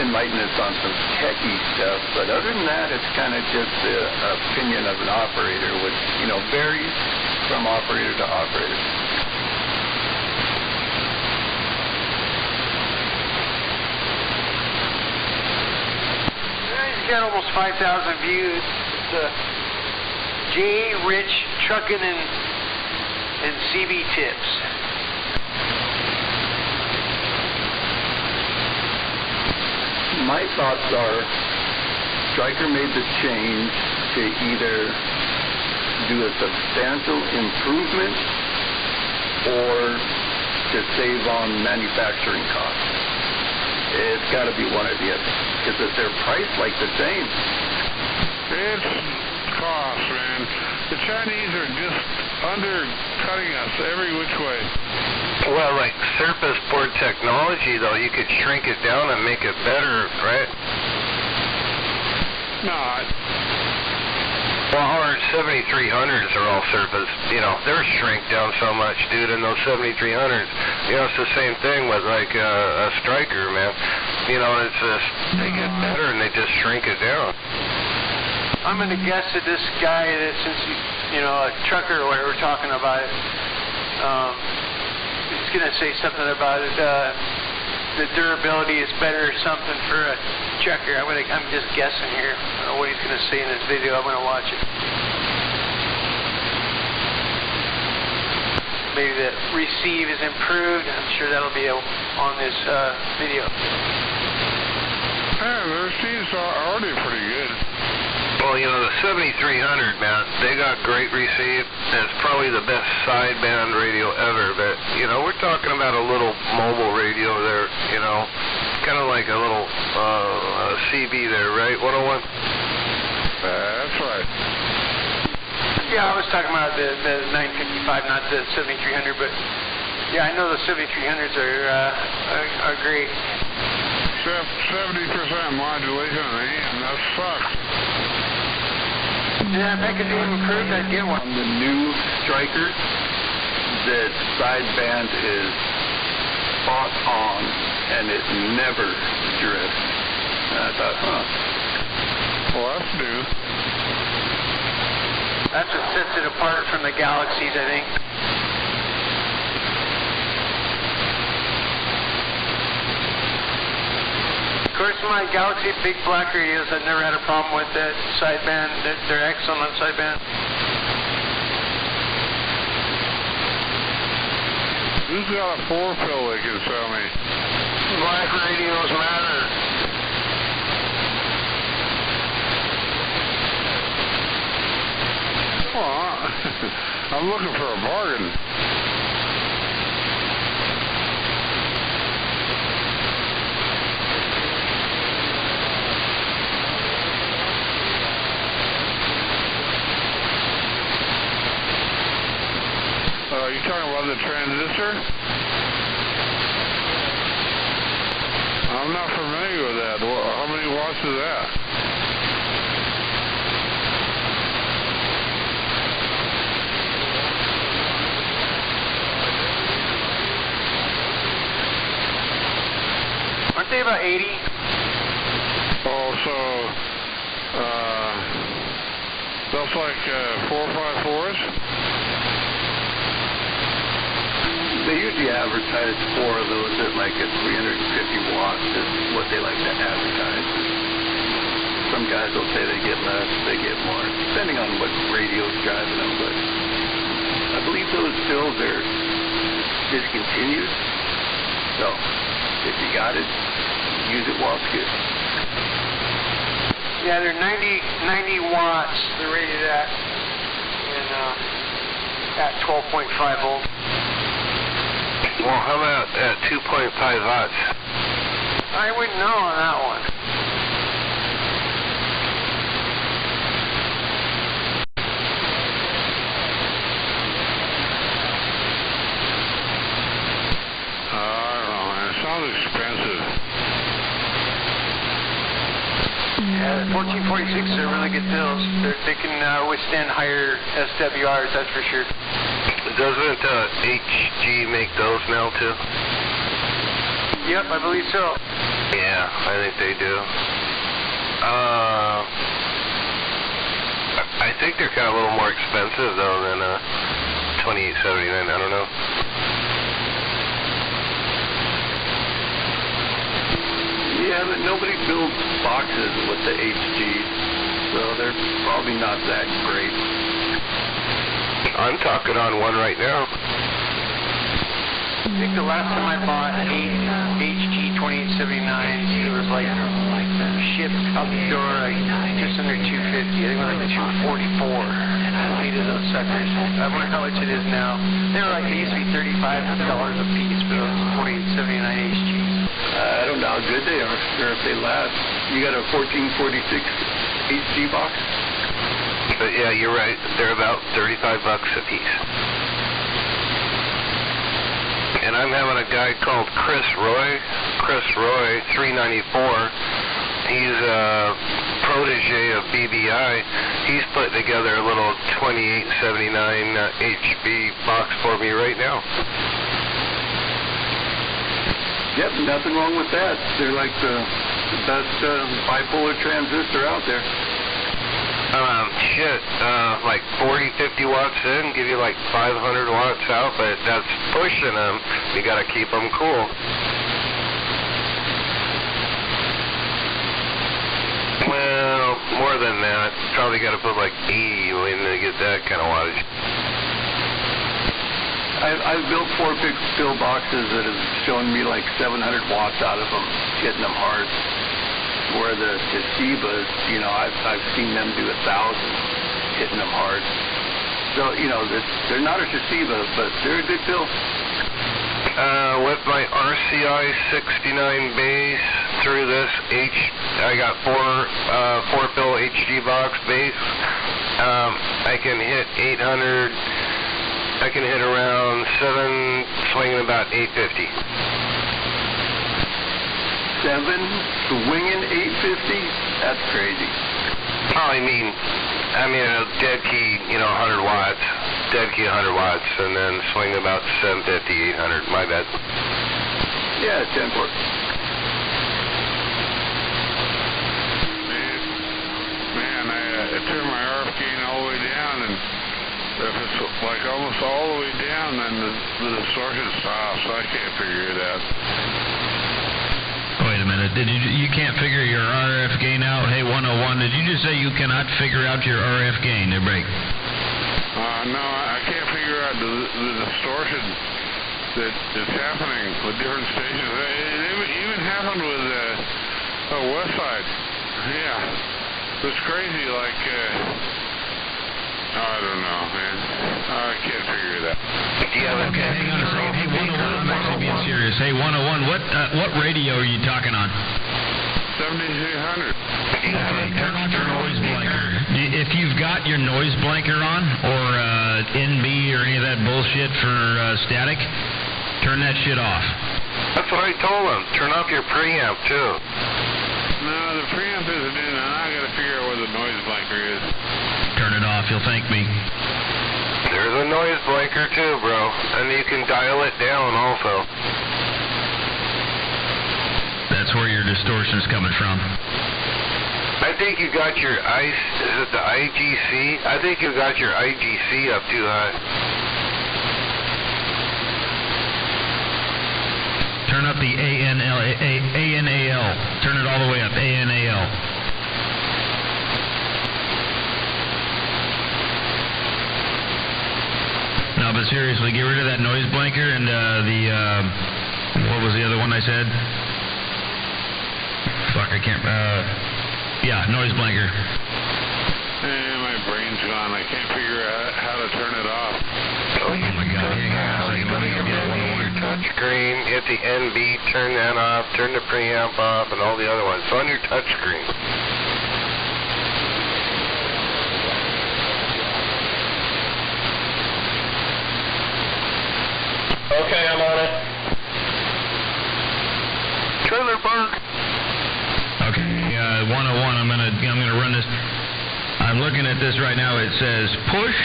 enlighten us on some techie stuff. But other than that, it's kind of just the opinion of an operator, which, you know, varies from operator to operator. got almost 5,000 views. It's J. Rich Truckin' and CB Tips. My thoughts are Stryker made the change to either do a substantial improvement or to save on manufacturing costs. It's got to be one or the other. Because if they're priced like the same. It's cost, man. The Chinese are just undercutting us every which way. Well, like surface board technology, though, you could shrink it down and make it better, right? Not. Well, our 7300s are all surface. You know, they're shrink down so much, dude, in those 7300s. You know, it's the same thing with, like, a Stryker, man. You know, it's just, they get better and they just shrink it down. I'm going to guess that this guy, that since you know, a trucker or whatever, talking about it, he's going to say something about it. The durability is better or something for a trucker. I'm just guessing here. I don't know what he's going to say in this video. I'm going to watch it. Maybe the receive is improved. I'm sure that'll be on this video. Yeah, the receives are already pretty good. Well, you know, the 7300, man, they got great receive. It's probably the best sideband radio ever. But, you know, we're talking about a little mobile radio there, you know, kind of like a little CB there, right, 101? That's right. Yeah, I was talking about the 955, not the 7300, but, yeah, I know the 7300s are great. 70% modulation on the AM, that sucks. Yeah, if I could do it improved, I'd get one. On the new Stryker, the sideband is spot on, and it never drifts. And I thought, Well, that's new. That's what sets it apart from the Galaxies, I think. Of course, my Galaxy big black radios, I've never had a problem with that sideband. They're excellent on sideband. Who's got a 4-pill they can sell me? Black radios matter. Well, I'm looking for a bargain. You talking about the transistor? I'm not familiar with that. How many watts is that? Aren't they about 80? Oh, so that's like 454s? They usually advertise 4 of those at like a 350 watts is what they like to advertise. Some guys will say they get less, they get more, depending on what radio's driving them, but I believe those fills are discontinued. So, if you got it, use it while it's good. Yeah, they're 90 watts, they're rated at, and at 12.5 volts. Well, how about at 2.5 watts? I wouldn't know on that one. I don't know, man. It sounds expensive. Yeah, the 1446s are really good pills. They can withstand higher SWRs, that's for sure. Doesn't HG make those now, too? Yep, I believe so. Yeah, I think they do. I think they're kind of a little more expensive, though, than 2879. I don't know. Yeah, Yeah, but nobody builds boxes with the HG, so they're probably not that great. I'm talking on one right now. I think the last time I bought an HG 2879, it was like shipped out the door like just under $250. I think it was like $244. Eight of those suckers. I wonder how much it is now. They used to be $35 a piece for those 2879 HGs. I don't know how good they are or if they last. You got a 1446 HG box? But yeah, you're right. They're about $35 a piece. And I'm having a guy called Chris Roy, 394. He's a protege of BBI. He's putting together a little 2879 HB box for me right now. Yep, nothing wrong with that. They're like the best bipolar transistor out there. Like 40, 50 watts in, give you like 500 watts out, but that's pushing them. You got to keep them cool. Well, more than that. Probably got to put like 80 in to get that kind of wattage. I've built 4-pill boxes that have shown me like 700 watts out of them, hitting them hard. Where the Tosibas, I've seen them do 1,000. Hitting them hard. So, they're not a Toshiba, but they're a good pill. With my RCI 69 base through this I got 4-pill HG box base. I can hit 800. I can hit around 7, swinging about 850. 7 swinging 850? That's crazy. Oh, I mean a dead key, 100 watts, dead key 100 watts, and then swing about 750, 800. My bad. Yeah, 10 4. Man, I turned my RF gain all the way down, and if it's like almost all the way down, then the distortion stops. So I can't figure it out. Wait a minute. You can't figure your RF gain out? Hey, 101, did you just say you cannot figure out your RF gain? There, break. No, I can't figure out the distortion that's happening with different stations. It even happened with Westside. Yeah. It's crazy, like, I don't know, man. I can't figure it out. Okay, hang on a second. Hey, 101, I'm actually being serious. Hey, 101, what radio are you talking on? 7300. Okay, turn off your noise blanker. If you've got your noise blanker on, or NB or any of that bullshit for static, turn that shit off. That's what I told him. Turn off your preamp, too. No, the preamp isn't in, and I gotta figure out where the noise blanker is. Turn it off, you'll thank me. There's a noise blanker, too, bro. And you can dial it down, also. That's where your distortion's coming from. I think you got your is it the IGC? I think you got your IGC up too high. Turn up the ANAL. Turn it all the way up, ANAL. No, but seriously, get rid of that noise blanker and what was the other one I said? Fuck, I can't, yeah, noise blanker. My brain's gone. I can't figure out how to turn it off. Oh my God, your touch screen, hit the NB, turn that off, turn the preamp off, and all the other ones. It's on your touch screen. Okay, I'm on it. Trailer park. Okay, 101. I'm gonna run this. I'm looking at this right now. It says push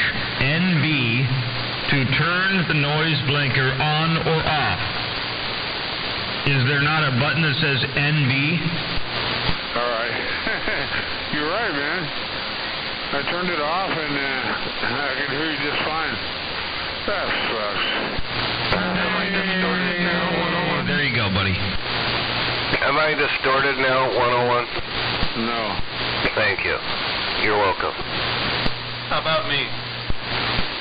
NB to turn the noise blinker on or off. Is there not a button that says NB? All right. You're right, man. I turned it off and I can hear you just fine. That sucks. There you go, buddy. Am I distorted now, 101? No. Thank you. You're welcome. How about me?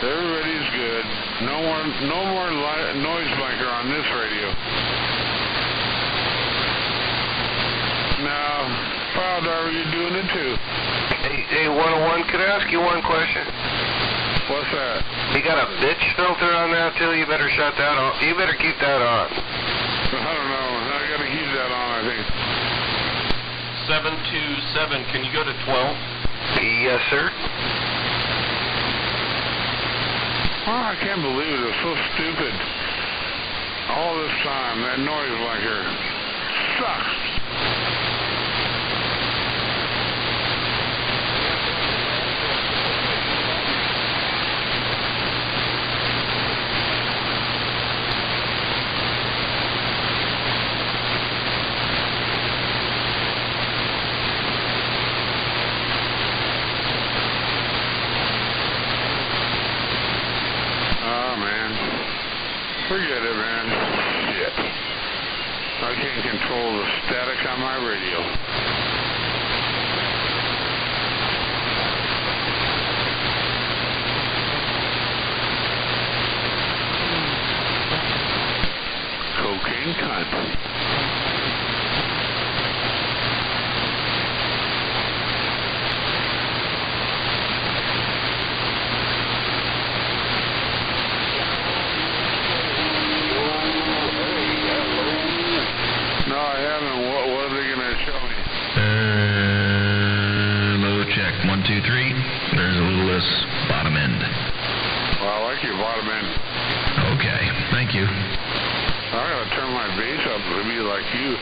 Everybody's good. No more noise blanker on this radio. Now, Pile Driver, you're doing it too. Hey, 101, could I ask you one question? What's that? You got a bitch filter on that too? You better shut that on. You better keep that on. I don't know. I gotta keep that on, I think. 727, can you go to 12? Yes, sir. Oh, I can't believe it. It's so stupid. All this time, that noise blanker sucks. Forget it, man. Shit. I can't control the static on my radio. Cocaine cunt. No, I haven't. What are they going to show me? Low check. 1, 2, 3. There's a little less bottom end. Well, I like your bottom end. Okay. Thank you. I got to turn my bass up to be like you.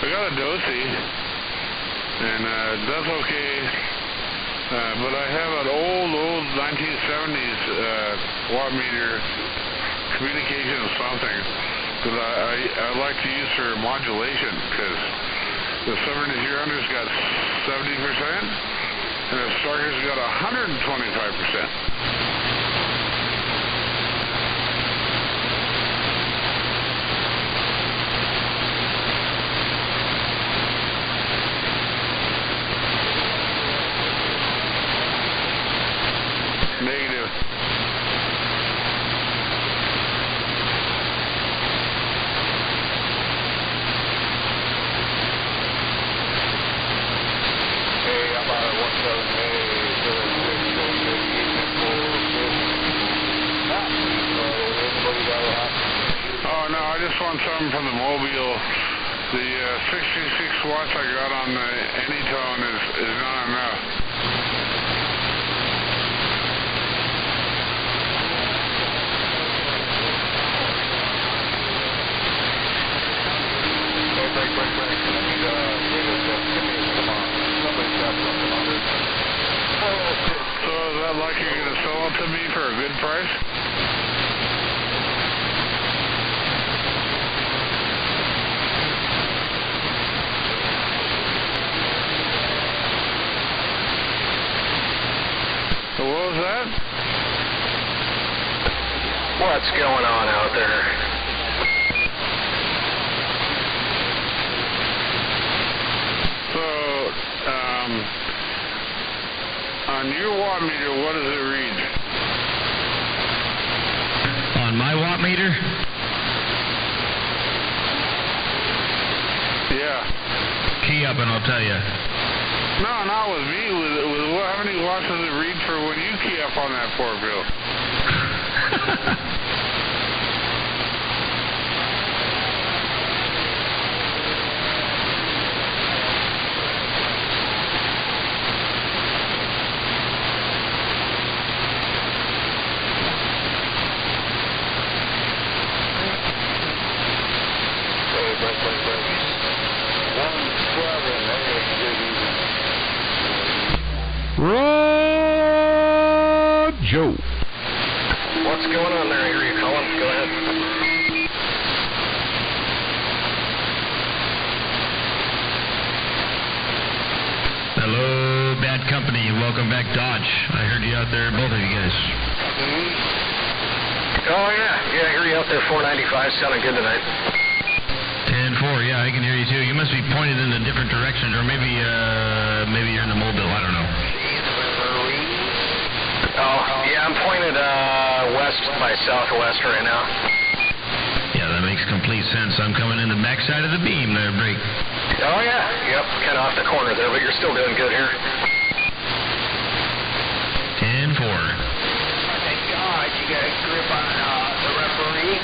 I got a Dosi, and that's okay, but I have an old 1970s watt meter communication of something that I like to use for modulation, because the 700's got 70%, and the Starker's got 125%. Negative. Hey, I'm out of 178. Oh, no, I just want something from the Mobile. The 66 watts I got on the Anytone is not enough. So is that like you're going to sell it to me for a good price? So what was that? What's going on out there? So, on your watt meter, what does it read? On my watt meter? Yeah. Key up and I'll tell you. No, not with me. With how many watts does it read for when you key up on that 4-bill? Hey, Hello, Bad Company. Welcome back, Dodge. I heard you out there, both of you guys. Oh, yeah. Yeah, I hear you out there, 495. Sounding good tonight. 10-4, yeah, I can hear you too. You must be pointed in a different direction, or maybe you're in the mobile. I don't know. Oh, yeah, I'm pointed west by southwest right now. Yeah, that makes complete sense. I'm coming in the backside of the beam there, break. Oh, yeah. Yep, kind of off the corner there, but you're still doing good here. 10-4. Thank God you got a grip on the referee.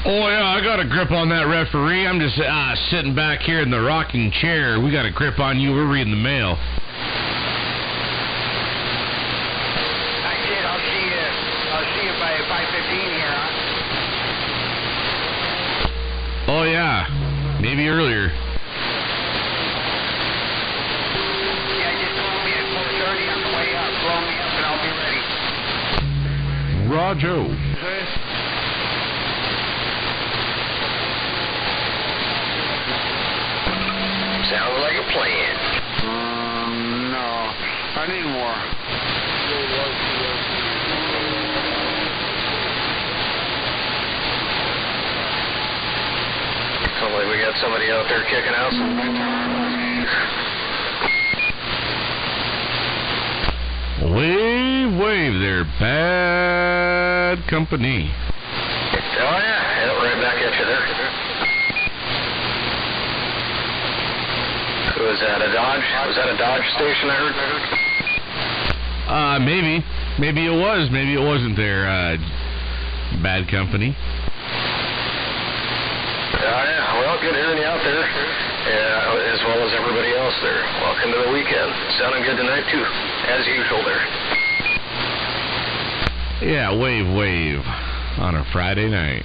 Oh, yeah, I got a grip on that referee. I'm just sitting back here in the rocking chair. We got a grip on you. We're reading the mail. I did. I'll see you by 5:15 here, huh? Oh, yeah. Maybe earlier. Yeah, just call me at 4:30 on the way up. Blow me up and I'll be ready. Roger. Sounds like a plan. No. I need more. Sounds like we got somebody out there kicking out some. Wave there, Bad Company. Oh, yeah. Right back at you there. Was that a Dodge? Was that a Dodge station I heard? Maybe. Maybe it was. Maybe it wasn't there, Bad Company. Yeah, well, good hearing you out there, as well as everybody else there. Welcome to the weekend. Sounding good tonight, too, as usual there. Yeah, wave on a Friday night.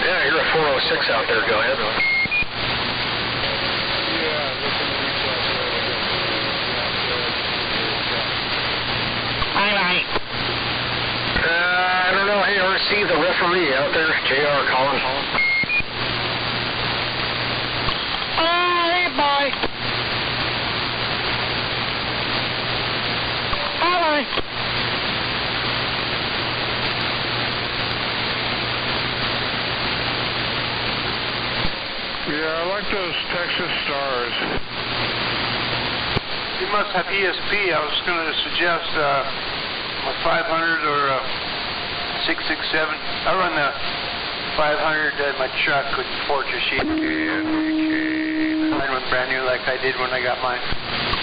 Yeah, you're at 406 out there. Go ahead. Aye. I don't know. Hey, RC, the referee out there, JR calling. Hey, boy. Bye. Yeah, I like those Texas Stars. You must have ESP. I was going to suggest a 500 or a 667. I run the 500 in my truck with Fortress sheet. Mine was brand new like I did when I got mine.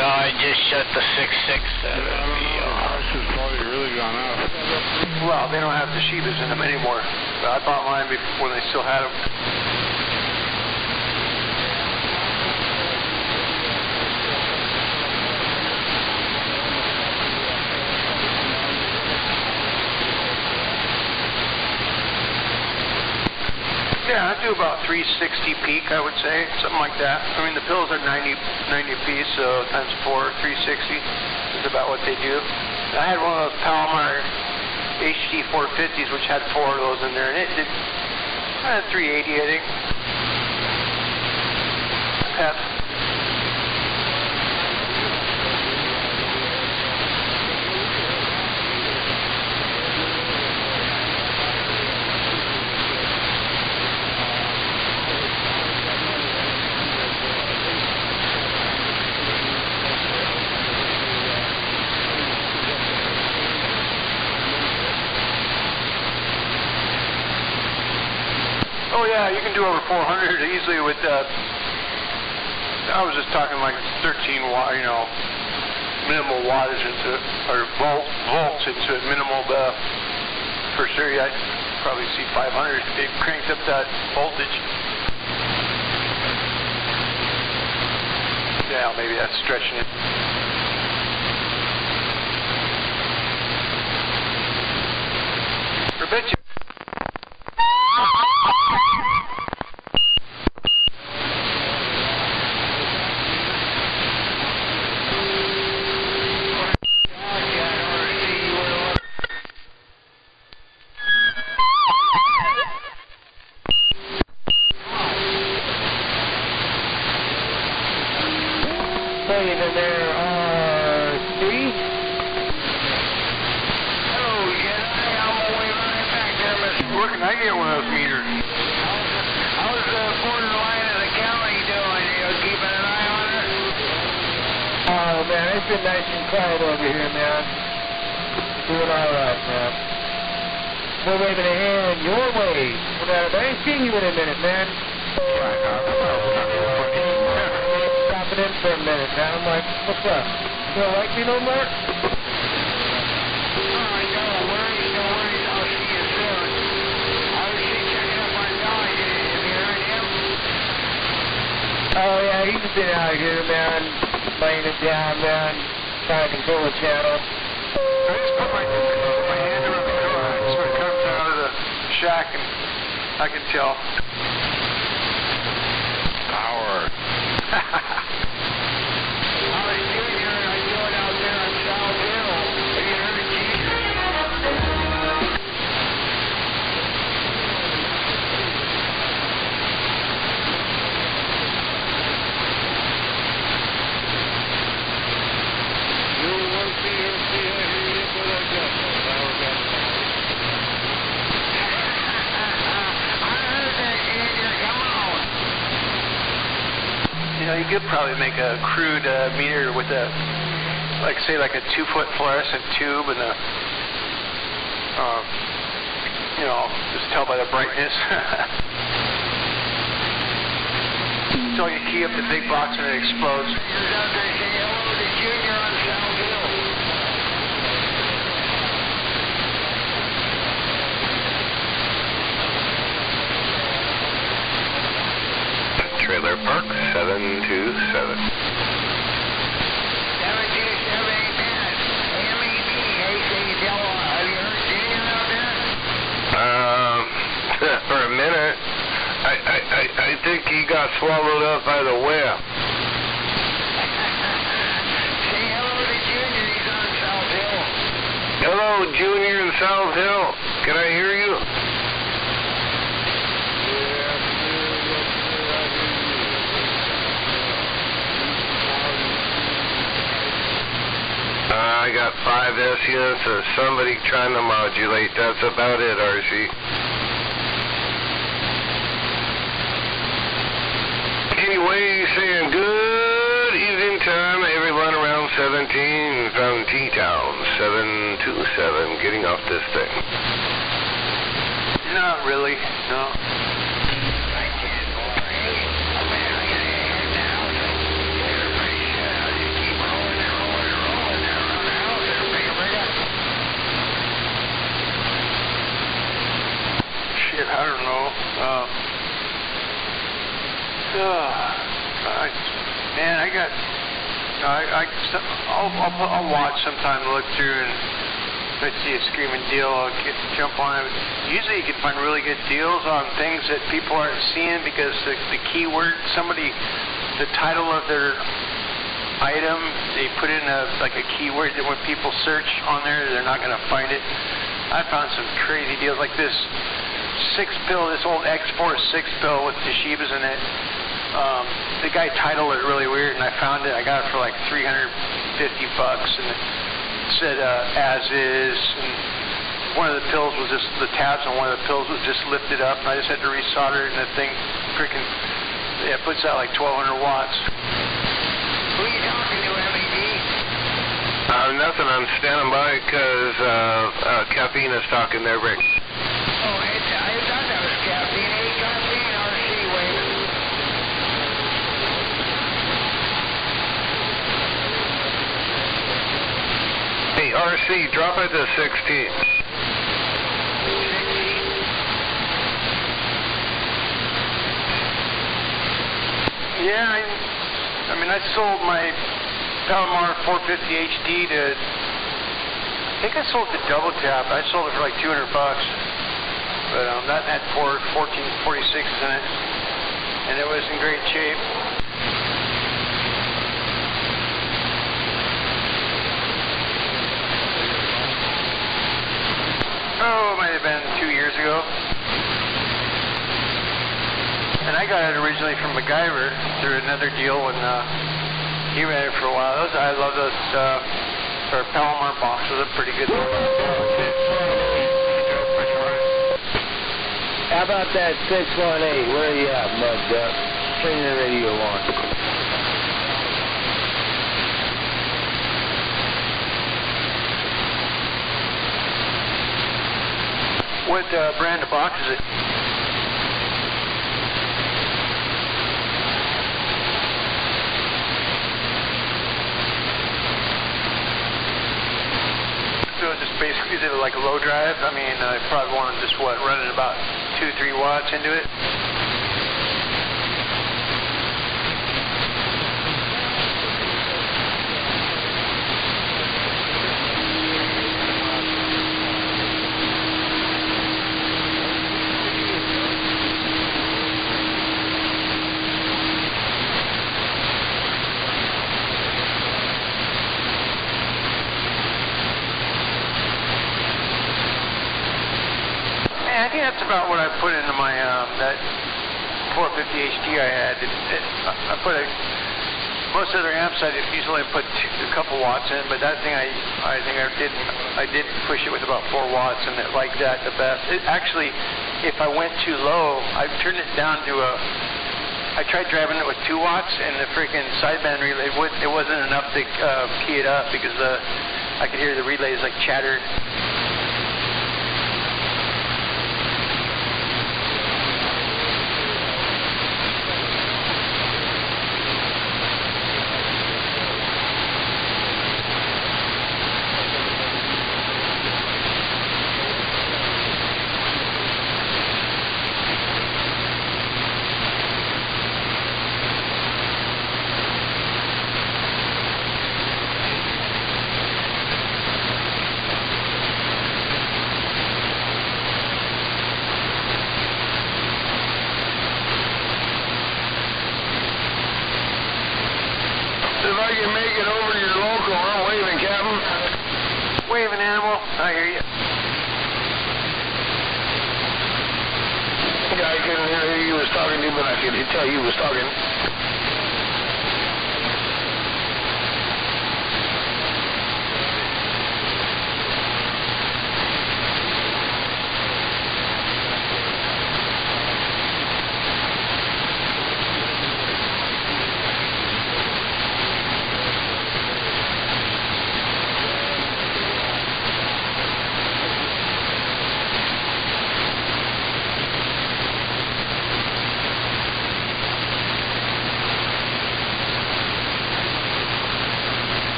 I just shut the 667. Price has probably really gone up. Well, they don't have the Shibas in them anymore. But I bought mine before they still had them. Yeah, I do about 360 peak, I would say, something like that. I mean, the pills are 90 apiece, so times 4, 360 is about what they do. I had one of those Palomar HD 450s, which had 4 of those in there, and it did 380, I think. Pep. Oh yeah, you can do over 400 easily with I was just talking like 13 watt, minimal wattage into it, or volts into it, minimal. For sure, I'd probably see 500 if they cranked up that voltage. Yeah, maybe that's stretching it. I bet you. I get one of those meters. How's the borderline of the county doing? You keeping an eye on it? Oh, man, it's been nice and quiet over here, man. Doing all right, man. We're waving a hand your way. I ain't seen you in a minute, man. Stopping in for a minute, man. I'm like, what's up? You don't like me no more? Oh, yeah, he's been out here, man, laying it down, man, trying to control the channel. I just put my hand around the car, so it comes out of the shack, and I can tell. Power. You know, you could probably make a crude meter with a, like, say, like a 2-foot fluorescent tube and a, you know, just tell by the brightness. So you key up the big box and it explodes. Trailer Park 727. For a minute, I think he got swallowed up by the whale. Say hello to Junior, he's on South Hill. Hello, Junior in South Hill. Can I hear you? I got 5 S units of somebody trying to modulate. That's about it, RC. Anyway, saying good evening time, everyone around 17 from T-Town, 727, getting off this thing. Not really, no. I don't know. I'll watch sometime, look through, and if I see a screaming deal, I'll jump on it. Usually you can find really good deals on things that people aren't seeing because the keyword, the title of their item, they put in a keyword that when people search on there, they're not going to find it. I found some crazy deals like this 6-pill, this old X-Force 6-pill with Toshibas in it. The guy titled it really weird, and I found it. I got it for like $350, and it said as is. And one of the pills was just the tabs on one of the pills was just lifted up, and I just had to resolder it, and the thing freaking puts out like 1,200 watts. Who are you talking to, MED? Nothing. I'm standing by because Caffeine is talking there, Rick. I thought that was caffeine. Hey, caffeine, RC, waving. Hey, RC, drop it to 16. Yeah, I mean, I sold my Palomar 450 HD to, I think I sold the double tap. I sold it for like $200. But that had 1446s in it, and it was in great shape. Oh, it might have been 2 years ago. And I got it originally from MacGyver through another deal when he ran it for a while. I love those our Palomar boxes. They're pretty good. How about that 618? Where are you at, Mud Duck? Turn the radio on. What brand of box is it? So it's just basically, is it like a low drive? I mean, I probably want to just, running about 2-3 watts into it? I think that's about what I put into my that 450 HD I had. I put most other amps I usually put a couple watts in, but that thing I think I did push it with about 4 watts, and it liked that the best. It actually, if I went too low, I turned it down to I tried driving it with 2 watts, and the freaking sideband relay it wasn't enough to key it up because I could hear the relays like chatter. If I can make it over to your local, I'm waving, Captain. Waving, Animal. I hear you. Yeah, I couldn't hear who you was talking to, but I could tell you was talking.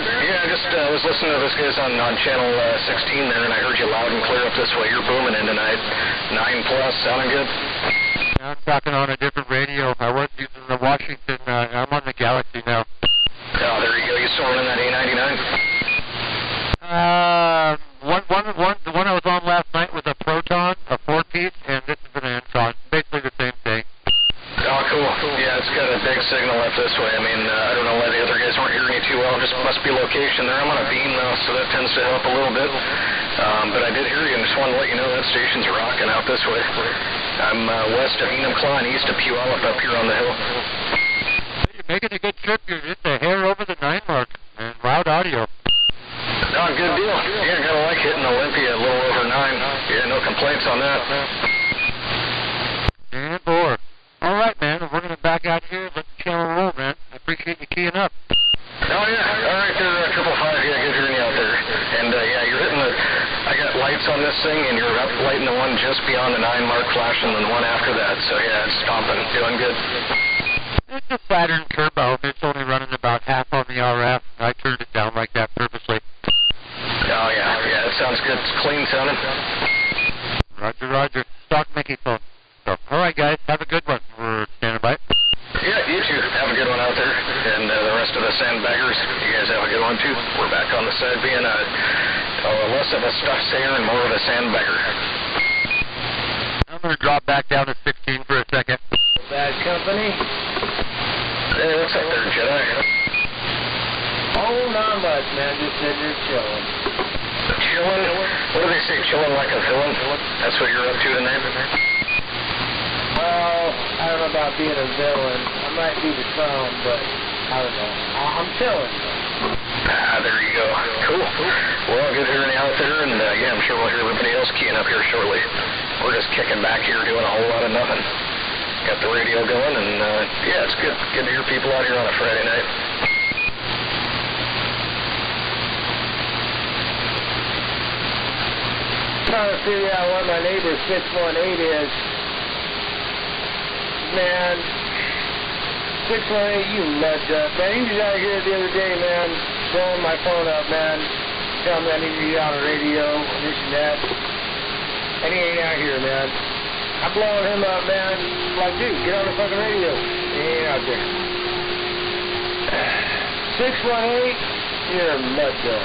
Yeah, I just was listening to this guys on channel 16 there, and I heard you loud and clear up this way. You're booming in tonight. 9+, sounding good? I'm talking on a different radio. I was using the Washington. I'm on the Galaxy now. Oh, there you go. You still running that A99? The one I was on last night was a Proton, a 4-piece, and this is an Antron. Basically the same thing. Oh, cool. Yeah, it's got a big signal up this way. I mean, I don't know why the other guys weren't hearing you too well. It just must be location there. I'm on a beam though, so that tends to help a little bit. But I did hear you and just wanted to let you know that station's rocking out this way. I'm west of Enumclaw and east of Puyallup up here on the hill. You're making a good trip. You're just a hair over the 9 mark. And loud audio. Oh, good deal. Yeah, gotta like hitting Olympia a little over 9. Yeah, no complaints on that. And 4. All right, man. We're going to back out here. Let the channel roll, man. I appreciate you keying up. Oh, yeah. All right there, 555. Yeah, good hearing you out there. And, yeah, you're hitting the... I got lights on this thing, and you're up lighting the one just beyond the 9 mark flashing, and the one after that. So, yeah, it's stomping. Doing good. It's a Saturn Turbo. It's only running about half on the RF. I turned it down like that purposely. Oh, yeah. Yeah, it sounds good. It's clean sounding. Roger, roger. Stock Mickey phone. So, all right, guys. Have a good one. We're standing by. Yeah, you too. Have a good one out there. And the rest of the sandbaggers, you guys have a good one, too. We're back on the side being less of a stuff sayer and more of a sandbagger. I'm going to drop back down to 16 for a second. Bad company? Hey, what's up there, Jedi? Oh, not much, man. Just sitting here chilling. Chilling? What do they say, chilling like a villain? That's what you're up to tonight? Well, I don't know about being a villain. I might be the some, but I don't know. I'm chilling. Ah, there you go. Cool. Well, good hearing you out there, and yeah, I'm sure we'll hear everybody else keying up here shortly. We're just kicking back here doing a whole lot of nothing. Got the radio going, and yeah, it's good to hear people out here on a Friday night. Trying to figure out what my neighbor's 618 is. Man, 618, you mud duck. Man, he was out here the other day, man, blowing my phone up, man. Telling me I need to be on the radio and this and that. And he ain't out here, man. I'm blowing him up, man. I'm like, dude, get on the fucking radio. He ain't out there. 618, you're a mud duck.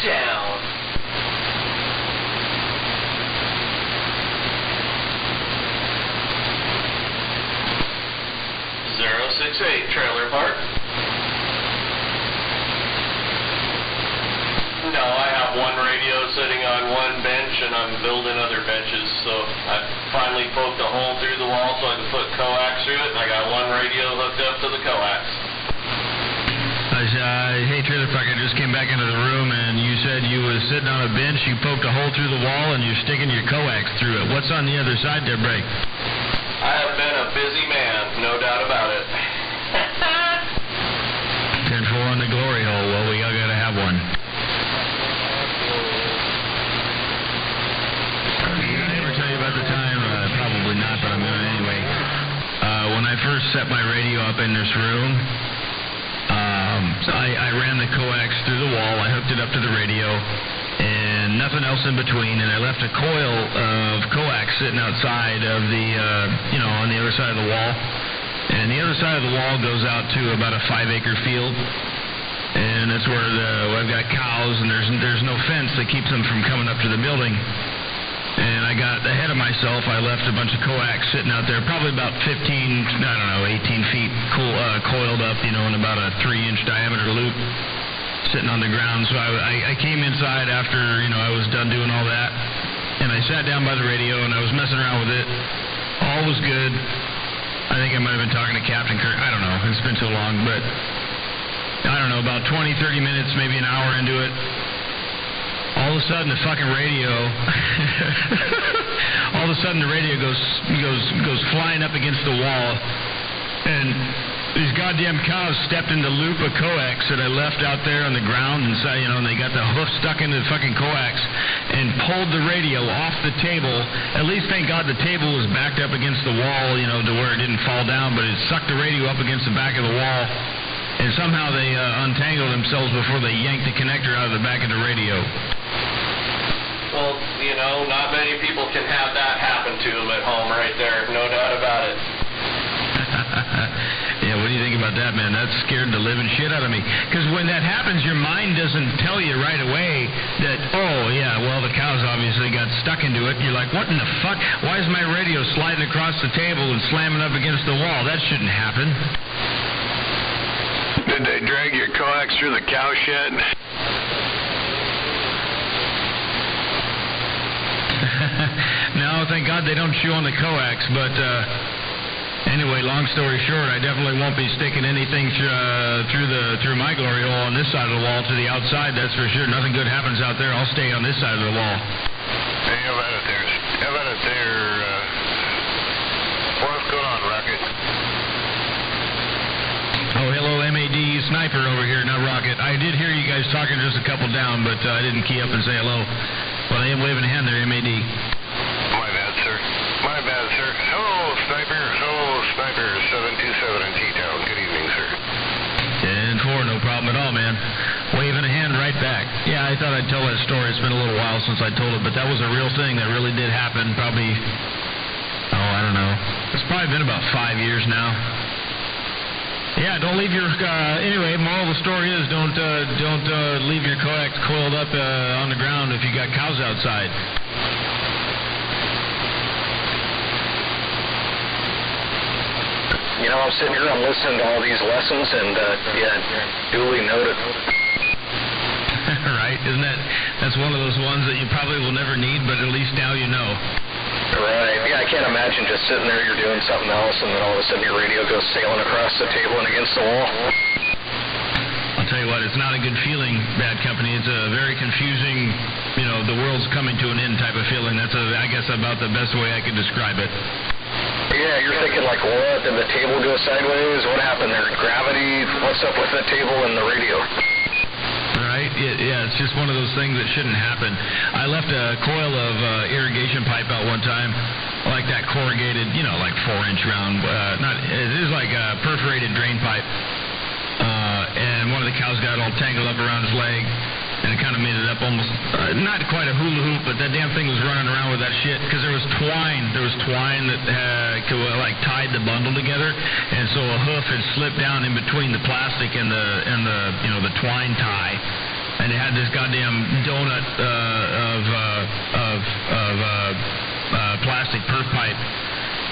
down. 068 trailer park. No, I have one radio sitting on one bench and I'm building other benches, so I finally poked a hole through the wall so I could put coax through it, and I got one radio hooked up to the coax. Hey, Trailer Park, I just came back into the room and you said you was sitting on a bench, you poked a hole through the wall and you're sticking your coax through it. What's on the other side there, Break? I have been a busy man, no doubt about it. 10-4 on the glory hole. Well, we all got to have one. Did I ever tell you about the time? Probably not, but I'm going to anyway. When I first set my radio up in this room, I ran the coax through the wall. I hooked it up to the radio, and nothing else in between. And I left a coil of coax sitting outside of the, on the other side of the wall. And the other side of the wall goes out to about a 5-acre field. And that's where I've got cows, and there's no fence that keeps them from coming up to the building. And I got ahead of myself. I left a bunch of coax sitting out there, probably about 18 feet coiled up, in about a 3-inch diameter loop, sitting on the ground. So I came inside after, I was done doing all that, and I sat down by the radio, and I was messing around with it. All was good. I think I might have been talking to Captain Kirk. I don't know. It's been so long, but I don't know, about 20, 30 minutes, maybe an hour into it, all of a sudden the fucking radio goes flying up against the wall, and these goddamn cows stepped in the loop of coax that I left out there on the ground, and so, and they got the hoof stuck into the fucking coax and pulled the radio off the table. At least thank God the table was backed up against the wall, to where it didn't fall down, but it sucked the radio up against the back of the wall, and somehow they untangled themselves before they yanked the connector out of the back of the radio. Well, not many people can have that happen to them at home right there. No doubt about it. Yeah, what do you think about that, man? That scared the living shit out of me. Because when that happens, your mind doesn't tell you right away that, the cows obviously got stuck into it. You're like, what in the fuck? Why is my radio sliding across the table and slamming up against the wall? That shouldn't happen. Did they drag your coax through the cow shed? No, thank God they don't chew on the coax, but anyway, long story short, I definitely won't be sticking anything through my glory hole on this side of the wall to the outside, that's for sure. Nothing good happens out there. I'll stay on this side of the wall. Hey, how about it there? What's going on, Rocket? Oh, hello, MAD Sniper over here, not Rocket. I did hear you guys talking just a couple down, but I didn't key up and say hello. But I am waving a hand there, MAD. My bad, sir. Hello, Sniper 727 in T-Town. Good evening, sir. 10-4, no problem at all, man. Waving a hand right back. Yeah, I thought I'd tell that story. It's been a little while since I told it, but that was a real thing that really did happen. Probably, I don't know. It's probably been about 5 years now. Yeah, don't leave your, anyway, moral of the story is don't leave your coax coiled up on the ground if you got cows outside. I'm sitting here, I'm listening to all these lessons, and, duly noted. Right? That's one of those ones that you probably will never need, but at least now you know. Right. Yeah, I can't imagine just sitting there, you're doing something else, and then all of a sudden your radio goes sailing across the table and against the wall. I'll tell you what, it's not a good feeling, Bad Company. It's a very confusing, the world's coming to an end type of feeling. That's, I guess, about the best way I could describe it. Yeah, you're thinking like, what? Did the table go sideways? What happened there? Gravity? What's up with the table and the radio? Right? Yeah, it's just one of those things that shouldn't happen. I left a coil of irrigation pipe out one time, like that corrugated, like 4-inch round. It is like a perforated drain pipe. And one of the cows got all tangled up around his leg, and it kind of made it up almost, not quite a hula hoop, but that damn thing was running around with that shit, because there was twine that tied the bundle together, and so a hoof had slipped down in between the plastic and the twine tie, and it had this goddamn donut of plastic perf pipe,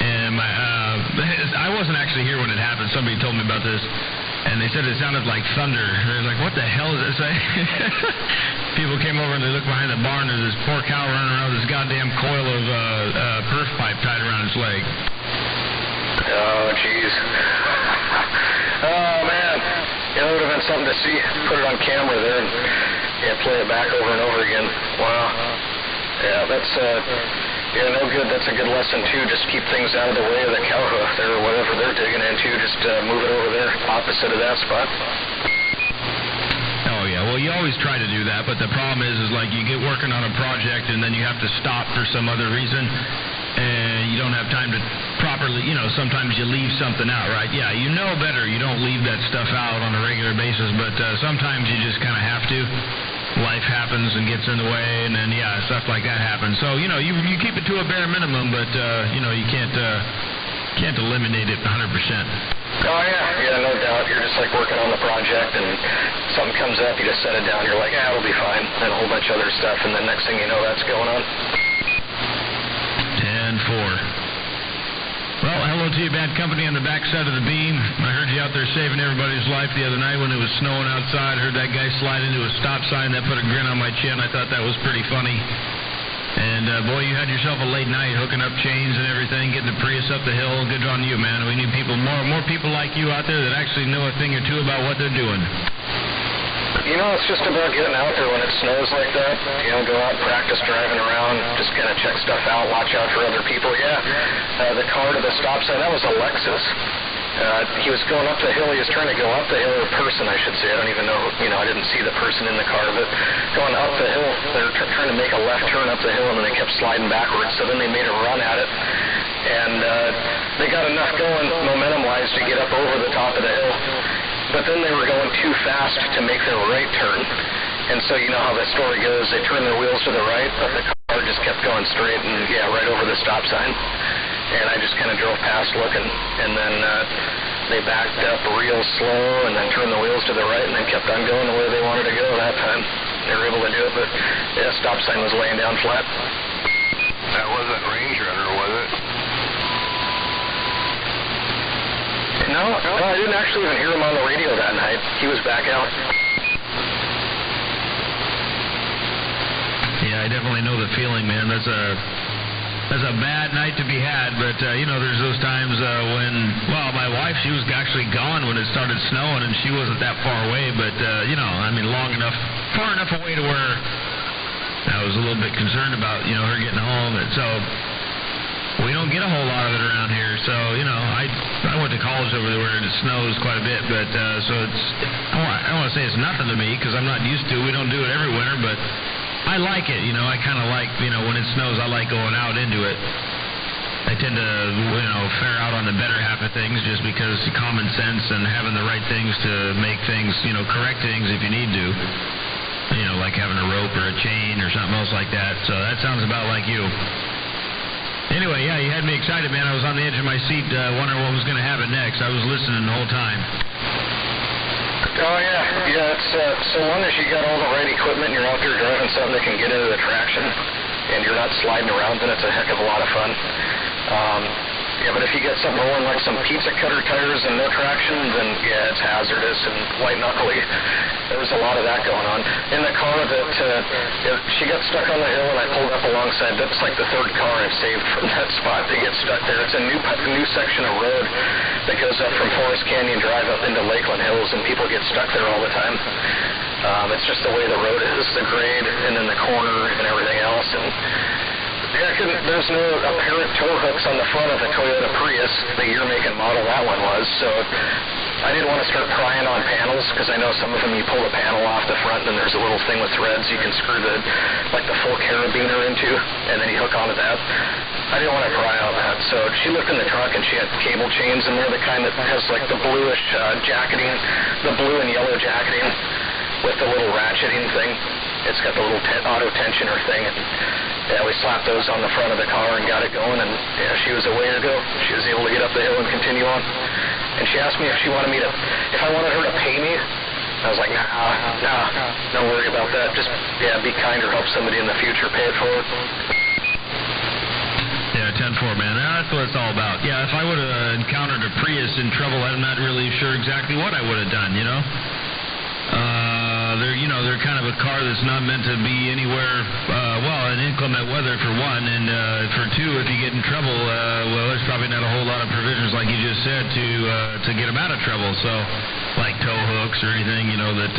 and I wasn't actually here when it happened. Somebody told me about this. And they said it sounded like thunder. They're like, what the hell does it say? People came over and they looked behind the barn. There's this poor cow running around with this goddamn coil of perf pipe tied around its leg. Oh, jeez. Oh, man. It would have been something to see. Put it on camera there and play it back over and over again. Wow. Yeah, that's... no good. That's a good lesson, too. Just keep things out of the way of the cow hoof there or whatever they're digging into. Just move it over there, opposite of that spot. Oh, yeah. Well, you always try to do that, but the problem is like you get working on a project and then you have to stop for some other reason, and you don't have time to properly, sometimes you leave something out, right? Yeah, you know better. You don't leave that stuff out on a regular basis, but sometimes you just kind of have to. Life happens and gets in the way, and then stuff like that happens. So you keep it to a bare minimum, but you can't eliminate it 100%. Oh, yeah, no doubt. You're just like working on the project, and something comes up, you just set it down, you're like, yeah, it'll be fine, and a whole bunch of other stuff, and then next thing you know, that's going on. 10-4. Well, hello to you, bad company on the backside of the beam. I heard you out there saving everybody's life the other night when it was snowing outside. I heard that guy slide into a stop sign. That put a grin on my chin. I thought that was pretty funny. And, boy, you had yourself a late night hooking up chains and everything, getting the Prius up the hill. Good on you, man. We need people, more people like you out there that actually know a thing or two about what they're doing. You know, it's just about getting out there when it snows like that. You know, go out and practice driving around, just kind of check stuff out, watch out for other people. Yeah, the car to the stop sign, that was a Lexus. He was going up the hill. He was trying to go up the hill, or person, I should say. I don't even know. I didn't see the person in the car, but going up the hill, they were trying to make a left turn up the hill, and then they kept sliding backwards. So then they made a run at it, and they got enough going momentum-wise to get up over the top of the hill. But then they were going too fast to make their right turn. And so you know how the story goes. They turned their wheels to the right, but the car just kept going straight and, right over the stop sign. And I just kind of drove past looking, and then they backed up real slow and then turned the wheels to the right and then kept on going the way they wanted to go that time. They were able to do it, but stop sign was laying down flat. That wasn't Range Runner, was it? No, I didn't actually even hear him on the radio that night. He was back out. Yeah, I definitely know the feeling, man. That's a bad night to be had, but, there's those times when, my wife, she was actually gone when it started snowing, and she wasn't that far away, but, far enough away to where I was a little bit concerned about, her getting home, and so we don't get a whole lot of it around here, so, I went to college over there where it snows quite a bit, but, so it's, I don't want to say it's nothing to me, because I'm not used to it. We don't do it every winter, but I like it, I kind of like, when it snows, I like going out into it. I tend to, fare out on the better half of things just because common sense and having the right things to make things, correct things if you need to. Like having a rope or a chain or something else like that. So that sounds about like you. Anyway, yeah, you had me excited, man. I was on the edge of my seat wondering what was going to happen next. I was listening the whole time. Oh, yeah, it's so long as you got all the right equipment and you're out there driving something that can get into the traction and you're not sliding around, then it's a heck of a lot of fun. But if you get something rolling like some pizza cutter tires and no traction, then, it's hazardous and white-knuckly. There was a lot of that going on. In the car she got stuck on the hill and I pulled up alongside. That's like the third car I've saved from that spot to get stuck there. It's a new section of road that goes up from Forest Canyon Drive up into Lakeland Hills, and people get stuck there all the time. It's just the way the road is, the grade, and then the corner and everything else. And there's no apparent tow hooks on the front of the Toyota Prius, the year, make, and model that one was. So I didn't want to start prying on panels, because I know some of them you pull the panel off the front, and there's a little thing with threads you can screw the full carabiner into, and then you hook onto that. I didn't want to pry on that, so she looked in the trunk and she had cable chains in there, the kind that has the bluish jacketing, the blue and yellow jacketing with the little ratcheting thing. It's got the little auto tensioner thing, and we slapped those on the front of the car and got it going, and she was a way to go. She was able to get up the hill and continue on. And she asked me if I wanted her to pay me. I was like, nah, don't worry about that. Just, be kind or help somebody in the future, pay it forward. Yeah, 10-4, man. That's what it's all about. Yeah, if I would have encountered a Prius in trouble, I'm not really sure exactly what I would have done, They're kind of a car that's not meant to be anywhere, in inclement weather for one, and for two, if you get in trouble, there's probably not a whole lot of provisions, like you just said, to get them out of trouble. So, like tow hooks or anything, that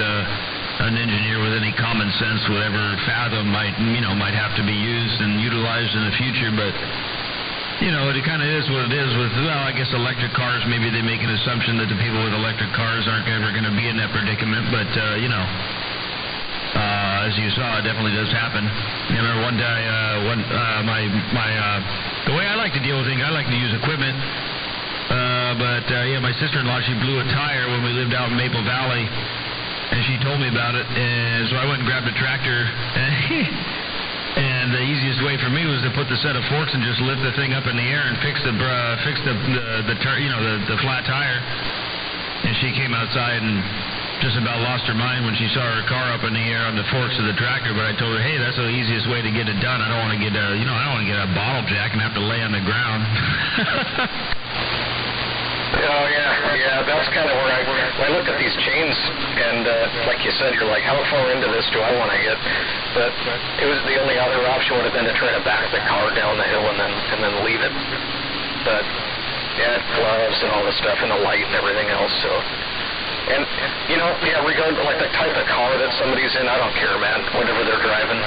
an engineer with any common sense would ever fathom might have to be used and utilized in the future, but it kind of is what it is with, I guess electric cars, maybe they make an assumption that the people with electric cars aren't ever going to be in that predicament, but, as you saw, it definitely does happen. I remember one day, the way I like to deal with things, I like to use equipment, my sister-in-law, she blew a tire when we lived out in Maple Valley, and she told me about it, and so I went and grabbed a tractor, and And the easiest way for me was to put the set of forks and just lift the thing up in the air and fix the flat tire. And she came outside and just about lost her mind when she saw her car up in the air on the forks of the tractor. But I told her, hey, that's the easiest way to get it done. I don't want to get a bottle jack and have to lay on the ground. Oh, yeah, that's kind of where I look at these chains, and like you said, you're like, how far into this do I want to get? But it was the only other option would have been to try to back the car down the hill and then leave it. But yeah, gloves and all the stuff and the light and everything else. So, and regardless like the type of car that somebody's in, I don't care, man. Whatever they're driving.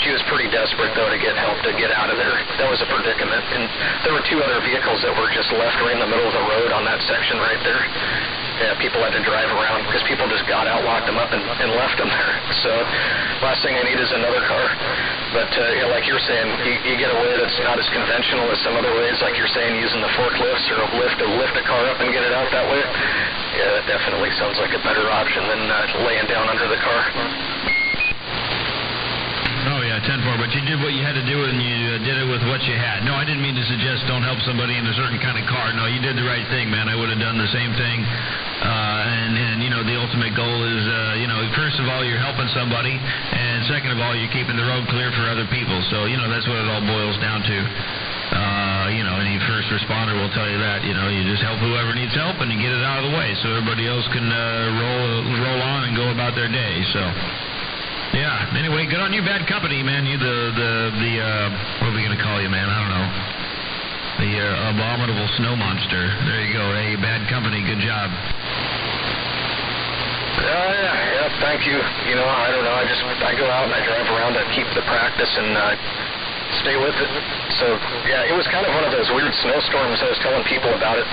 She was pretty desperate, though, to get help to get out of there. That was a predicament. And there were 2 other vehicles that were just left right in the middle of the road on that section right there. Yeah, people had to drive around because people just got out, locked them up, and left them there. So last thing I need is another car. But, like you're saying, you get a way that's not as conventional as some other ways, like you're saying, using the forklifts or a lift to lift a car up and get it out that way. Yeah, that definitely sounds like a better option than laying down under the car. Oh, yeah, 10-4, but you did what you had to do, and you did it with what you had. No, I didn't mean to suggest don't help somebody in a certain kind of car. No, you did the right thing, man. I would have done the same thing. And the ultimate goal is, first of all, you're helping somebody, and second of all, you're keeping the road clear for other people. So, that's what it all boils down to. Any first responder will tell you that. You just help whoever needs help, and you get it out of the way so everybody else can roll on and go about their day. So... yeah, anyway, good on you, Bad Company, man. You what are we going to call you, man? I don't know. The abominable snow monster. There you go. Hey, Bad Company, good job. Yeah, thank you. I don't know. I go out and I drive around to keep the practice and stay with it. So, yeah, it was kind of one of those weird snowstorms. I was telling people about it,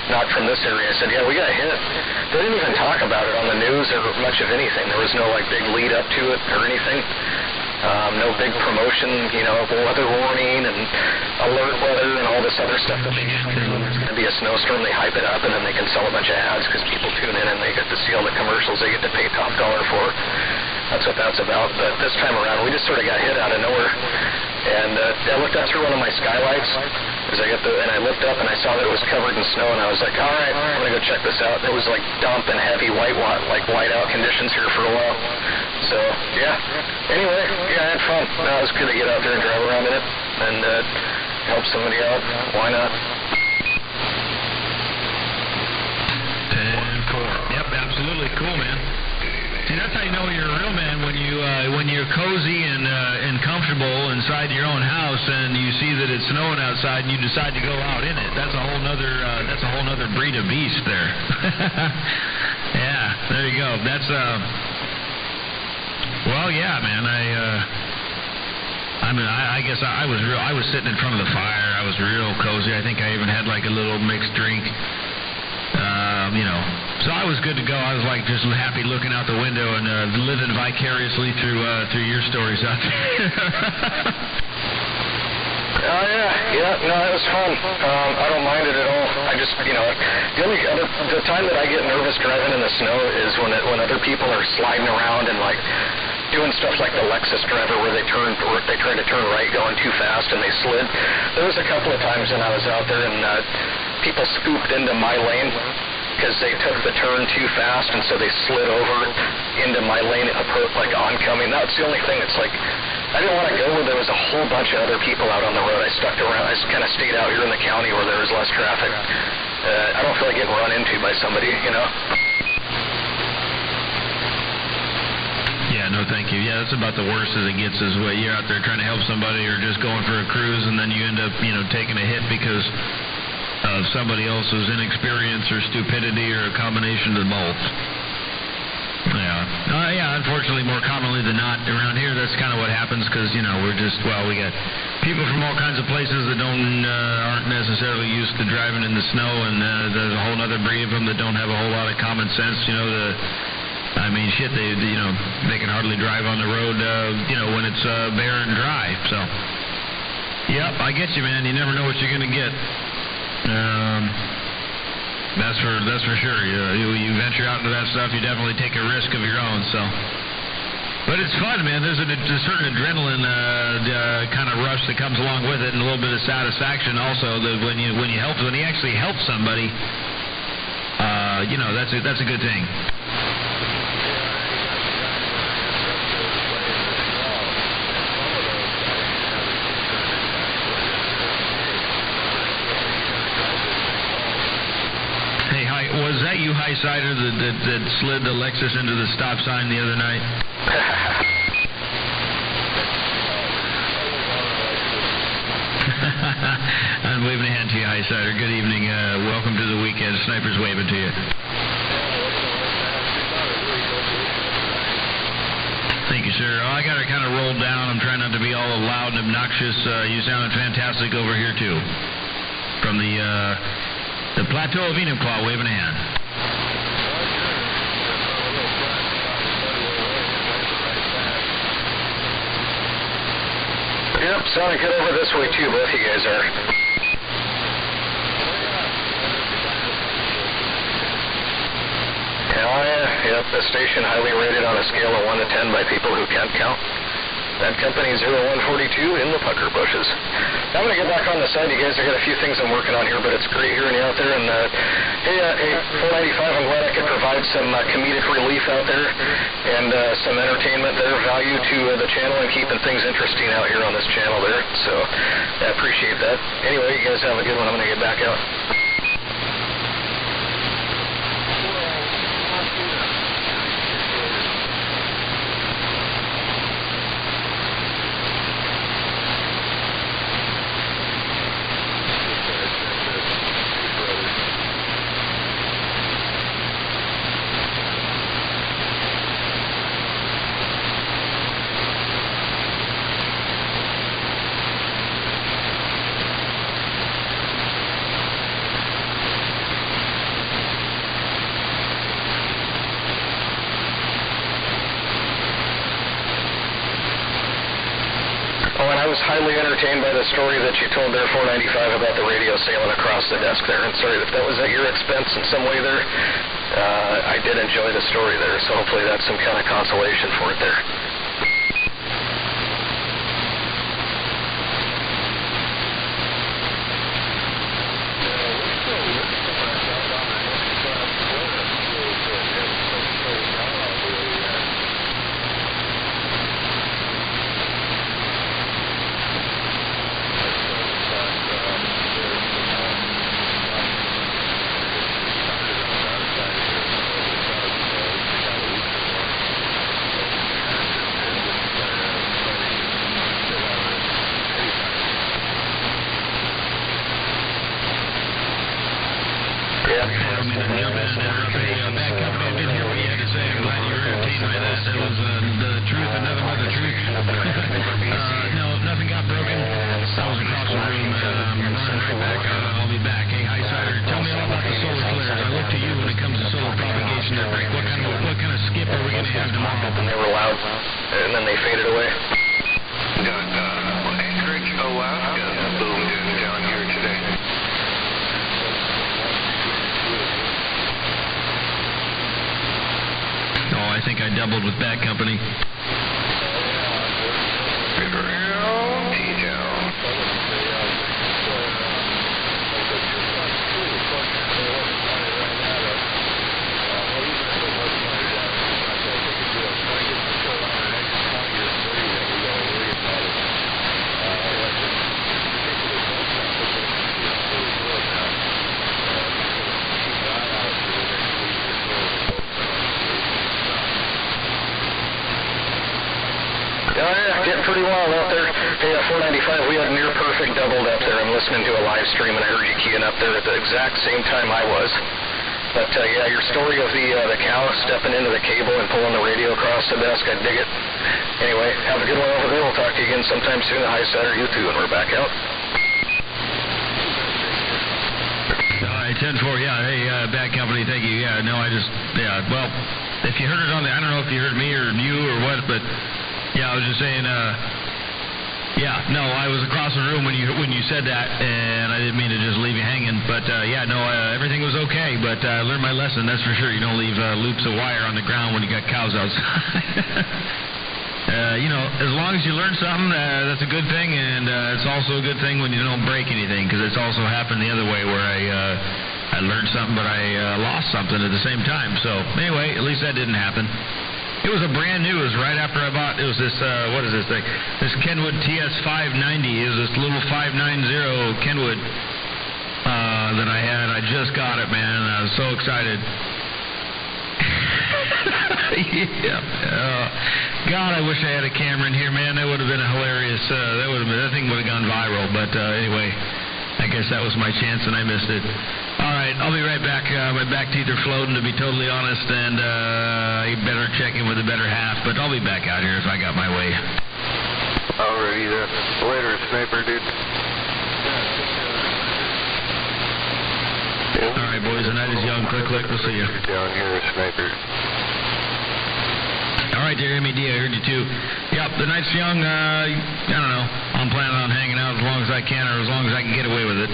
not from this area. I said, yeah, we got hit. They didn't even talk about it on the news or much of anything. There was no, big lead up to it or anything. No big promotion, weather warning and alert weather and all this other stuff that they get. When there's going to be a snowstorm, they hype it up, and then they can sell a bunch of ads because people tune in and they get to see all the commercials they get to pay top dollar for. That's what that's about. But this time around, we just sort of got hit out of nowhere. And I looked up through one of my skylights and I looked up and I saw that it was covered in snow, and I was like, all right, I'm going to go check this out. It was like dump and heavy whiteout conditions here for a while. So, yeah. Anyway, yeah, I had fun. No, it was good to get out there and drive around in it and help somebody out. Why not? 10-4. Yep, absolutely. Cool, man. See, that's how you know you're a real man, when you're cozy and comfortable inside your own house, and you see that it's snowing outside, and you decide to go out in it. That's a whole nother breed of beast there. Yeah, there you go. That's well, yeah, man. I guess I was sitting in front of the fire. I was real cozy. I think I even had a little mixed drink. So I was good to go. I was just happy looking out the window and living vicariously through your stories out there. Oh, yeah, no, it was fun. I don't mind it at all. I just, the time that I get nervous driving in the snow is when other people are sliding around and doing stuff like the Lexus driver where they tried to turn right going too fast and they slid. There was a couple of times when I was out there and people scooped into my lane because they took the turn too fast, and so they slid over into my lane oncoming. That's the only thing. It's I didn't want to go where there was a whole bunch of other people out on the road. I stuck around. I kind of stayed out here in the county where there was less traffic. I don't feel like getting run into by somebody, Yeah, no, thank you. Yeah, that's about the worst as it gets, is when you're out there trying to help somebody or just going for a cruise, and then you end up, taking a hit because of somebody else's inexperience or stupidity or a combination of both. Yeah, unfortunately, more commonly than not around here, that's kind of what happens because, we got people from all kinds of places that aren't necessarily used to driving in the snow, and there's a whole other breed of them that don't have a whole lot of common sense, they can hardly drive on the road, when it's bare and dry, so. Yep, I get you, man. You never know what you're going to get. That's for sure. You venture out into that stuff, you definitely take a risk of your own. So, But it's fun, man. There's a certain adrenaline kind of rush that comes along with it, and a little bit of satisfaction also. That when you actually help somebody, that's a good thing. Hey, was that you, Highsider, that slid the Lexus into the stop sign the other night? I'm waving a hand to you, Highsider. Good evening. Welcome to the weekend. Sniper's waving to you. Thank you, sir. I got to kind of roll down. I'm trying not to be all loud and obnoxious. You sounded fantastic over here, too. From the plateau of Enumclaw, waving a hand. Yep, sounding good over this way too, both you guys are. Yep, the station highly rated on a scale of 1 to 10 by people who can't count. That company 0142 in the pucker bushes. I'm going to get back on the side, you guys. I got a few things I'm working on here, but it's great hearing you out there. And hey, 495, I'm glad I could provide some comedic relief out there and some entertainment there, value to the channel and keeping things interesting out here on this channel there. So I appreciate that. Anyway, you guys have a good one. I'm going to get back out. I was highly entertained by the story that you told there, 495, about the radio sailing across the desk there. And sorry if that was at your expense in some way there. I did enjoy the story there, so hopefully that's some kind of consolation for it there. Pretty wild out there. Hey, 495, we had near perfect doubled up there. I'm listening to a live stream and I heard you keying up there at the exact same time I was. But yeah, your story of the cow stepping into the cable and pulling the radio across the desk, I dig it. Anyway, have a good one over there. We'll talk to you again sometime soon. Hi, Saturday, you too, and we're back out. All right, 10-4, yeah. Hey, bad company, thank you. Yeah, no, well, if you heard it on the, I don't know if you heard me or you or what, but yeah, I was just saying, I was across the room when you said that, and I didn't mean to just leave you hanging, but everything was okay, but I learned my lesson, that's for sure. You don't leave loops of wire on the ground when you got cows outside. as long as you learn something, that's a good thing, and it's also a good thing when you don't break anything, because it's also happened the other way where I learned something, but I lost something at the same time. So anyway, at least that didn't happen. It was a brand new. It was right after I bought. It was this. What is this thing? This Kenwood TS590. It was this little 590 Kenwood that I had. I just got it, man. I was so excited. Yeah. God, I wish I had a camera in here, man. That would have been a hilarious. That thing would have gone viral. But anyway, I guess that was my chance, and I missed it. All right, I'll be right back. My back teeth are floating, to be totally honest, and you better check in with the better half. But I'll be back out here if I got my way. Alrighty then. Later, sniper dude. All right, boys, the night is young. Click. We'll see you. Down here, sniper. All right, there, MED, I heard you too. Yep, the night's young. I don't know. I'm planning on hanging out as long as I can, or as long as I can get away with it.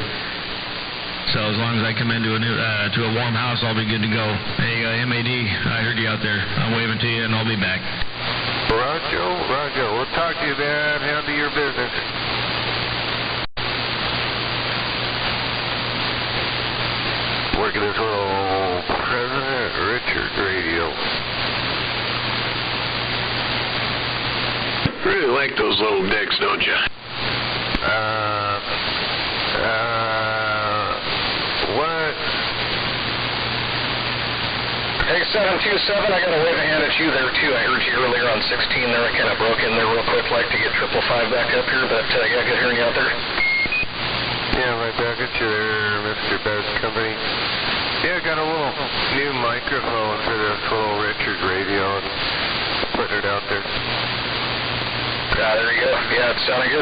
So as long as I come into to a warm house, I'll be good to go. Hey, MAD, I heard you out there. I'm waving to you, and I'll be back. Roger. We'll talk to you, man. Handle your business. Working this little President Richard radio. Really like those little dicks, don't you? What? Hey, 727, I got to wave a hand at you there, too. I heard you earlier on 16 there. I kind of broke in there real quick, like to get 555 back up here, but yeah, good hearing you out there. Yeah, right back at you there, Mr. Best Company. Yeah, got a little new microphone for this little Richard radio and putting it out there. There you go. Yeah, it sounded good.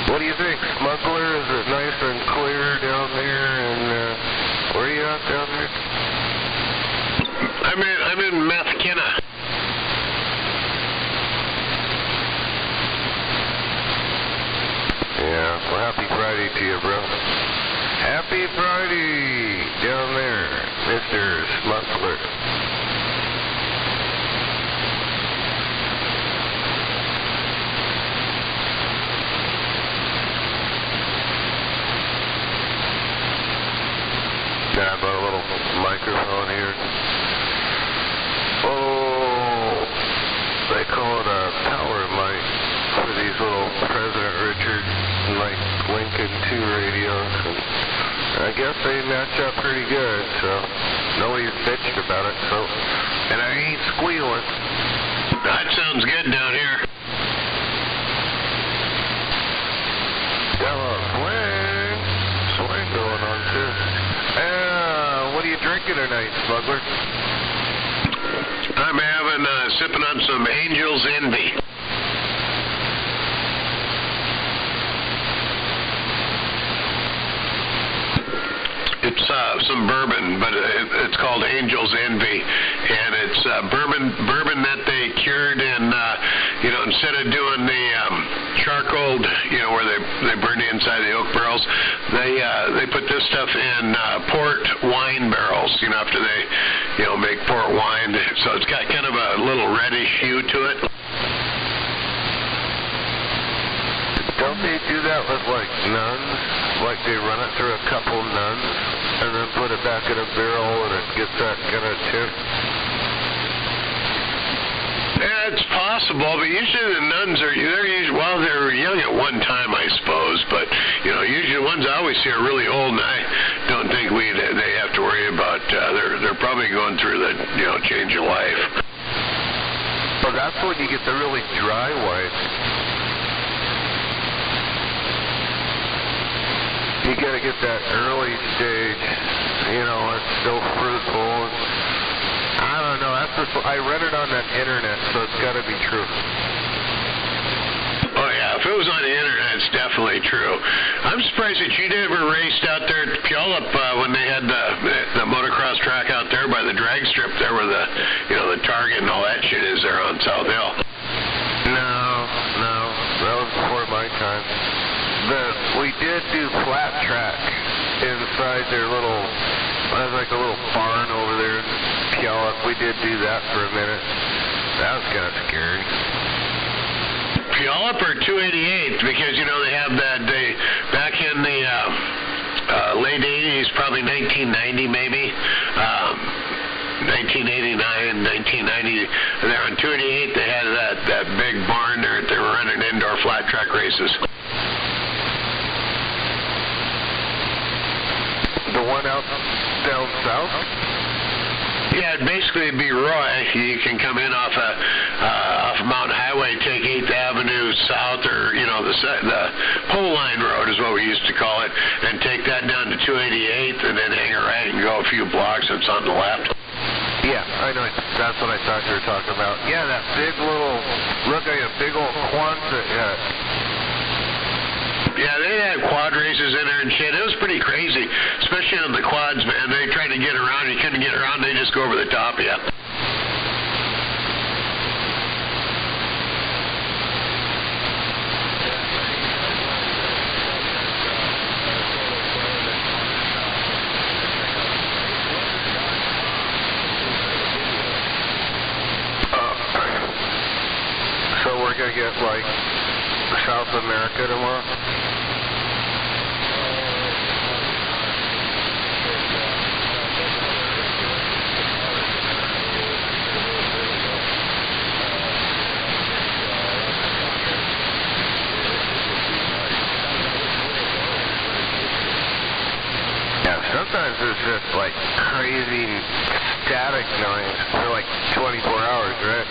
What do you think, Smuggler? Is it nice and clear down there? And where are you at down there? I'm in Methkina. Yeah, well, happy Friday to you, bro. Happy Friday down there, Mr. Smuggler. Yeah, I bought a little microphone here. Oh, they call it a power mic for these little President Richard, like Lincoln 2 radios. And I guess they match up pretty good, so nobody's bitched about it. So, and I ain't squealing. That sounds good down here. Got a swing going on too. What are you drinking tonight, Smuggler? I'm having sipping on some Angel's Envy. It's some bourbon, but it's called Angel's Envy, and it's bourbon that they cured in, instead of doing the charcoal, where they burn the inside of the oak barrels, they put this stuff in port wine barrels, after they, make port wine. So it's got kind of a little reddish hue to it. Don't they do that with, like, nuns? Like, they run it through a couple nuns and then put it back in a barrel and it gets that kind of tip? Yeah, it's possible, but usually the nuns they're young at one time, I suppose, but, usually the ones I always see are really old, and I don't think they have to worry about, they're probably going through the, change of life. Well, that's when you get the really dry wine. You gotta get that early stage, it's still fruitful. I don't know, I read it on that internet, so it's gotta be true. Oh yeah, if it was on the internet, it's definitely true. I'm surprised that you never raced out there at Puyallup when they had the motocross track out there by the drag strip there where the Target and all that shit is there on South Hill. No, that was before my time. We did do flat track inside their little, like a little barn over there in Puyallup. We did do that for a minute. That was That's kind of scary. Puyallup or 288? Because, you know, they have that, back in the late 80s, probably 1990 maybe, 1989, 1990, there on 288 they had that big barn there that they were running indoor flat track races. The one out down south? Yeah, basically it'd be Roy. You can come in off Mountain Highway, take 8th Avenue south, or, you know, the pole line road is what we used to call it, and take that down to 288th and then hang a right and go a few blocks and it's on the left. Yeah, I know. That's what I thought you were talking about. Yeah, that big little, look like a big old Quonset, yeah. Yeah, they had quad races in there and shit. It was pretty crazy, especially on the quads, man. They tried to get around. You couldn't get around. They just go over the top of you. So we're going to get, like, South America tomorrow? Yeah, sometimes it's just like crazy static noise for like 24 hours, right?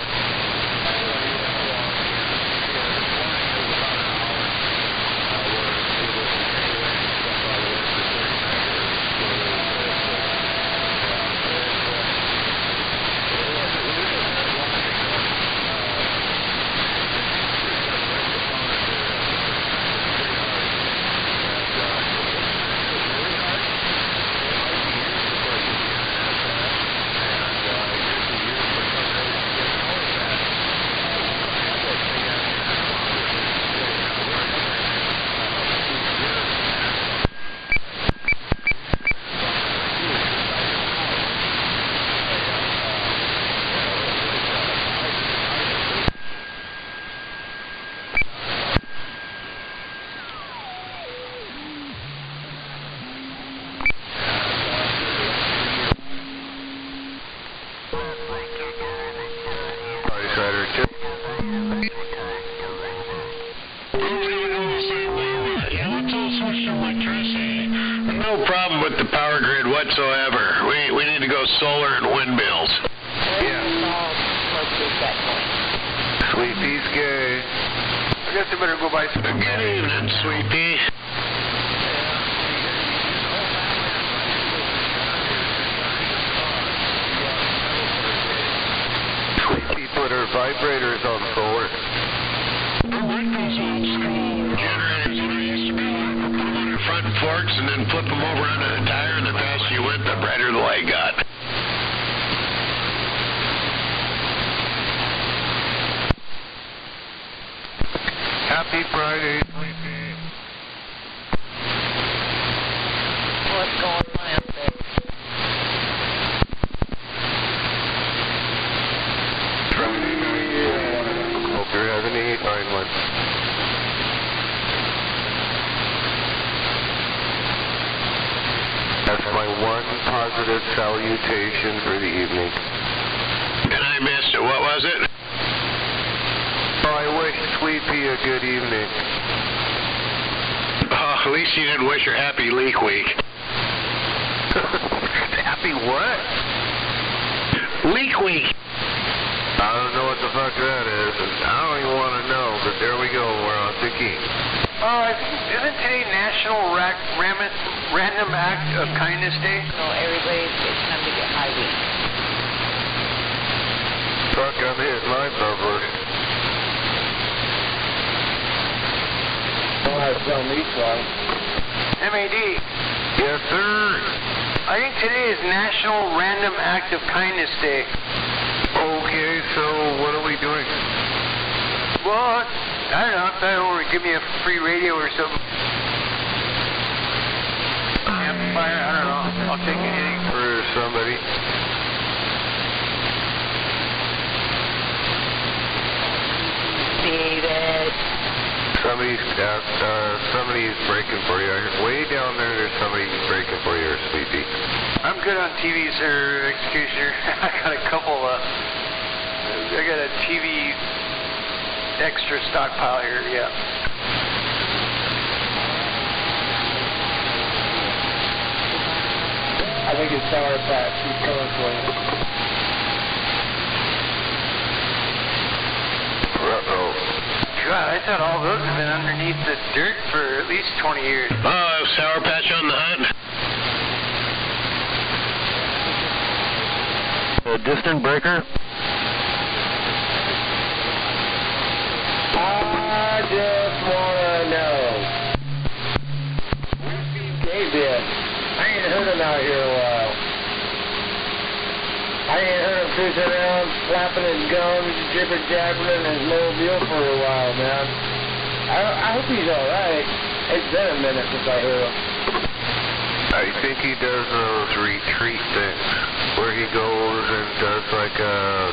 No problem with the power grid whatsoever. We need to go solar and windmills. Sweet Pea's gay. I guess I better go buy some. Good evening, Sweet Pea. Sweet Pea put her vibrators on solar. Generators when I used to be like, put them on your front forks and then flip them over onto the tire, and the faster you went, the brighter the light got. Happy Friday. What's going on up there? Friday night. Hope you're having a fine one. That's my one positive salutation for the evening. And I missed it. What was it? Oh, I wish Sweet Pea a good evening. Oh, at least you didn't wish her happy leak week. Happy what? Leak week. I don't know what the fuck that is, and I don't even want to know, but there we go. We're on the key. Isn't today National Random Act of Kindness Day? No, everybody, it's time to get high week. Fuck, I'm hitting my bubble. MAD. Yes, sir. I think today is National Random Act of Kindness Day. Okay, so what are we doing? Well, I don't know. I thought would give me a free radio or something. Amplifier, I don't know. I'll take anything. For somebody. Somebody's breaking for you. Way down there's somebody breaking for you, Sleepy. I'm good on TV, sir, Executioner. I got a couple, I got a TV extra stockpile here, yeah. I think it's Sour Patch. He's coming for you. Uh-oh. God, I thought all those have been underneath the dirt for at least 20 years. Sour Patch on the hunt. A distant breaker? I just want to know. Where's Steve been? I ain't heard him out here in a while. I ain't heard him cruising around, flapping his gums, jibber-jabbering in his mobile for a while, man. I hope he's alright. It's been a minute since I heard him. I think he does those retreat things, where he goes and does like a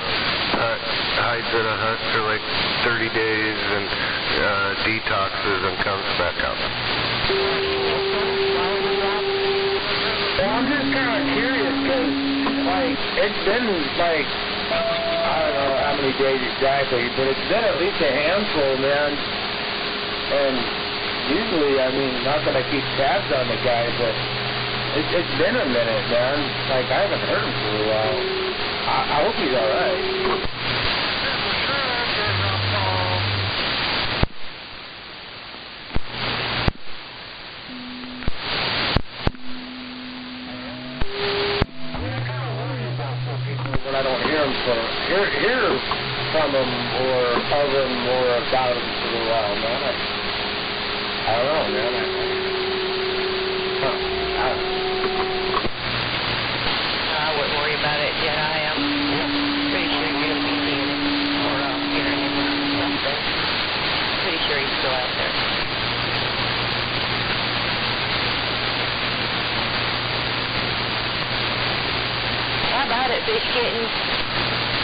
hides at a hut for like 30 days and detoxes and comes back up. Well, I'm just kind of curious because, like, it's been like, I don't know how many days exactly, but it's been at least a handful, man. And usually, I mean, not that I keep tabs on the guy, but it's been a minute, man. Like, I haven't heard him for a while. I hope he's alright. When I don't hear from him or of him or about him for a while, man. I don't know, man. I wouldn't worry about it yet. I am pretty sure you're going to be seeing him or hearing him or something. Pretty sure he's still out there. How about it, fish kitten?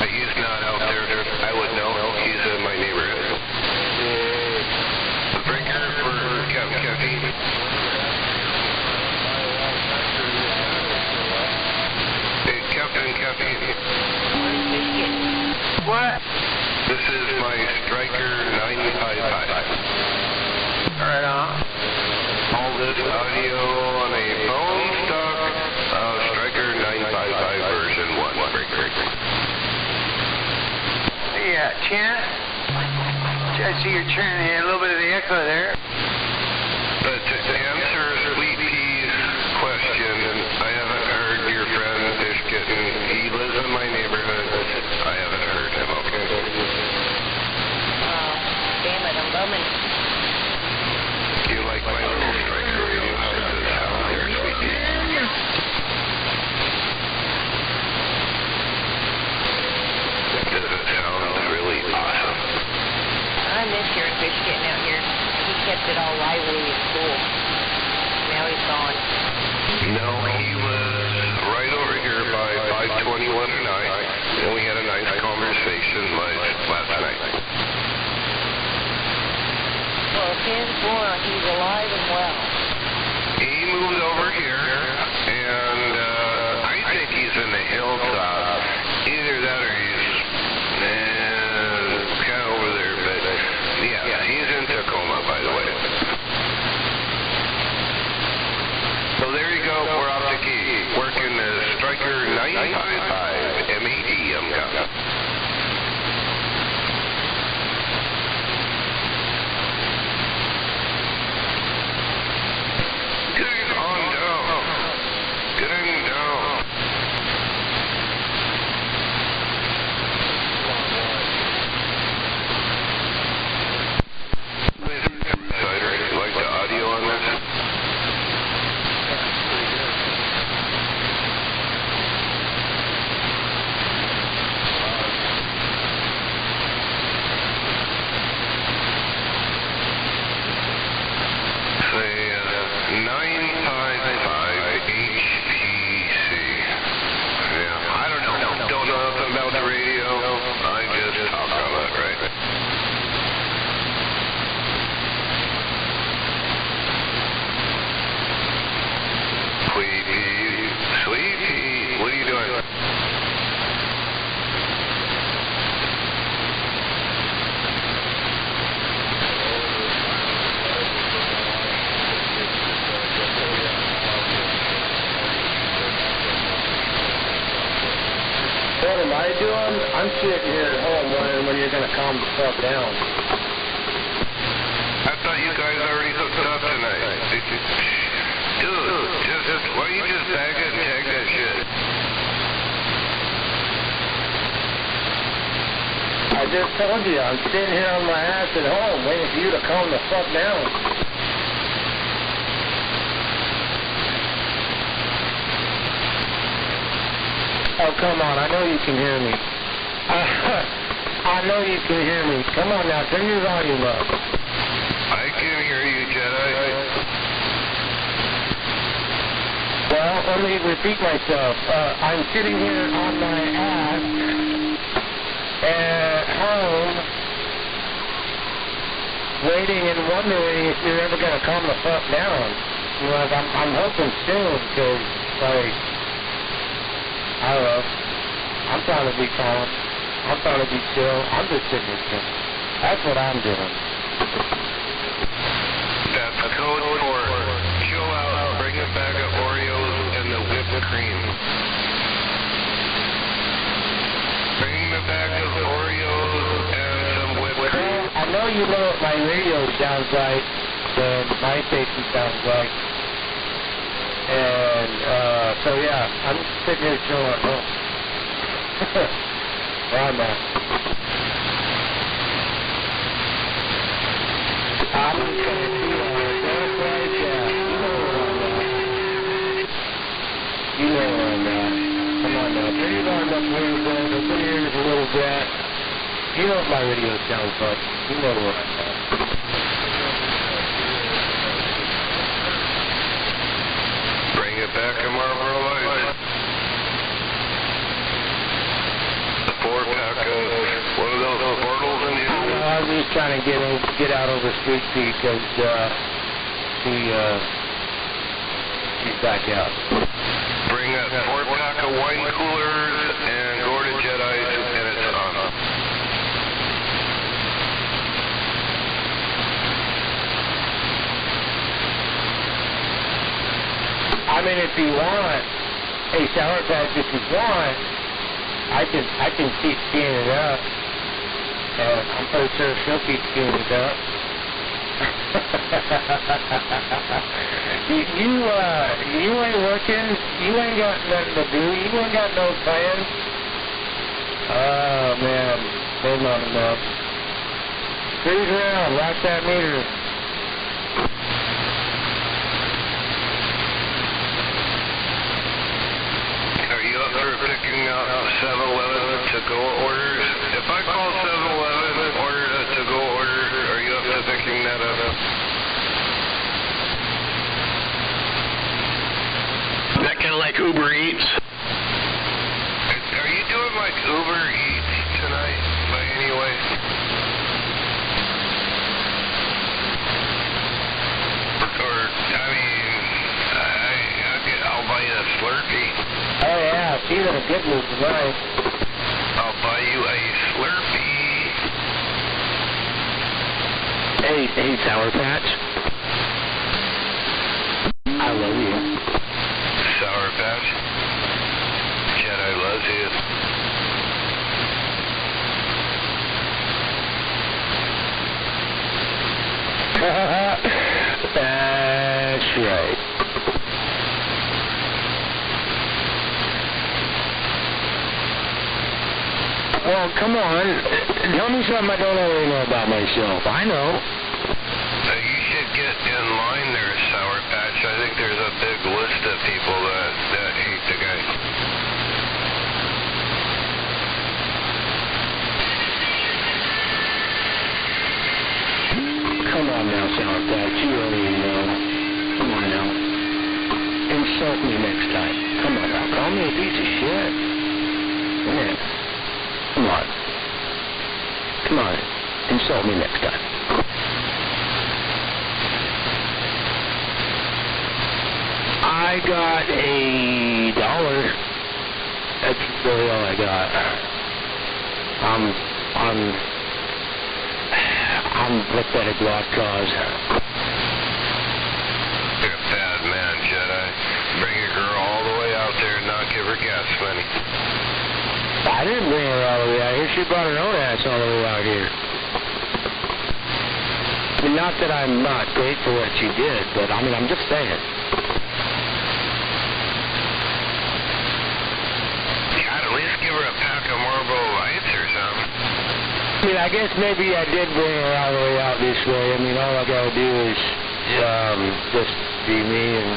He's not out there. I would know. He's in my neighborhood. The breaker for Captain Caffeine. Hey, Captain Caffeine. What? This is my Striker 955. Right on. All this audio on a phone stock Striker 955 version 1 breaker. Yeah, Chan. I see you're turning a little bit of the echo there. But to answer Sweet Pea's question, I haven't heard your friend Fish Kitten. He lives in my neighborhood. I haven't heard him, okay? Oh, damn it, I'm bumming. You like my little Striker radio? How does it sound there, Sweet Pea? Does it sound really awesome? I miss hearing fish getting out here. He kept it all lively and cool. Now he's gone. No, he was right over here by 521 tonight, and we had a nice conversation last night. Well, 10-4, he's alive and well. He moved over here, and I think he's in the hilltop. Either that or he's kind of over there, but yeah, he's in Tacoma, by the way. So there you go, we're off the key, working the Striker 955 MAD, I'm counting. Good on I'm sitting here at home wondering when you're going to calm the fuck down. I thought you guys already hooked up tonight. Dude, just why don't you just bag it and tag that shit? I just told you, I'm sitting here on my ass at home waiting for you to calm the fuck down. Oh, come on, I know you can hear me. I know you can hear me. Come on now, turn your volume up. I can hear you, Jedi. Well, let me repeat myself. I'm sitting here on my ass at home waiting and wondering if you're ever going to calm the fuck down. You know, I'm hoping soon because, like, I don't know. I'm trying to be calm. I'm trying to be chill. I'm just sitting here chilling. That's what I'm doing. That's code for chill out, bring a bag of Oreos and the whipped cream. Bring the bag of Oreos and some whipped cream. I know you know what my radio sounds like and my station sounds like. And, so yeah, I'm sitting here chilling at home. Where I'm at. I'm just going to see just like that. You know where I'm at. Come on now. Turn your volume up a little bit. Open your ears a little bit. You know what my radio sounds like. You know where I'm at. Bring it back to Marlboro Light. The 4-pack of one of those portals in here. I was just trying to get out over Sweet Pea because she's back out. Bring that 4-pack of wine coolers and go to Jedi's and it's on. I mean, if you want a Sour Patch, if you want, I can keep skiing it up. And I'm pretty sure she'll keep skiing it up. you ain't working. You ain't got nothing to do. You ain't got no plans. Oh man, hold on a minute. Cruise around, watch that meter. Picking out 7-Eleven to-go orders. If I call 7-Eleven, order a to-go order, are you up to picking that up? Is that kind of like Uber Eats? Are you doing like Uber Eats tonight, by any way? Or, I mean, I'll buy you a Slurpee. Oh yeah, she's in a good mood tonight. I'll buy you a Slurpee. Hey, Sour Patch. I love you. Sour Patch. Jedi loves you. That's right. Well, come on. Tell me something I don't already know about myself. I know. You should get in line there, Sour Patch. I think there's a big list of people that hate the guy. Come on now, Sour Patch. You already know. Come on now. Insult me next time. Come on now. Call me a piece of shit. Man. Come on. Come on. Insult me next time. I got $1. That's really all I got. I'm pathetic lost cause. You're a bad man, Jedi. Bring your girl all the way out there and not give her gas money. I didn't bring her all the way out here. She brought her own ass all the way out here. I mean, not that I'm not grateful for what she did, but I mean, I'm just saying. I'd at least give her a pack of Marlboro Lights or something. I mean, I guess maybe I did bring her all the way out this way. I mean, all I gotta do is just be me and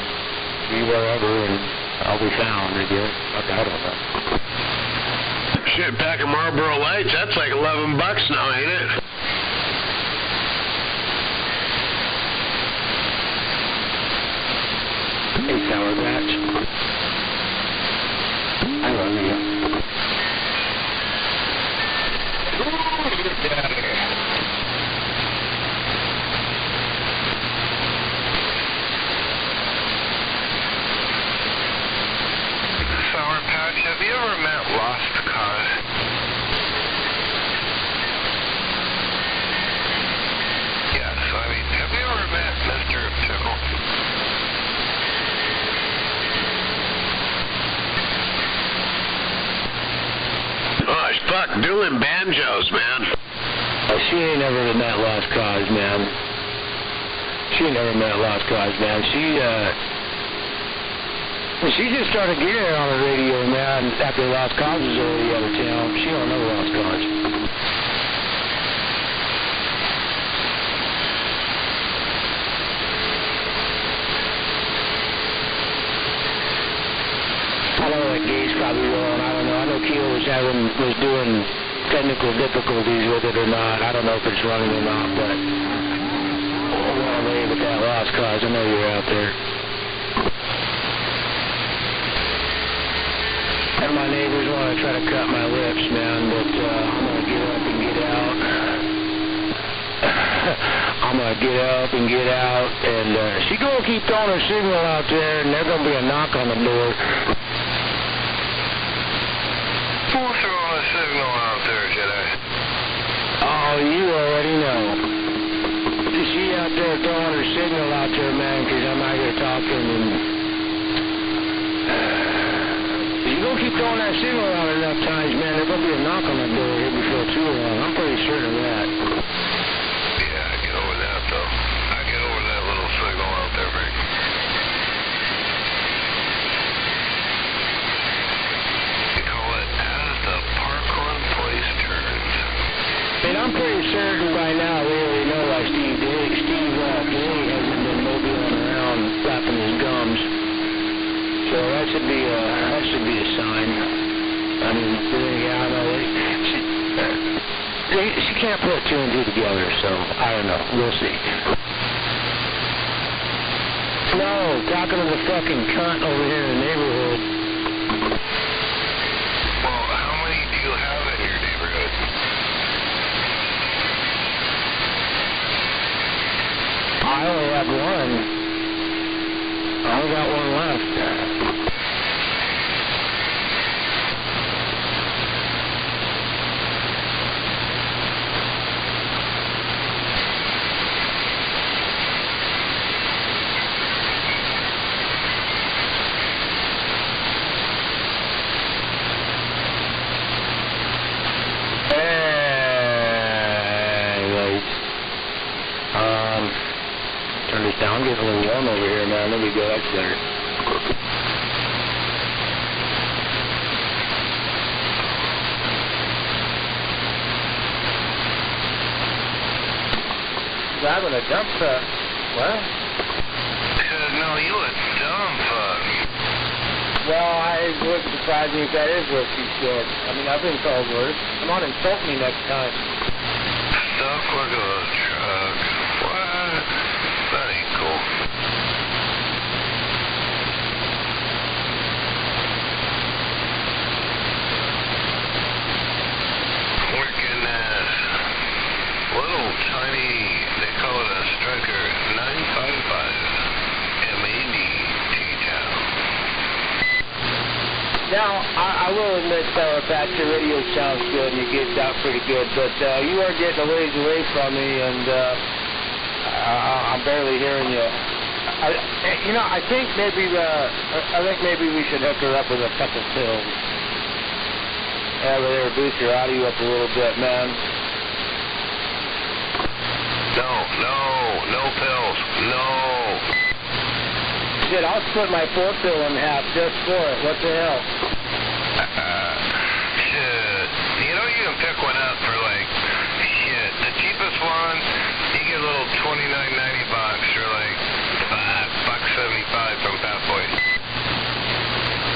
be wherever, and I'll be found, I guess. I don't know. Shit, pack of Marlboro Lights, that's like $11 now, ain't it? Hey, Sour Patch. I love you. Get out of here. Sour Patch, have you ever met Lost Cause? Yes, I mean, have you ever met Mr. Pickle? Oh, he's fuck dueling banjos, man. She ain't never met Lost Cause, man. She ain't never met Lost Cause, man. She just started getting it on the radio, man, after Lost Cause was already out of town. She don't know Lost Cause. I don't know what Gates probably will, and I don't know. I know Keel was doing technical difficulties with it or not. I don't know if it's running or not, but I want to lay with that Lost Cause. I know you're out there. And my neighbors want to try to cut my lips, man, but I'm going to get up and get out. I'm going to get up and get out, and she's going to keep throwing her signal out there, and there's going to be a knock on the door. Who's throwing a signal out there, Jedi? Oh, you already know. Is she out there throwing her signal out there, man, because I'm out here talking, and you're going to keep throwing that signal out enough times, man, there's going to be a knock on the door here before too long. I'm pretty certain of that. Yeah, I get over that, though. I get over that little signal out there, Rick. They call it As the Parkland Place Turns. And I'm pretty certain by now we already know why Steve Daly hasn't been mobiling around flapping his gums. So that should be a sign. I mean, yeah, I know she can't put two and two together, so I don't know. We'll see. No, talking to the fucking cunt over here in the neighborhood. Well, how many do you have in your neighborhood? I only have one. I only got one left. Turn this down, getting a little warm over here, man. There we go, that's better. Driving a dump truck. What? No, you a dumb fuck. Well, it wouldn't surprise me if that is what she said. I mean, I've been told worse. Come on, insult me next time. Stuff like a truck. What? That ain't cool. Working little tiny, they call it a striker, 955 MAD T-Town. Now, I will admit, Sour Patch, your radio sounds good and you get out pretty good, but you are getting a ways away from me, and I'm barely hearing you. I think maybe we should hook her up with a couple pills. elevator, boost your audio up a little bit, man. No pills. No. Shit, I'll split my 4-pill in half just for it. What the hell? Shit. You know, you can pick one up for like, shit, the cheapest one, you get a little $29.90 for like $5.75 from Fat Boy.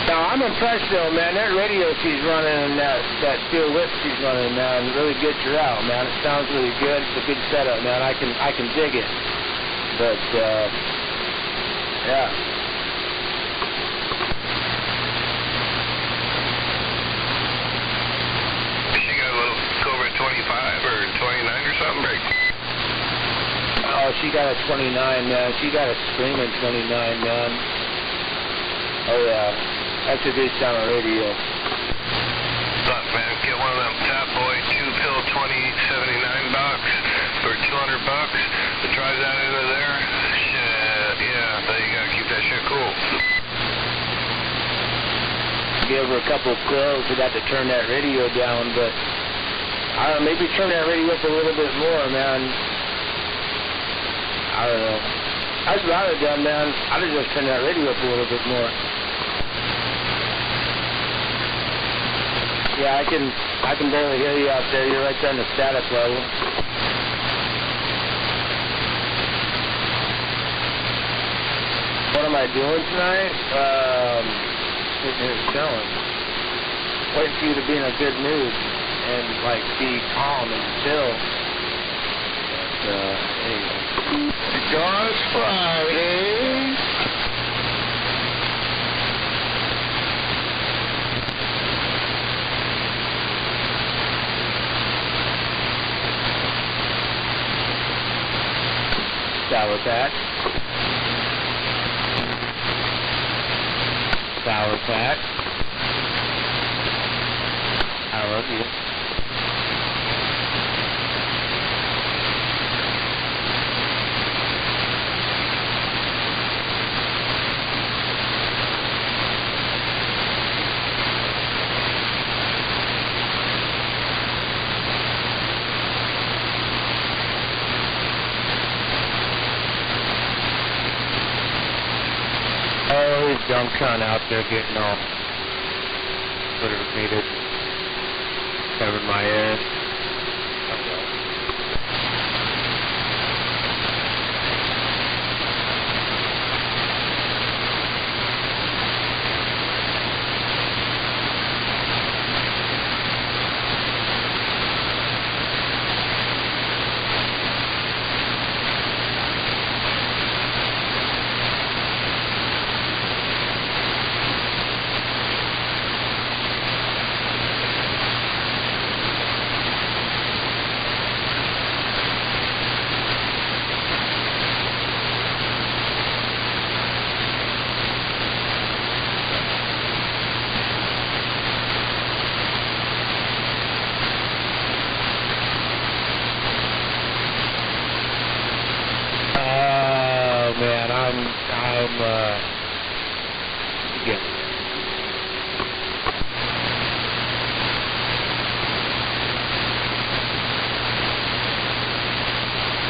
Now, I'm impressed, though, man. That radio she's running and that steel whip she's running, man, really gets her out, man. It sounds really good. It's a good setup, man. I can dig it. But, yeah. She got a little Cobra 25 or 29 or something, right? Oh, she got a 29, man. She got a screaming 29, man. Oh, yeah. That's a good sound on radio. Look, man, get one of them Fat Boy 2-pill 2079 box for $200. It drives that into there. Shit, yeah, but you gotta keep that shit cool. Give her a couple of pills. We got to turn that radio down, but I don't know, maybe turn that radio up a little bit more, man. I don't know. That's what I would have done, man. I'd have just turned that radio up a little bit more. Yeah, I can barely hear you out there. You're right there on the static level. What am I doing tonight? Sitting here chilling. Waiting for you to be in a good mood and like be calm and chill. But, anyway. Cigars Friday. Sour Patch. Sour Patch. I love you. Dumb cunt out there getting all whatever needed. Covering my ass.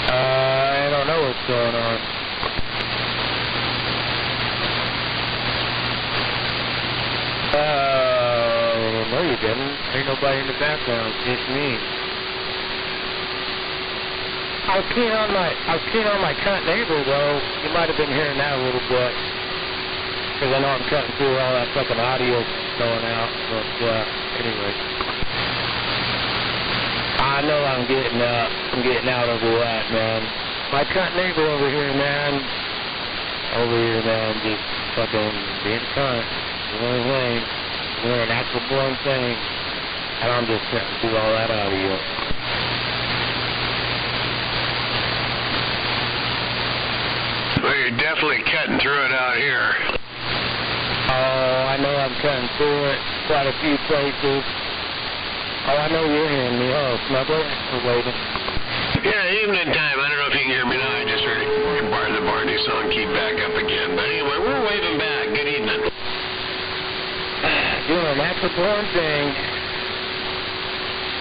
I don't know what's going on. No, you didn't. Ain't nobody in the background. It's just me. I was keen on my cunt neighbor, though. You might have been hearing that a little bit. Because I know I'm cutting through all that fucking audio going out. But, anyway. I know I'm getting out of that, man. My cunt neighbor over here, man. Just fucking being a cunt. Doing his thing. Doing an actual born thing. And I'm just cutting through all that audio. Well, you're definitely cutting through it out here. Oh, I know I'm cutting through it. Quite a few places. Oh, I know you're hearing me. Oh, smuggler, we're waiting. Yeah, evening time. I don't know if you can hear me now. I just heard the Barney song keep back up again. But anyway, we're waving back. Good evening. Doing an actual born thing.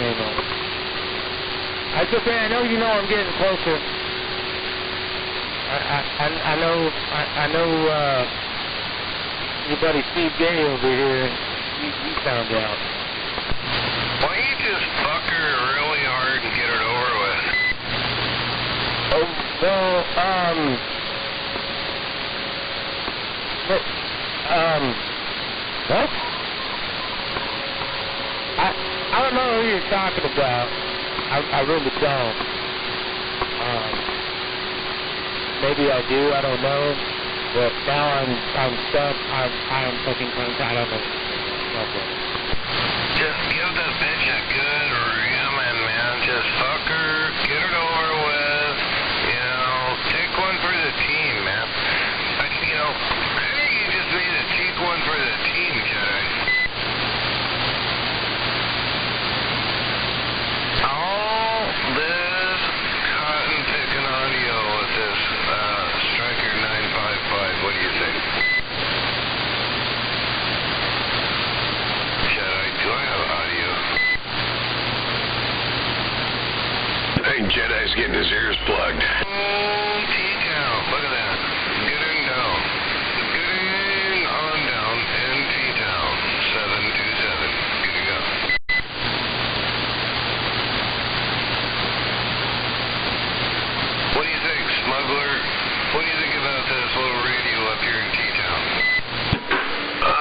name on it. That's okay. I know you know I'm getting closer. I know your buddy Steve Gay over here, he found out. Why don't you just fuck her really hard and get it over with? Oh, well, what? I don't know who you're talking about. I really don't. Maybe I do, I don't know. But now I'm stuck. I'm fucking tongue-tied on it. Just give the bitch a good ramming, man. Just fuck her, get it over with. You know, take one for the team, man. I think you just need to take one for the team, Jedi. All this cotton-picking audio with this Striker 955, what do you think? Jedi, do I have audio? I think Jedi's getting his ears plugged. T-Town, look at that. Getting down. Getting on down in T-Town. 727. Getting up. What do you think, smuggler? What do you think about this little radio up here in T-Town?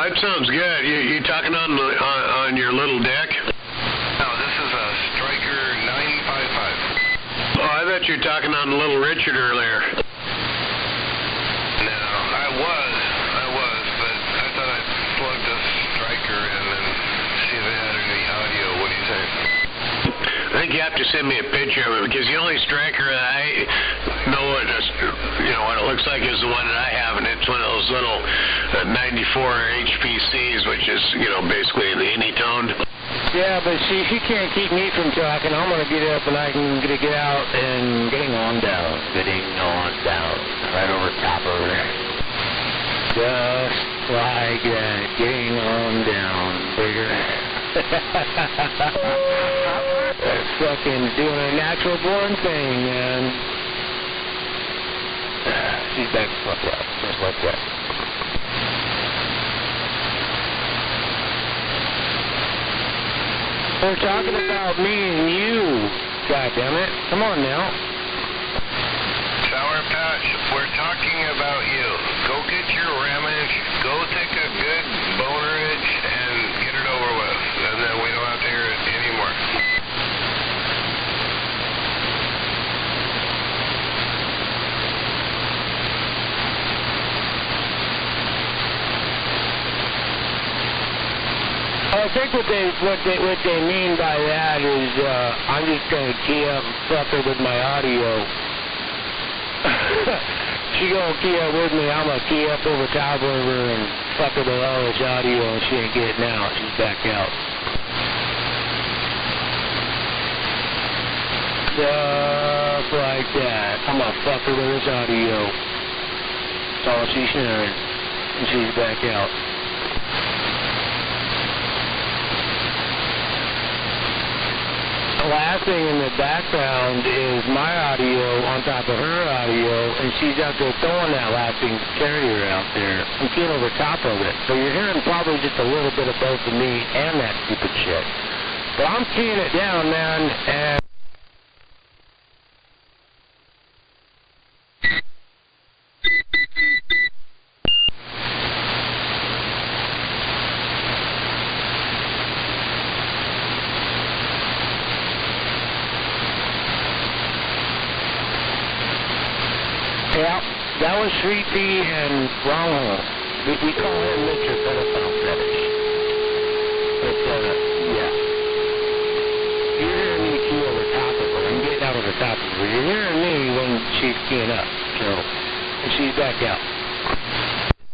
That sounds good. You talking on your little deck? No, this is a Striker 955. Oh, I thought you were talking on Little Richard earlier. No, I was, but I thought I'd plug the Striker in and see if it had any audio. What do you think? I think you have to send me a picture of it because the only Striker that I know what it looks like is the one that I have, and it's one of those little 94 HPCs, which is basically the any-toned. Yeah, but she can't keep me from talking. I'm gonna get up and I'm gonna get out and getting on down, right over top of her. Just like that, getting on down, bigger. That's fucking doing a natural born thing, man. She's back the fuck up, just like that. We're talking about me and you, goddammit. Come on now. Sour Patch, we're talking about you. Go get your ramage, go take a good bonerage, and get it over with. And then we don't have to hear it anymore. I think what they mean by that is I'm just gonna key up and fuck her with my audio. She gonna key up with me, I'm gonna key up over top of her and fuck her with all this audio, and she ain't getting out. She's back out. Stuff like that. I'm gonna fuck her with this audio. That's all she's hearing, and she's back out. The last thing in the background is my audio on top of her audio, and she's out there throwing that laughing carrier out there. I'm keying over top of it. So you're hearing probably just a little bit of both of me and that stupid shit. But I'm keying it down, man, and... Yeah, that was Sweet Pea and Wronghole. We call him Mr. Pedophile Fetish. But, yeah. You're hearing me key over top of her. I'm getting out over top of her. You're hearing me when she's keying up. So, and she's back out.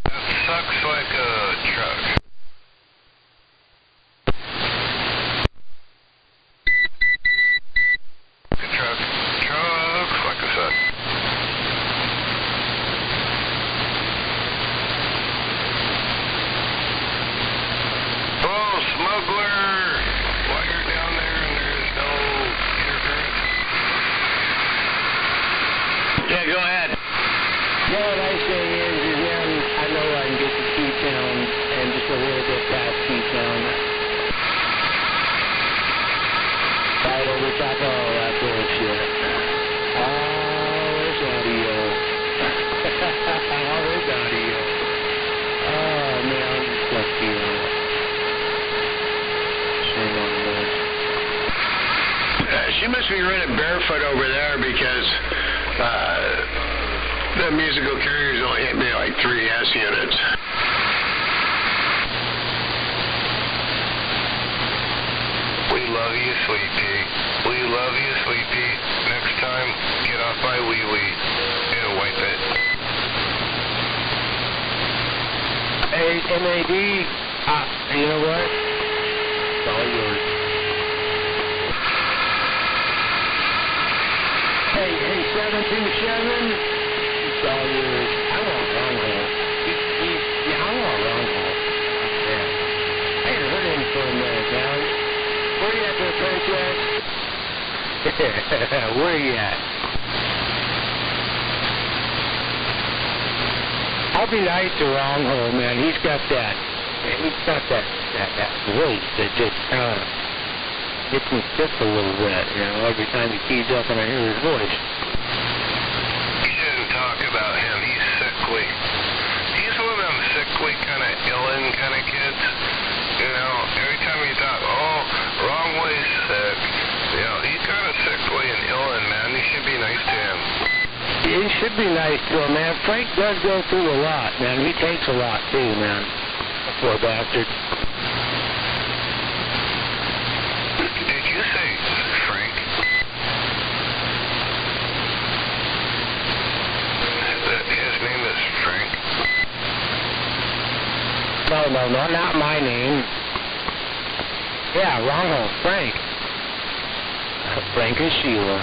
That sucks like a truck. Trucks like a suck. Smuggler, while you're down there and there's Yeah, go ahead. Well, what I say is then I know I can get to T-Town and just a little bit past T-Town. Right over top of all that bullshit. All this audio. All this audio. Oh, man, I'm just stuck here. Shame on me. She must be running barefoot over there because the musical carriers only hit me like 3 S units. We love you, Sweet Pea. We love you, Sweet Pea. Next time, get off my wee-wee and wipe it. Hey, MAD, you know what? It's all yours. Hey, 727, it's all yours. I want Ronald. Yeah, I want Ronald. Yeah. I ain't heard him for a minute now. Where you at there, Princess? Where you at? I'll be nice to Ronald, man. He's got that voice that just gets me sick a little bit, you know, every time he keys up and I hear his voice. You shouldn't talk about him. He's sickly. He's one of them sickly kind of illin kind of kids. You know, every time you talk, oh, wrong way sick. You know, he's kind of sickly and illin, man. You should be nice to him. You should be nice to him, man. Frank does go through a lot, man. He takes a lot, too, man. Poor bastard. Did you say Frank? His name is Frank? No, not my name. Yeah, Ronald, Frank. Frank and Sheila.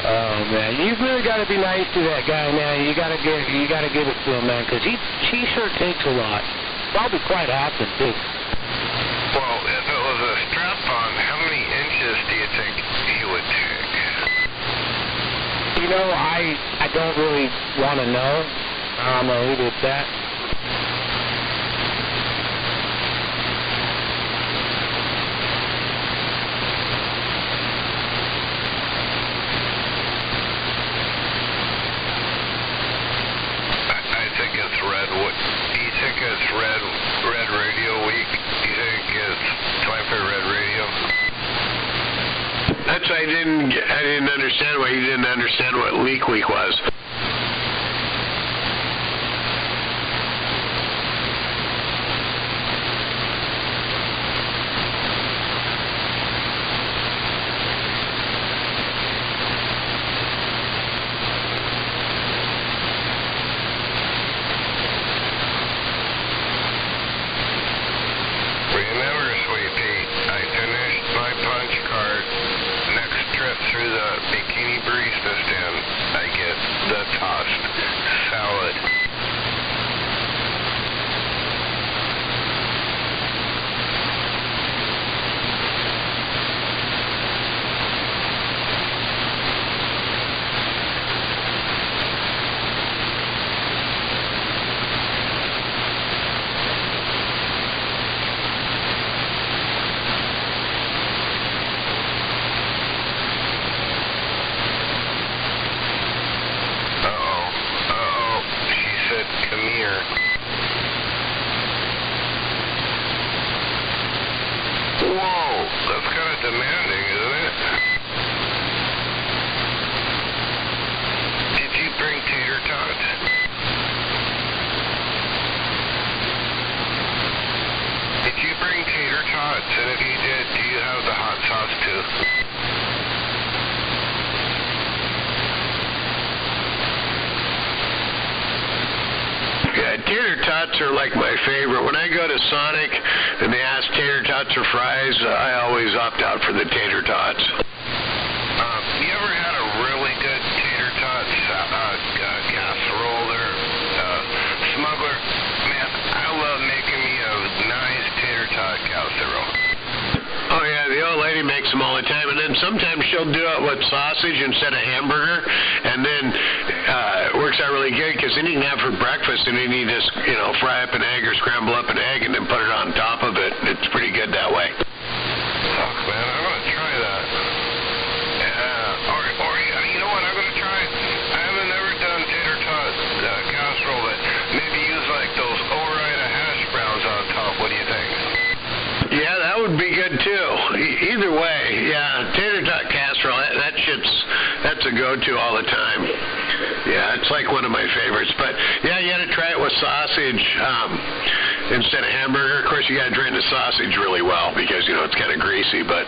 Oh, man, you really got to be nice to that guy, man. You got to give it to him, man, because he sure takes a lot. Probably quite often, too. Well, if it was a strap-on, how many inches do you think he would take? You know, I don't really want to know. I'm going to leave it at that. I think it's Red. Do you think it's Red Radio Week? Do you think it's time for Red Radio? That's why I didn't understand why you didn't understand what Leak Week was. Remember, Sweet Pea, I finished my punch card. Next trip through the bikini barista stand, I get the tossed salad. She said, come here. Whoa, that's kind of demanding, isn't it? Did you bring tater tots? Did you bring tater tots? And if you did, do you have the hot sauce too? Yeah, tater tots are like my favorite. When I go to Sonic and they ask tater tots or fries, I always opt out for the tater tots. You ever had a really good tater tot casserole there? Smuggler, man, I love making me a nice tater tot casserole. Oh, yeah, the old lady makes them all the time, and then sometimes she'll do it with sausage instead of hamburger, And then it works out really good because then you can have for breakfast and then you just, fry up an egg or scramble up an egg and then put it on top of it. It's pretty good that way. Fuck, man, I'm going to try that. Yeah, or you know what I'm going to try? I haven't ever done tater tot casserole, but maybe use like those Ore-Ida hash browns on top. What do you think? Yeah, that would be good too. Either way, yeah, tater tot casserole, that's a go-to all the time. Yeah, it's like one of my favorites. But yeah, you got to try it with sausage instead of hamburger. Of course, you got to drain the sausage really well because it's kind of greasy. But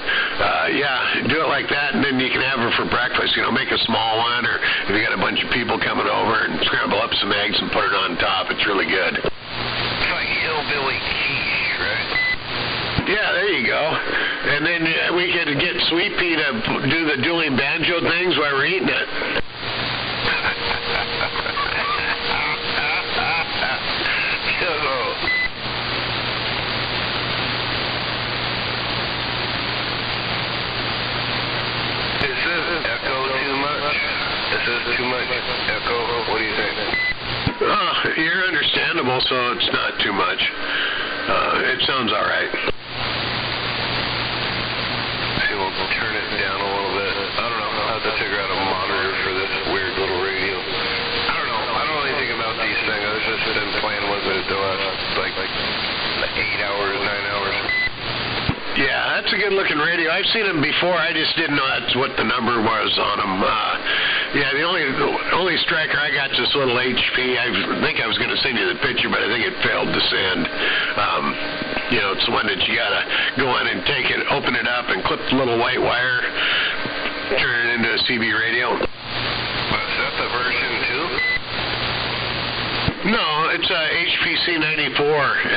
yeah, do it like that, and then you can have it for breakfast. Make a small one, or if you got a bunch of people coming over, and scramble up some eggs and put it on top. It's really good. It's like hillbilly quiche, right? Yeah, there you go. And then we could get Sweet Pea to do the dueling banjo things while we're eating it. Is this echo too much? Is this too much echo? What do you think? You're understandable, so it's not too much. It sounds all right. See, we'll turn it down a little bit. I don't know. I'll have to figure out a monitor for this weird little radio. I don't know. I don't know anything about these things. I've just been playing with it the last, like 8 hours, 9 hours. Yeah, that's a good-looking radio. I've seen them before. I just didn't know that's what the number was on them. Yeah, the only striker I got is this little HP. I think I was going to send you the picture, but I think it failed to send. It's the one that you got to go in and take it, open it up, and clip the little white wire, turn it into a CB radio. Is that the version 2? No, it's a HPC 94.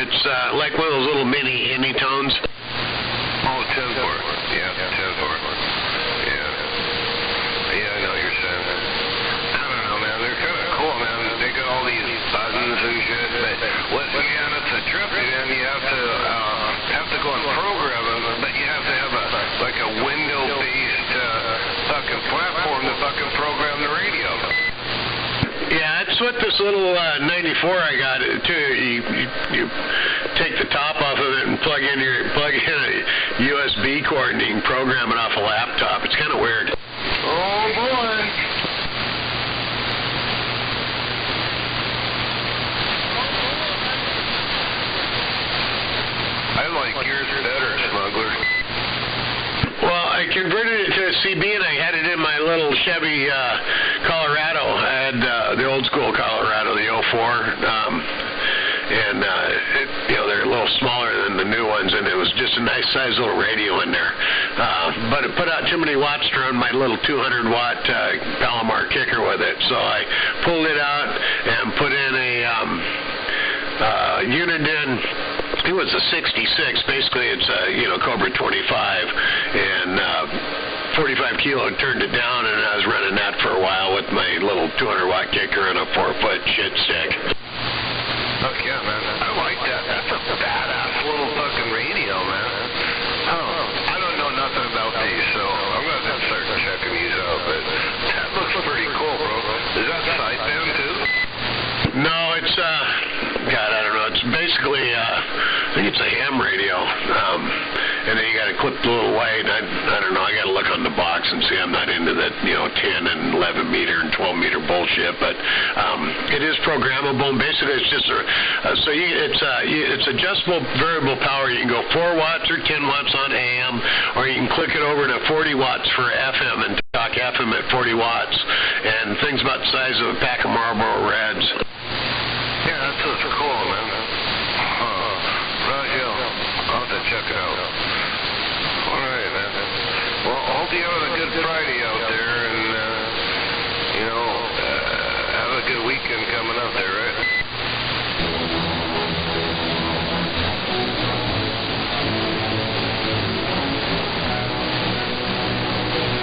It's like one of those little mini Anytones. Oh, 10-4. Yeah, 10-4. Yeah, I know what you're saying. I don't know, man. They're kind of cool, man. They got all these buttons and shit. But it's a trip, man. You have to go and program them, but you have to have a window-based fucking platform to fucking program the radio. Yeah, that's what this little 94 I got too. You take the top off of it and plug in a USB cord and you can program it off a laptop. It's kind of weird. Oh boy. I like yours better, Smuggler. Well, I converted it to a CB and I had it in my little Chevy Colorado. I had the old school Colorado, the 04. They're a little smaller than the new ones, and it was just a nice size little radio in there. But it put out too many watts to run my little 200-watt Palomar kicker with it, so I pulled it out and put in a unit in. It was a 66. Basically, it's a Cobra 25, and 45 kilo turned it down, and I was running that for a while with my little 200-watt kicker and a 4-foot shit stick. Fuck yeah, man. I like that. That's a badass little fucking radio, man. I don't know nothing about these, so I'm going to start checking these out, but that looks pretty cool, bro. Is that sideband, too? No, it's, God, I don't know. It's basically, I think it's a ham radio. And then you got to clip the little white. I don't know. I got to look on the box and see. I'm not into that, 10 and 11 meter and 12 meter bullshit. But it is programmable. And basically, it's just it's adjustable variable power. You can go 4 watts or 10 watts on AM, or you can click it over to 40 watts for FM and talk FM at 40 watts. And things about the size of a pack of Marlboro Reds. Yeah, that's cool, man. Right, I'll have to check it out. All right, man. Well, I hope you have a good Friday out there, and, have a good weekend coming up there, right?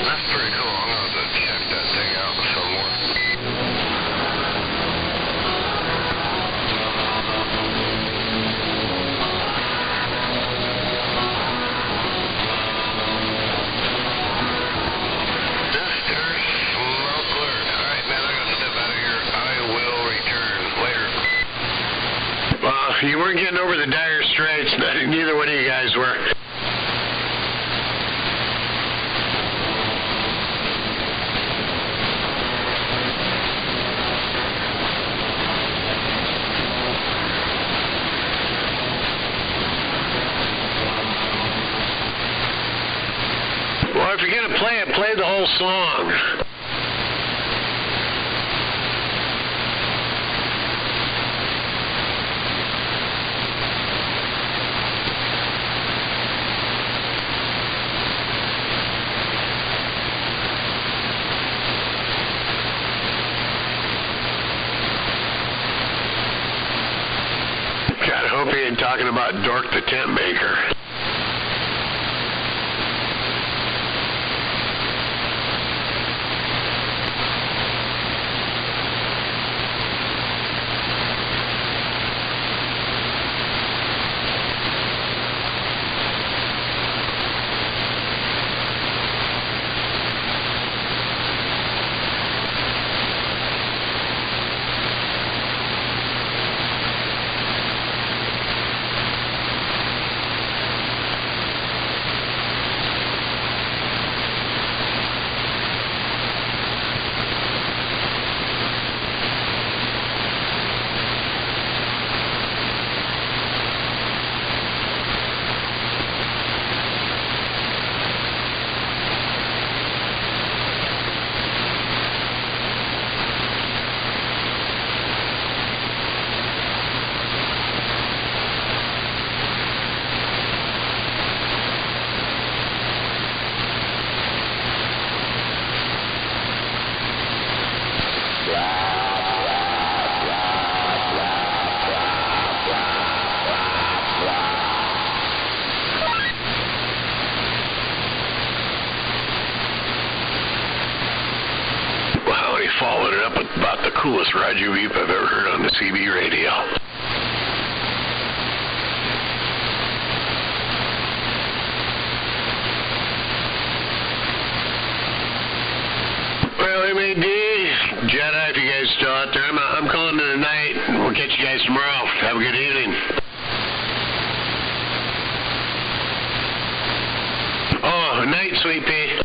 That's pretty cool. I'm going to have to check that thing out some more. you weren't getting over the dire straits. Neither one of you guys were. Well, if you're going to play it, play the whole song. God, I hope he ain't talking about Dork the Tent Maker. Followed it up with about the coolest Roger Veep I've ever heard on the CB radio. Well, MAD, Jedi, if you guys still out there, I'm calling it a night. We'll catch you guys tomorrow. Have a good evening. Oh, night, Sweet Pea.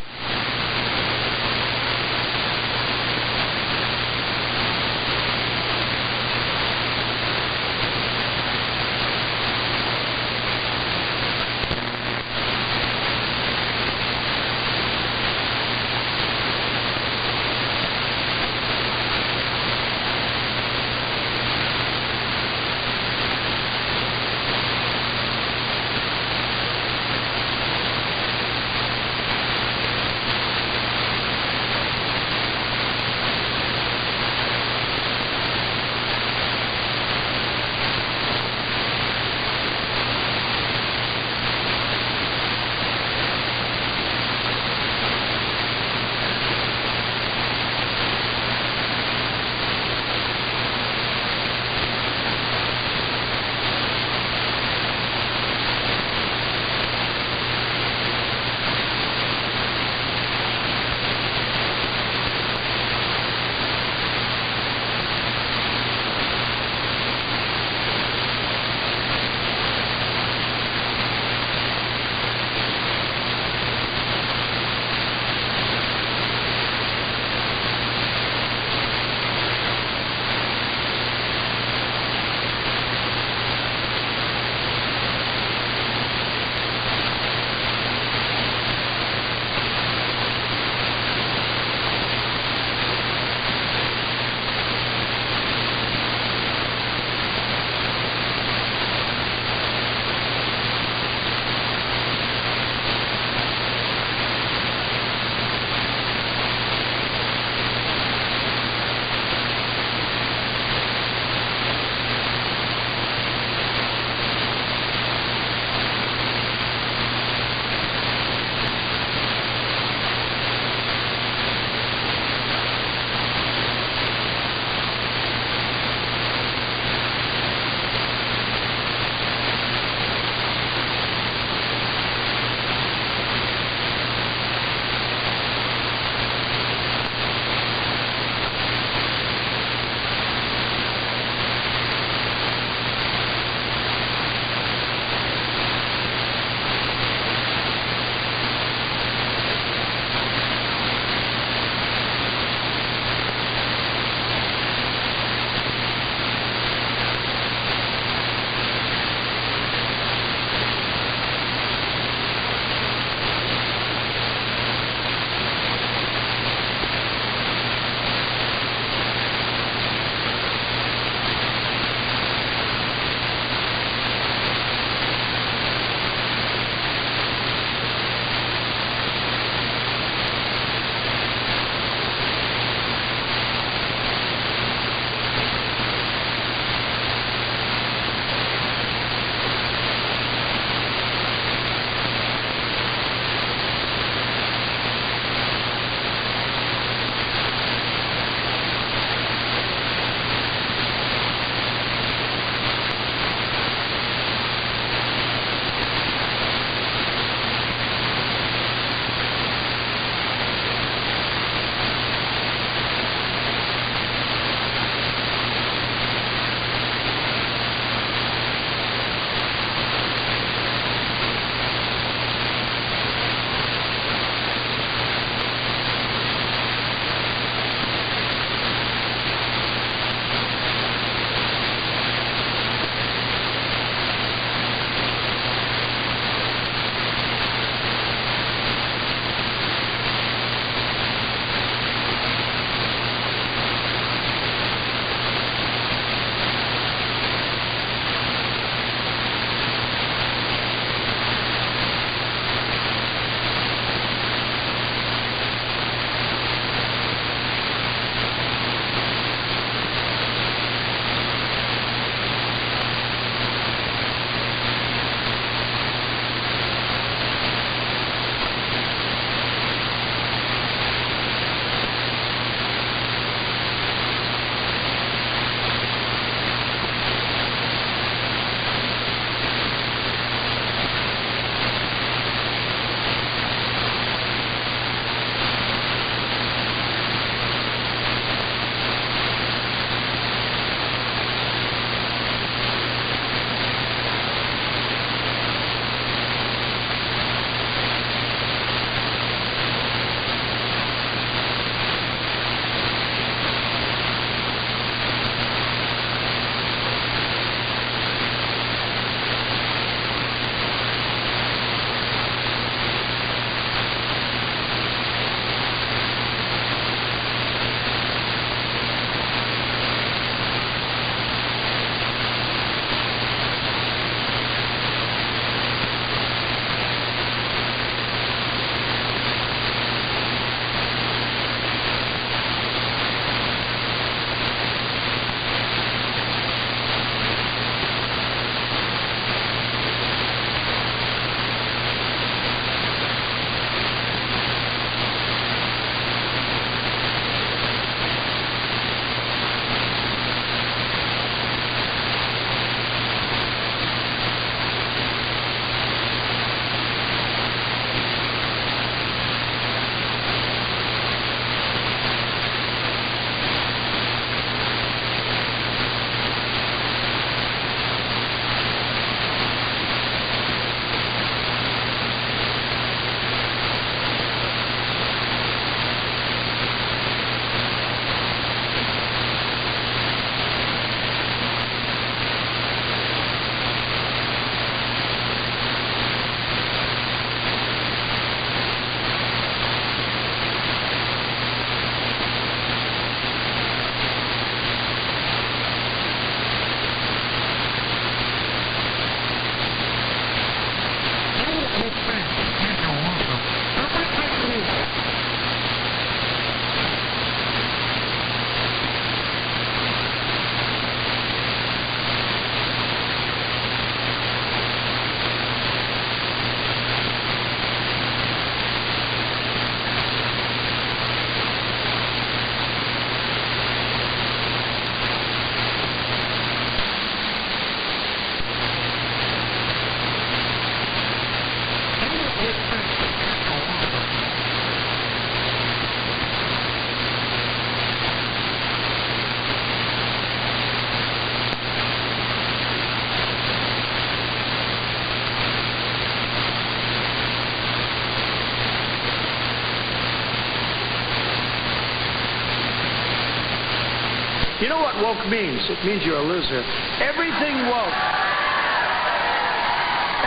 You know what woke means? It means you're a loser. Everything woke.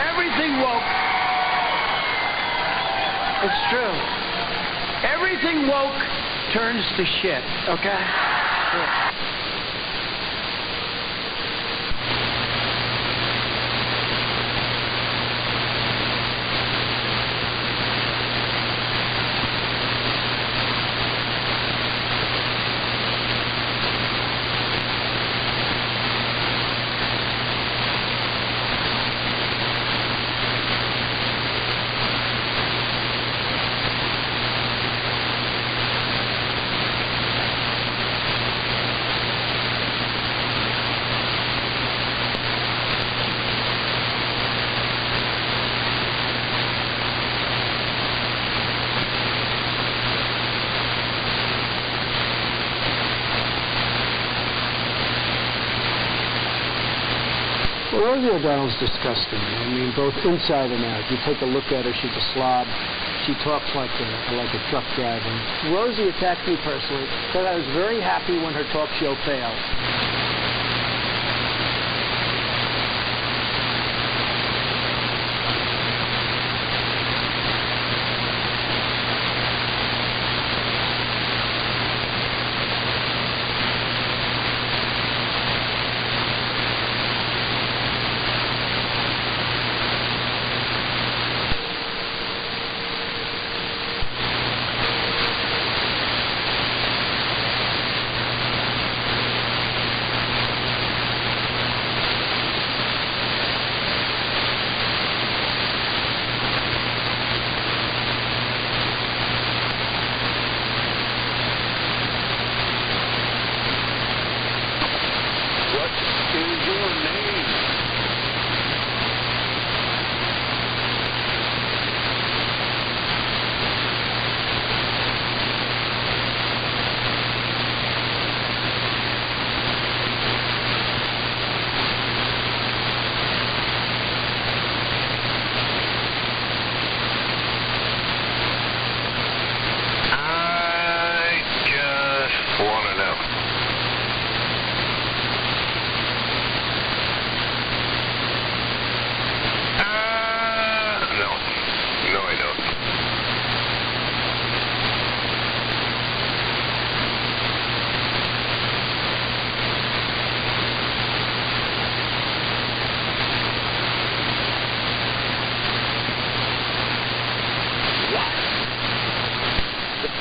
Everything woke. It's true. Everything woke turns to shit, okay? Yeah. Rosie O'Donnell's disgusting. I mean, both inside and out. You take a look at her, she's a slob. She talks like a truck driver. Rosie attacked me personally, but I was very happy when her talk show failed.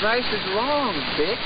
Price is wrong, bitch.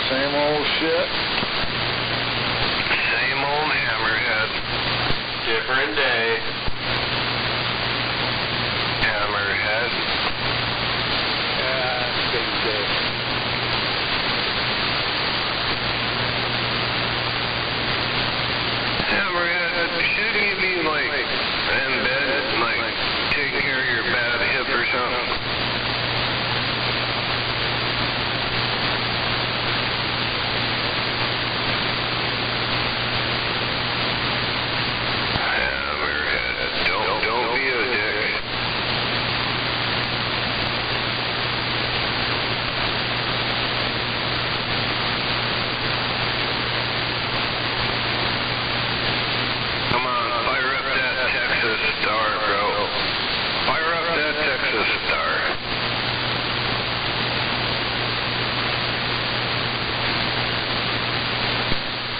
Same old shit. Same old hammerhead. Different day. Hammerhead. Yeah, big day.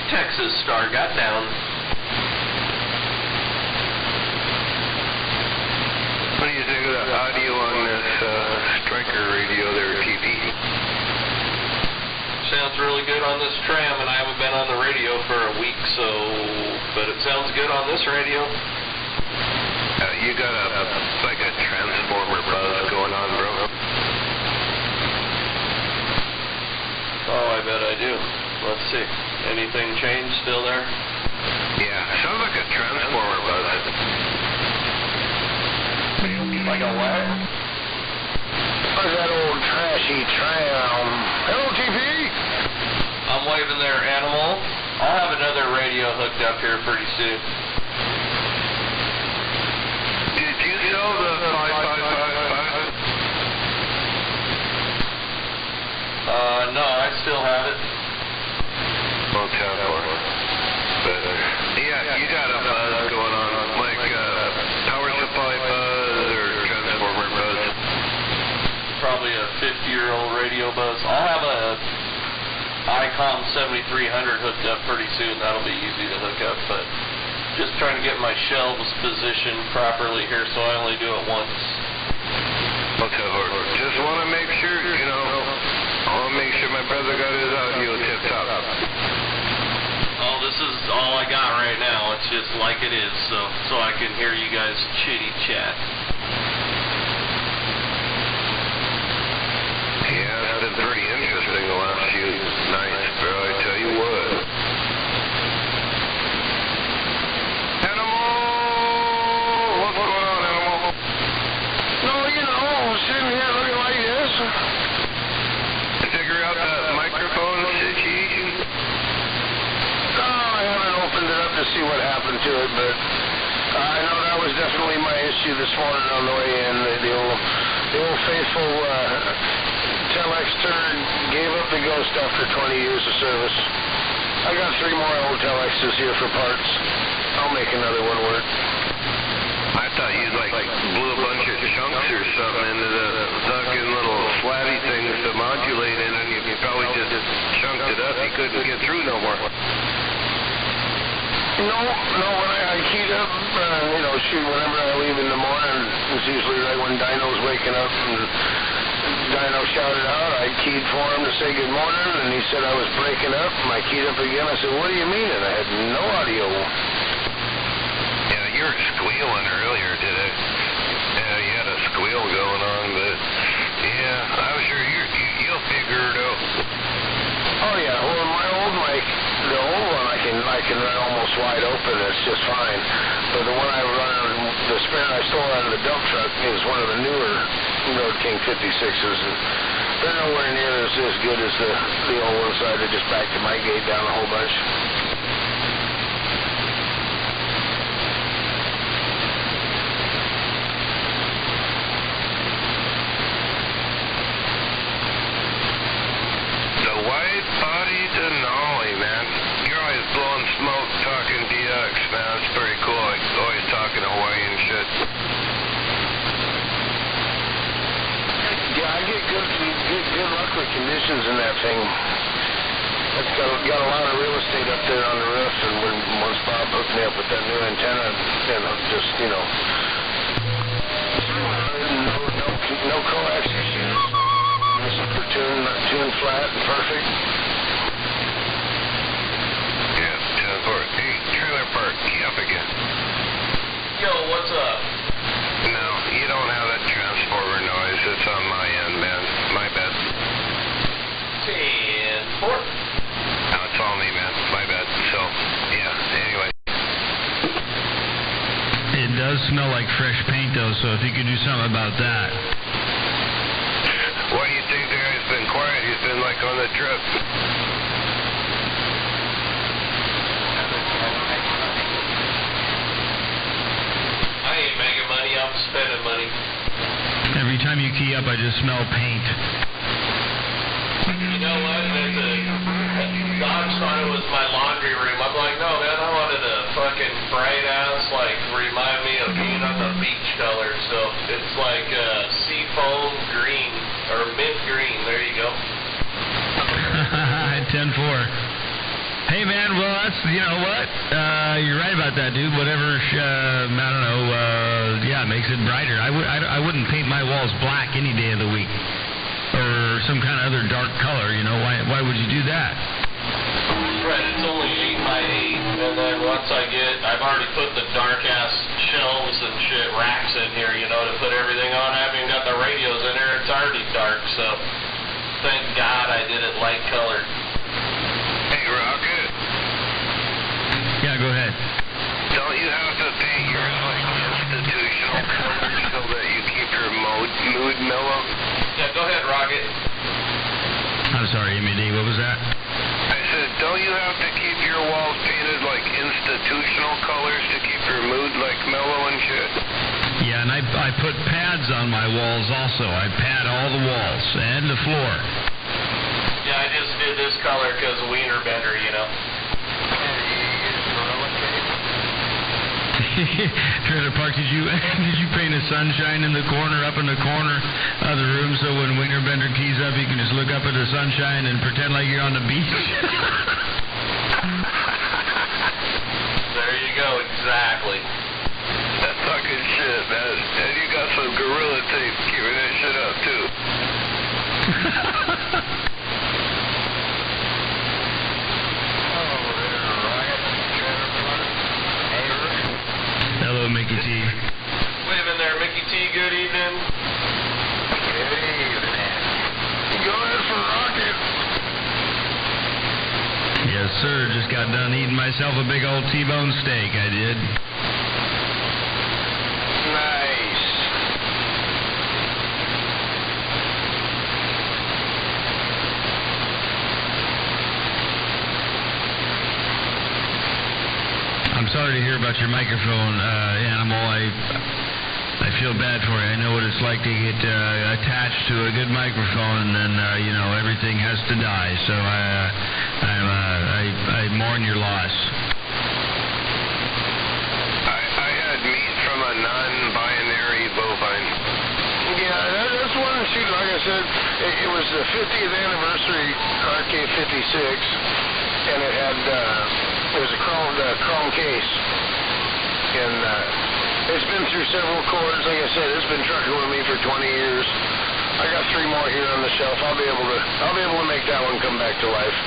Texas Star got down. What do you think of the audio on this Striker radio there, TV? Sounds really good on this tram, and I haven't been on the radio for a week, so, but it sounds good on this radio. You got like a transformer buzz going on, bro. Oh, I bet I do. Let's see. Anything changed still there? Yeah, sounds like a transformer buzz. Like a what? Like that old trashy tram. Hello, TV. I'm waving there, Animal. I'll have another radio hooked up here pretty soon. Did you sell the 5555? No, I still have it. But, yeah, you got a buzz going on, like power supply buzz or transformer buzz. Probably a 50-year-old radio buzz. I'll have a ICOM 7300 hooked up pretty soon. That'll be easy to hook up, but just trying to get my shelves positioned properly here, so I only do it once. Just want to make sure, you know, I want to make sure my brother got his audio tip-top. Oh, this is all I got right now. It's just like it is, so I can hear you guys chitty-chat. Yeah, it's been pretty interesting the last few nights, bro. I tell you what. Animal! What's going on, Animal? No, you know, I'm sitting here looking like this. Figure out that microphone situation? No, I haven't opened it up to see what happened to it, but I know that was definitely my issue this morning on the way in. The old faithful telex turd gave up the ghost after 20 years of service. I got 3 more old telexes here for parts. I'll make another one work. I thought you like blew a bunch of chunks or something into the fucking little flatty things to modulate in, and you probably just chunked it up. You couldn't get through no more. No, when I keyed up, whenever I leave in the morning, it's usually right when Dino's waking up, and Dino shouted out, I keyed for him to say good morning, and he said I was breaking up, and I keyed up again. I said, what do you mean? And I had no audio. Yeah, you were squealing earlier, did it? Yeah, you had a squeal going on, but yeah, I'm sure you'll figure it out. Oh yeah, well my old mic, the old one I can run almost wide open, it's just fine. But the one I run, the spare I stole out of the dump truck is one of the newer Road King 56s, and they're nowhere near as good as the old ones, so I had to just back the mic gate down a whole bunch. Wide-body Denali, man. You're always blowing smoke talking DX, man. It's pretty cool. Always talking Hawaiian shit. Yeah, I get good luck with conditions in that thing. It's got a lot of real estate up there on the roof, and once Bob hooked me up with that new antenna, just, no coax issues. Super tuned flat and perfect. Yeah, 10-4. Hey, trailer park, key up again. Yo, what's up? No, you don't have that transformer noise. It's on my end, man. My bad. 10-4. No, it's all me, man. My bad. So, yeah, anyway. It does smell like fresh paint, though, so if you could do something about that. Why do you think the guy's been quiet? He's been, like, on the trip. I ain't making money, I'm spending money. Every time you key up, I just smell paint. You know what? Dodge thought it was my laundry room. I'm like, no, man, I wanted a fucking bright ass, like, remind me of being on the beach color. So it's like seafoam green, or mint green. There you go. 10-4. Hey, man, well, that's, you know what? You're right about that, dude. Whatever, I don't know, makes it brighter. I wouldn't paint my walls black any day of the week. Or some kind of other dark color, you know. Why would you do that? Right, it's only 8 by 8, and then once I've already put the dark-ass shelves and shit, racks in here, you know, to put everything on. I haven't even got the radios in there. It's already dark, so thank God I did it light colored. Hey, Rocket. Yeah, go ahead. Don't you have to paint yours like institutional colors so that you keep your mood mellow? Yeah, go ahead, Rocket. I'm sorry, MED, what was that? I said, don't you have to keep your walls painted like institutional colors to keep your mood like mellow and shit? Yeah, and I put pads on my walls also. I pad all the walls and the floor. Yeah, I just did this color because of Wiener Bender, you know. Trailer Park, did you paint a sunshine in the corner, up in the corner of the room, so when Wiener Bender keys up, you can just look up at the sunshine and pretend like you're on the beach? There you go, exactly. That fucking shit, man. And you got some Gorilla Tape keeping that shit up, too. Hello, Mickey T. Waving there, Mickey T. Good evening. Good evening. Going for Rocket. Yes, sir. Just got done eating myself a big old T-bone steak, I did. Nice. I'm sorry to hear about your microphone, Animal. I feel bad for you. I know what it's like to get attached to a good microphone, and then everything has to die. So I mourn your loss. I had meat from a non-binary bovine. Yeah, that's one shoot. Like I said, it was the 50th anniversary RK-56, and it had it was a chrome case, and it's been through several cores. Like I said, it's been trucking with me for 20 years. I got 3 more here on the shelf. I'll be able to make that one come back to life.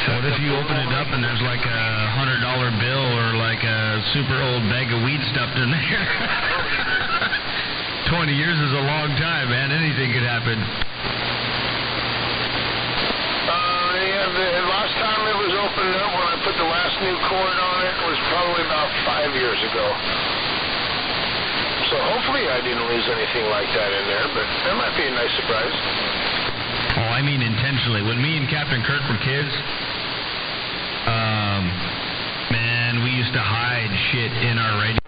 So what if you open it up and there's like a $100 bill or like a super old bag of weed stuffed in there? 20 years is a long time, man. Anything could happen. The last time it was opened up, when I put the last new cord on it, was probably about 5 years ago. So hopefully I didn't lose anything like that in there, but that might be a nice surprise. Oh, I mean intentionally. When me and Captain Kirk were kids, man, we used to hide shit in our radio.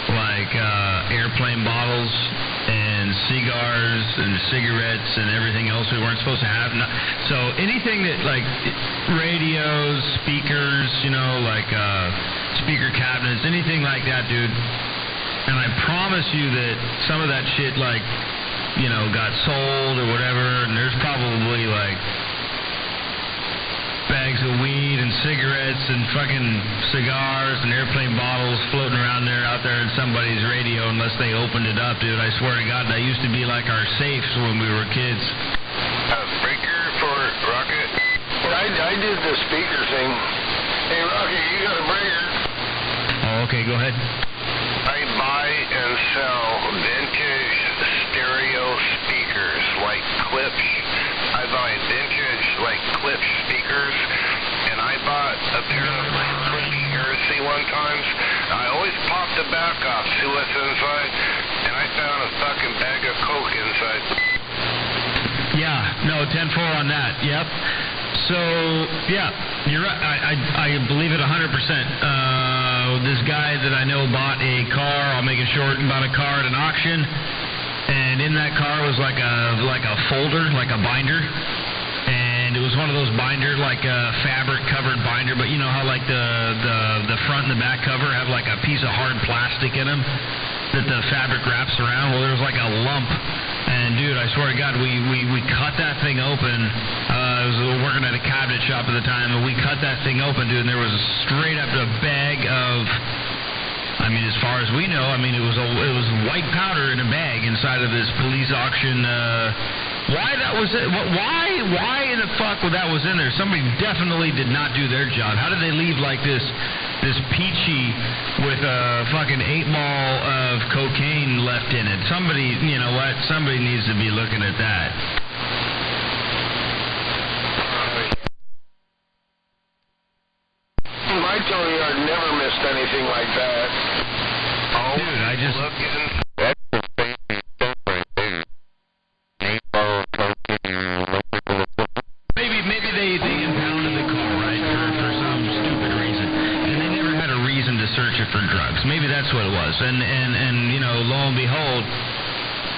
Like airplane bottles and cigars and cigarettes and everything else we weren't supposed to have. So anything that, like, radios, speakers, like speaker cabinets, anything like that, dude. And I promise you that some of that shit, like, got sold or whatever, and there's probably, like, bags of weed and cigarettes and fucking cigars and airplane bottles floating around there, out there in somebody's radio, unless they opened it up, dude. I swear to God, that used to be like our safes when we were kids. Breaker for Rocket. I did the speaker thing. Hey, Rocket, you got a breaker? Oh, okay, go ahead. I buy and sell vintage stereo speakers, like clips. I buy vintage, like, clip speakers, and I bought a pair of Twisty Heresy one time. I always popped the back off, see what's inside, and I found a fucking bag of Coke inside. Yeah, no, 10-4 on that, yep. So, yeah, you're right. I believe it 100%. This guy that I know bought a car, I'll make it short, bought a car at an auction, and in that car was like a folder, like a binder, and it was one of those binders, like a fabric covered binder, but you know how like the front and the back cover have like a piece of hard plastic in them that the fabric wraps around. Well, there was like a lump, and dude, I swear to God, we cut that thing open. It was working at a cabinet shop at the time, and we cut that thing open, dude, and there was straight up a bag of, I mean, as far as we know, I mean, it was white powder in a bag inside of this police auction. Why that was it? Why in the fuck that was in there? Somebody definitely did not do their job. How did they leave like this peachy with a fucking 8-ball of cocaine left in it? Somebody, you know what? Somebody needs to be looking at that. My Tony, I've never missed anything like that. Oh, dude, I just. Maybe they impounded the car, right, for some stupid reason, and they never had a reason to search it for drugs. Maybe that's what it was. And you know, lo and behold,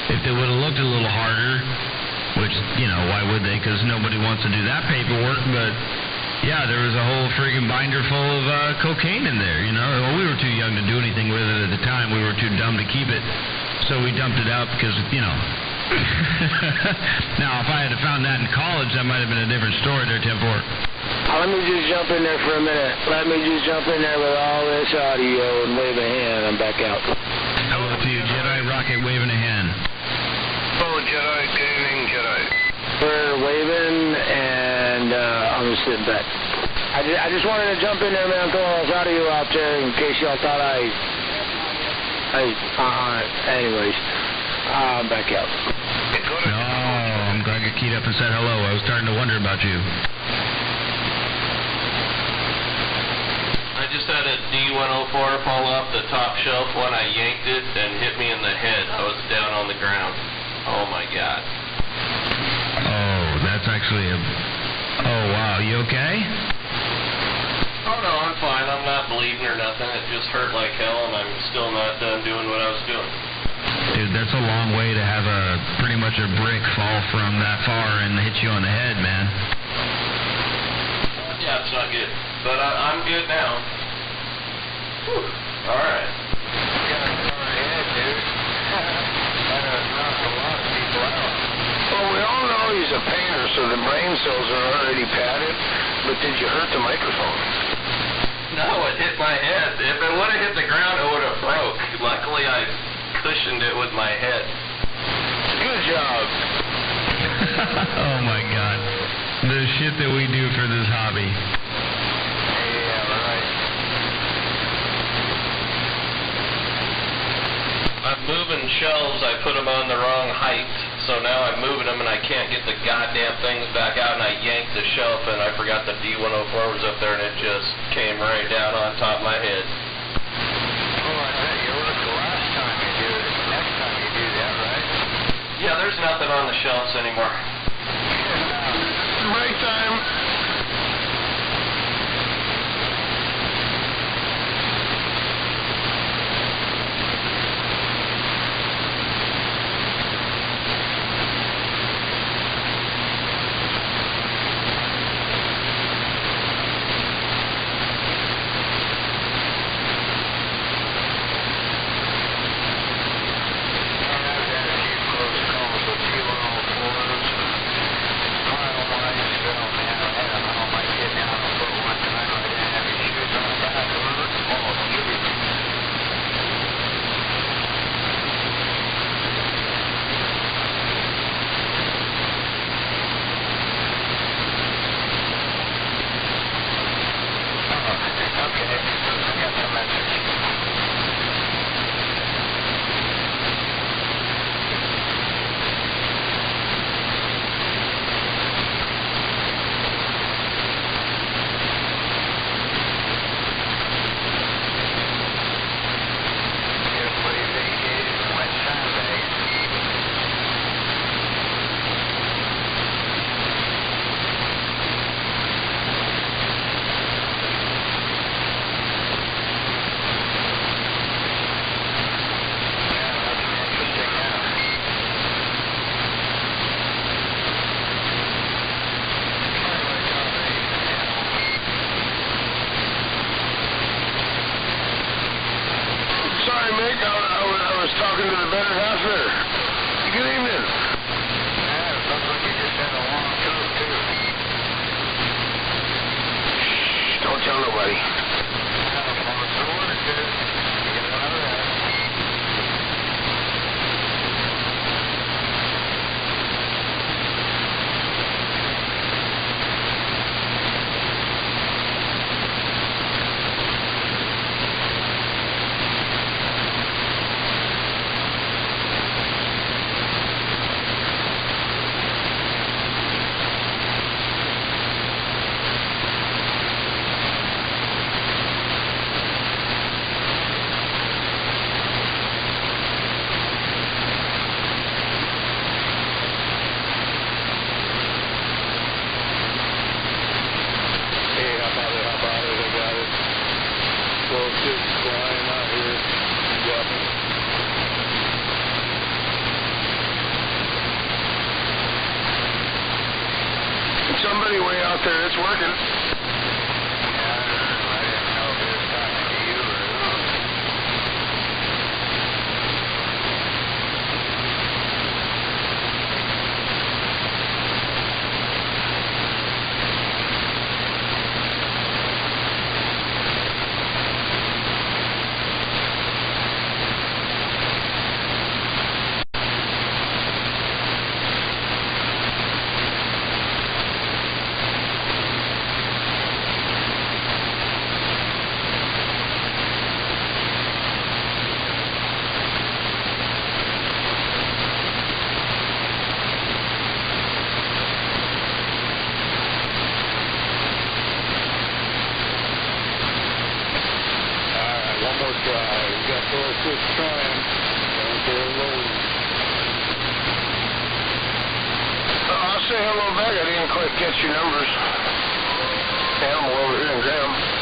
if they would have looked a little harder, which, you know, why would they? Because nobody wants to do that paperwork, but. Yeah, there was a whole friggin' binder full of cocaine in there, you know. Well, we were too young to do anything with it at the time. We were too dumb to keep it. So we dumped it out because, you know. Now, if I had found that in college, that might have been a different story there, 10-4. Let me just jump in there for a minute. Let me just jump in there with all this audio and wave a hand. I'm back out. Hello to you, Jedi Rocket waving a hand. Oh, Jedi, good evening, Jedi. We're waving, and I'm just sitting back. I just wanted to jump in there, man, throw all this audio out there in case y'all thought anyways, I'm back out. Oh, I'm glad you keyed up and said hello. I was starting to wonder about you. I just had a D104 fall off the top shelf when I yanked it and hit me in the head. I was down on the ground. Oh, my God. Oh, that's actually a... Oh, wow. You okay? Oh, no, I'm fine. I'm not bleeding or nothing. It just hurt like hell, and I'm still not done doing what I was doing. Dude, that's a long way to have pretty much a brick fall from that far and hit you on the head, man. Yeah, it's not good. But I'm good now. Whew. All right. You got a sore head, dude. That has knocked a lot of people out. Well, we all know he's a painter, so the brain cells are already padded. But did you hurt the microphone? No, it hit my head. If it would have hit the ground, it would have broke. Luckily, I cushioned it with my head. Good job. Oh, my God. The shit that we do for this hobby. Yeah, right. I'm moving shelves. I put them on the wrong height, so now I'm moving them and I can't get the goddamn things back out, and I yanked the shelf and I forgot the D104 was up there and it just came right down on top of my head. Oh, I bet you look the last time you do it. Next time you do that, right? Yeah, there's nothing on the shelves anymore. Break time. somebody way out there. It's working. I'll say hello back. I didn't quite catch your numbers. Animal over here in Graham.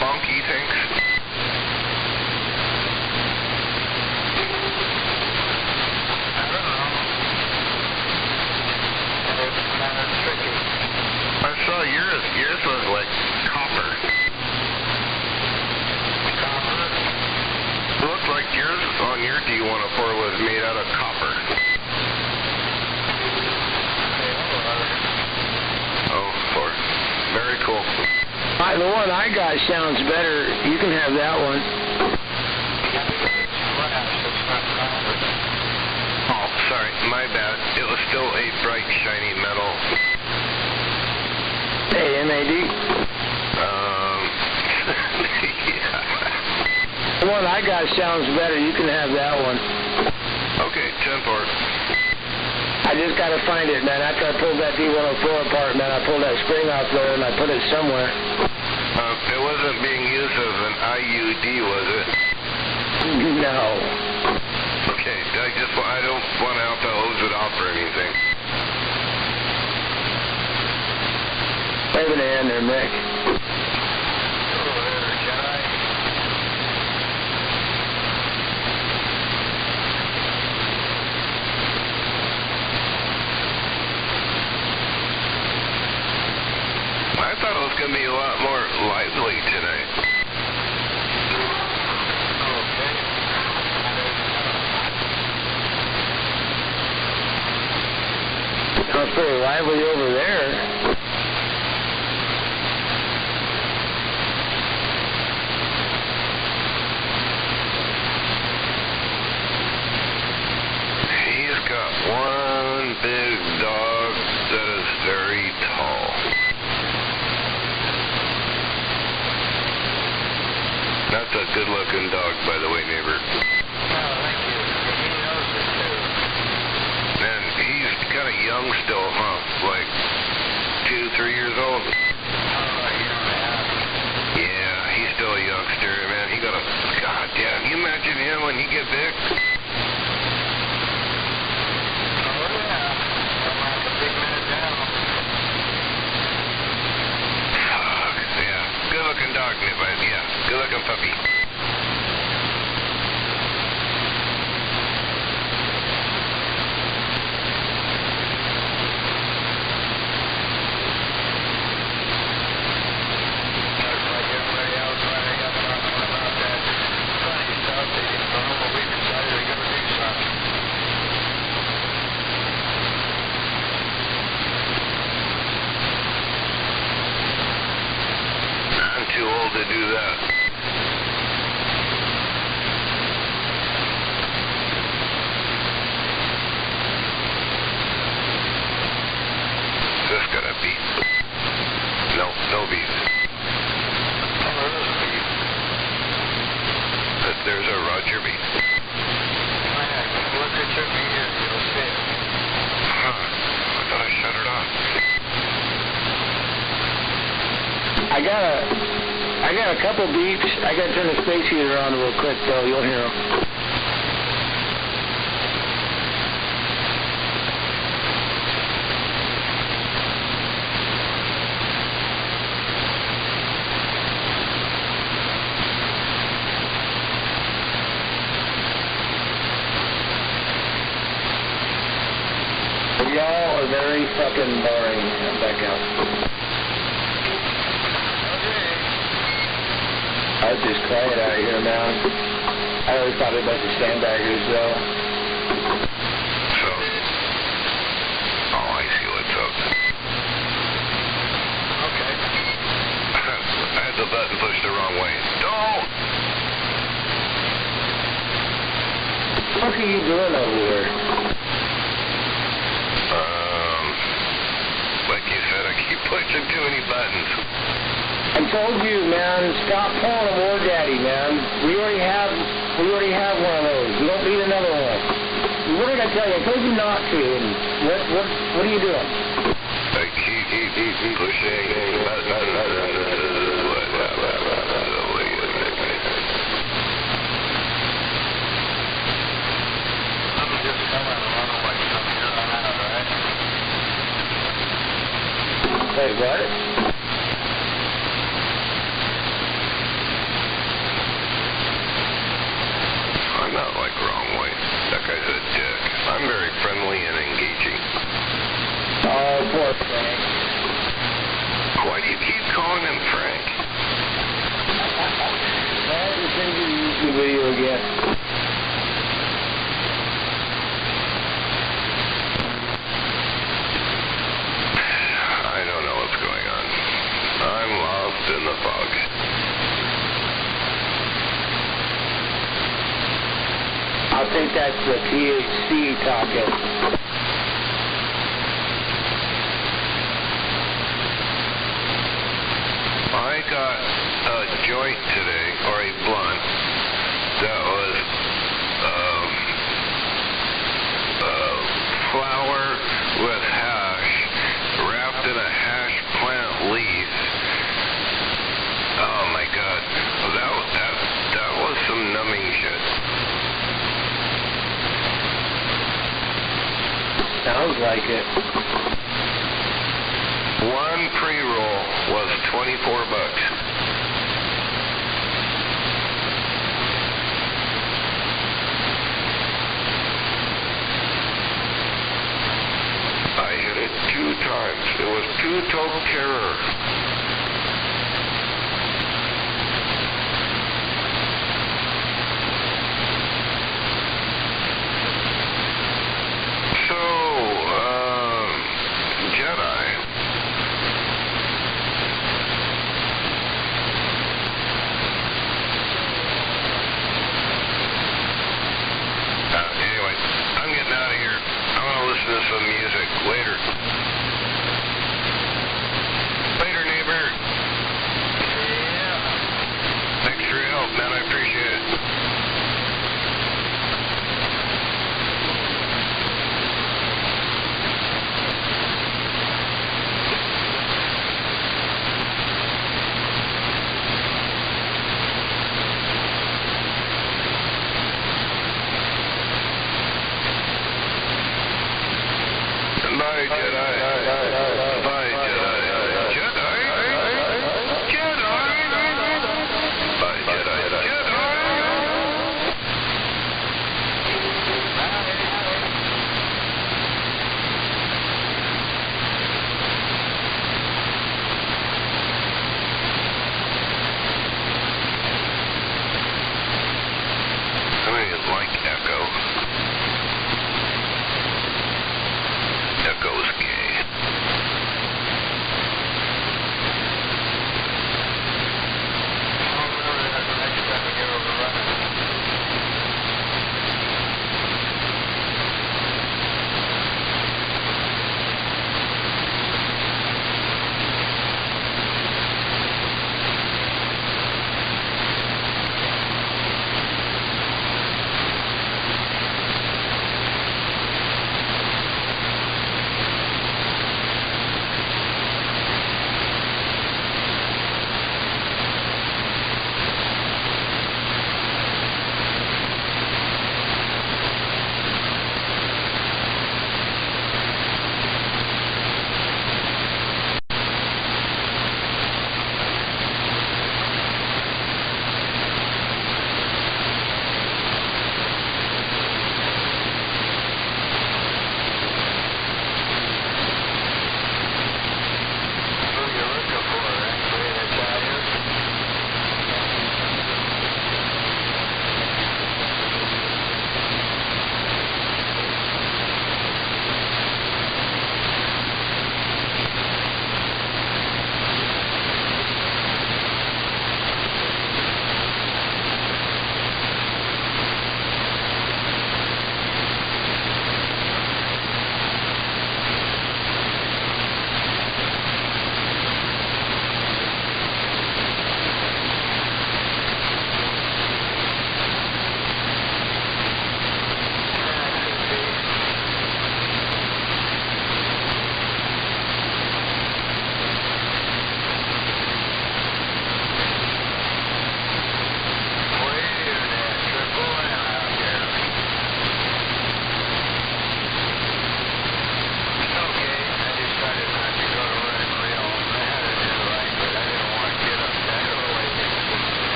bunk, he thinks? I don't know. It's kind of tricky. I saw yours. Yours was like copper. Copper? It looked like yours on your D104 was made out of copper. Oh, Lord. Very cool. The one I got sounds better. You can have that one. Oh, sorry. My bad. It was still a bright, shiny metal. Hey, MAD. Yeah. The one I got sounds better. You can have that one. Okay, 10-4. I just got to find it, man. After I pulled that D104 apart, man, I pulled that spring off there and I put it somewhere. It wasn't being used as an IUD, was it? No. Okay, I don't want to have to hose it off or anything. Wave an hand there, Mick. I thought it was going to be a lot more lively tonight. Sounds pretty lively over there. He's got one big dog that is very tall. That's a good-looking dog, by the way, neighbor. Oh, thank you. He knows it, too. And he's kind of young still, huh? Like 2-3 years old? Yeah, he's still a youngster, man. He got a... God damn, you imagine him when he get big? Oh, yeah. I'm like a big man down. Fuck, yeah. Good-looking dog, neighbor. Yeah, good-looking puppy. Too old to do that. This got a beef. No beef. But there's a Roger beef. Look at your meter, you'll see it. Huh. I thought I shut it off. I got a couple beeps. I got to turn the space heater on real quick, though. You'll hear them. Y'all are very fucking boring. I'm back out. I was just quiet out here, man. I always thought about the sandbaggers, though. So, oh, I see what's up. Okay. I had the button pushed the wrong way. Don't! What the fuck are you doing over there? Like you said, I keep pushing too many buttons. I told you, man, stop pulling a war daddy, man. We already have one of those. We don't need another one. What did I tell you? I told you not to. And what are you doing? I keep pushing buttons. I'm just coming along like something out, right? Wait, what? poor Frank. Why do you keep calling him Frank? I had to send you the YouTube video again. I don't know what's going on. I'm lost in the fog. I think that's the THC talking. I got a joint today, or a blunt, that was flour with hash, wrapped in a hash plant leaf. Oh my God, that was some numbing shit. Sounds like it. One pre-roll was $24. I hit it 2 times. It was two-toed terror. Some music later. Later.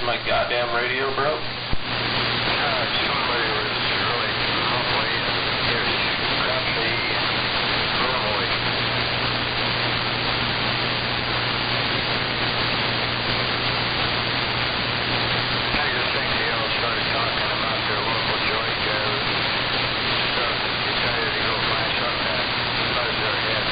Is my goddamn radio broke? Somebody was really mumbling and got the normally. I just think they all started talking about their local joint stuff and decided to go find something that buzz their heads.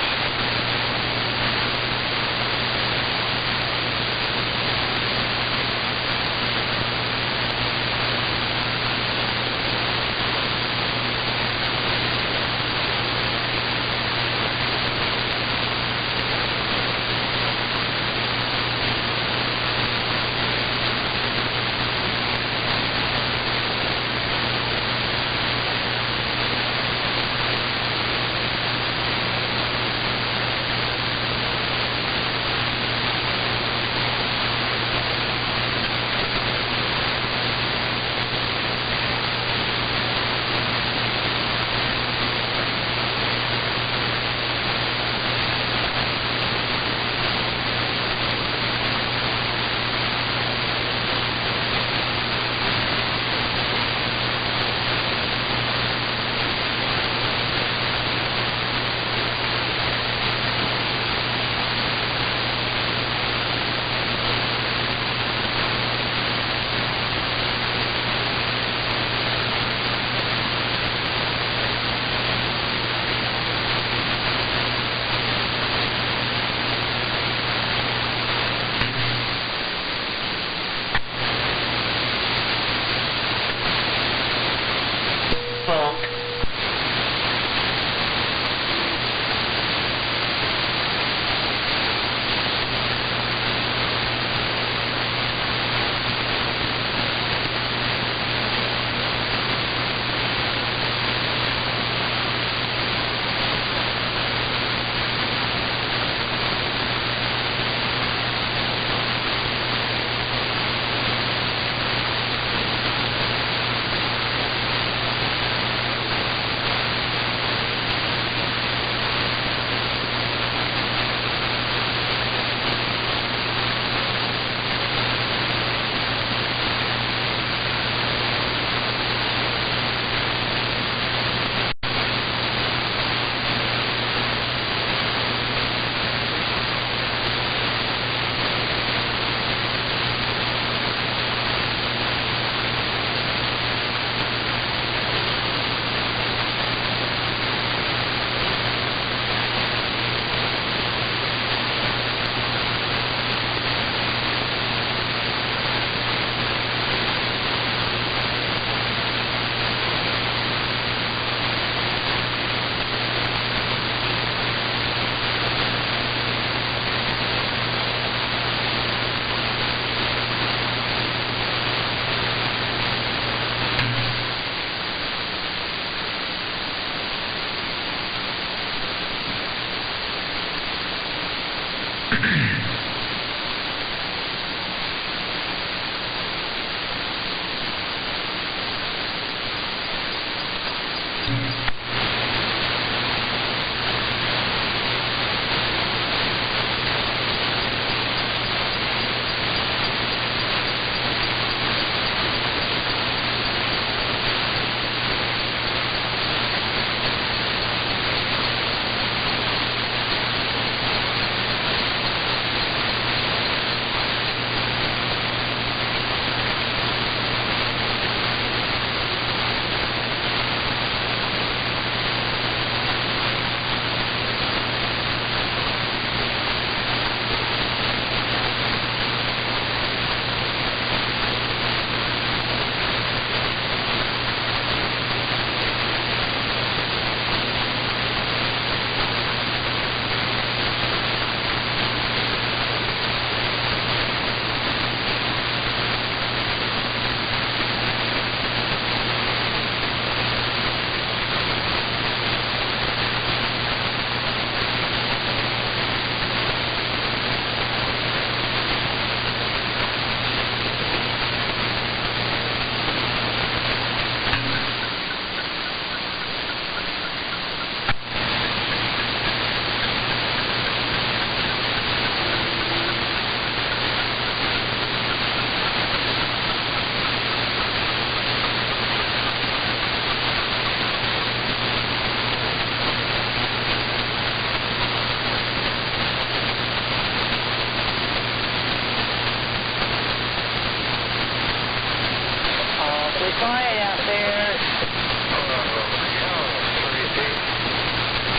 quiet out there.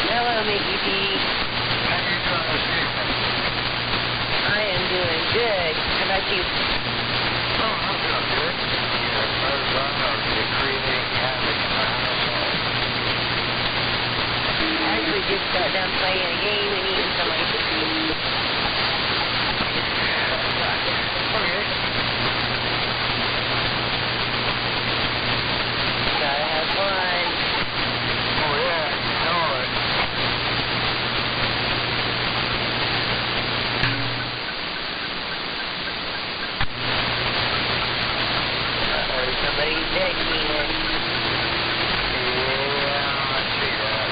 Hello, Mickey D. How you doing this evening? I am doing good. How about you? Oh, I'm doing good. As far as I know, you're creating havoc in my household. I actually just got done playing a game and eating some ice cream. Okay. Gotta have fun. Oh, yeah, you know it. Somebody's dead again. Yeah, I see that.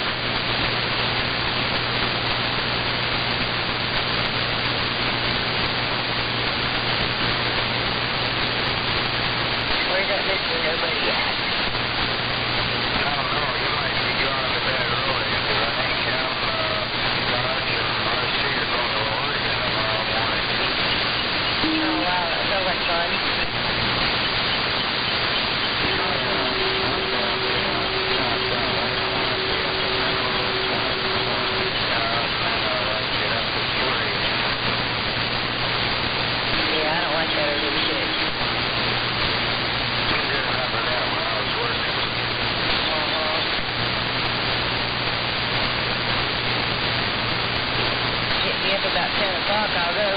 Where's that Mr. Nobody at? I don't know. You might be going to bed early because I think him, Dodge, and RC are going to Oregon tomorrow morning. Oh, wow, that sounds like fun. Yeah, I don't like that over the shit. Hit me up about 10 o'clock, I'll go.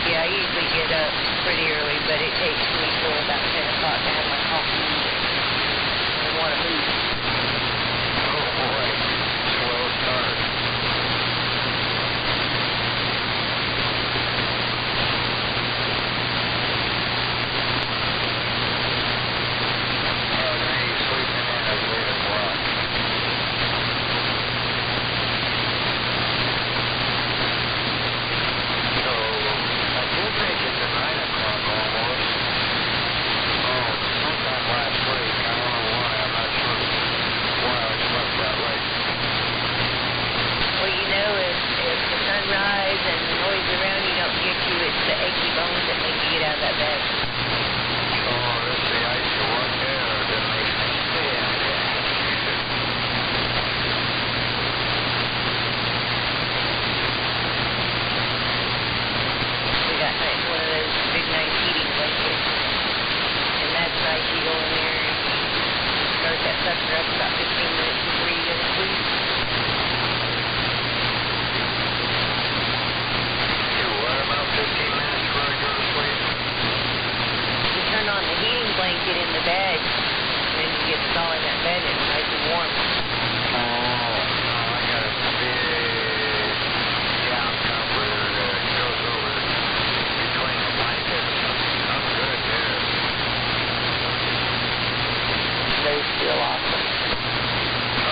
Yeah, I usually get up pretty early, but it takes me till about 10 o'clock to have my coffee and want to move. Oh boy, slow start. Oh, now he's sleeping in at 8 o'clock. So, I did make it to 9 o'clock almost. Oh, sometime last week. I don't know why. I'm not sure why I slept that late. Well, you know, if the sunrise and the noise around you don't get you, it's the achy bones that make you get out of that bed. Oh, that's the ice you walk there that makes me stay out there. We got one of those big nice heating blankets, and that's nice. You go in there and start that sucker up about 15 minutes before you go to sleep. You what, about 15 minutes before I go to sleep? You turn on the heating blanket in the bed, and then you get to all in that bed and it's nice and warm. Oh, no, I got a big down comforter that goes over between the blankets. I'm good there. Those feel awesome. Oh,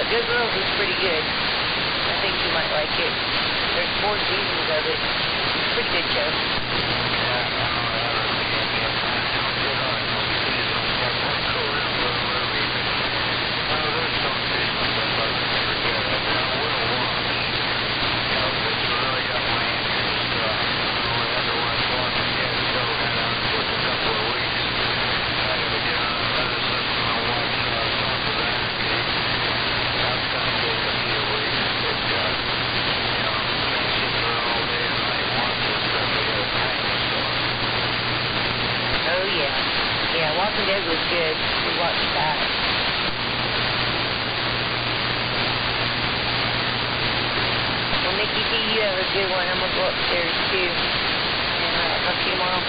Good Girls is pretty good. I think you might like it. There's 4 seasons of it. It's a pretty good show. Walking Dead was good. We watched that. Well, Mickey D, you have a good one. I'm going to go upstairs, too. And I'll talk to you tomorrow.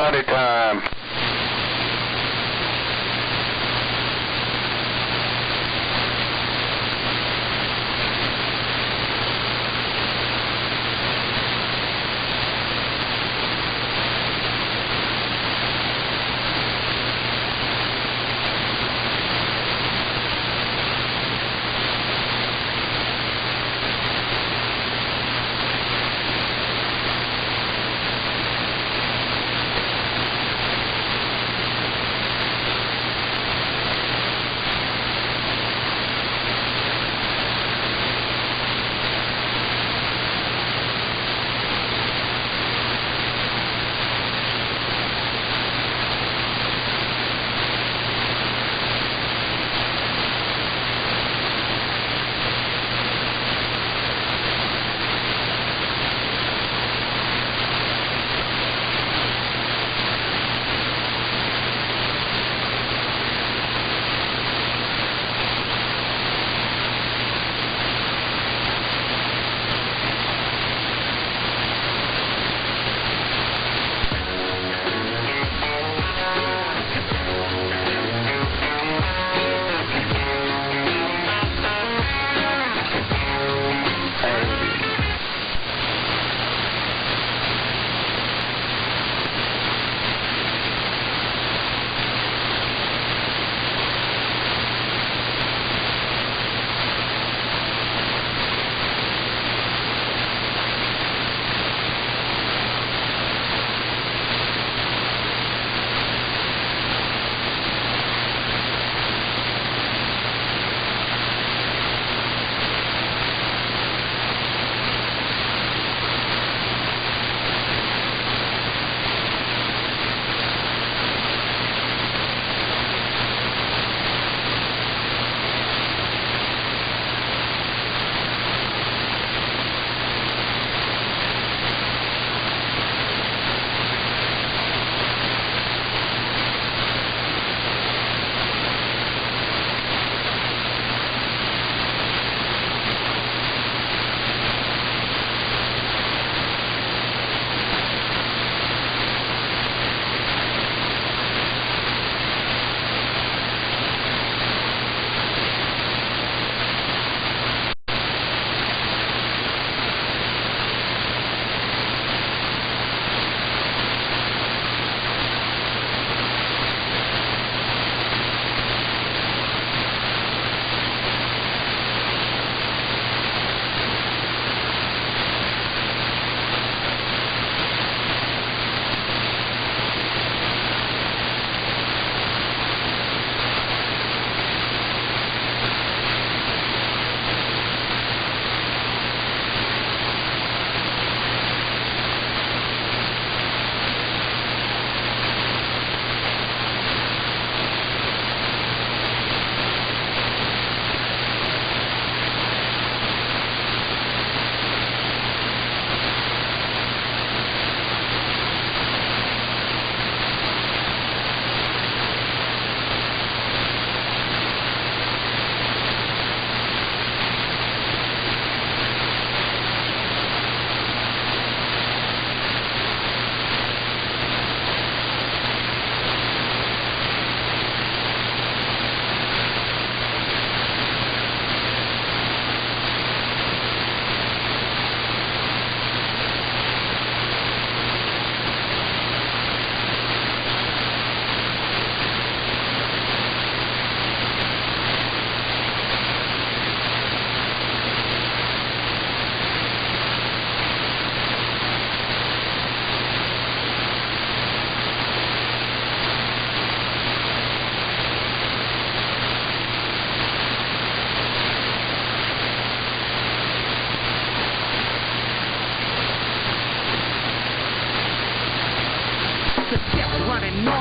Howdy time.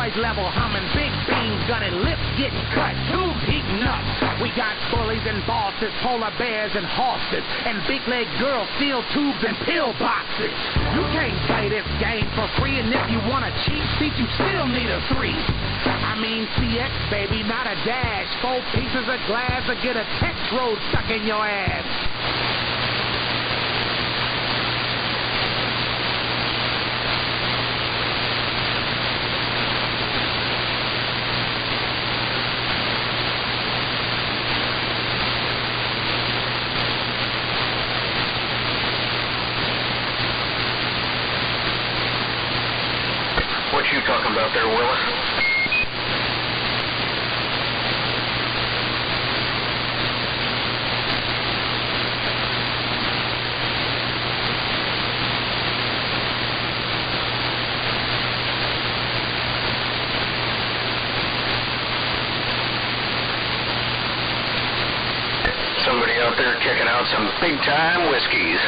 noise level humming, big beams gunning, lips getting cut, tubes heating up. We got bullies and bosses, polar bears and horses, and big leg girls, steel tubes and pill boxes. You can't play this game for free, and if you want a cheap seat, you still need a 3. I mean CX, baby, not a dash. 4 pieces of glass or get a text road stuck in your ass. out there checking out some big-time whiskeys.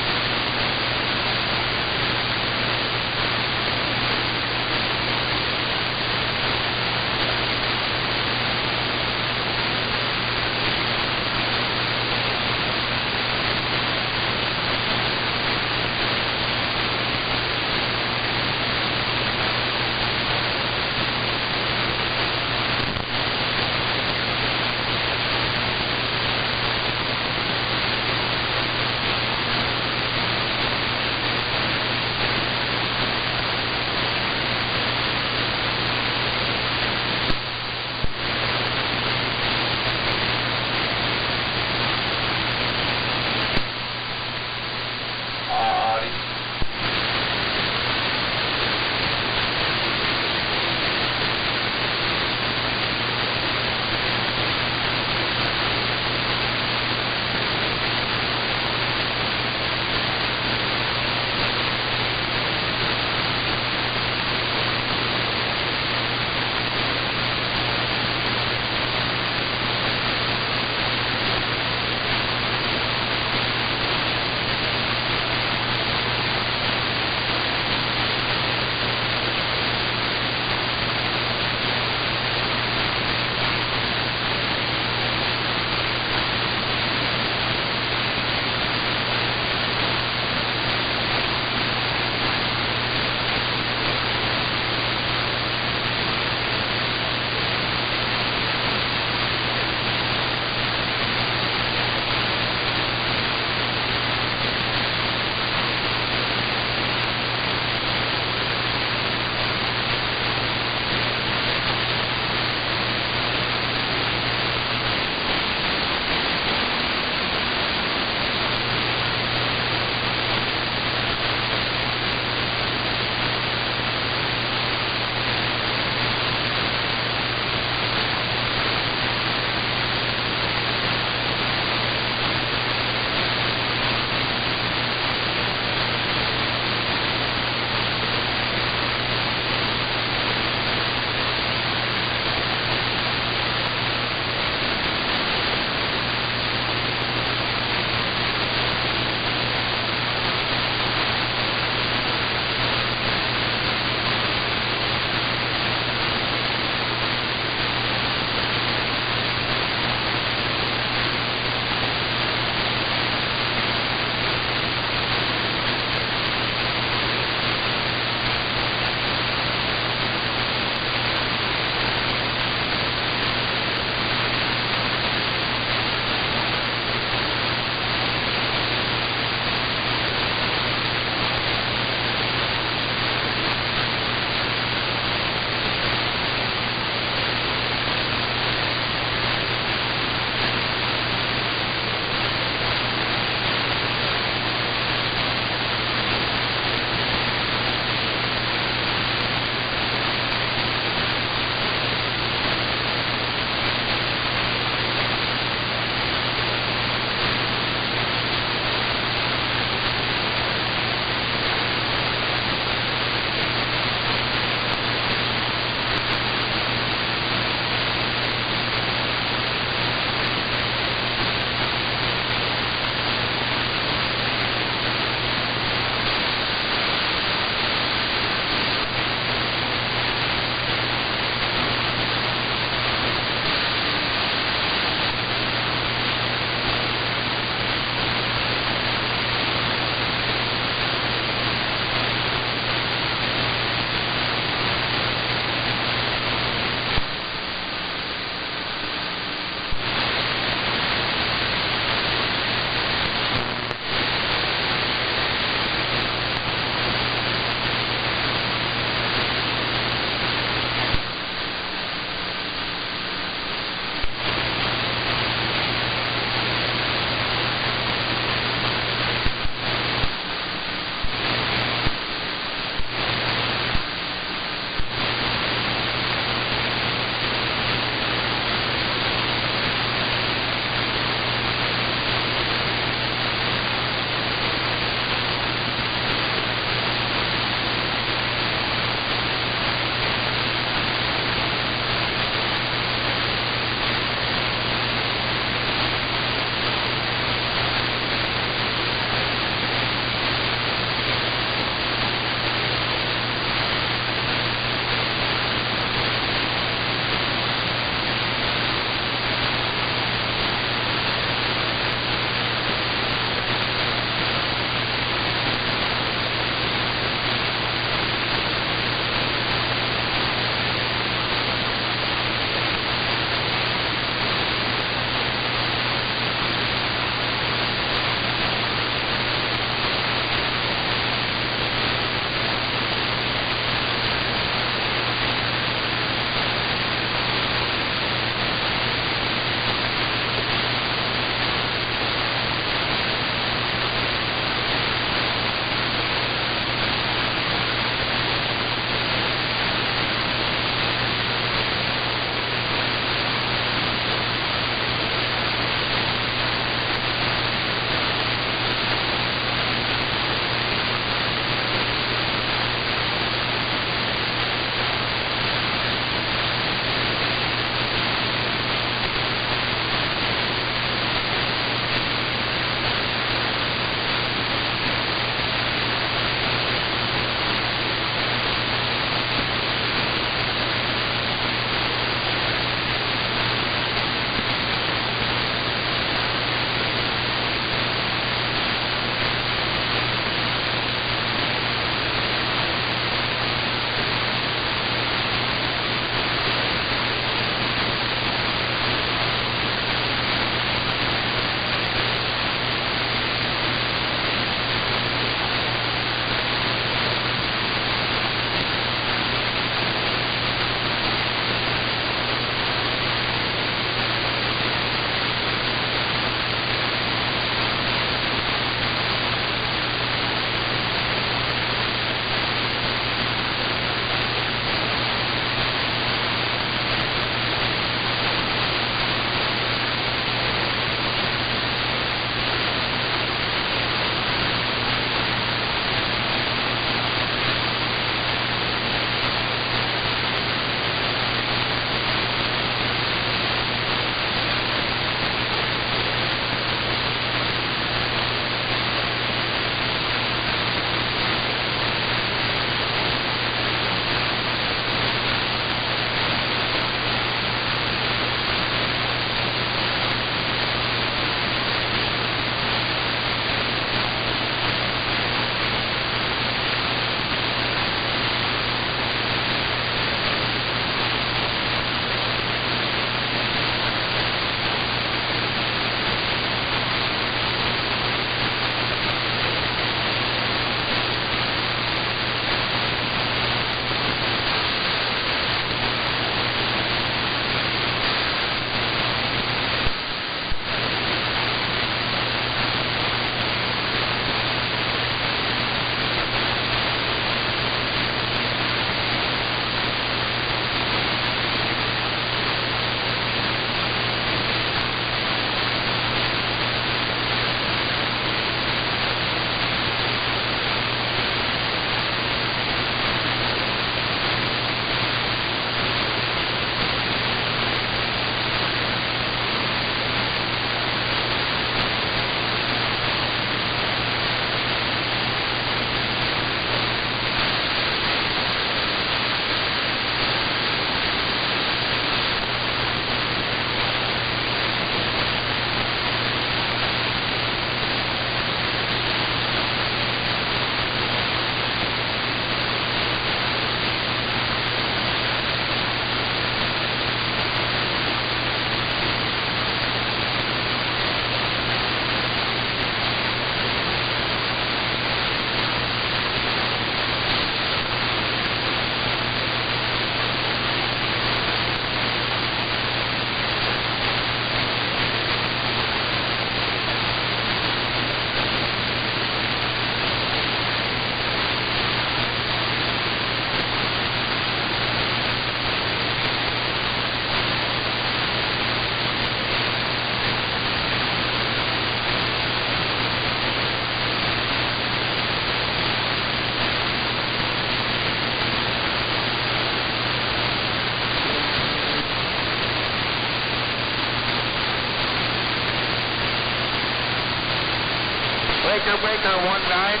circuit breaker on one side.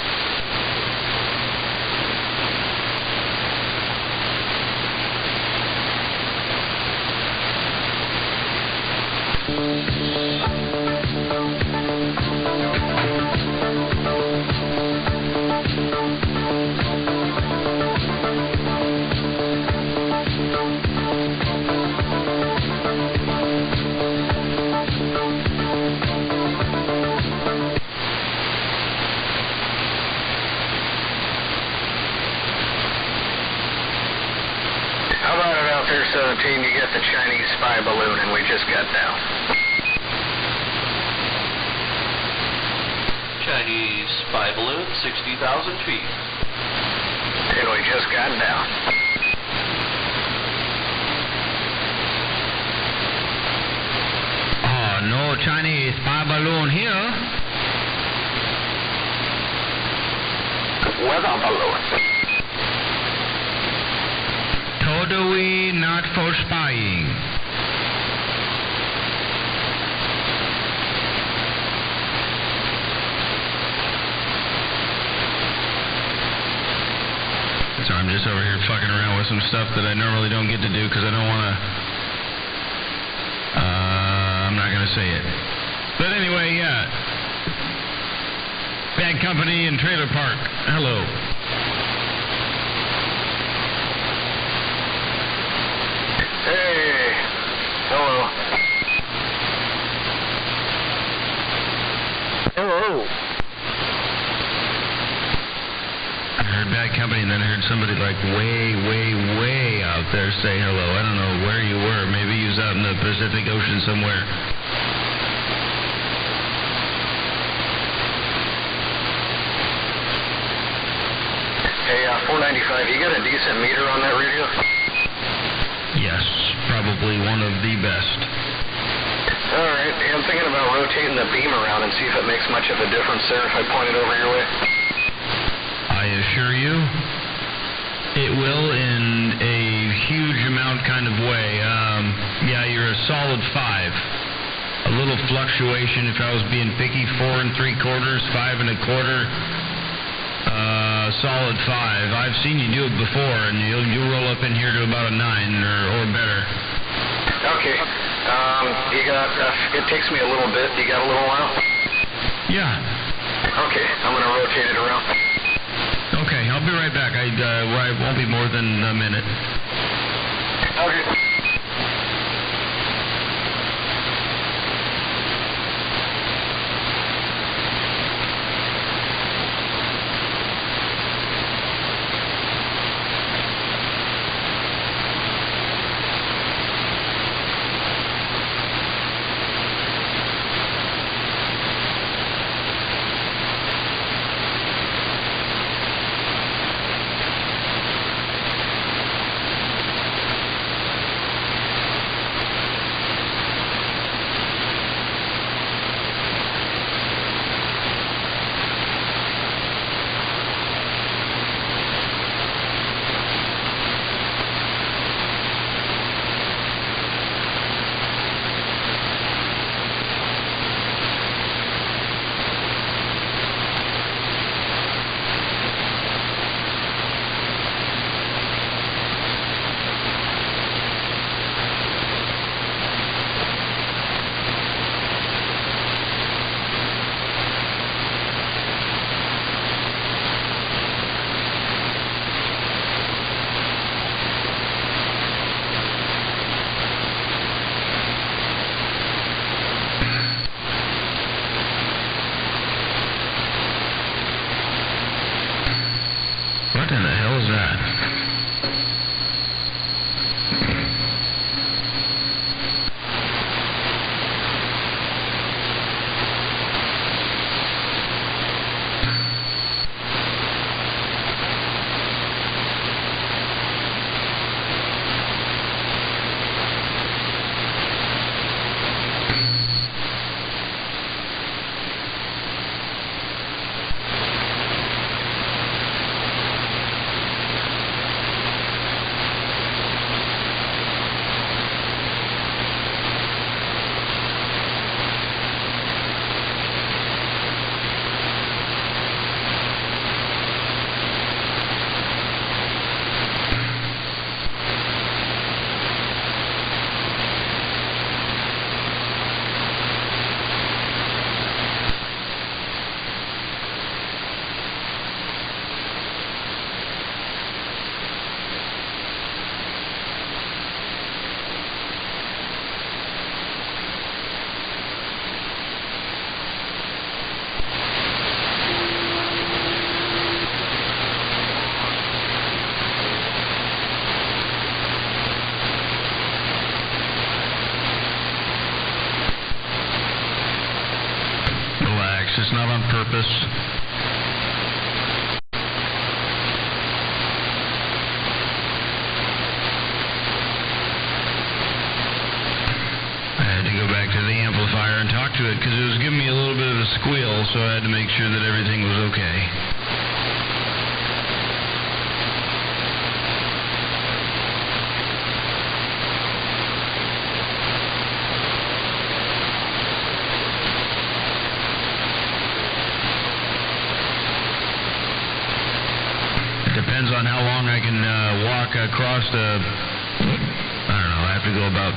How about it out there, 17? You get the Chinese spy balloon, and we just got down. Chinese spy balloon, 60,000 feet. And we just got down. Oh, no Chinese spy balloon here. Weather balloon. Totally not for spying. So I'm just over here fucking around with some stuff that I normally don't get to do because I don't want to. I'm not going to say it. But anyway, yeah. Bad Company and Trailer Park. Hello. Hey. Hello. Hello. I heard Bad Company, and then I heard somebody like way out there say hello. I don't know where you were. Maybe you was out in the Pacific Ocean somewhere. Hey, 495, you got a decent meter on that radio? Yes, probably one of the best. All right. Hey, I'm thinking about rotating the beam around and see if it makes much of a difference there if I point it over your way. I assure you, it will in a huge amount kind of way. Yeah, you're a solid 5. A little fluctuation if I was being picky, 4 3/4, 5 1/4. Solid 5. I've seen you do it before, and you'll roll up in here to about a 9 or better. Okay. You got, it takes me a little bit. You got a little while? Yeah. Okay, I'm going to rotate it around. Okay, I'll be right back. I won't be more than a minute. Okay. not on purpose. I had to go back to the amplifier and talk to it because it was giving me a little bit of a squeal, so I had to make sure that everything was okay. Depends on how long I can walk across the, I don't know, I have to go about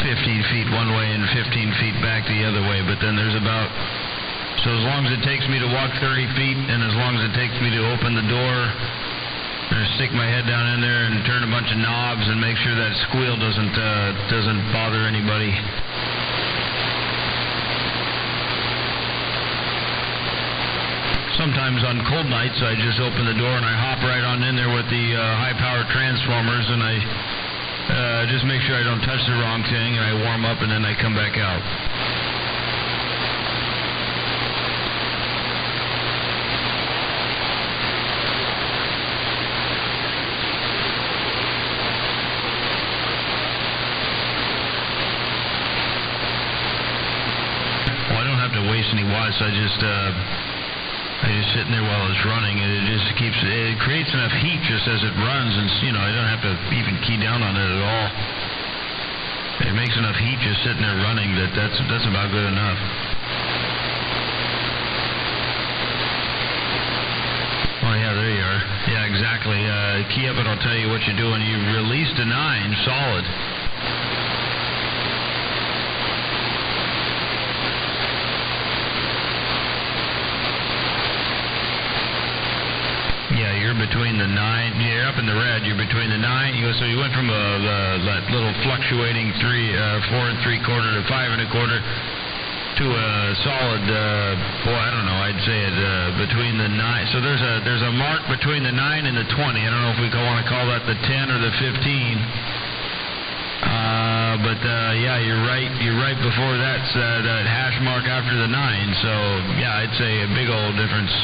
15 feet one way and 15 feet back the other way, but then there's about, so as long as it takes me to walk 30 feet and as long as it takes me to open the door and stick my head down in there and turn a bunch of knobs and make sure that squeal doesn't bother anybody. Sometimes on cold nights, I just open the door and I hop right on in there with the high-power transformers, and I just make sure I don't touch the wrong thing, and I warm up, and then I come back out. Well, I don't have to waste any watts. I just sit in there while it's running, and it creates enough heat just as it runs, and I don't have to even key down on it at all. It makes enough heat just sitting there running that's about good enough. Oh yeah, there you are. Yeah, exactly. Key up and I'll tell you what you're doing. You released a 9 solid. Yeah, you're between the 9. You're up in the red. You're between the 9. So you went from that little fluctuating 4 3/4 to 5 1/4 to a solid. I don't know. I'd say it between the 9. So there's a mark between the 9 and the 20. I don't know if we want to call that the 10 or the 15. Yeah, you're right. You're right before that hash mark after the 9. So yeah, I'd say a big old difference.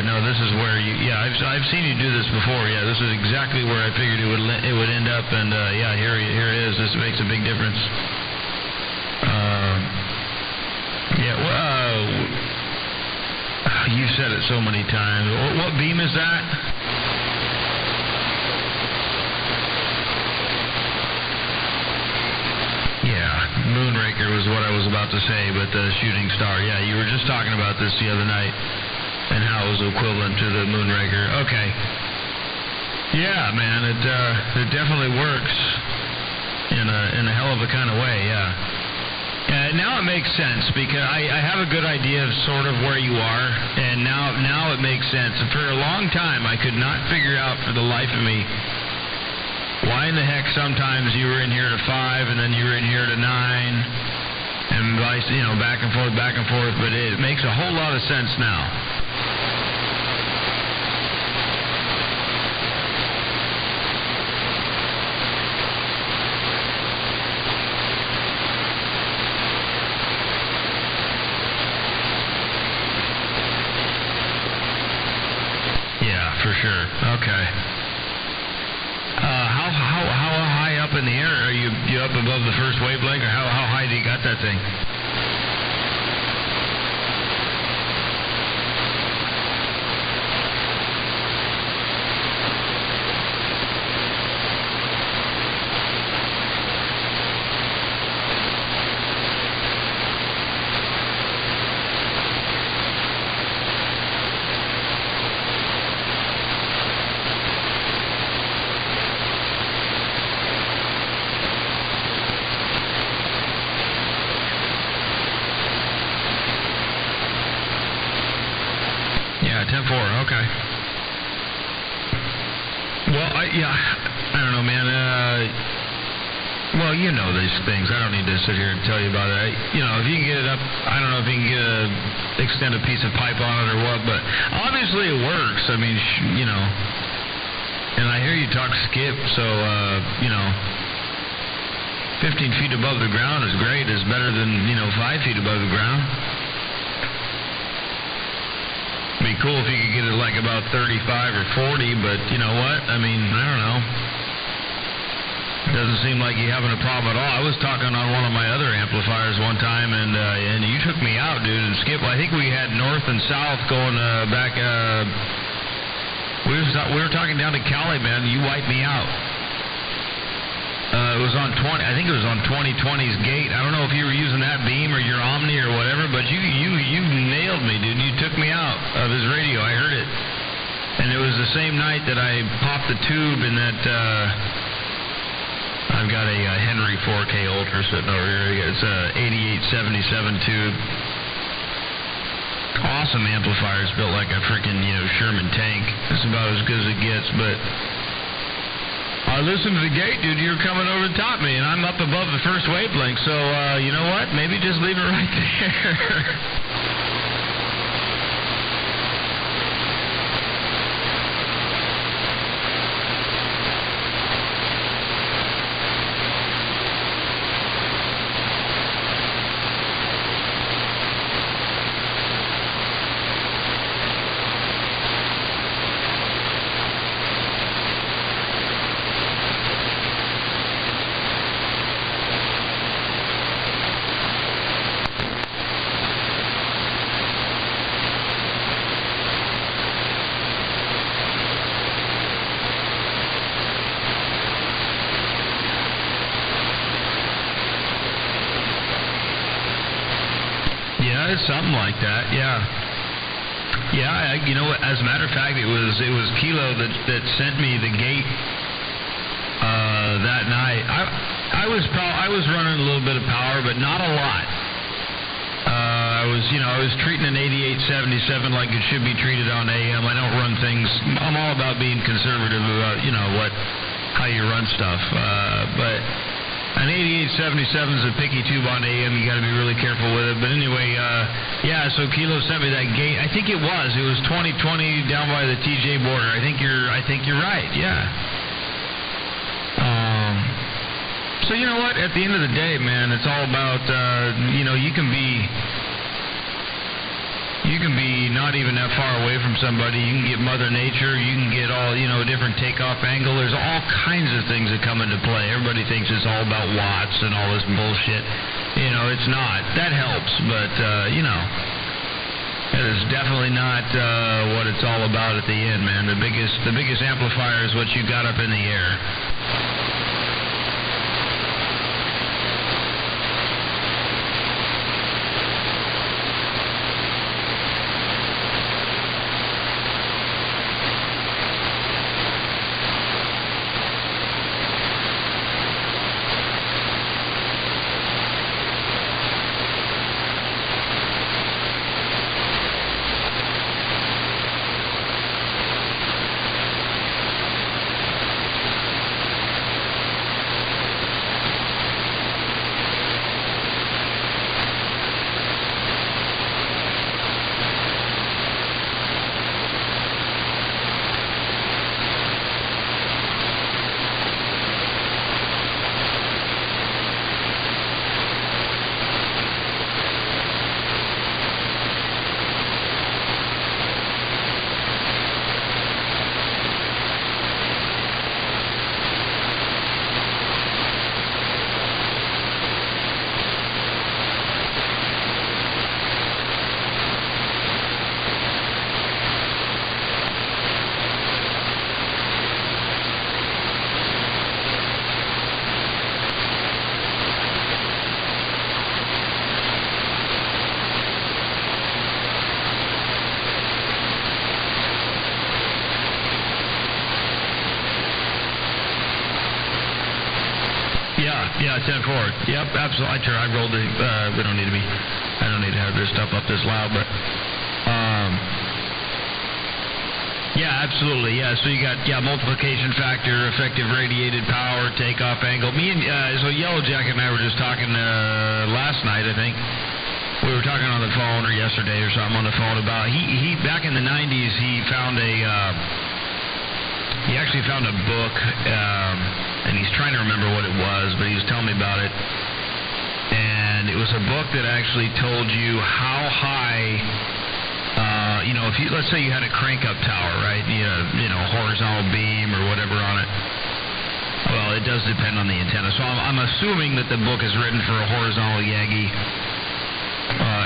No, this is where I've seen you do this before. Yeah, this is exactly where I figured it would end up, and yeah, here it is. This makes a big difference. You've said it so many times. What beam is that? Yeah, Moonraker was what I was about to say, but the Shooting Star. Yeah, you were just talking about this the other night. And how it was equivalent to the Moonraker. Okay. Yeah, man, it definitely works in a hell of a kind of way. Yeah. Now it makes sense because I have a good idea of sort of where you are, and now it makes sense. And for a long time, I could not figure out for the life of me why in the heck sometimes you were in here to 5 and then you were in here to 9. And back and forth, but it makes a whole lot of sense now. Yeah, for sure. Okay. How high up in the air are you up above the first wavelength, or how high do you got that thing? Yeah, 10-4, okay. Well, I don't know, man. Well, you know these things. I don't need to sit here and tell you about it. If you can get it up, I don't know if you can extend a piece of pipe on it or what, but obviously it works. I mean, and I hear you talk skip, so, 15 feet above the ground is great. It's better than, 5 feet above the ground. It'd be cool if you could get it like about 35 or 40, but you know what? I mean, I don't know. Doesn't seem like you're having a problem at all. I was talking on one of my other amplifiers one time, and you took me out, dude, and Skip. I think we had north and south going back. We were talking down to Cali, man. You wiped me out. It was on 20. I think it was on 2020's gate. I don't know if you were using that beam or your Omni or whatever, but you nailed me, dude. You took me out of his radio. I heard it, and it was the same night that I popped the tube in that. I've got a Henry 4K Ultra sitting over here. It's a 8877 tube. Awesome amplifiers, built like a freaking Sherman tank. It's about as good as it gets. But I listened to the gate, dude. You're coming over the top of me, and I'm up above the first wavelength. So you know what? Maybe just leave it right there. Something like that, yeah. As a matter of fact, it was Kilo that sent me the gate that night. I was running a little bit of power, but not a lot. I was treating an 8877 like it should be treated on AM. I don't run things. I'm all about being conservative about how you run stuff, but. An 8877 is a picky tube on AM. You got to be really careful with it. But anyway, so Kilo sent me that gate. I think it was 2020 down by the TJ border. I think you're right. Yeah. So you know what? At the end of the day, man, it's all about you can be not even that far away from somebody. You can get Mother Nature. You can get all, a different takeoff angle. There's all kinds of things that come into play. Everybody thinks it's all about watts and all this bullshit. It's not. That helps, but, it is definitely not what it's all about at the end, man. The biggest amplifier is what you got up in the air. Yeah, 10-4. Yep, absolutely. I rolled the. I don't need to have this stuff up this loud, but Yeah, absolutely. Yeah, so you got multiplication factor, effective radiated power, takeoff angle. Me and so Yellow Jacket and I were just talking last night, I think. We were talking on the phone, or yesterday or something on the phone about he back in the 90s he actually found a book, and he's trying to remember what it was, but he was telling me about it. And it was a book that actually told you how high. If you, let's say you had a crank-up tower, right? Horizontal beam or whatever on it. Well, it does depend on the antenna. So I'm assuming that the book is written for a horizontal Yagi,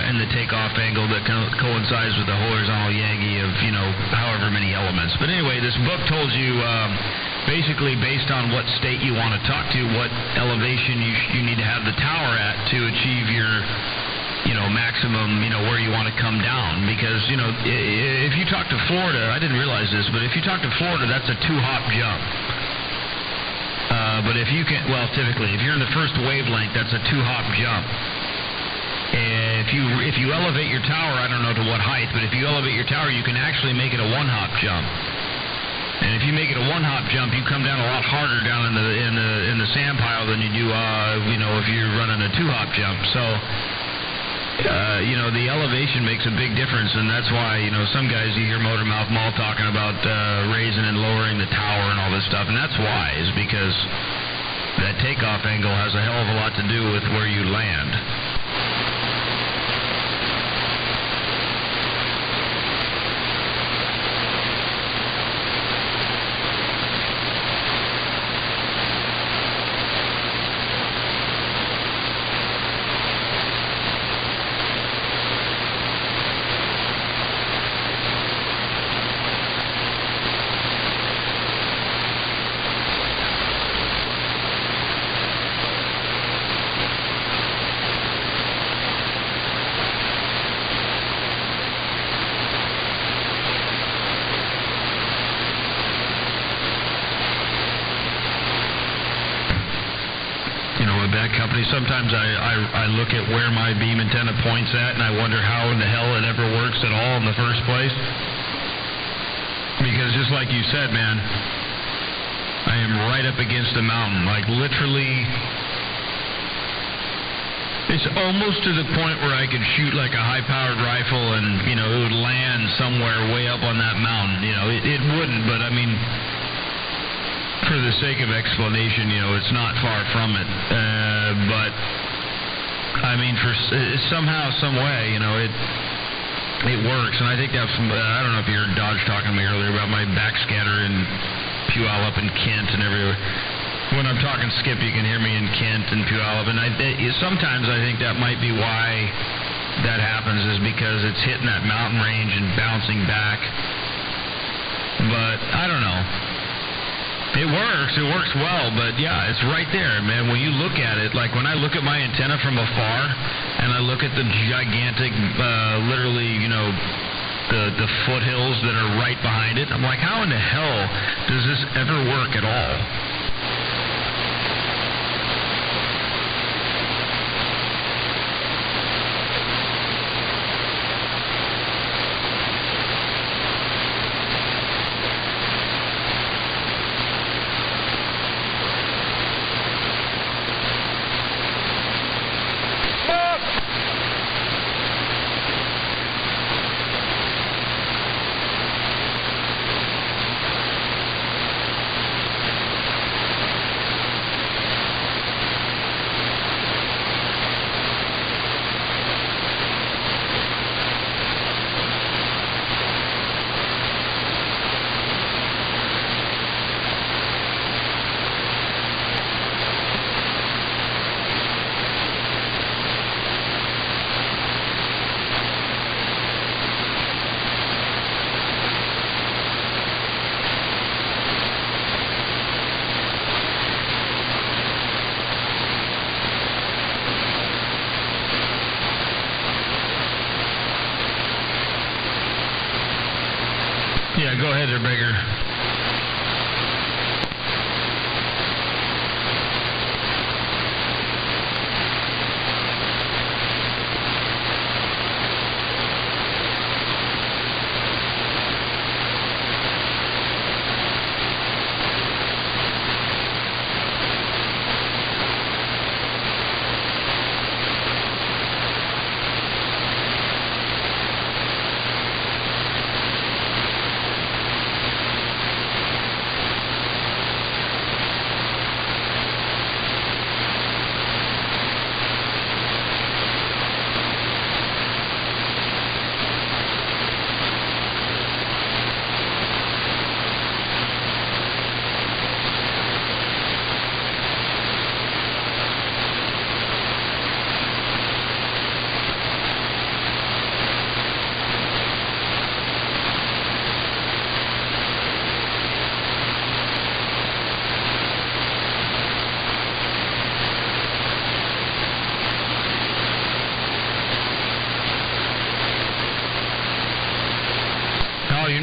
and the takeoff angle that coincides with the horizontal Yagi of however many elements. But anyway, this book told you basically based on what state you want to talk to, what elevation you need to have the tower at to achieve your maximum, where you want to come down. Because, if you talk to Florida, I didn't realize this, but if you talk to Florida, that's a 2-hop jump. But if you can, typically, if you're in the first wavelength, that's a 2-hop jump. If you elevate your tower, I don't know to what height, but if you elevate your tower, you can actually make it a 1-hop jump. And if you make it a 1-hop jump, you come down a lot harder down in the sand pile than you do, if you're running a 2-hop jump. So. The elevation makes a big difference, and that's why, some guys you hear Motormouth Mall talking about raising and lowering the tower and all this stuff, and that's why, is because that takeoff angle has a hell of a lot to do with where you land. Sometimes I look at where my beam antenna points at, and I wonder how in the hell it ever works at all in the first place. Because just like you said, man, I am right up against a mountain. Like, literally, it's almost to the point where I could shoot like a high-powered rifle and, it would land somewhere way up on that mountain. It wouldn't, but I mean, for the sake of explanation, it's not far from it. But I mean, for somehow, some way, it works. And I think that's. I don't know if you heard Dodge talking to me earlier about my backscatter in Puyallup and Kent and everywhere. When I'm talking Skip, you can hear me in Kent and Puyallup. And sometimes I think that might be why that happens, is because it's hitting that mountain range and bouncing back. But I don't know. It works well, but yeah, it's right there, man. When you look at it, like when I look at my antenna from afar, and I look at the gigantic, literally, the foothills that are right behind it, I'm like, how in the hell does this ever work at all? Yeah, go ahead there, Baker.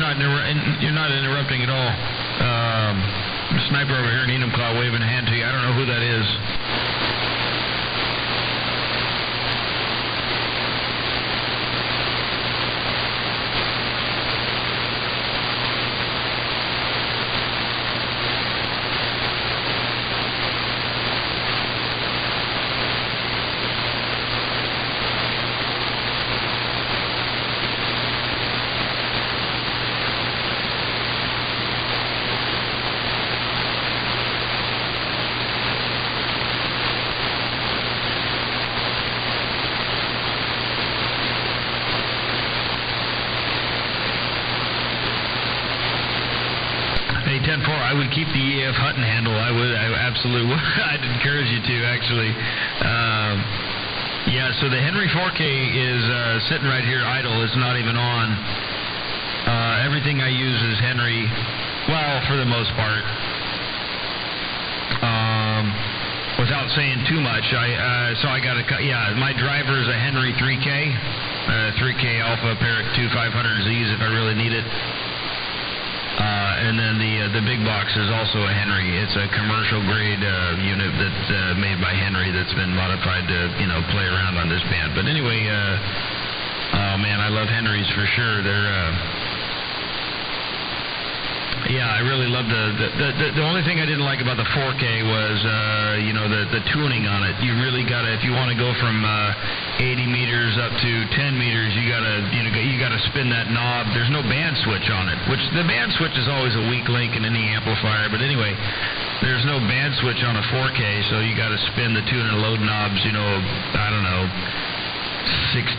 not interrupting at all. Sniper over here in Enumclaw waving a hand to you. I don't know who that is. I would keep the EF Hutton handle. I absolutely would. I'd encourage you to, actually. Yeah, so the Henry 4K is sitting right here idle. It's not even on. Everything I use is Henry, well, for the most part. Without saying too much, so I got my driver is a Henry 3K, 3K Alpha Parrot 2500Zs if I really need it. And then the big box is also a Henry. It's a commercial grade unit that's made by Henry that's been modified to play around on this band. But anyway, oh man, I love Henrys for sure. They're I really love the only thing I didn't like about the 4K was the tuning on it. You really gotta, if you want to go from 80 meters up to 10 meters, you gotta spin that knob. There's no band switch on it, which the band switch is always a weak link in any amplifier. But anyway, there's no band switch on a 4K, so you gotta spin the tune and load knobs. I don't know, 60,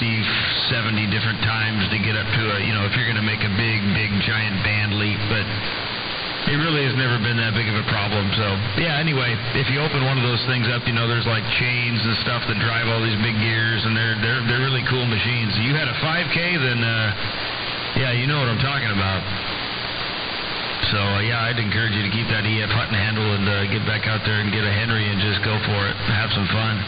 70 different times to get up to if you're going to make a big giant band leap. But it really has never been that big of a problem. So yeah, anyway, if you open one of those things up, there's like chains and stuff that drive all these big gears, and they're really cool machines. You had a 5K, then you know what I'm talking about. So I'd encourage you to keep that EF Hutton handle and get back out there and get a Henry and just go for it, have some fun.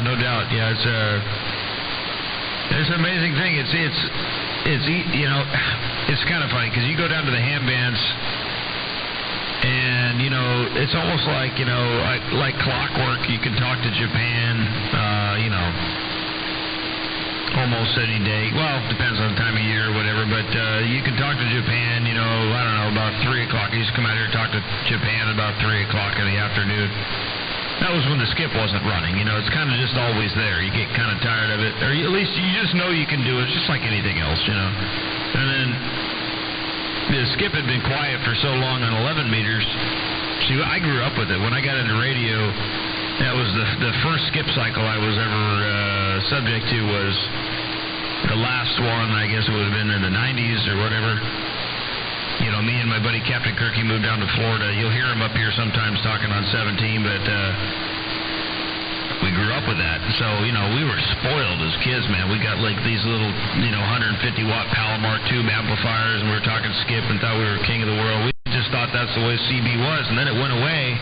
No doubt. Yeah, it's an amazing thing. It's kind of funny because you go down to the ham bands, and it's almost like like clockwork. You can talk to Japan, almost any day. Well, depends on the time of year or whatever. But you can talk to Japan. I don't know, about 3 o'clock. You just come out here and talk to Japan about 3 o'clock in the afternoon. That was when the skip wasn't running. It's kind of just always there. You get kind of tired of it, or at least you just know you can do it, just like anything else, And then the skip had been quiet for so long on 11 meters. See, I grew up with it. When I got into radio, that was the first skip cycle I was ever subject to. Was the last one. I guess it would have been in the 90s or whatever. Me and my buddy Captain Kirky moved down to Florida. You'll hear him up here sometimes talking on 17, but we grew up with that. So, we were spoiled as kids, man. We got like these little, 150-watt Palomar tube amplifiers, and we were talking skip and thought we were king of the world. We just thought that's the way CB was, and then it went away.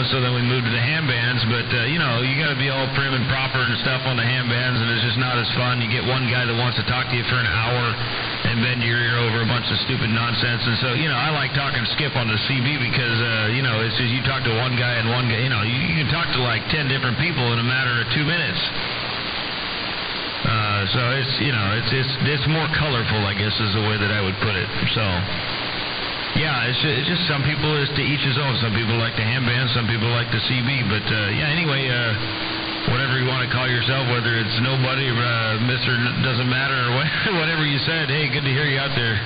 So then we moved to the ham bands, but, you got to be all prim and proper and stuff on the ham bands, and it's just not as fun. You get one guy that wants to talk to you for an hour and bend your ear over a bunch of stupid nonsense. And so, I like talking skip on the CB because, it's just you talk to one guy and one guy, you can talk to like 10 different people in a matter of 2 minutes. So it's more colorful, I guess, is the way that I would put it. So. Yeah, it's just some people, it's to each his own. Some people like the ham band, some people like the CB. But, anyway, whatever you want to call yourself, whether it's nobody or Mr. Doesn't Matter or whatever you said, hey, good to hear you out there.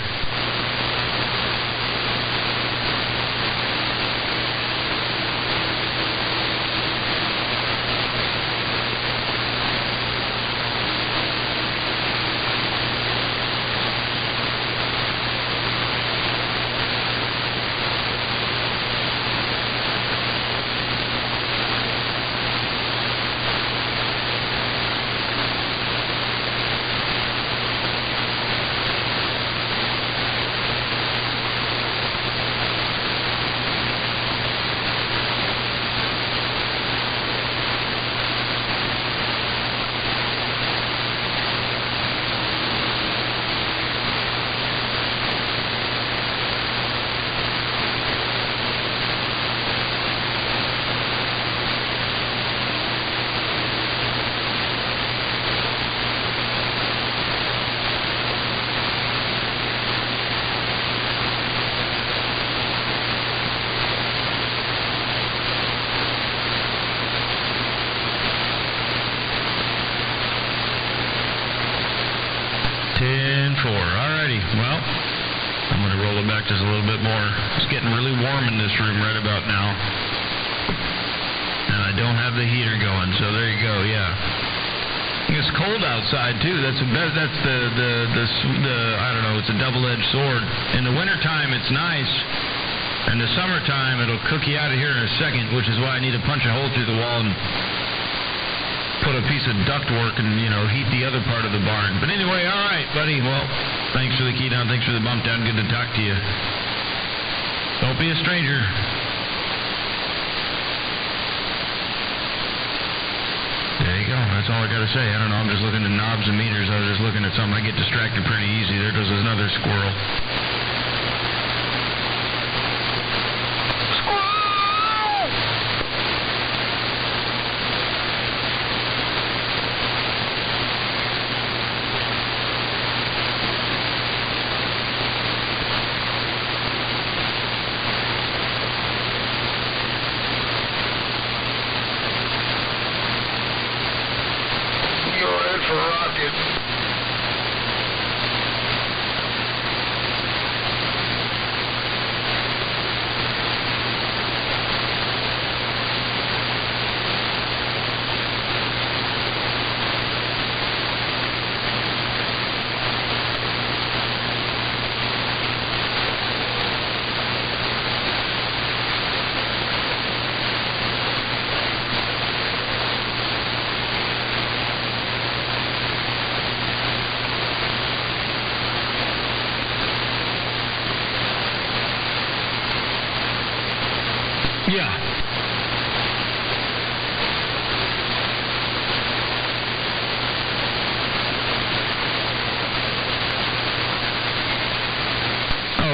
10-4. Alrighty. Well, I'm going to roll it back just a little bit more. It's getting really warm in this room right about now. And I don't have the heater going, so there you go, yeah. It's cold outside too. That's the I don't know, it's a double-edged sword. In the wintertime it's nice. In the summertime it'll cook you out of here in a second, which is why I need to punch a hole through the wall and put a piece of ductwork and, heat the other part of the barn. But anyway, all right, buddy. Well, thanks for the key down. Thanks for the bump down. Good to talk to you. Don't be a stranger. There you go. That's all I got to say. I don't know. I'm just looking at knobs and meters. I was just looking at something. I get distracted pretty easy. There goes another squirrel.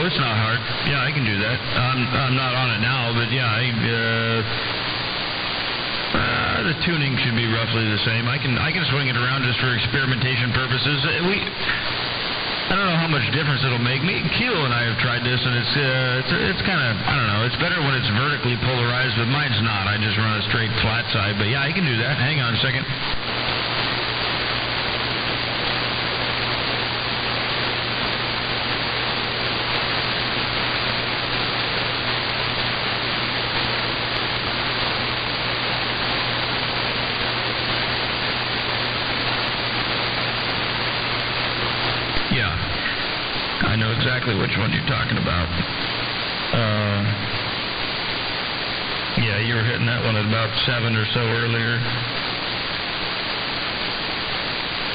It's not hard. Yeah, I can do that. I'm not on it now, but yeah, the tuning should be roughly the same. I can swing it around just for experimentation purposes. I don't know how much difference it'll make. Kilo and I have tried this, and it's kind of, I don't know. It's better when it's vertically polarized, but mine's not. I just run a straight flat side. But yeah, I can do that. Hang on a second. I know exactly which one you're talking about. Yeah, you were hitting that one at about 7 or so earlier.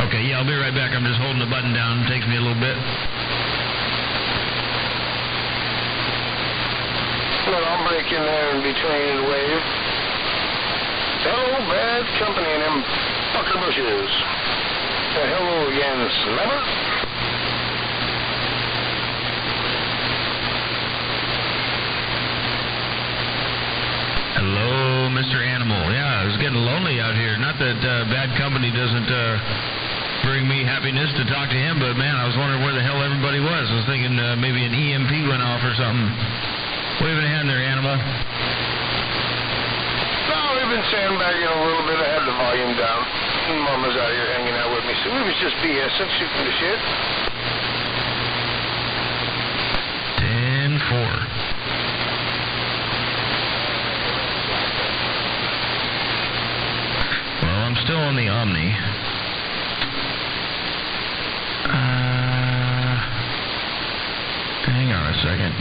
Okay, yeah, I'll be right back. I'm just holding the button down. It takes me a little bit. Well, I'll break in there in between and wave. Hello, bad company in them fucker bushes. Hello again, Slammer. Hello, Mr. Animal. Yeah, it's getting lonely out here. Not that Bad Company doesn't bring me happiness to talk to him, but man, I was wondering where the hell everybody was. I was thinking maybe an EMP went off or something. Waving a hand there, Anima. No, we've been sandbagging a little bit. I had the volume down. Mama's out here hanging out with me, so we was just BSing, shooting the shit. 10-4. Well, I'm still on the Omni. Hang on a second.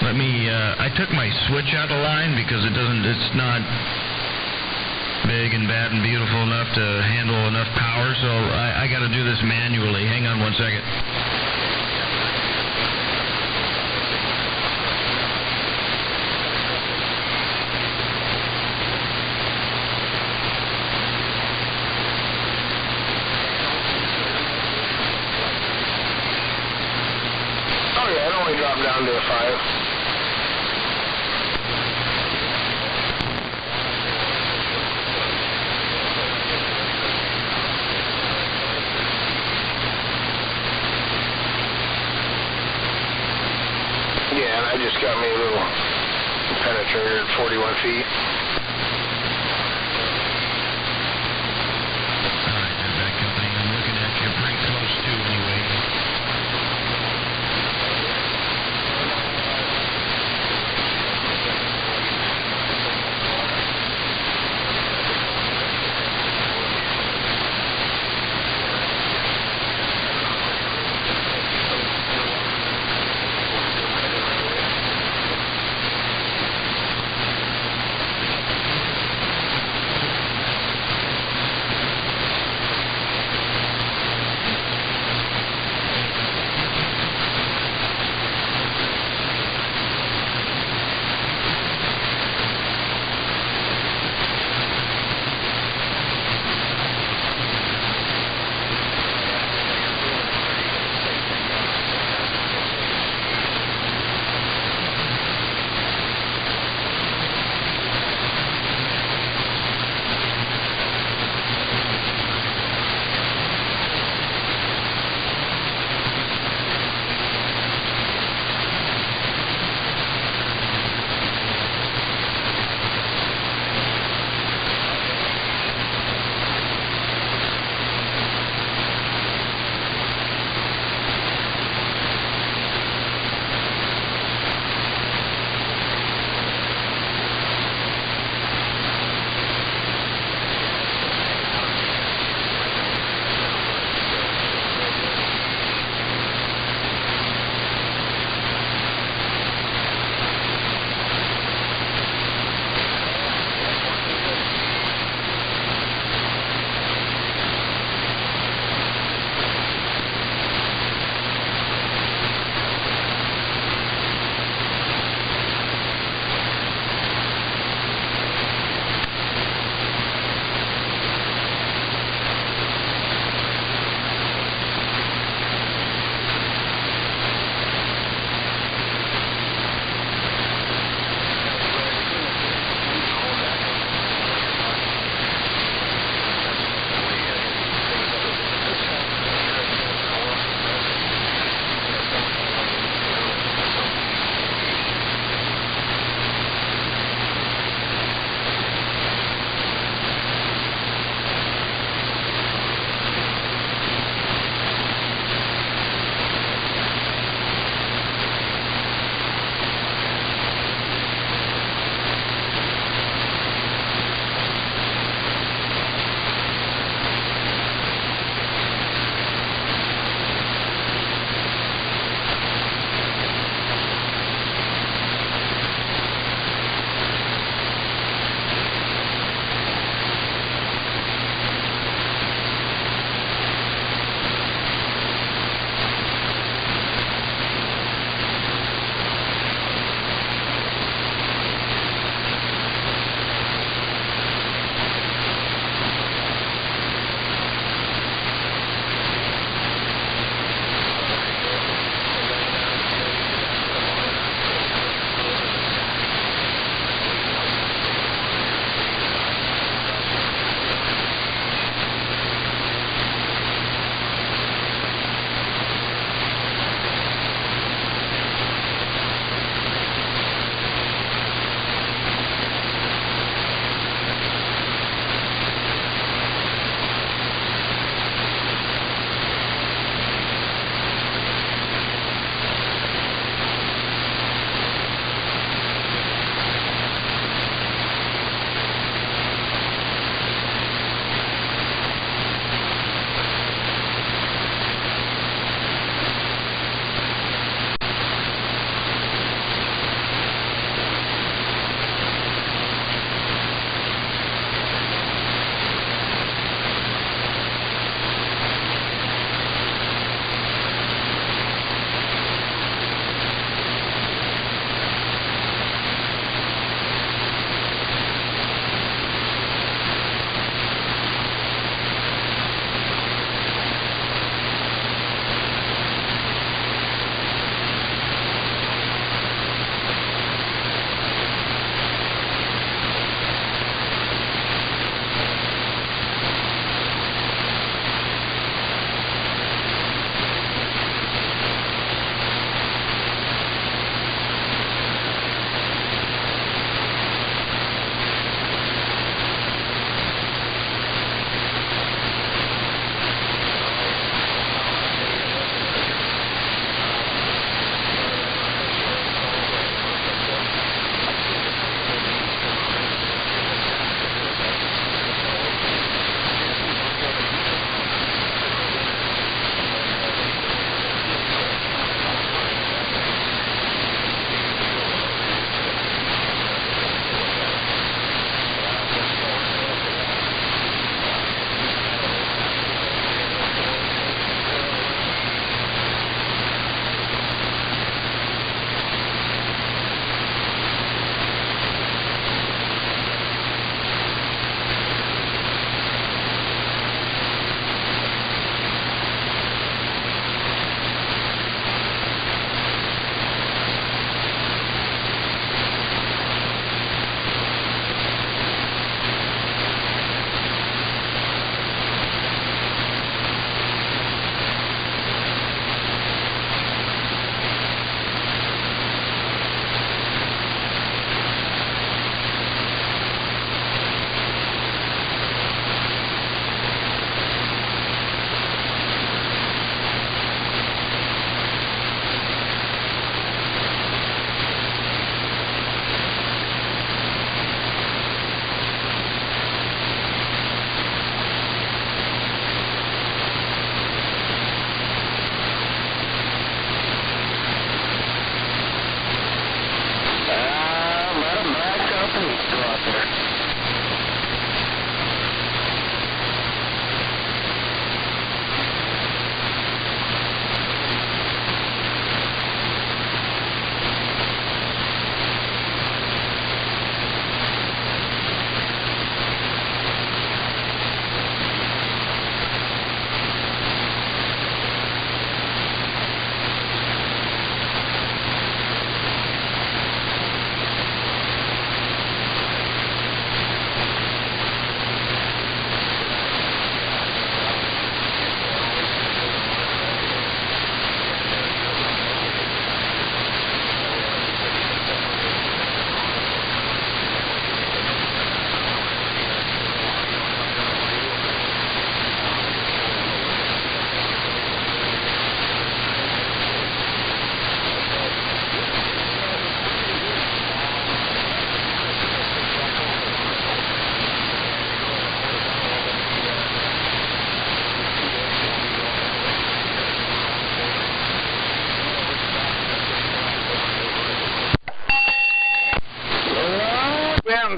Let me, I took my switch out of line because it's not big and bad and beautiful enough to handle enough power, so I got to do this manually. Hang on 1 second. Oh yeah, it only dropped down to a 5. Yeah, and I just got me a little penetrator at 41 feet. Alright, there, back company. I'm looking at you pretty close to anyway.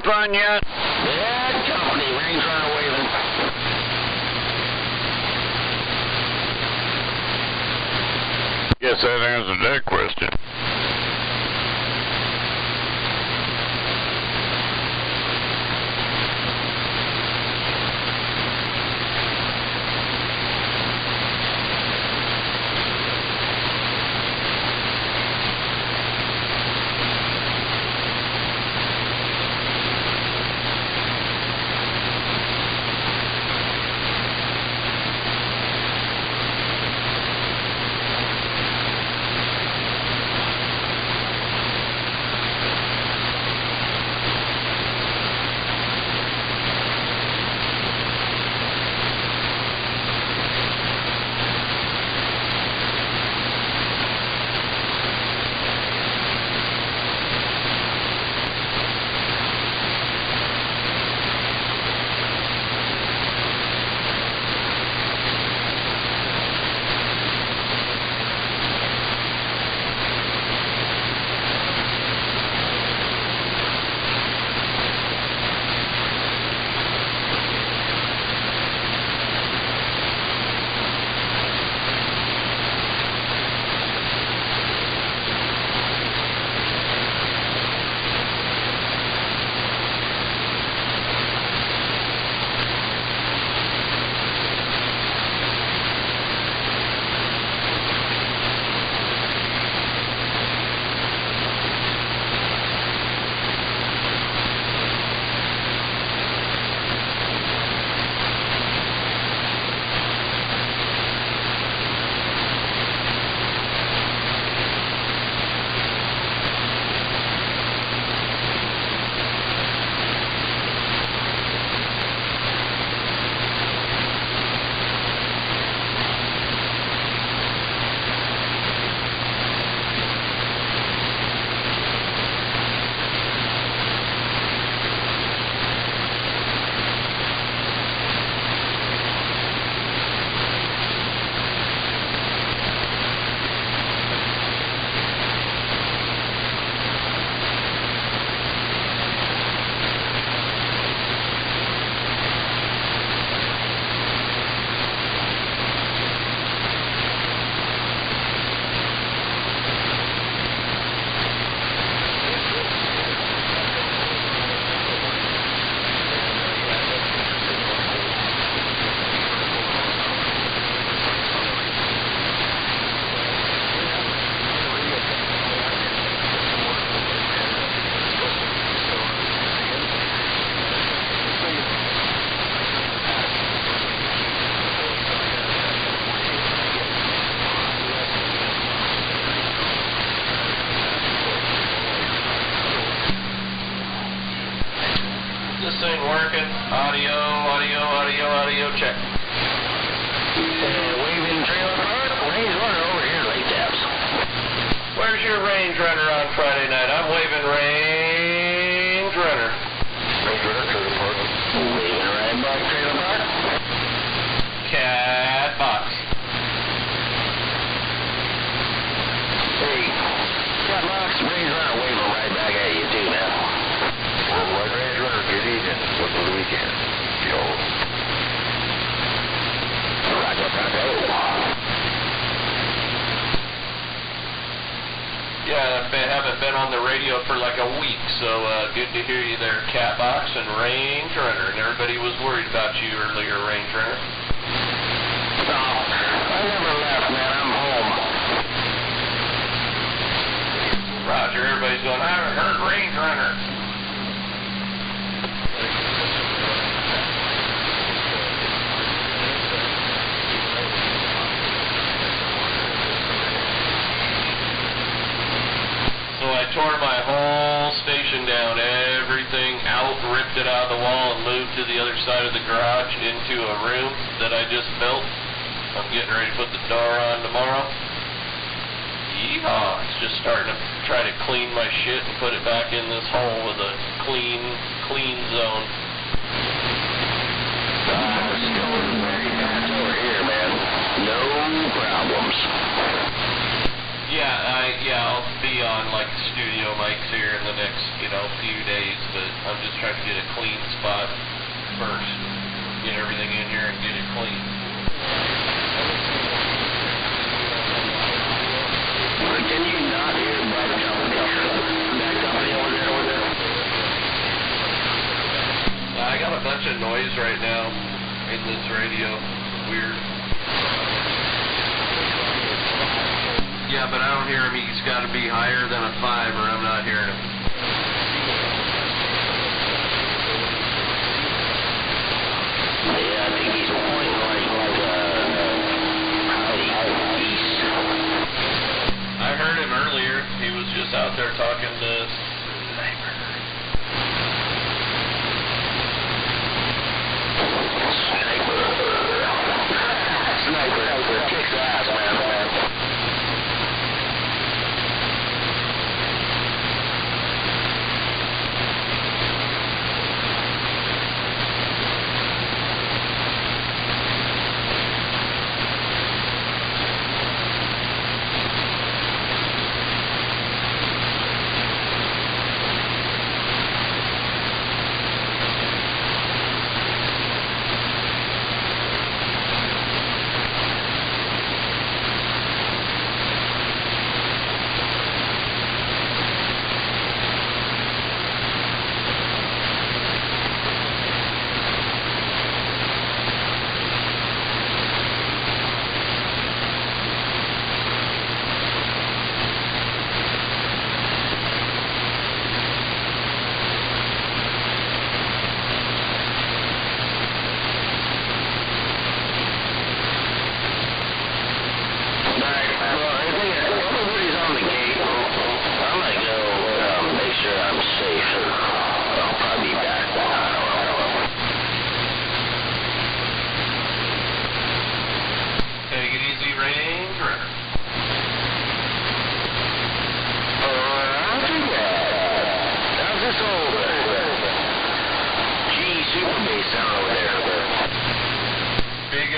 fun yet? Yeah, company. Range runner waving. Guess that answered that question. Audio check. Waving trailer park, range runner over here, late tabs. Where's your range runner on Friday night? I'm waving range runner. Range runner trailer park. Waving right back trailer park. Cat box. Hey, cat box, range runner waving right back at you too now. Worldwide range runner, good evening. What's for the weekend? Yo. Yeah, I haven't been on the radio for like a week, so good to hear you there, Catbox and Range Runner. And everybody was worried about you earlier, Range Runner. No, I never left, man. I'm home. Roger, everybody's going, I haven't heard Range Runner. So I tore my whole station down, everything out, ripped it out of the wall, and moved to the other side of the garage into a room that I just built. I'm getting ready to put the door on tomorrow. Yeehaw! It's just starting to try to clean my shit and put it back in this hole with a clean zone. Still very fast over here, man. No problems. Yeah, I'll be on like studio mics here in the next, few days, but I'm just trying to get a clean spot first. Get everything in here and get it clean. Can you not hear by the company? That company over there? I got a bunch of noise right now in this radio. Weird. Yeah, but I don't hear him. He's got to be higher than a 5 or I'm not hearing him. Yeah, I think he's pointing like east. I heard him earlier. He was just out there talking to Sniper. Sniper kicks ass, man.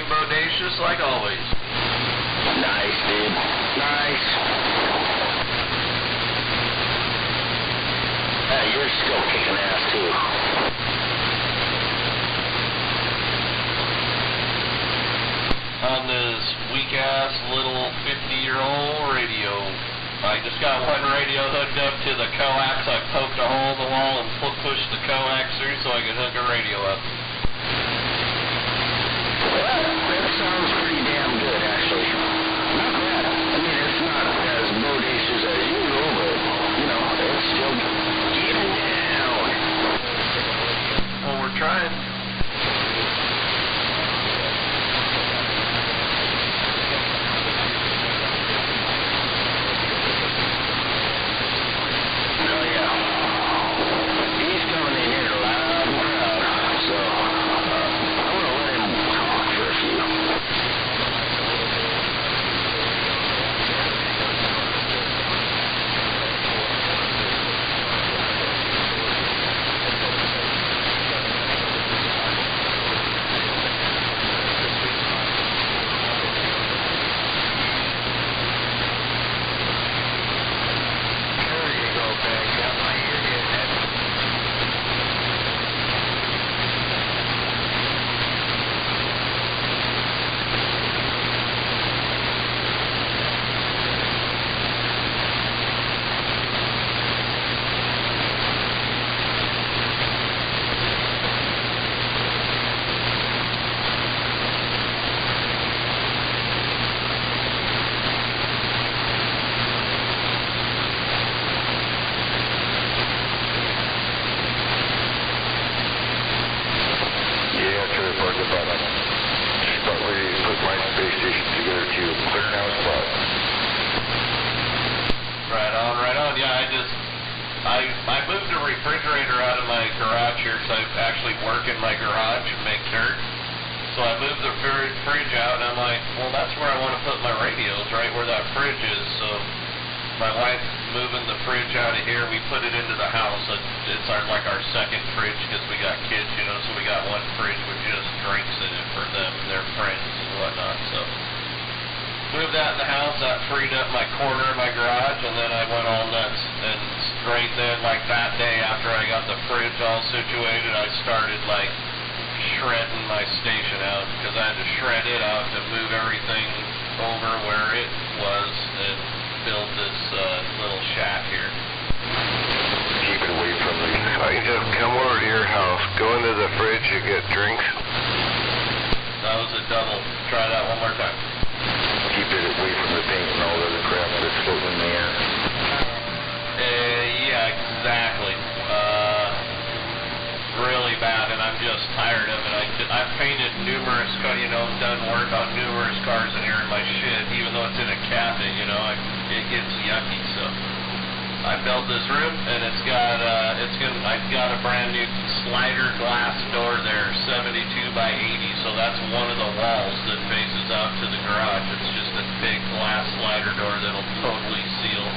Bodacious like always. Nice, dude. Nice. Hey, you're still kicking ass, too. On this weak-ass little 50-year-old radio. I just got one radio hooked up to the coax. I poked a hole in the wall and pushed the coax through so I could hook a radio up. That sounds pretty damn good, actually. Not bad. I mean, it's not as bodacious as usual, but, it's still getting down. Well, we're trying. Oh, yeah. He's coming in here loud and proud, so I'm going to let him talk for a few. I moved a refrigerator out of my garage here because I actually work in my garage and make dirt. So I moved the fridge out, and I'm like, well, that's where I want to put my radios, right where that fridge is. So my wife's moving the fridge out of here. We put it into the house. It's like our second fridge because we got kids, so we got one fridge with just drinks in it for them and their friends and whatnot. So moved that in the house, that freed up my corner of my garage, and then I went all nuts. And straight then, like that day after I got the fridge all situated, I started like shredding my station out, because I had to shred it out to move everything over where it was and build this little shack here. Keep it away from the... I just come over to your house, go into the fridge, you get drinks. That was a double. Try that one more time. Keep it away from the paint and all the other crap that's floating in the air. Yeah, exactly. Really bad, and I'm just tired of it. I've painted numerous, done work on numerous cars in here in my shit, even though it's in a cabinet, it gets yucky, so... I built this room, and I've got a brand new slider glass door there, 72 by 80, so that's one of the walls that faces out to the garage. It's just a big glass slider door that'll totally seal.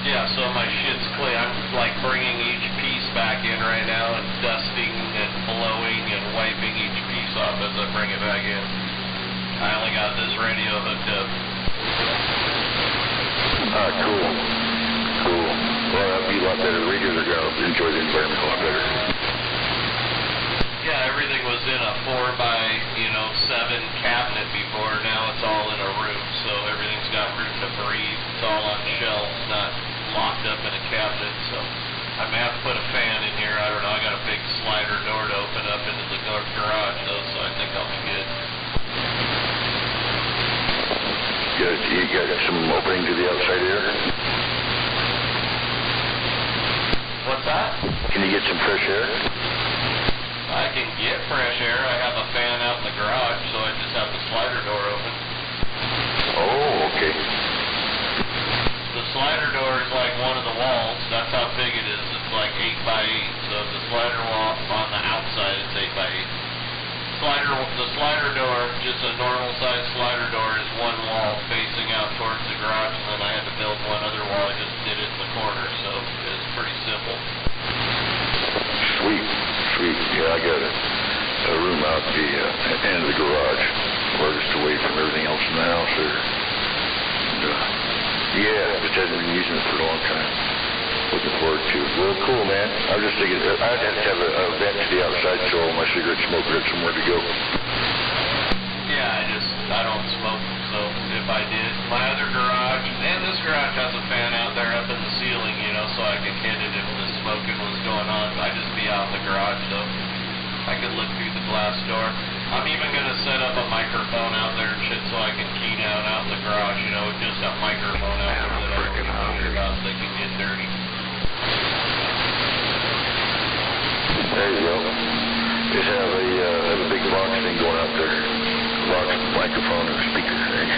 Yeah, so my shit's clean. I'm like bringing each piece back in right now and dusting and blowing and wiping each piece off as I bring it back in. I only got this radio hooked up. Cool. Well, that'd be a lot better. The radios are going to enjoy the environment a lot better. Yeah, everything was in a 4 by 7 cabinet before. Now it's all in a room, so everything's got room to breathe. It's all on shelves, not locked up in a cabinet, so I may have to put a fan in here. I don't know. I got a big slider door to open up into the garage, though, so I think I'll be good. You got some opening to the outside air? What's that? Can you get some fresh air? I can get fresh air. I have a fan out in the garage, so I just have the slider door open. Oh, okay. The slider door is like one of the walls. That's how big it is. It's like 8 by 8. So the slider wall on the outside is 8 by 8. The slider door, just a normal size slider door, is one wall facing out towards the garage, and then I had to build one other wall. I just did it in the corner, so it's pretty simple. Sweet. Yeah, I got a room out the end of the garage, farthest away from everything else in the house there. And, yeah, just hadn't been using it for a long time. Looking forward to it. Well, cool, man. I was just thinking I'd have to have a vent to the outside so all my cigarette smoke would have somewhere to go. Yeah, I don't smoke, so if I did, my other garage, and this garage has a fan out there up in the ceiling, so I could hit it if the smoking was going on. I'd just be out in the garage, though. I could look through the glass door. I'm even going to set up a microphone out there and shit so I can key down out in the garage, just a microphone out there that I don't care about that can get dirty. There you go. Just have a big box thing going out there. Box, microphone, and speaker thing.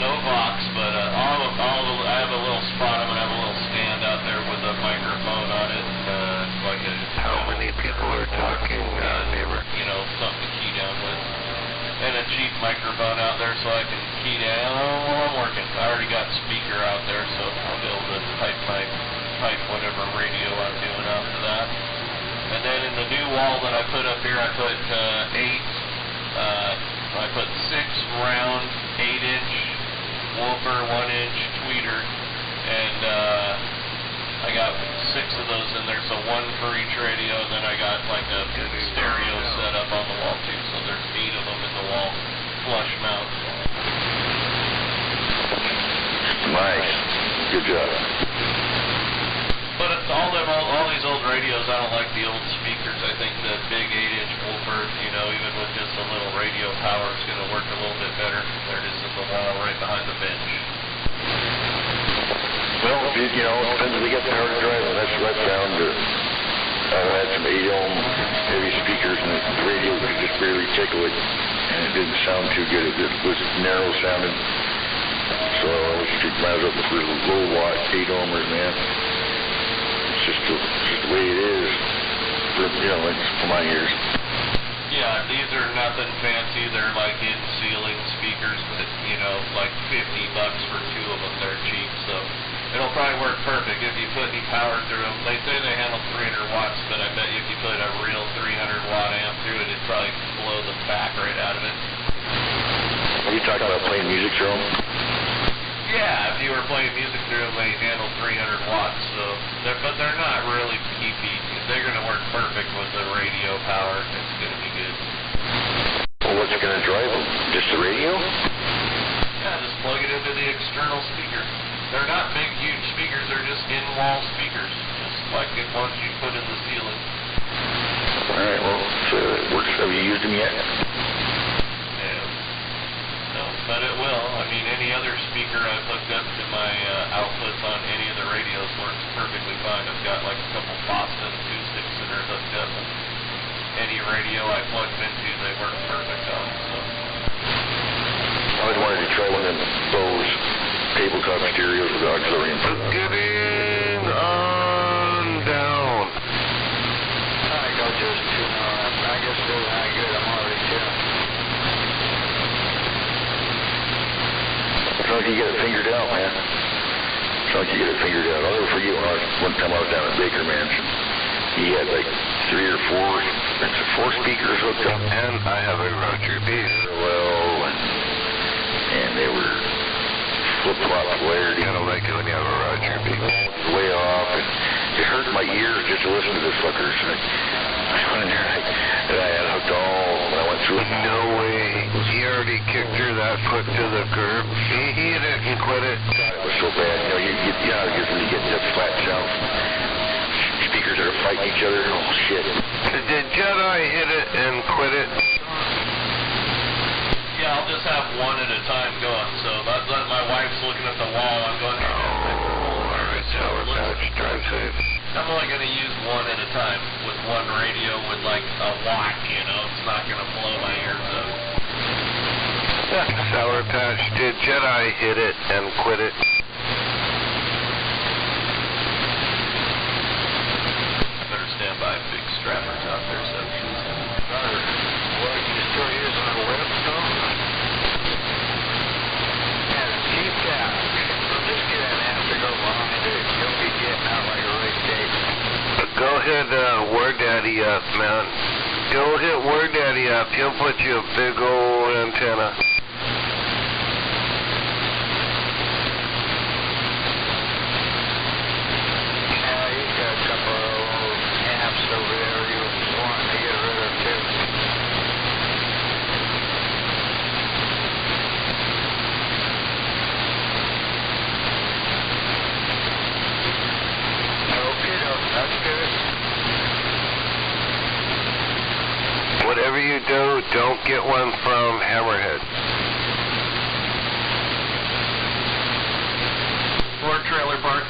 No box, but I have a little spot. I'm going to have a little stand out there with a microphone on it. How many people are talking, neighbor? Something to key down with. And a cheap microphone out there so I can key down while I'm working. I already got speaker out there, so I'll be able to pipe whatever radio I'm doing after that. And then in the new wall that I put up here, I put 6 round 8-inch woofer, 1-inch tweeter, and I got 6 of those in there, so 1 for each radio, and then I got like a stereo set up on the wall too, so there's 8 of them in the wall, flush mount. Nice. Good job. But all these old radios, I don't like the old speakers. I think the big 8-inch woofer, even with just a little radio power, is going to work a little bit better. There it is in the wall right behind the bench. Well, it depends if they get the hard drive, and that's what I found. I had some 8-ohm heavy speakers, and the radio could just barely tickle it, and it didn't sound too good. It was narrow sounding. So I always might as well go for low watt 8-ohmers, man. It's just the way it is, for my ears. Yeah, these are nothing fancy. They're like in-ceiling speakers, but, like $50 for 2 of them. They're cheap, so it'll probably work perfect if you put any power through them. They say they handle 300 watts, but probably blow the back right out of it. Are you talking about playing music through them? Yeah, if you were playing music through them, they handle 300 watts. So, but they're not really peepy. They're going to work perfect with the radio power. It's going to be good. Well, what's going to drive them? Just the radio? Yeah, just plug it into the external speaker. They're not big, huge speakers. They're just in-wall speakers, just like the ones you put in the ceiling. All right. Well, so it works. Have you used them yet? No, but it will. I mean, any other speaker I've hooked up to my outputs on any of the radios works perfectly fine. I've got like a couple Boston acoustics that are hooked up. Any radio I plugged into, they work perfect on. So. I always wanted to try one of those tabletop stereos with auxiliary input. Getting on down. I go just tune on. I guess they're not good. I'm already tuned. It's like you get it figured out, man. It's like you get it figured out. I'll never forget one time I was down at Baker Mansion. He had like 3 or 4 speakers hooked up. And I have a Roger piece. Well, and they were flip-flop layered. You gotta like it when you have a Roger piece. Way off, and it hurt my ears just to listen to the fuckers. I went in there and I had hooked all when I went through it. No way. He already kicked her that foot to the curb. He hit it and quit it. It was so bad. You know, you when you get that flat sound. Speakers that are fighting each other. Oh, shit. Did Jedi hit it and quit it? Yeah, I'll just have one at a time going. So my wife's looking at the wall. I'm going, Alright, Sour Patch, drive safe. I'm only going to use one at a time with one radio with like a watt, you know. It's not going to blow my ears up. Sour Patch, did Jedi hit it and quit it? Better stand by, big strappers out there, so she's Well, you still using a whip, though? Yeah, keep that. We'll just get an ass to go behind it. You'll be getting out like a race tape. Go hit Word Daddy up, man. Go hit Word Daddy up. He'll put you a big old antenna. Yeah, he's got a couple of old amps over there he was wanting to get rid of, too. That's good. Whatever you do, don't get one from Hammerhead. or trailer park.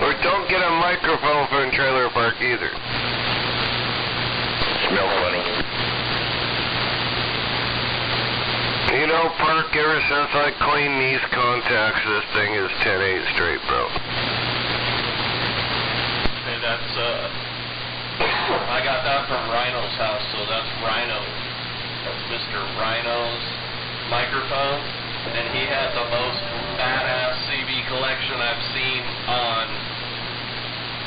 Or don't get a microphone from trailer park either. Smell funny. You know, Park, ever since I cleaned these contacts, this thing is 10-8 straight, bro. And that's, I got that from Rhino's house, so that's Rhino. That's Mr. Rhino's microphone. And he had the most badass CV collection I've seen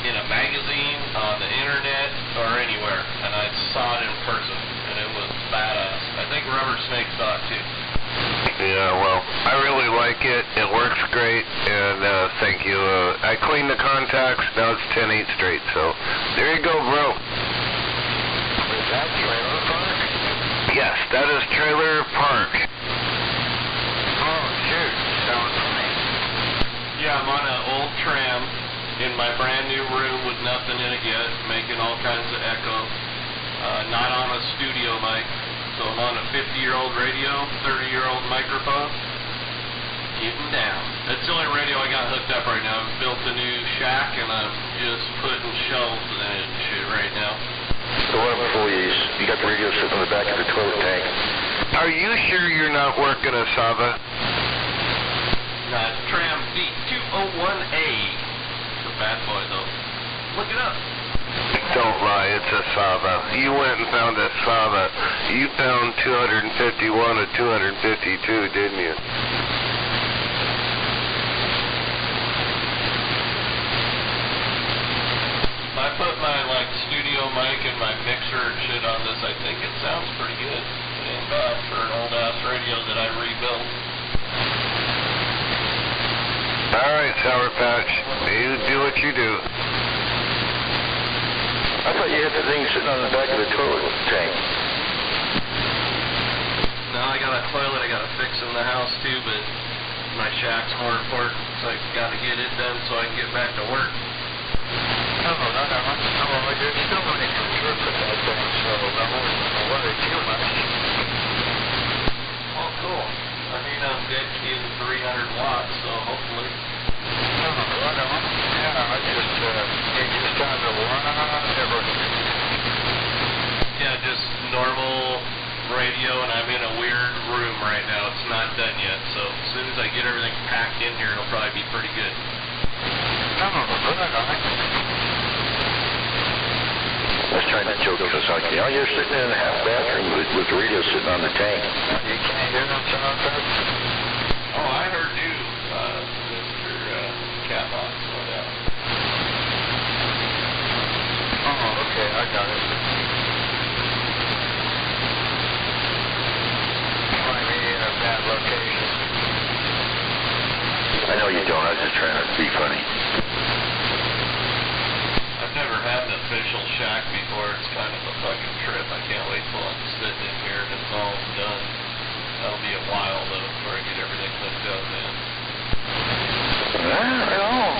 in a magazine, on the internet, or anywhere. And I saw it in person, and it was badass. I think Rubber Snake saw it too. Yeah, well, I really like it. It works great, and thank you. I cleaned the contacts. Now it's 10-8 straight, so there you go, bro. Is that trailer park? Yes, that is Trailer Park. Oh, shoot. Sounds nice. Yeah, I'm on an old tram in my brand new room with nothing in it yet, making all kinds of echo. Not on a studio mic. So I'm on a 50-year-old radio, 30-year-old microphone. Getting down. That's the only radio I got hooked up right now. I've built a new shack, and I'm just putting shelves in it and shit right now. The one before you got the radio sitting on the back of the toilet tank. Are you sure you're not working a Sava? Tram B201A. It's a bad boy, though. Look it up. Don't lie, it's a Sava. You went and found a Sava. You found 251 or 252, didn't you? I put my studio mic in running my mixer and shit on this, I think it sounds pretty good. It ain't bad for an old-ass radio that I rebuilt. All right, Sour Patch. You do what you do. I thought you had the thing sitting on the back of the toilet tank. No, I got a toilet I gotta fix in the house too, but my shack's more important, so I gotta get it done so I can get back to work. No, you're still running your work with that thing, so I won't worry too much. Oh, cool. I mean, I'm dead keying 300 watts, so hopefully. No, yeah, you just on the whatever. Yeah, just normal radio, and I'm in a weird room right now. It's not done yet, so as soon as I get everything packed in here, it'll probably be pretty good. No, let's try not joke us like, you know, you're sitting in a half bathroom with the radio sitting on the tank. You can't hear them sound effects? Oh, I heard you, Mr. Catbox, no doubt. Oh, okay, I got it. Find me in a bad location. I know you don't, I was just trying to be funny. I've never had an official shack before. It's kind of a fucking trip. I can't wait till I'm sitting in here and it's all done. That'll be a while, though, before I get everything hooked up, man. Right on.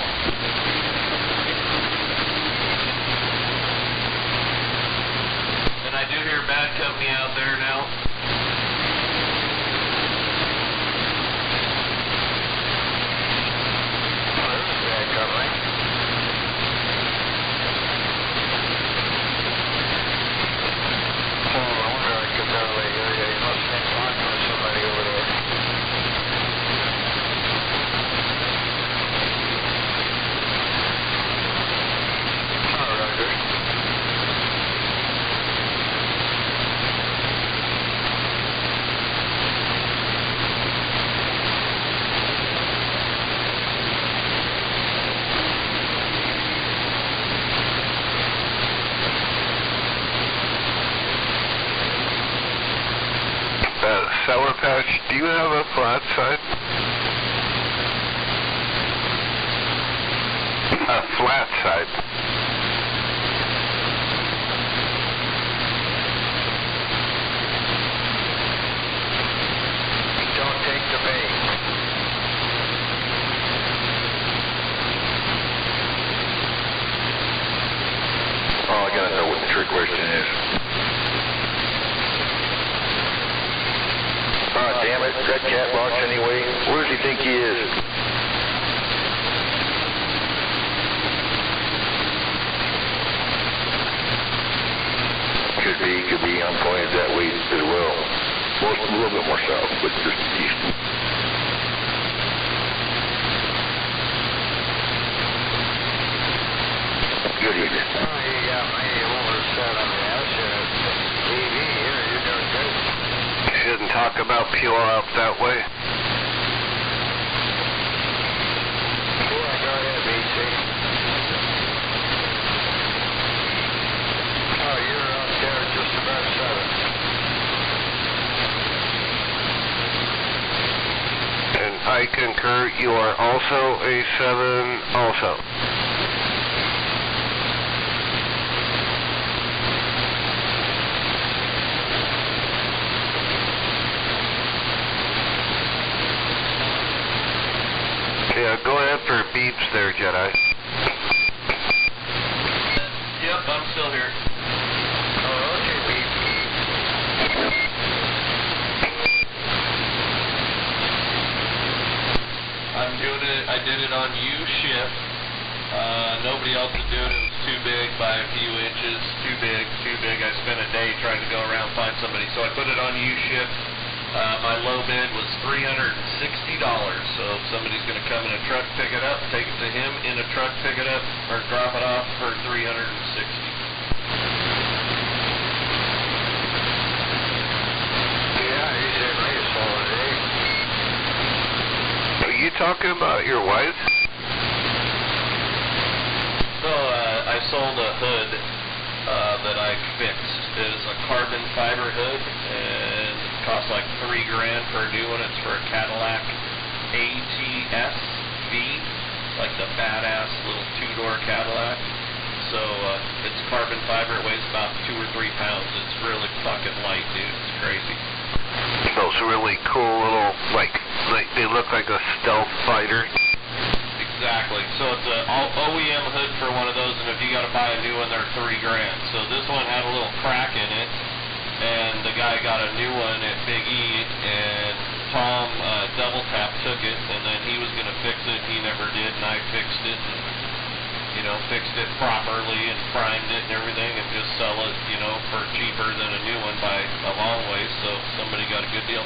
And I do hear bad company out there now. Oh, there's bad company. Oh, I wonder if I could probably hear you. You must think fine for somebody over there. All right, Roger. Sour Patch, do you have a flat side? A flat side. Don't take the bait. Oh, I gotta know what the trick question is. Oh, damn it. That cat box anyway. Where does he think he is? Could be. I'm pointed that way as well. Most, a little bit more south, but just east. Good evening. Oh, you got me over set on the ass TV here. You're doing good. Shouldn't talk about pure up that way. Sure, go ahead, BC. Oh, you're up there just about 7. And I concur, you are also a 7 also. Yeah, go ahead for beeps there, Jedi. Yep, I'm still here. Oh, okay, beep. I'm doing it. I did it on U shift. Nobody else is doing it. It was too big by a few inches. Too big. I spent a day trying to go around and find somebody, so I put it on U shift. My low bid was $360. So if somebody's going to come in a truck, pick it up, take it to him in a truck, pick it up, or drop it off for $360. Yeah, you said me a solid Are you talking about your wife? So I sold a hood that I fixed. It is a carbon fiber hood, and it costs like $3,000 for a new one. It's for a Cadillac ATS-V, like the badass little two-door Cadillac. So it's carbon fiber. It weighs about 2 or 3 pounds. It's really fucking light, dude. It's crazy. Those really cool little, like they look like a stealth fighter. Exactly. So it's an OEM hood for one of those, and if you got to buy a new one, they're $3,000. So this one had a little crack in it, and the guy got a new one at Big E, and Tom Double Tap took it, and then he was going to fix it. He never did, and I fixed it, and fixed it properly and primed it and everything, and just sell it, for cheaper than a new one by a long way. So somebody got a good deal.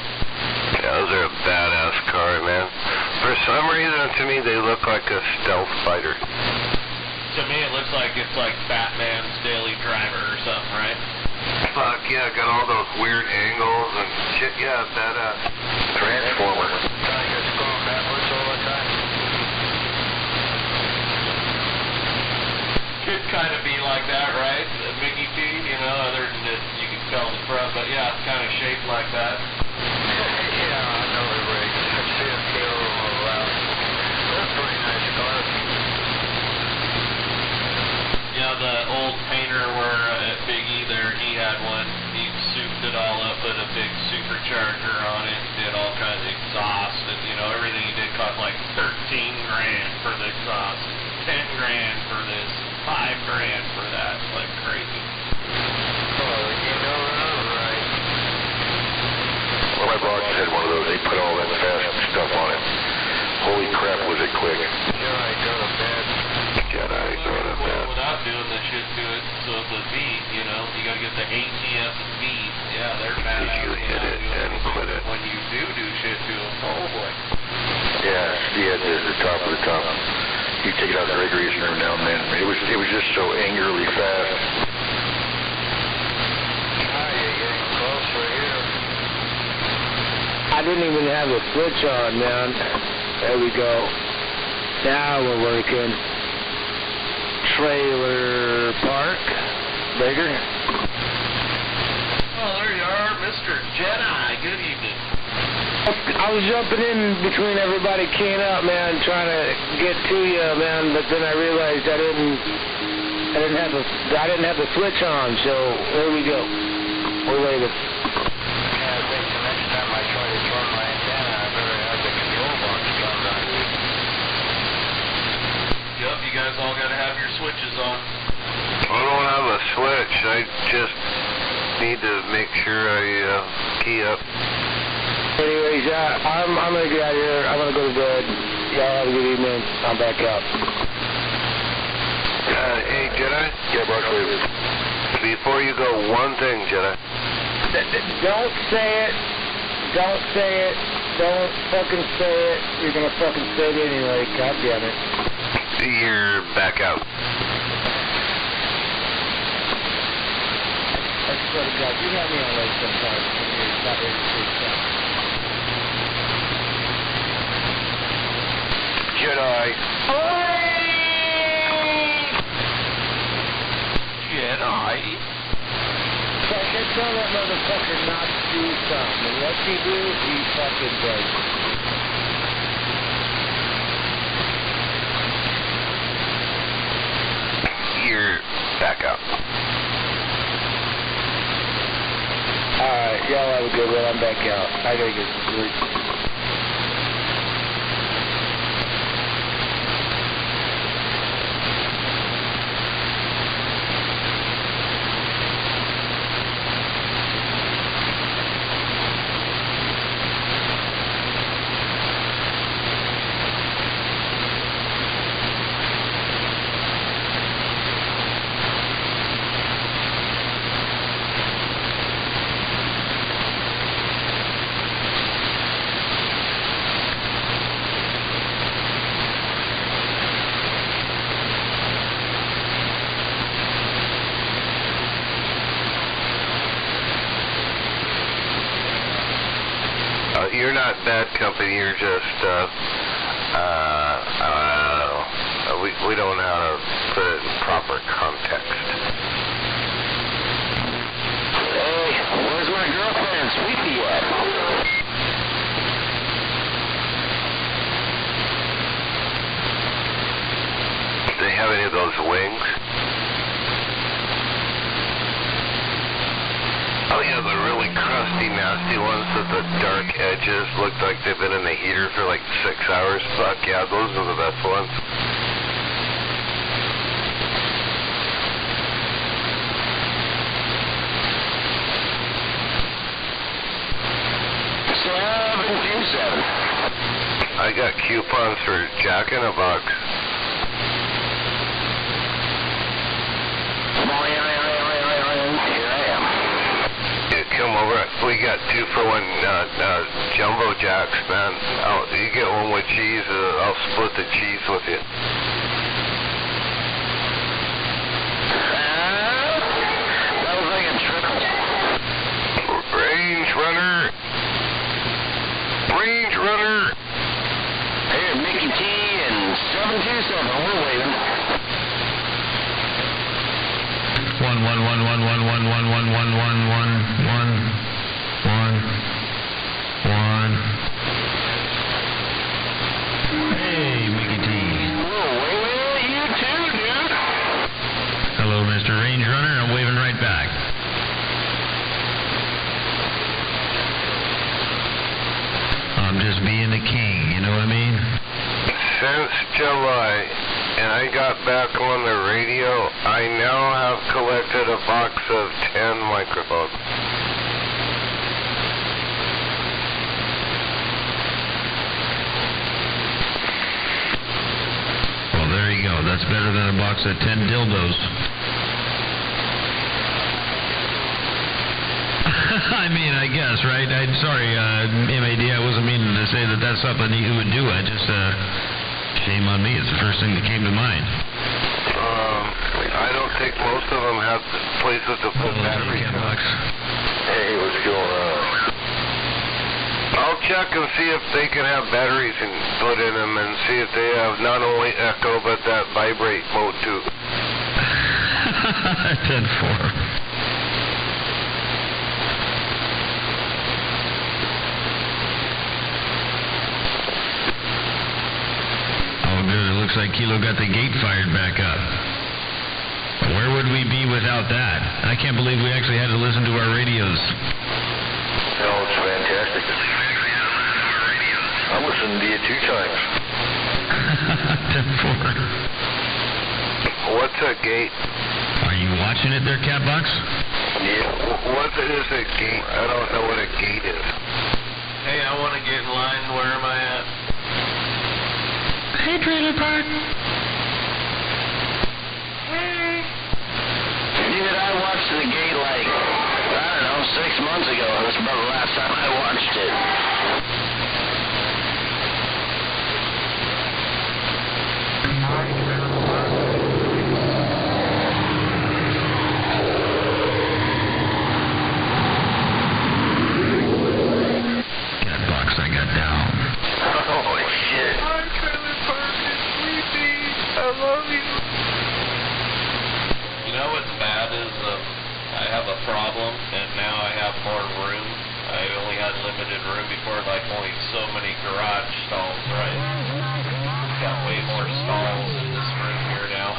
Yeah, those are a badass car, man. For some reason, to me, they look like a stealth fighter. To me, it looks like it's like Batman's daily driver or something, right? Fuck yeah, got all those weird angles and shit. Yeah, badass. Transformer. Just going backwards all the time. Could kind of be like that, right? Mickey T, other than that you can tell in the front, but yeah, it's kind of shaped like that. Yeah, I know the rig. I see it go around. That's a pretty nice car. Yeah, the old painter at Big E there, he had one. He souped it all up, put a big supercharger on it, did all kinds of exhaust, and everything he did cost like $13,000 for the exhaust, $10,000 for this, $5,000 for that. It's like crazy. Right. Well, my boss had one of those. They put all that fast stuff on it. Holy crap, was it quick. Jedi go to bed. Jedi go to bed. Without doing the shit to it, so the V, you got to get the ATS V. Yeah, they're badass. You hit it and quit it. When you do shit to them, oh boy. Yeah, the top of the top. You take it out of the rig greasing room now and then. It was just so angularly fast. You're getting closer here. I didn't even have the switch on, man. There we go. Now we're working. Trailer park. Bigger. Oh, there you are, Mr. Jedi. Good evening. I was jumping in between everybody keying up, man, trying to get to you, man, but then I realized I didn't have the switch on, so there we go. We're waiting. Yeah, I think the next time I try to turn my antenna, I better have the control box turned on. Yep, you guys all got to have your switches on. I don't have a switch. I just need to make sure I key up. Anyways, I'm going to get out of here. I'm going to go to bed. Y'all have a good evening. I'm back out. Hey, Jedi? Yeah, Barkley. Before you go, one thing, Jedi. Don't say it. Don't say it. Don't fucking say it. You're going to fucking say it anyway. God damn it. You're back out. I swear to God, you have me on late sometimes when you're not ready to say something. Jedi. Jedi. Fucking tell that motherfucker not to do something. And what he do, he fucking does. You're back out. Alright, y'all have a good one. I'm back out. I gotta get some sleep. You're not bad company. You're just, we don't know how to put it in proper context. nasty ones with the dark edges. Look like they've been in the heater for like 6 hours. Fuck yeah, those are the best ones. I got coupons for Jack in a Box. Come over. We got 2-for-1 jumbo jacks, man. You get one with cheese. I'll split the cheese with you. That was like a triple. Range runner. Range runner. Hey, Mickey T and 727. We're waiting. 1. Hey, Mickey T. Whoa, wait, you too, dude. Hello, Mr. Range Runner. I'm waving right back. I'm just being a king, you know what I mean? Since July, and I got back on the radio, I now have collected a box of 10 microphones. Well, there you go. That's better than a box of 10 dildos. I mean, I guess, right? I'm sorry, MAD, I wasn't meaning to say that that's something you would do. I just, shame on me. It's the first thing that came to mind. I don't think most of them have places to put batteries in. Hey, what's going on? I'll check and see if they can have batteries and put in them and see if they have not only echo but that vibrate mode too. 10-4. Good. It looks like Kilo got the gate fired back up. Where would we be without that? I can't believe we actually had to listen to our radios. Oh, it's fantastic. I'm listening to you 2 times. 10-4. What's a gate? Are you watching it there, Catbox? Yeah. What is a gate? I don't know what a gate is. Hey, I want to get in line. Where am I at? Hey, Trailer Park. Hey. Dude, I watched the gate like, I don't know, 6 months ago. That's about the last time I watched it. Catbox, I got down. Oh, shit. I love you. You know what's bad is I have a problem, and now I have more room. I only had limited room before, like only so many garage stalls, right? Got way more stalls in this room here now.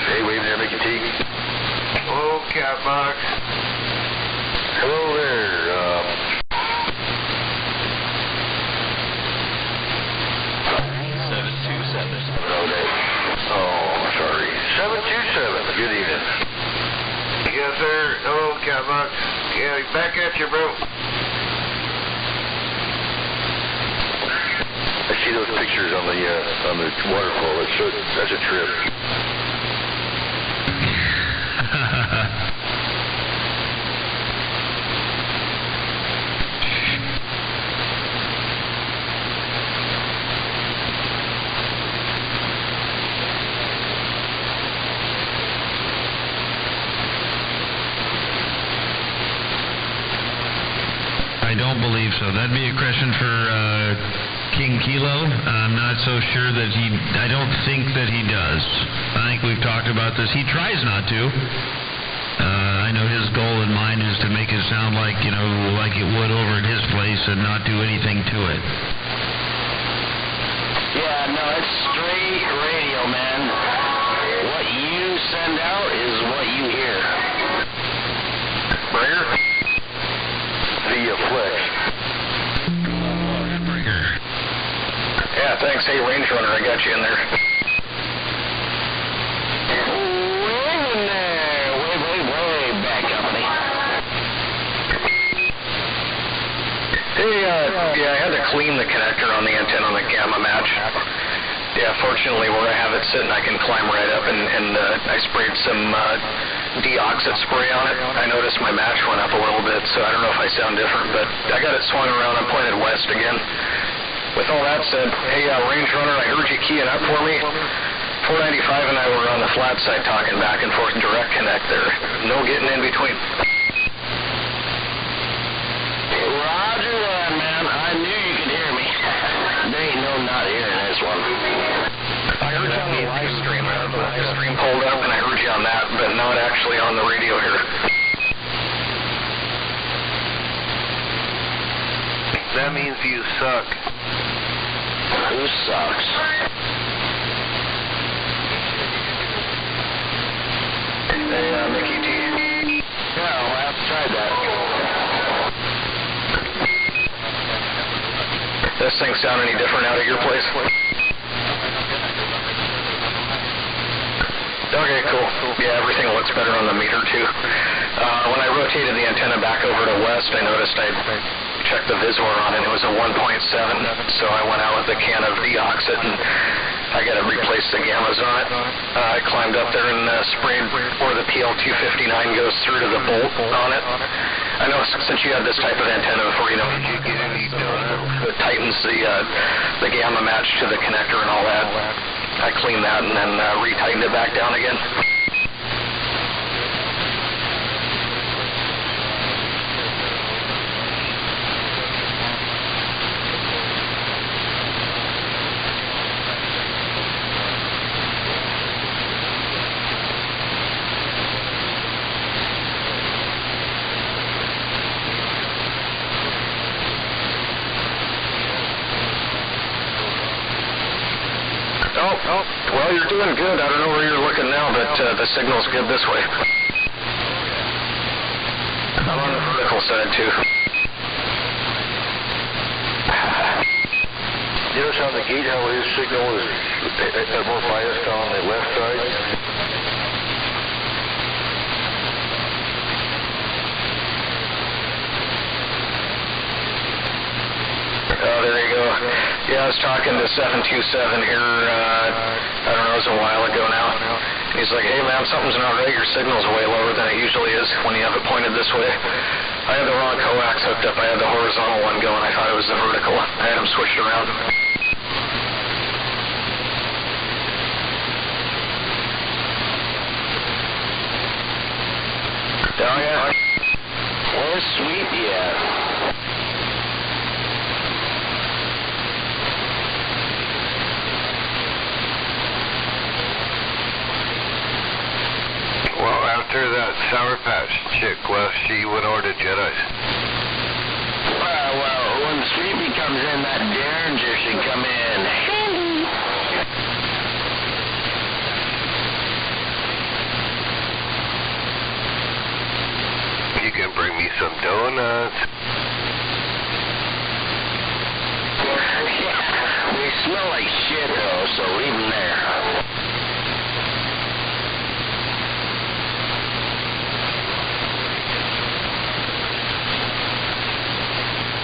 Hey, wave there, Mickey T. Hello, Catbox. Hello there, 727. Okay. Oh, sorry. 727. Good evening. Yes, sir. Hello, Catbox. Yeah, back at you, bro. I see those pictures on the waterfall. That's a trip. I don't believe so. That'd be a question for King Kilo. I'm not so sure that I don't think that he does. I think we've talked about this. He tries not to. I know his goal in mind is to make it sound like, like it would over at his place and not do anything to it. Yeah, no, it's straight radio, man. What you send out is what you hear. I got you in there. Way in there. Way back, company. Hey, yeah, I had to clean the connector on the antenna on the gamma match. Yeah, fortunately where I have it sitting, I can climb right up, and I sprayed some deoxit spray on it. I noticed my match went up a little bit, so I don't know if I sound different, but I got it swung around. I'm pointed west again. With all that said, hey, Range Runner, I heard you keying up for me. 495 and I were on the flat side talking back and forth, direct connect there. No getting in between. Roger that, man. I knew you could hear me. There ain't no not hearing this one. I heard you on the live stream. The stream pulled up and I heard you on that, but not actually on the radio here. That means you suck. Who sucks? Hey, Mickey T. Yeah, well, I have to try that. This thing sound any different out at your place? Okay, cool. Yeah, everything looks better on the meter too. When I rotated the antenna back over to west, I noticed I checked the Visor on it. It was a 1.7, so I went out with a can of deoxit and I got to replace the gammas on it. I climbed up there and sprayed where the PL259 goes through to the bolt on it. I know since you have this type of antenna before, you know, it tightens the gamma match to the connector and all that. I cleaned that and then retightened it back down again. Oh, well, you're doing good. I don't know where you're looking now, but the signal's good this way. I'm on the vertical side, too. You notice on the gate how his signal is more biased on the left side? Oh, there you go. Yeah, I was talking to 727 here, I don't know, it was a while ago now. And he's like, hey man, something's not right. Your signal's way lower than it usually is when you have it pointed this way. I had the wrong coax hooked up. I had the horizontal one going. I thought it was the vertical. I had them switched around. Oh, yeah. Where's Sweetie at? Well, after that Sour Patch chick left, she went over to Jedi's. Well, when Sweetie comes in, that Derringer should come in. You can bring me some donuts. Yeah, they smell like shit though, so leave them there.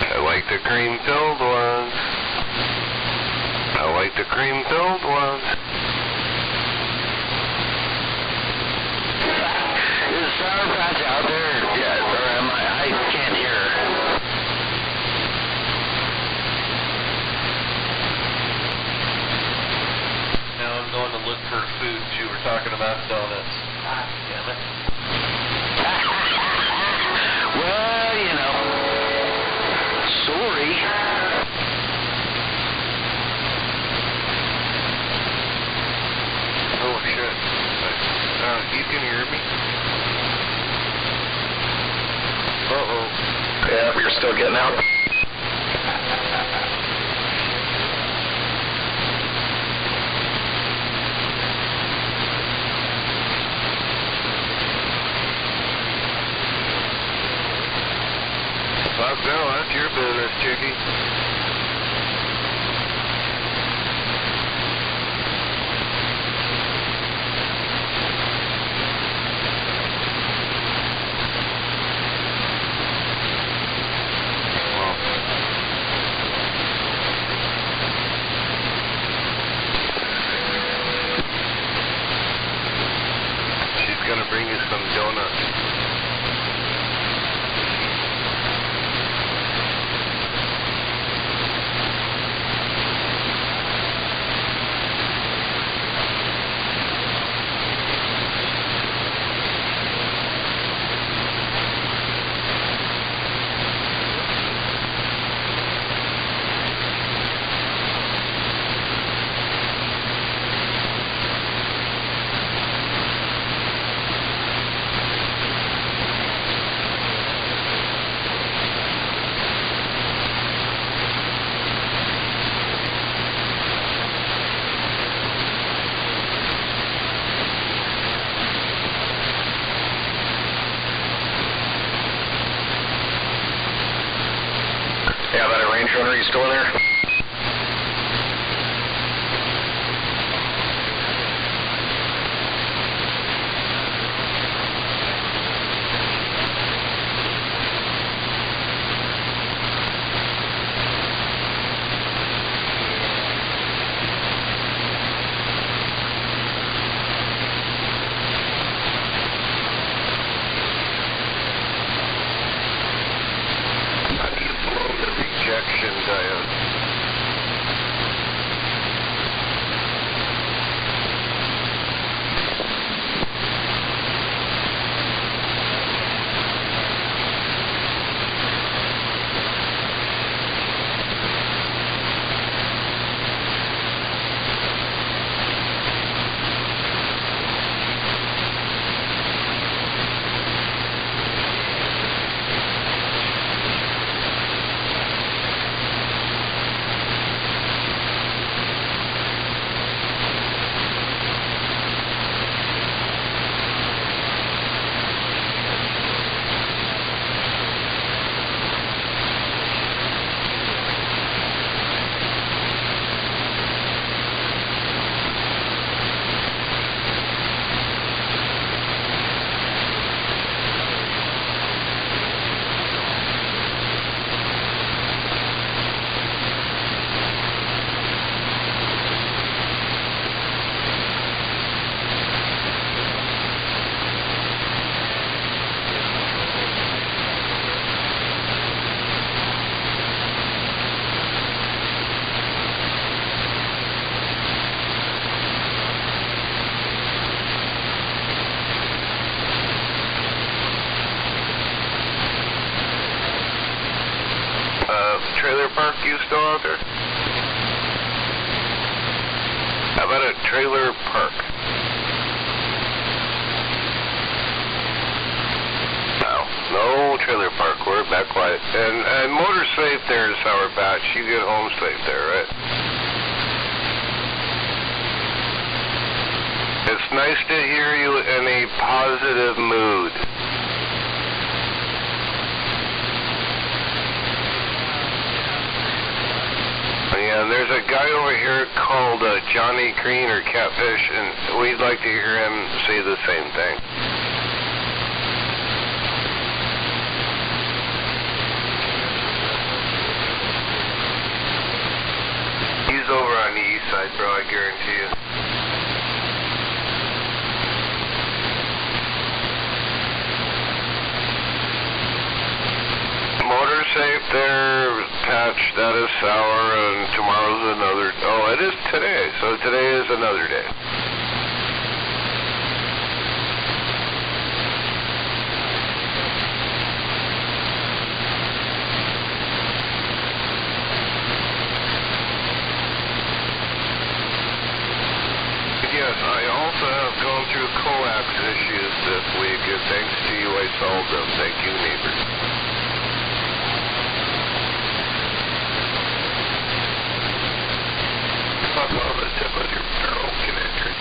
I like the cream-filled ones. I like the cream-filled ones. Is Sour Patch out there? Yeah, or am I can't hear her. Now I'm going to look for food. You were talking about donuts. Ah, damn it. Well, you know. Sorry. Oh, shit. You can hear me? Uh-oh. Yeah, you're still getting out. Fuck no, that's your business, Chickie. Orange Runner, are you still in there? Trailer park, you still out there? How about a trailer park? No trailer park. We're back quiet. And motor safe there is Sour Patch. You get home safe there, right? It's nice to hear you in a positive mood. And there's a guy over here called Johnny Green or Catfish, and we'd like to hear him say the same thing. He's over on the east side, bro, I guarantee you. Motor safe there, Patch, that is Sour, and tomorrow's another. Oh, it is today, so today is another day. Yes, I also have gone through coax issues this week, and thanks to you I solved them. Thank you, neighbors. On the tip of your barrel connector.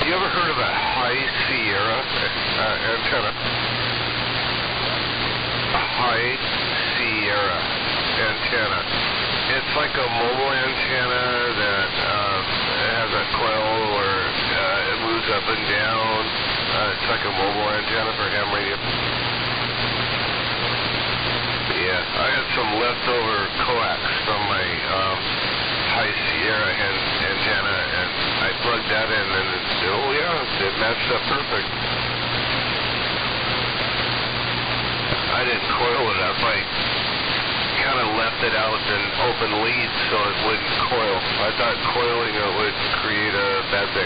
You ever heard of a high Sierra antenna? A high Sierra antenna. It's like a mobile antenna that has a coil where it moves up and down. It's like a mobile antenna for ham radio. Yeah, I had some leftover coax from my high Sierra antenna, and I plugged that in, and it matched up perfect. I didn't coil it up. I kind of left it out in open leads so it wouldn't coil. I thought coiling it would create a bad thing.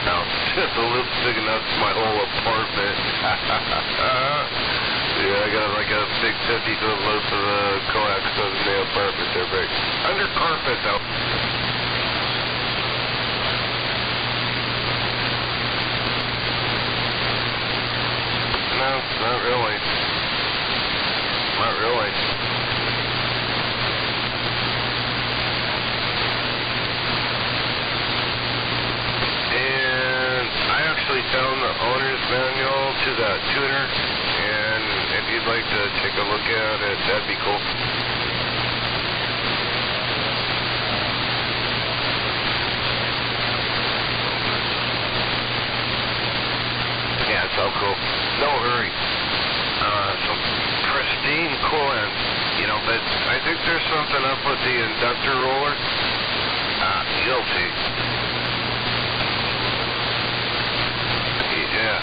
Now, the loop's big enough for my whole apartment. Yeah, I got like a big 50-foot loop of coax nail carpet there, Brick. Under carpet, though. No, not really. Not really. And I actually found the owner's manual to that tuner, and if you'd like to take a look at it, that'd be cool. Yeah, it's all cool. No hurry. Some pristine coolant, you know, but I think there's something up with the inductor roller. You'll see. Yeah.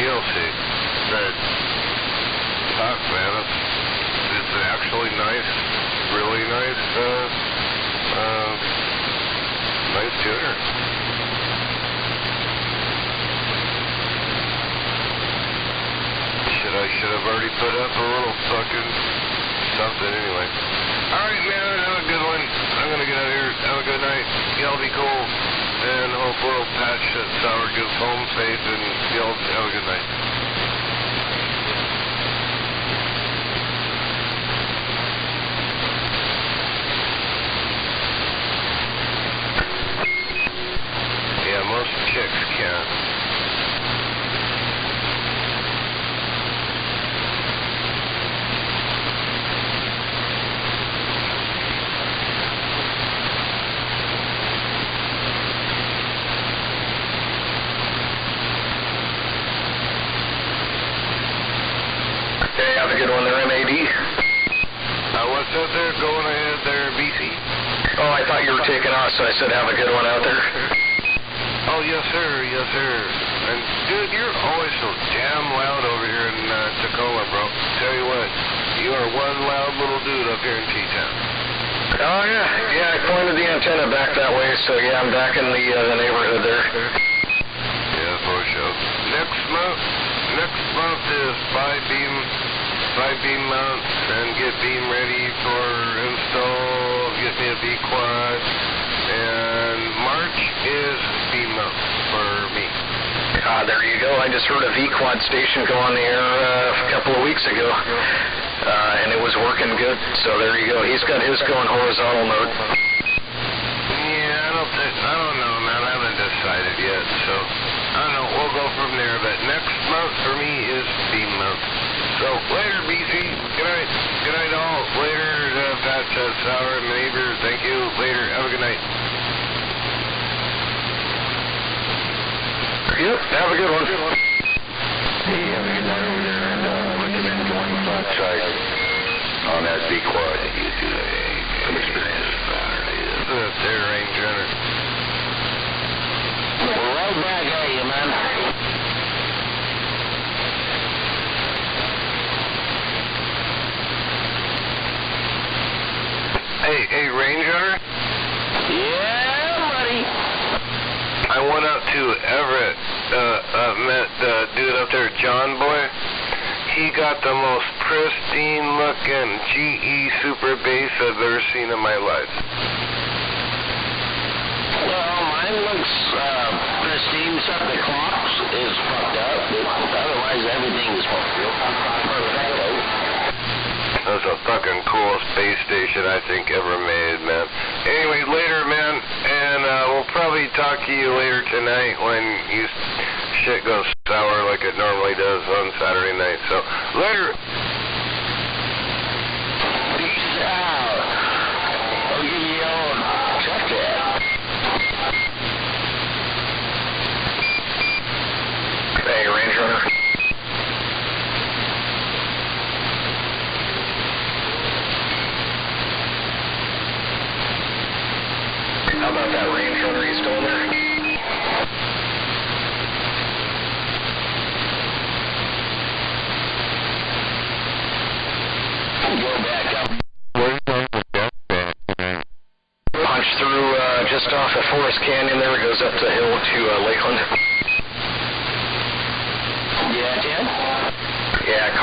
You'll see. But, fuck, man, it's actually nice, really nice, nice tuner. I should have already put up a little fucking something anyway. Alright, man, have a good one. I'm gonna get out of here. Have a good night. Y'all be cool. And hope we'll patch that sour goof home safe, and y'all have a good night. Yeah, most chicks can't. Have a good one there, MAD. What's up there? Going ahead there, BC? Oh, I thought you were taking off, so I said have a good one out there. Oh, yes, sir. Yes, sir. And, dude, you're always so damn loud over here in Tacoma, bro. Tell you what, you are one loud little dude up here in T-Town. Oh, yeah. Yeah, I pointed the antenna back that way, so, yeah, I'm back in the neighborhood there. Yeah, for sure. Next month is 5-beam mounts, and get beam ready for install, get me a B-quad, and March is beam mount for me. There you go. I just heard a V-quad station go on the air a couple of weeks ago, and it was working good, so there you go. He's got his going horizontal mode. Yeah, I don't know, man. I haven't decided yet, so I don't know. We'll go from there, but next month for me is beam mount. So, later, BC. Good night. Good night, all. Later, Pat Sour neighbor. Thank you. Later. Have a good night. Yep, have a good one. Hey, have a good night over there, and recommend going flat side on that B-quad. You do some experience. There, Range Runner. Well, right back at you, man. Hey, Range Runner? Yeah, buddy. I went up to Everett, met the dude up there, John Boy. He got the most pristine looking GE Super Bass I've ever seen in my life. Well, mine looks pristine, except the clocks is fucked up. Otherwise, everything's perfect. That's the fucking coolest base station I think ever made, man. Anyway, later, man, and we'll probably talk to you later tonight when shit goes sour like it normally does on Saturday night. So, later. Peace out. I'll give you all check that. Hey, Range Runner. How about that Range Runner? Are you still there? Go back up. Punch through just off of Forest Canyon there. It goes up the hill to Lakeland. Yeah,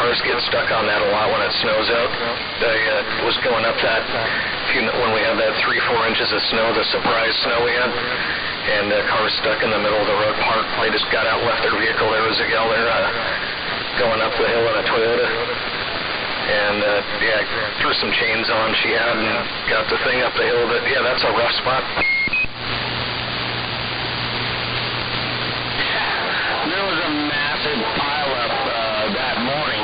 cars get stuck on that a lot when it snows out. I was going up that when we had that 3-4 inches of snow, the surprise snow we had, and the car stuck in the middle of the road parked. They just got out and left their vehicle. There was a gal there going up the hill in a Toyota. And, I threw some chains on she had and got the thing up the hill. But, yeah, that's a rough spot. There was a massive pileup that morning.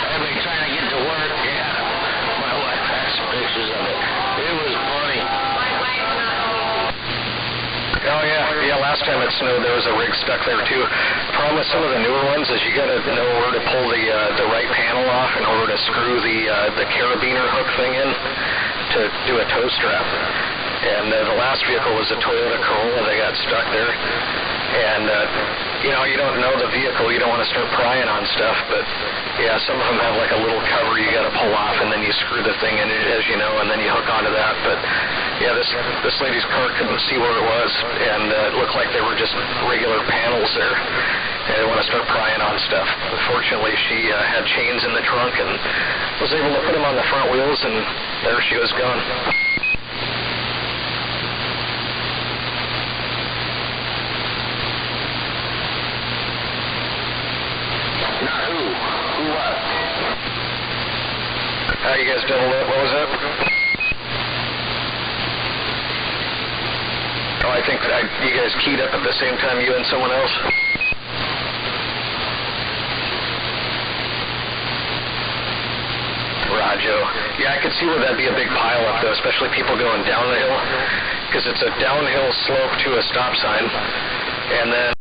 Everybody trying to get to work. Yeah, my wife has pictures of it. It was funny. Oh, yeah, last time it snowed, there was a rig stuck there, too. Problem with some of the newer ones is you got to know where to pull the right panel off in order to screw the carabiner hook thing in to do a tow strap. And the last vehicle was a Toyota Corolla that got stuck there. And, you don't know the vehicle. You don't want to start prying on stuff. But, yeah, some of them have like a little cover you got to pull off, and then you screw the thing in, as you know, and then you hook onto that. But, yeah, this lady's car couldn't see where it was, and it looked like they were just regular panels there. And they want to start prying on stuff. Unfortunately, she had chains in the trunk and was able to put them on the front wheels, and there she was gone. You guys doubled up. What was that? Oh, I think you guys keyed up at the same time, you and someone else. Rajo. Yeah, I could see where that'd be a big pile up, though, especially people going down the hill, because it's a downhill slope to a stop sign, and then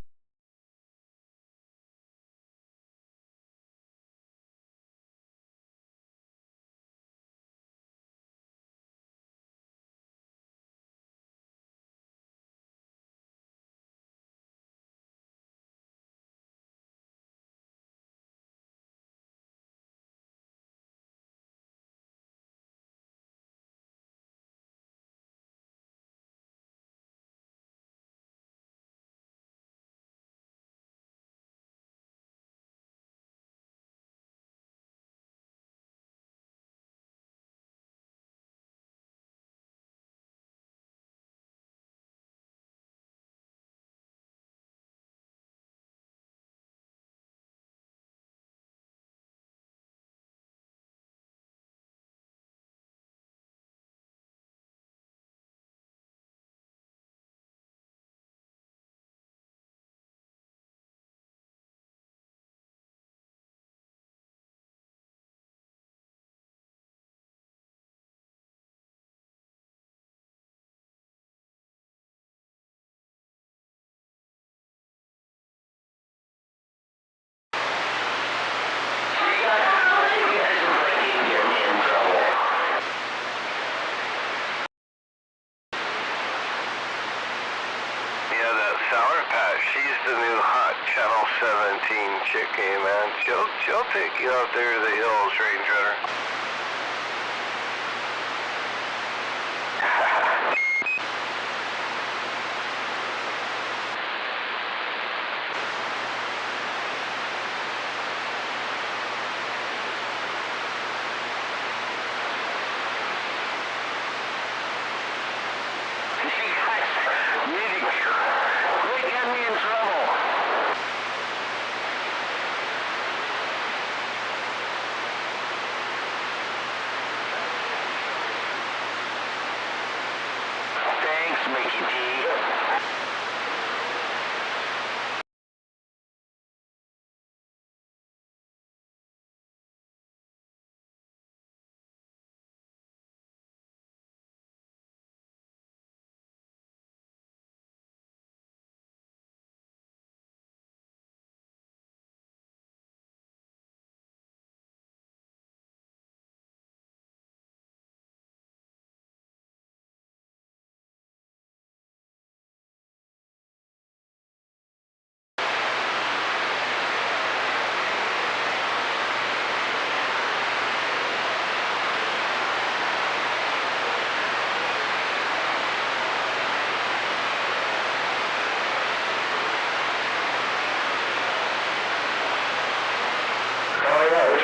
She's the new hot Channel 17 chick, hey man. She'll take you out there to the hills, Range Runner.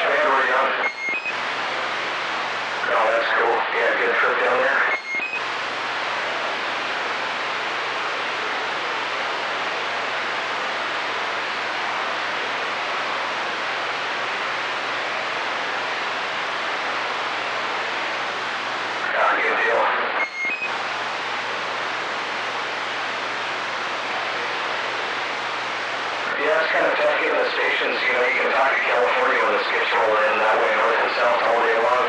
Station man, where are you on? Oh, that's cool. Yeah, good trip down there. Good deal. Yeah, it's kind of tough getting the stations. You know, you can talk to California when the skips roll in that way, north and south all day long.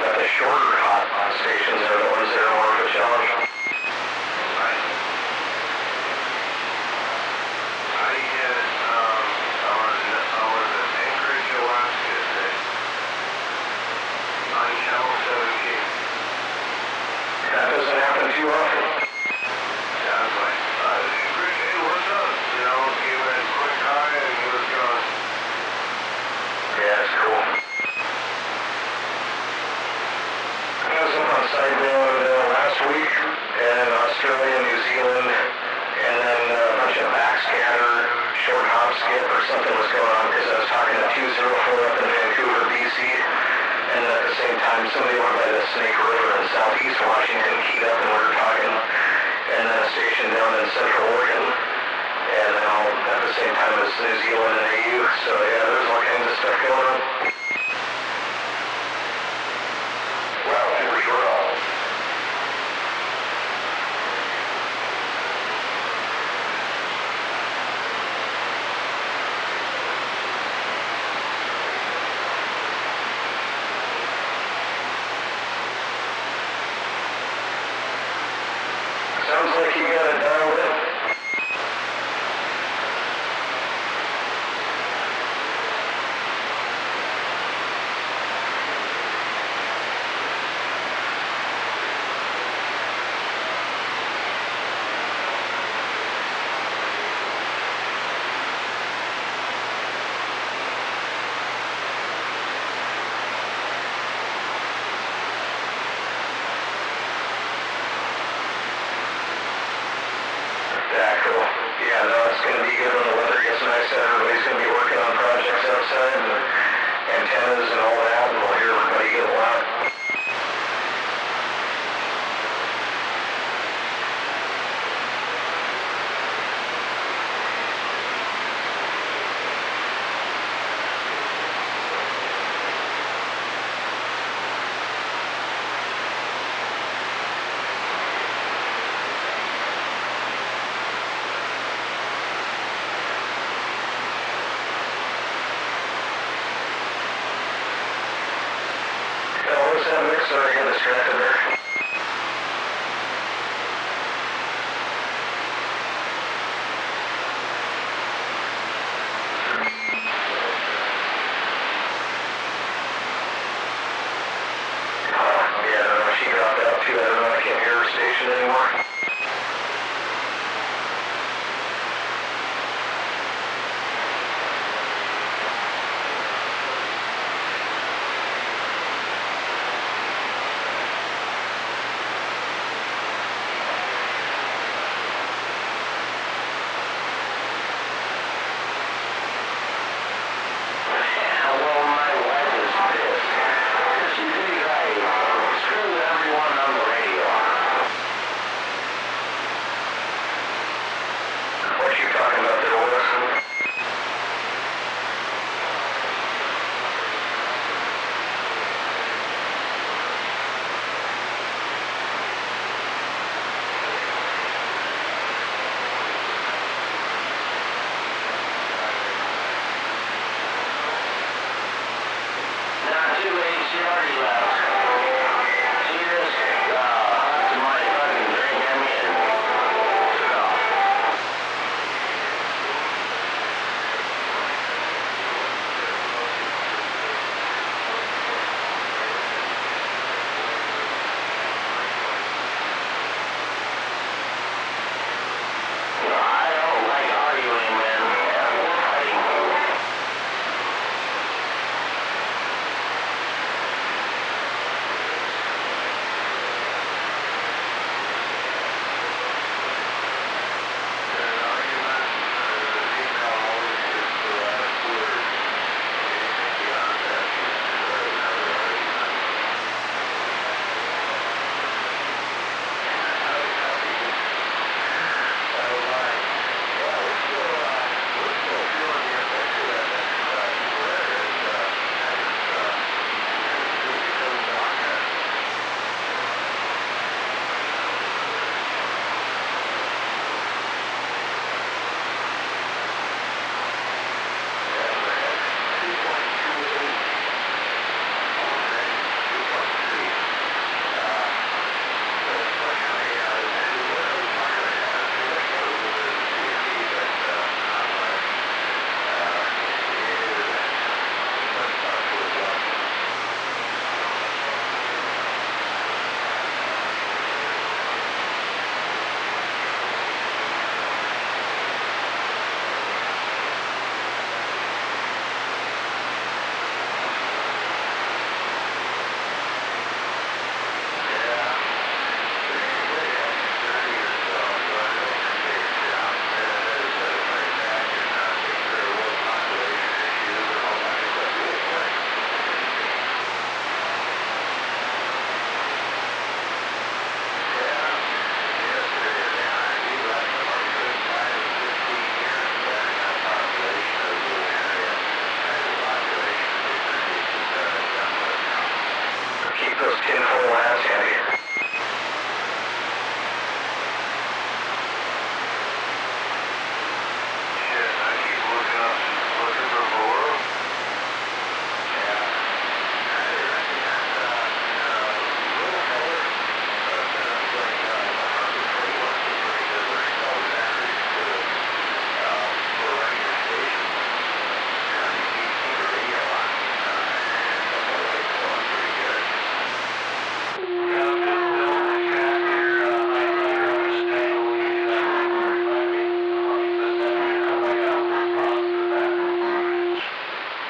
But the shorter hot stations are the ones that are more of a challenge. I hit on Anchorage, Alaska today. On Channel 17. That doesn't happen too often. Yeah, I was like, Anchorage, hey, what's up? You know, gave it a quick hi and he was gone. Yeah, it's cool. I was up on side road last week in Australia, New Zealand, and then a bunch of backscatter, short hop skip or something was going on because I was talking to 204 up in Vancouver, BC, and at the same time somebody went by the Snake River in southeast Washington, keyed up and we were talking, and then a station down in central Oregon, and then all at the same time as New Zealand and AU, so yeah, there's all kinds of stuff going on. Wow, for sure. Sounds like you got it dialed in. Yeah, cool. Yeah, no, it's going to be good when the weather gets nice. Everybody's going to be working on projects outside and antennas and all that, and we'll hear everybody get loud. What was that mix? Sorry, I got distracted there. Yeah, I don't know if she dropped out too. I don't know. I can't hear her station anymore.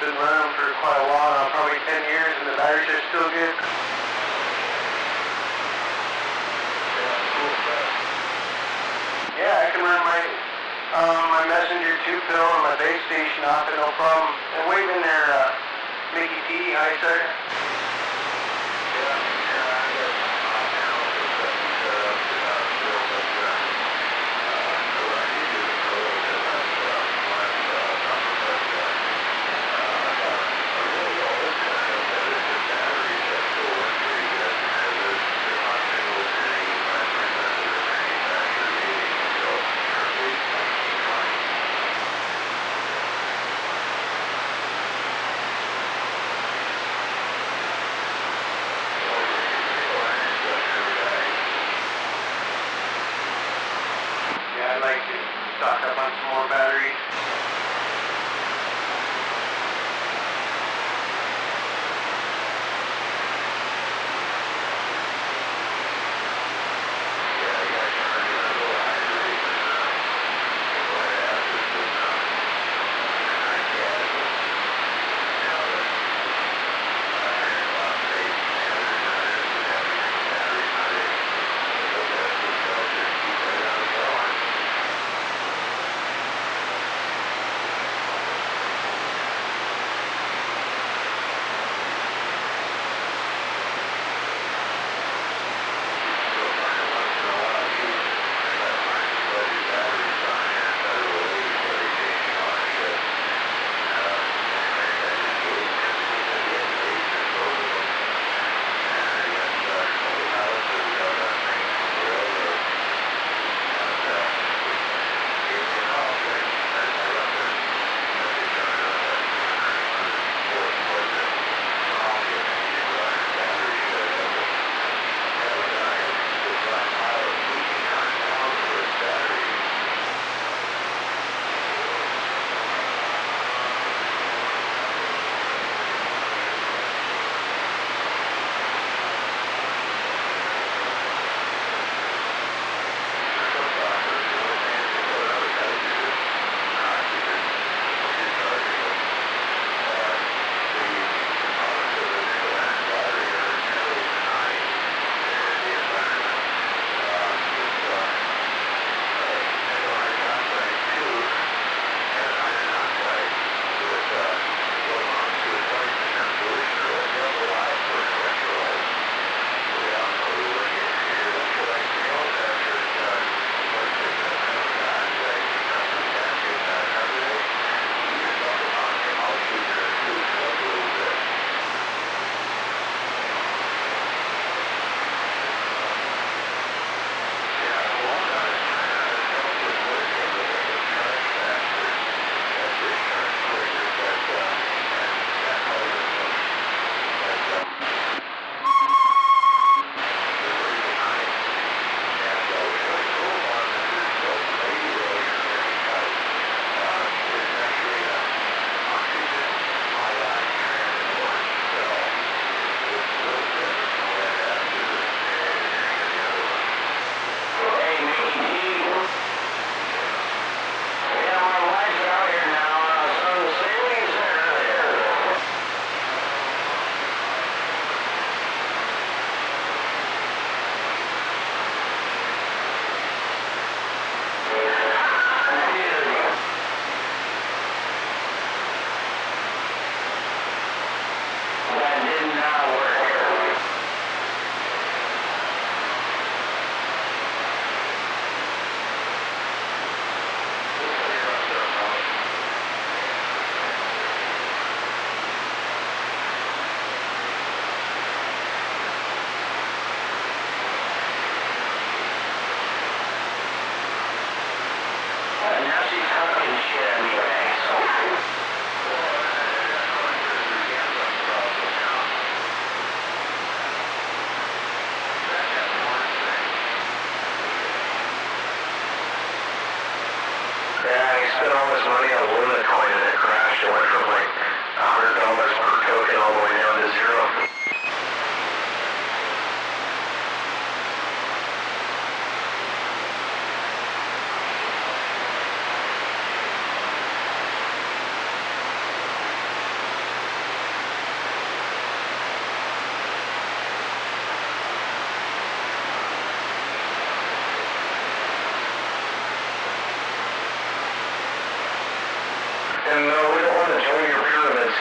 been running them for quite a while now, probably 10 years, and the batteries are still good. Yeah, I can run my Messenger 2-pill and my base station off it, no problem. And wave in there, Mickey T, hi sir.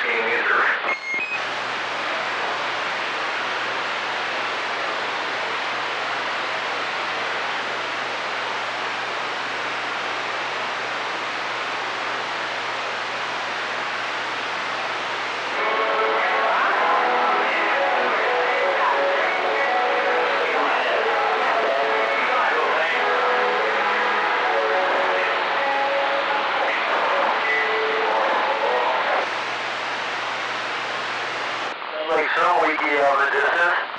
Seeing you, sir. So we get on the distance.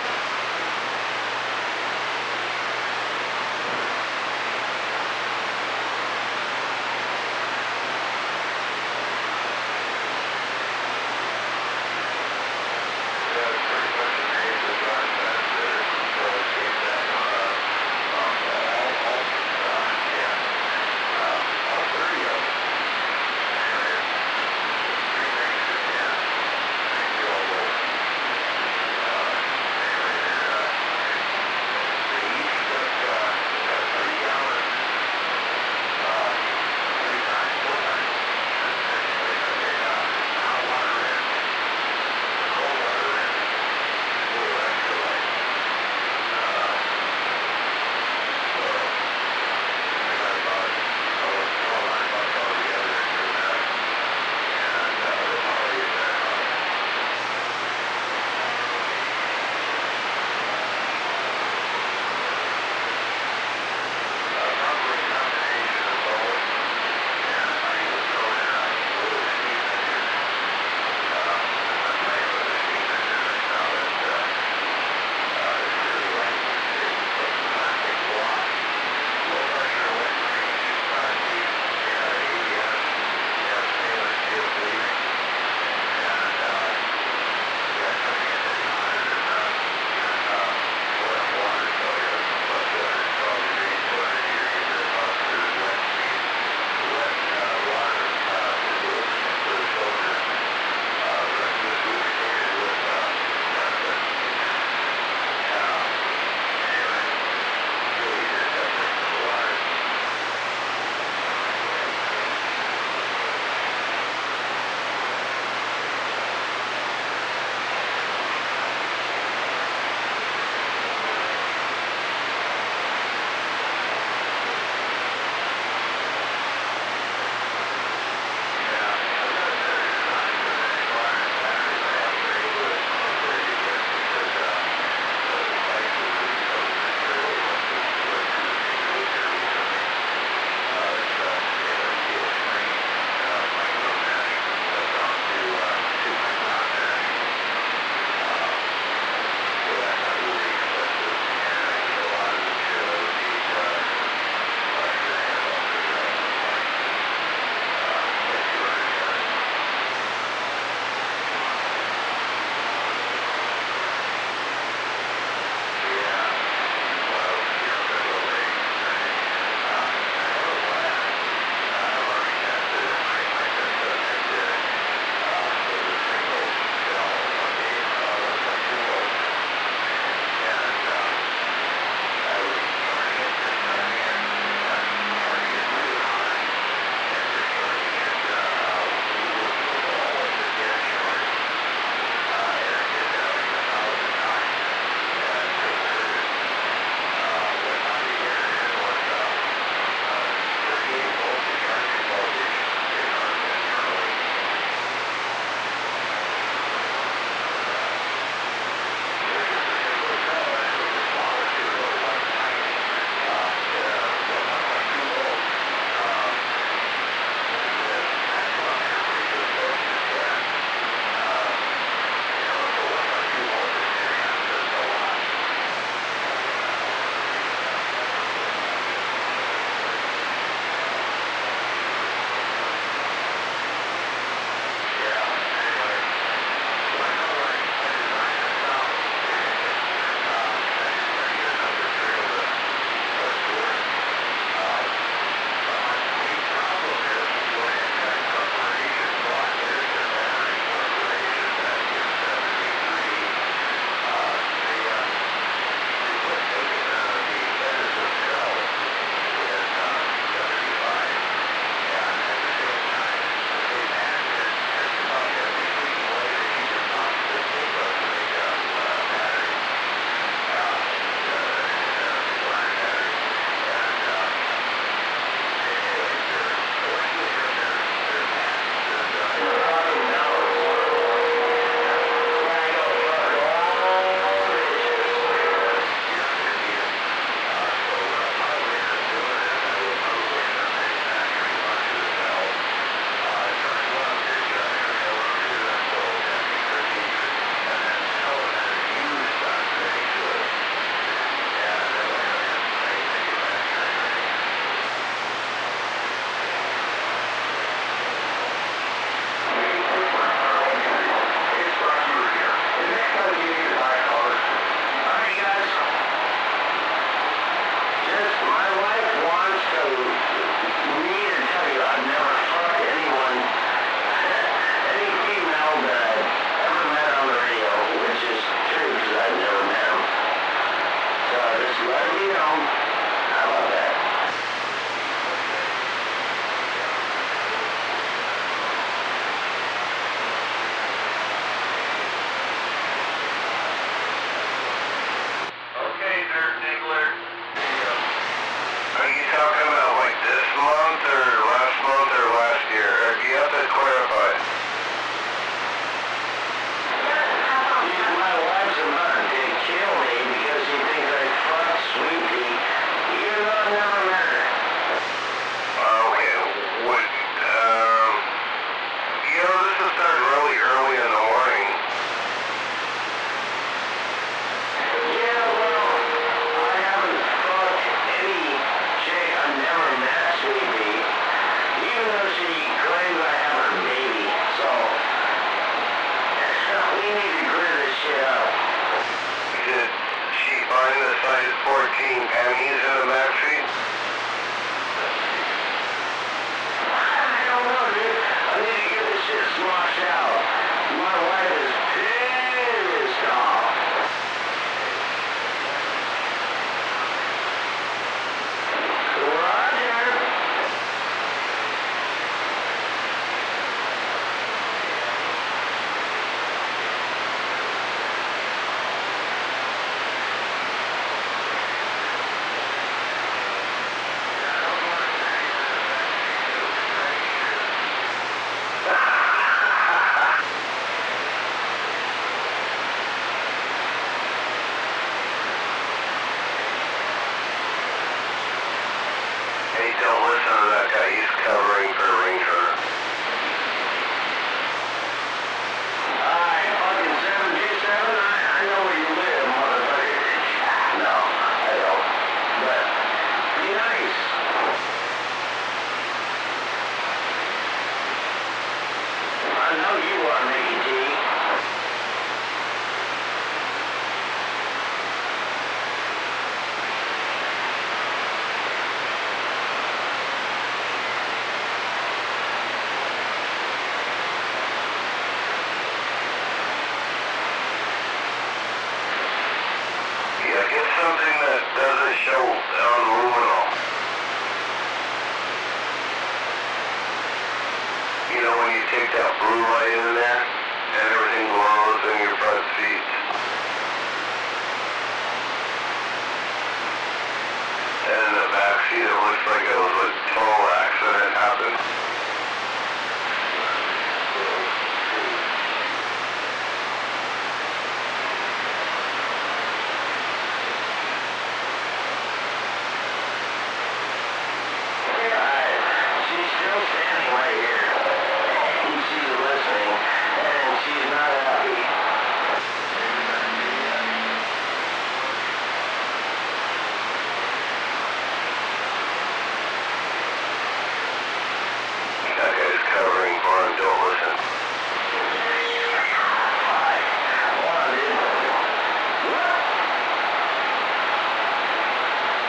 to start really early in the morning. Yeah, well, I haven't fucked any chick I've never matched with me, even though she claims I have her baby, so we need to clear this shit up. Did she find the size 14 panties in the backseat? I don't know, dude. I need to get this shit sloshed out. My wife is pissed off. Roger. Hey, don't listen to that guy. He's covering for a Range Rover. Alright, fucking 727, I know where you live, motherfucker. No, I don't. But, be nice. I know you are, Mickey T. Yeah, get something that doesn't show luminol. You know when you take that blue light in there and everything glows in your front seats. And in the back seat it looks like it was a total accident happened. She's still standing right here. And she's listening. And she's not happy. That guy's covering for him. Don't listen. Hold on, dude. What?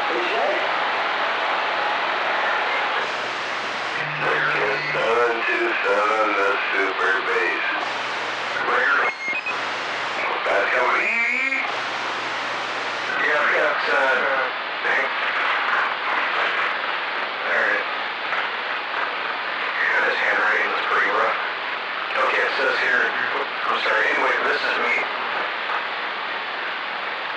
What'd you say? 727, the super base. Where? Bad company. Yeah, I've got, thing. Alright. Yeah, this handwriting was pretty rough. Okay, it says here, I'm sorry, anyway, this is me.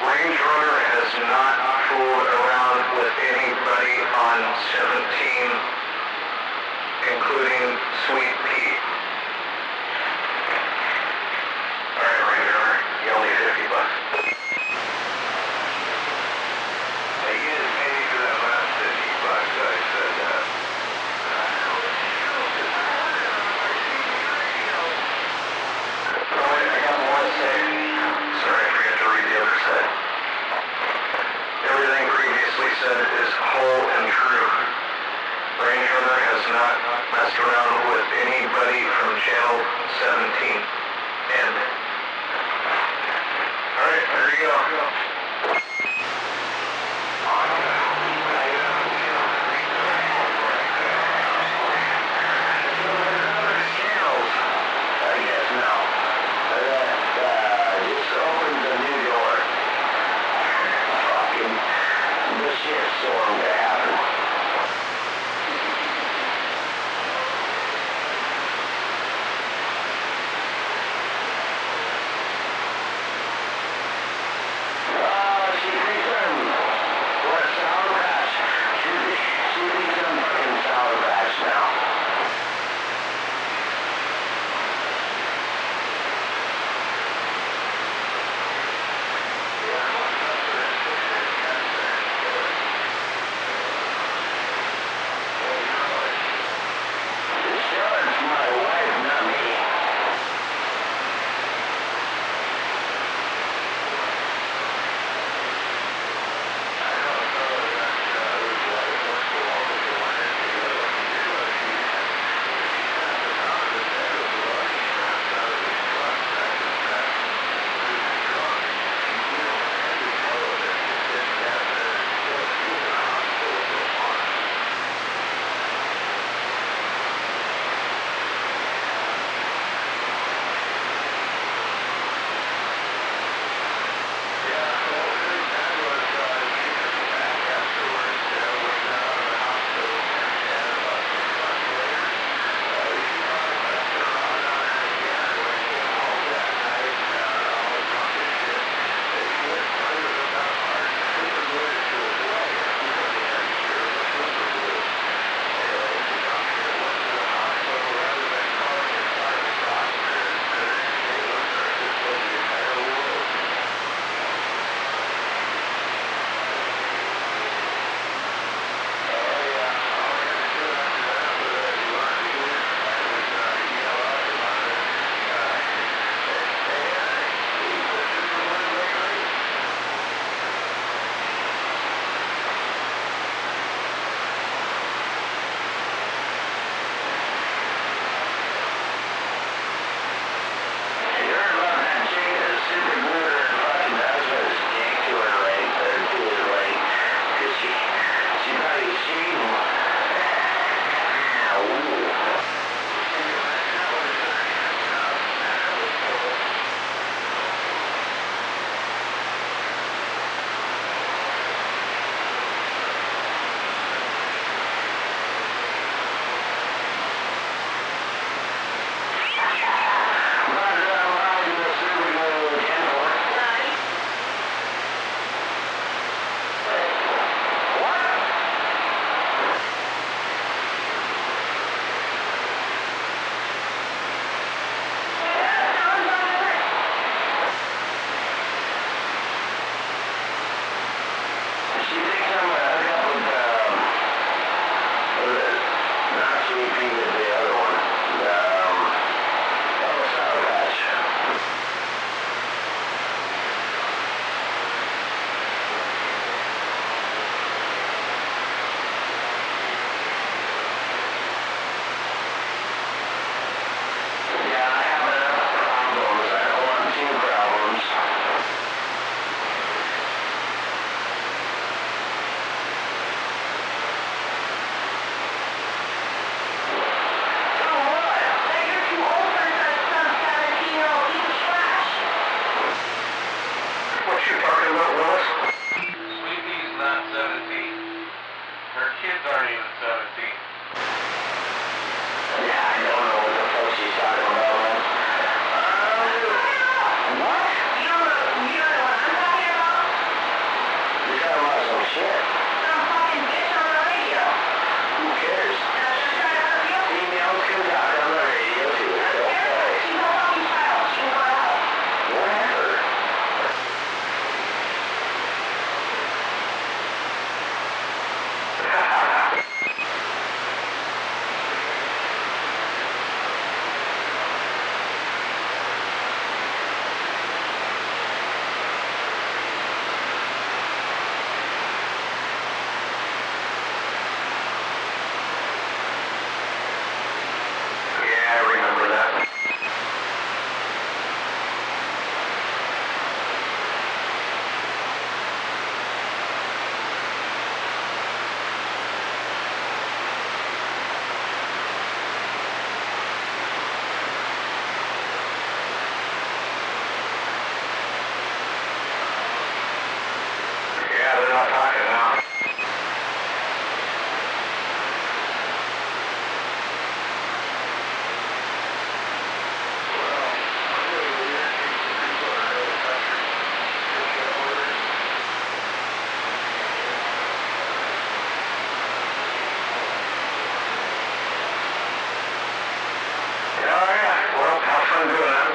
Range Runner has not fooled around with anybody on 17, including Sweet Pea. Alright, Range Runner, you owe me $50. Hey, you didn't pay me for that last $50. I said that. Oh, wait, I got more to say. Sorry, I forgot to read the other side. Everything previously said is whole and true. Range Runner has not messed around with anybody I'm doing that.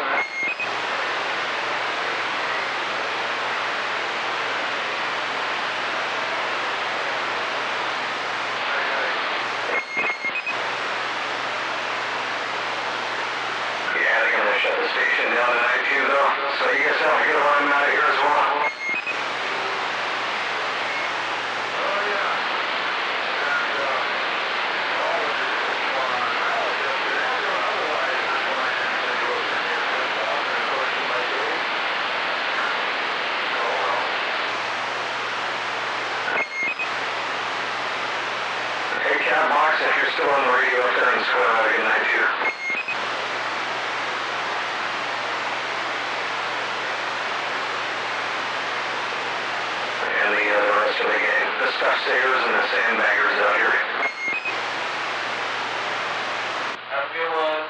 Yeah, they're going to shut the station down tonight too, though. So you guys have a good one out of here as well. Hey, Catbox, if you're still on the radio up there in Square, have a good night too. And the rest of the gang, the stuff sayers and the sandbaggers out here. Have a good one.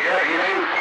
Yeah, you too.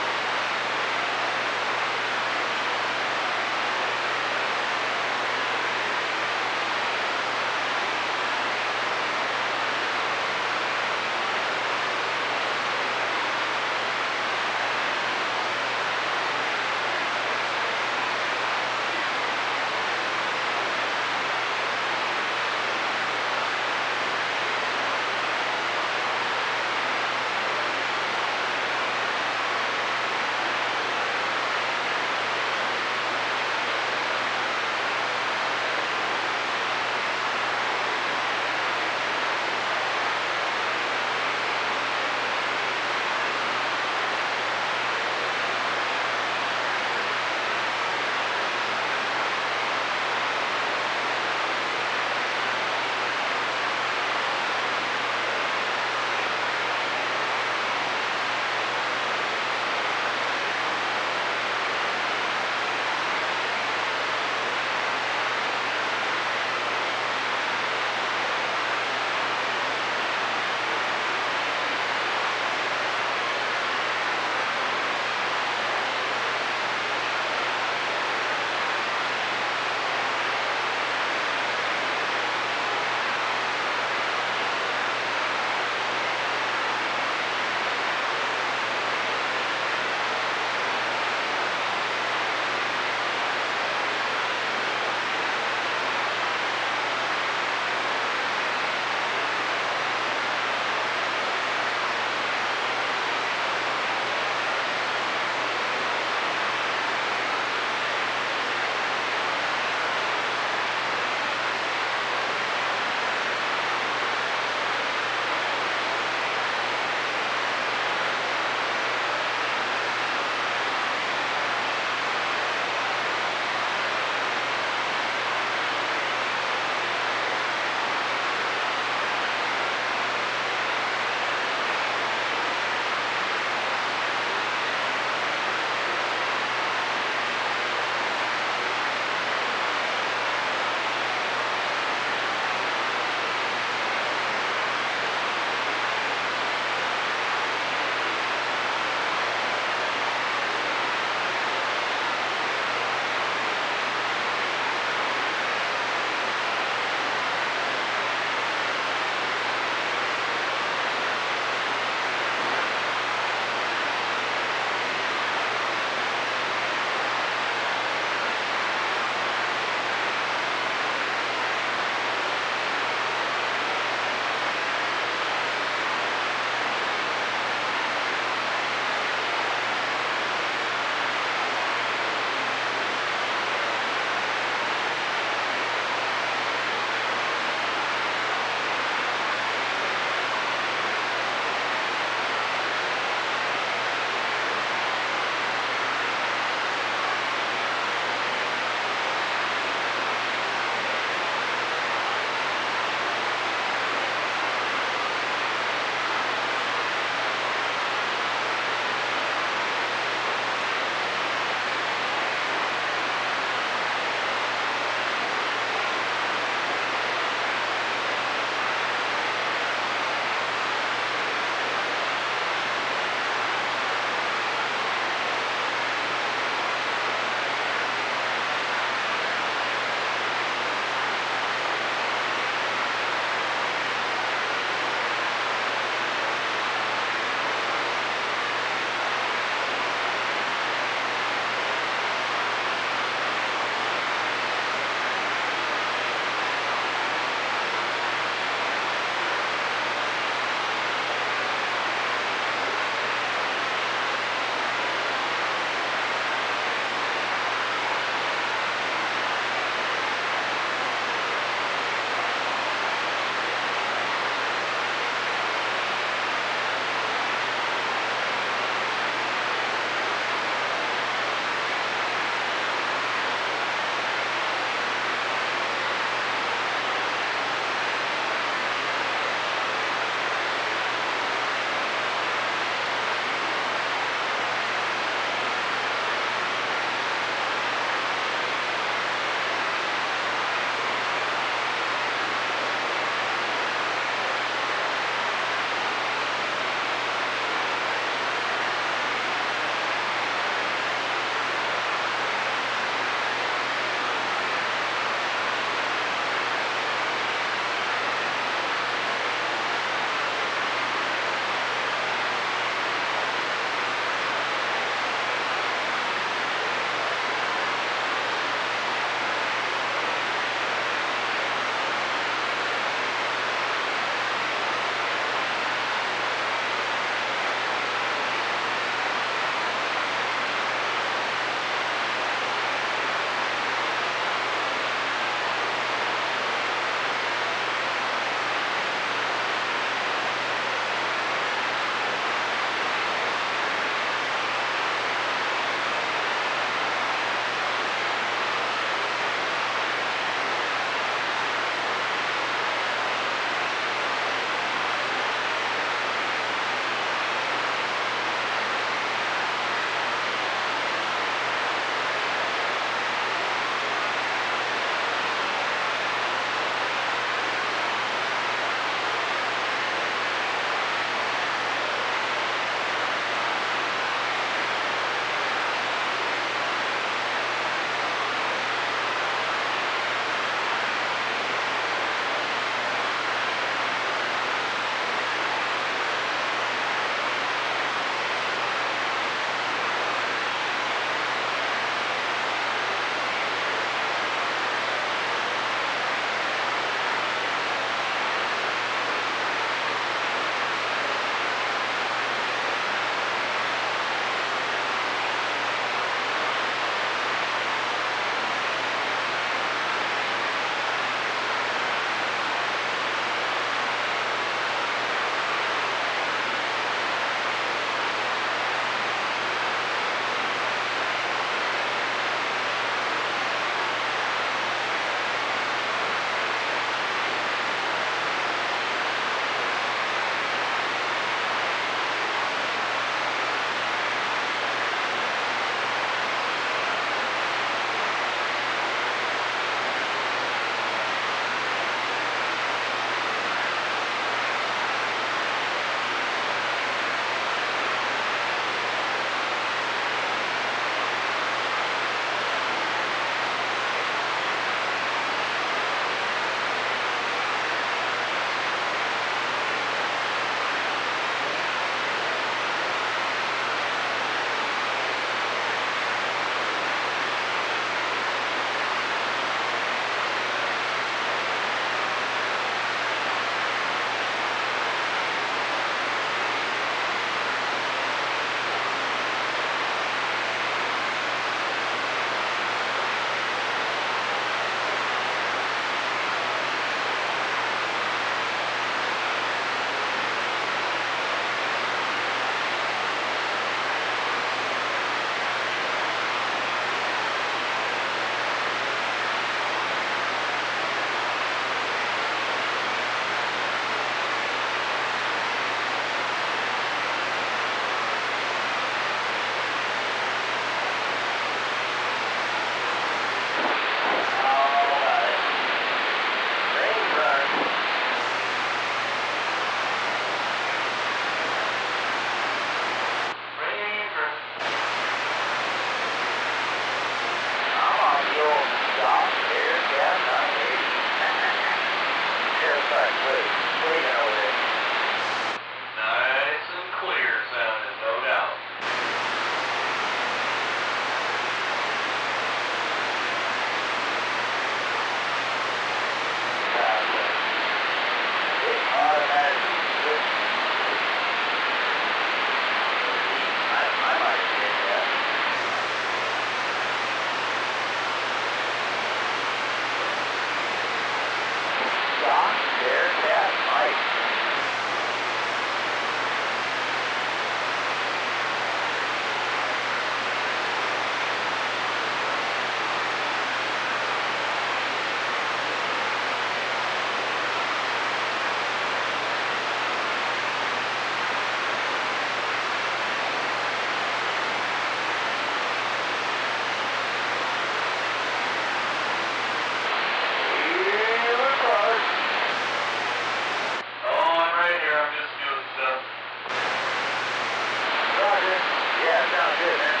good, man.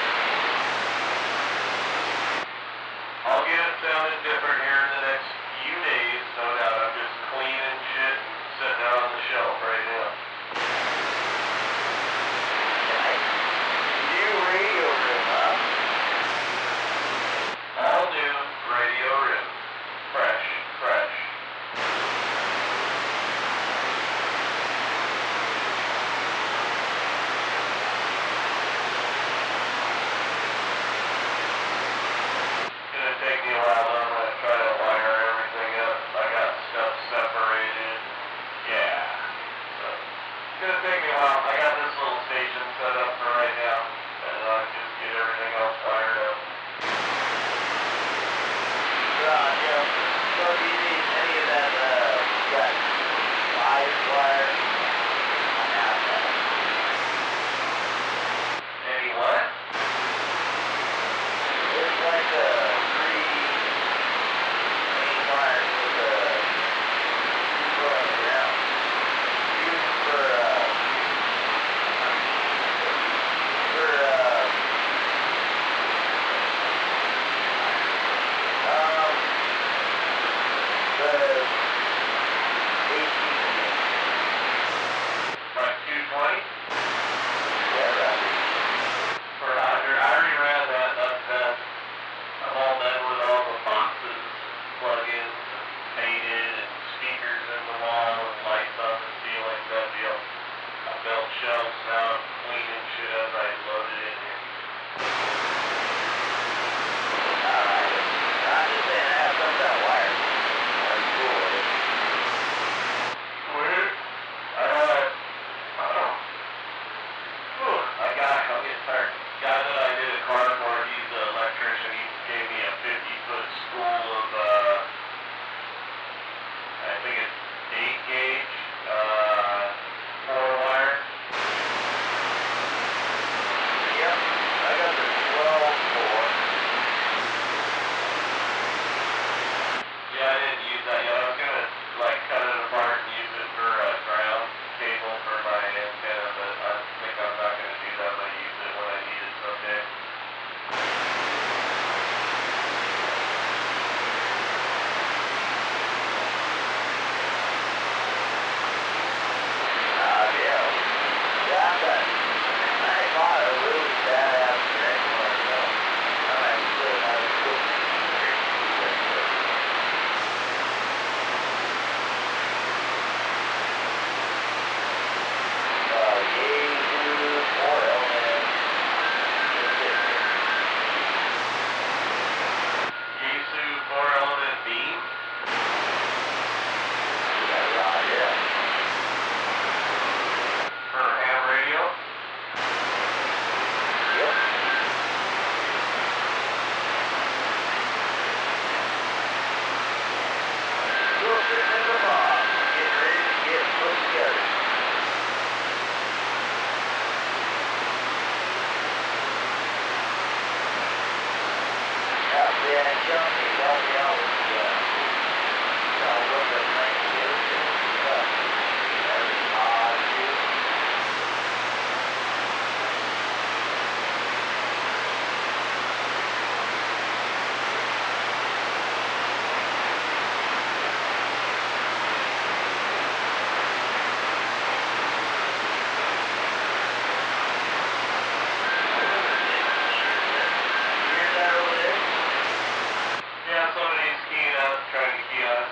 I'll get it sounding different here in the next few days, no doubt. I'm just cleaning shit and setting it on the shelf right now. New radio room, huh? All new radio room. Fresh, fresh. Gonna take me a while, though. I'm gonna try to wire everything up. I got stuff separated. Yeah. So, it's gonna take me a while. I got this little station set up for right now, and I'll just get everything else wired up. Yeah. So do you need any of that, got live wire? I have that. Any what? It's like three main wires with two on the ground. Used for the Like 220? yeah, right. For 100. I already ran that. That's done. I'm all done with all the boxes, plug-ins, and painted, and speakers in the wall, and lights on the ceiling, that deal. I built shelves out, cleaning shit as I loaded in here. Alright. I'm just saying I have some of that wire. That's cool. Sweet. I'm getting tired. Guy that I did a car for, he's an electrician. He gave me a 50-foot spool of, I think it's 8-gauge, 4-wire. Yep. I got the 12-4. Yeah, I didn't use that yet. I was gonna cut it apart and use it for a ground cable for my antenna, but I think I'm not gonna do that. I'm gonna use it when I need it someday. Yeah. Yeah, I bought a really badass thing one, so I might put it on the cool. Yaesu 4-element beam? Yeah. For ham radio? Yep. We'll sit in the box, get ready to get put together. Yeah, tell me, help me out with what the thing is and stuff. That's odd, too. Hear that over there? Yeah, somebody's keying up, trying to key us.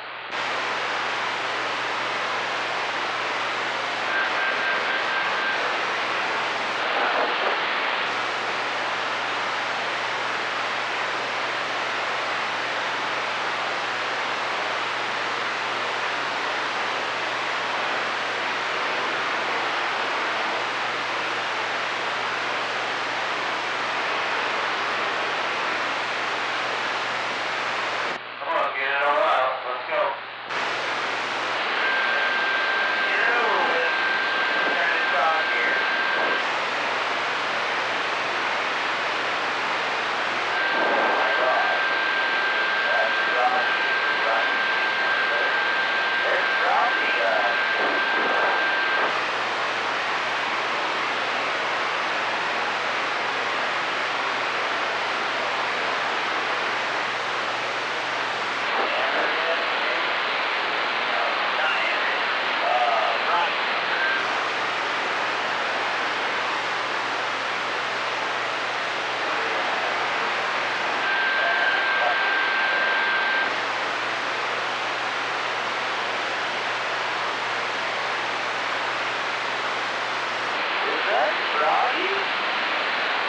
Froggy?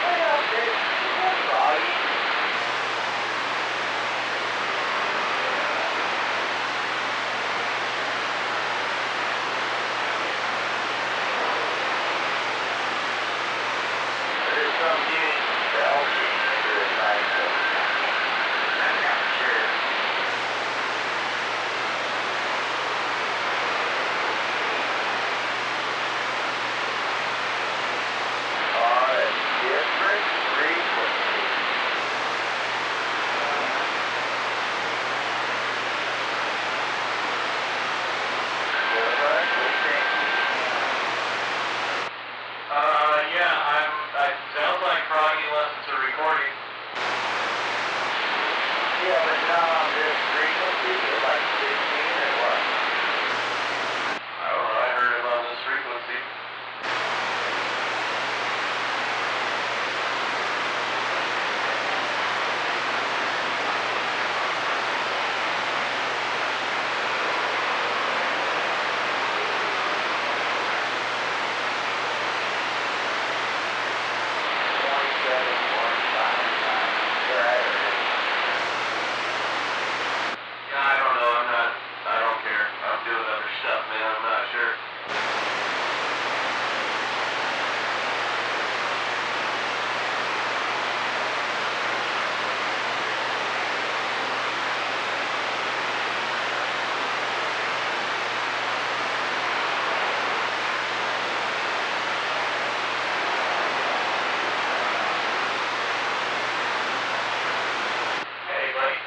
What up, bitch? Froggy? There's some dude belching into his bicycle. I'm not sure. On a different frequency. What do you think? Yeah, it sounds like Froggy listens to recording. Yeah, but not on this frequency, like 15 or what? I don't know, I heard him on this frequency. Yeah, I don't know, I don't care. I'm doing other stuff, man, I'm not sure. Hey, buddy.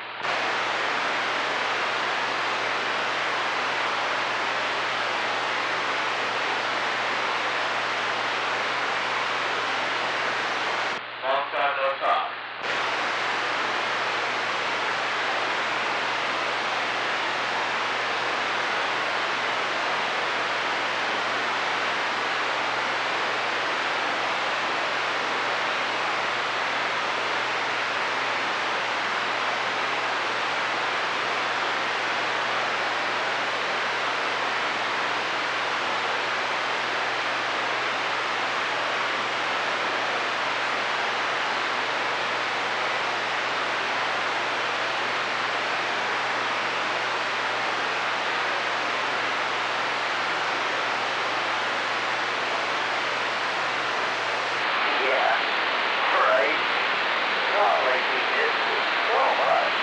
Long time no talk. Yeah, right. Not like we did so much.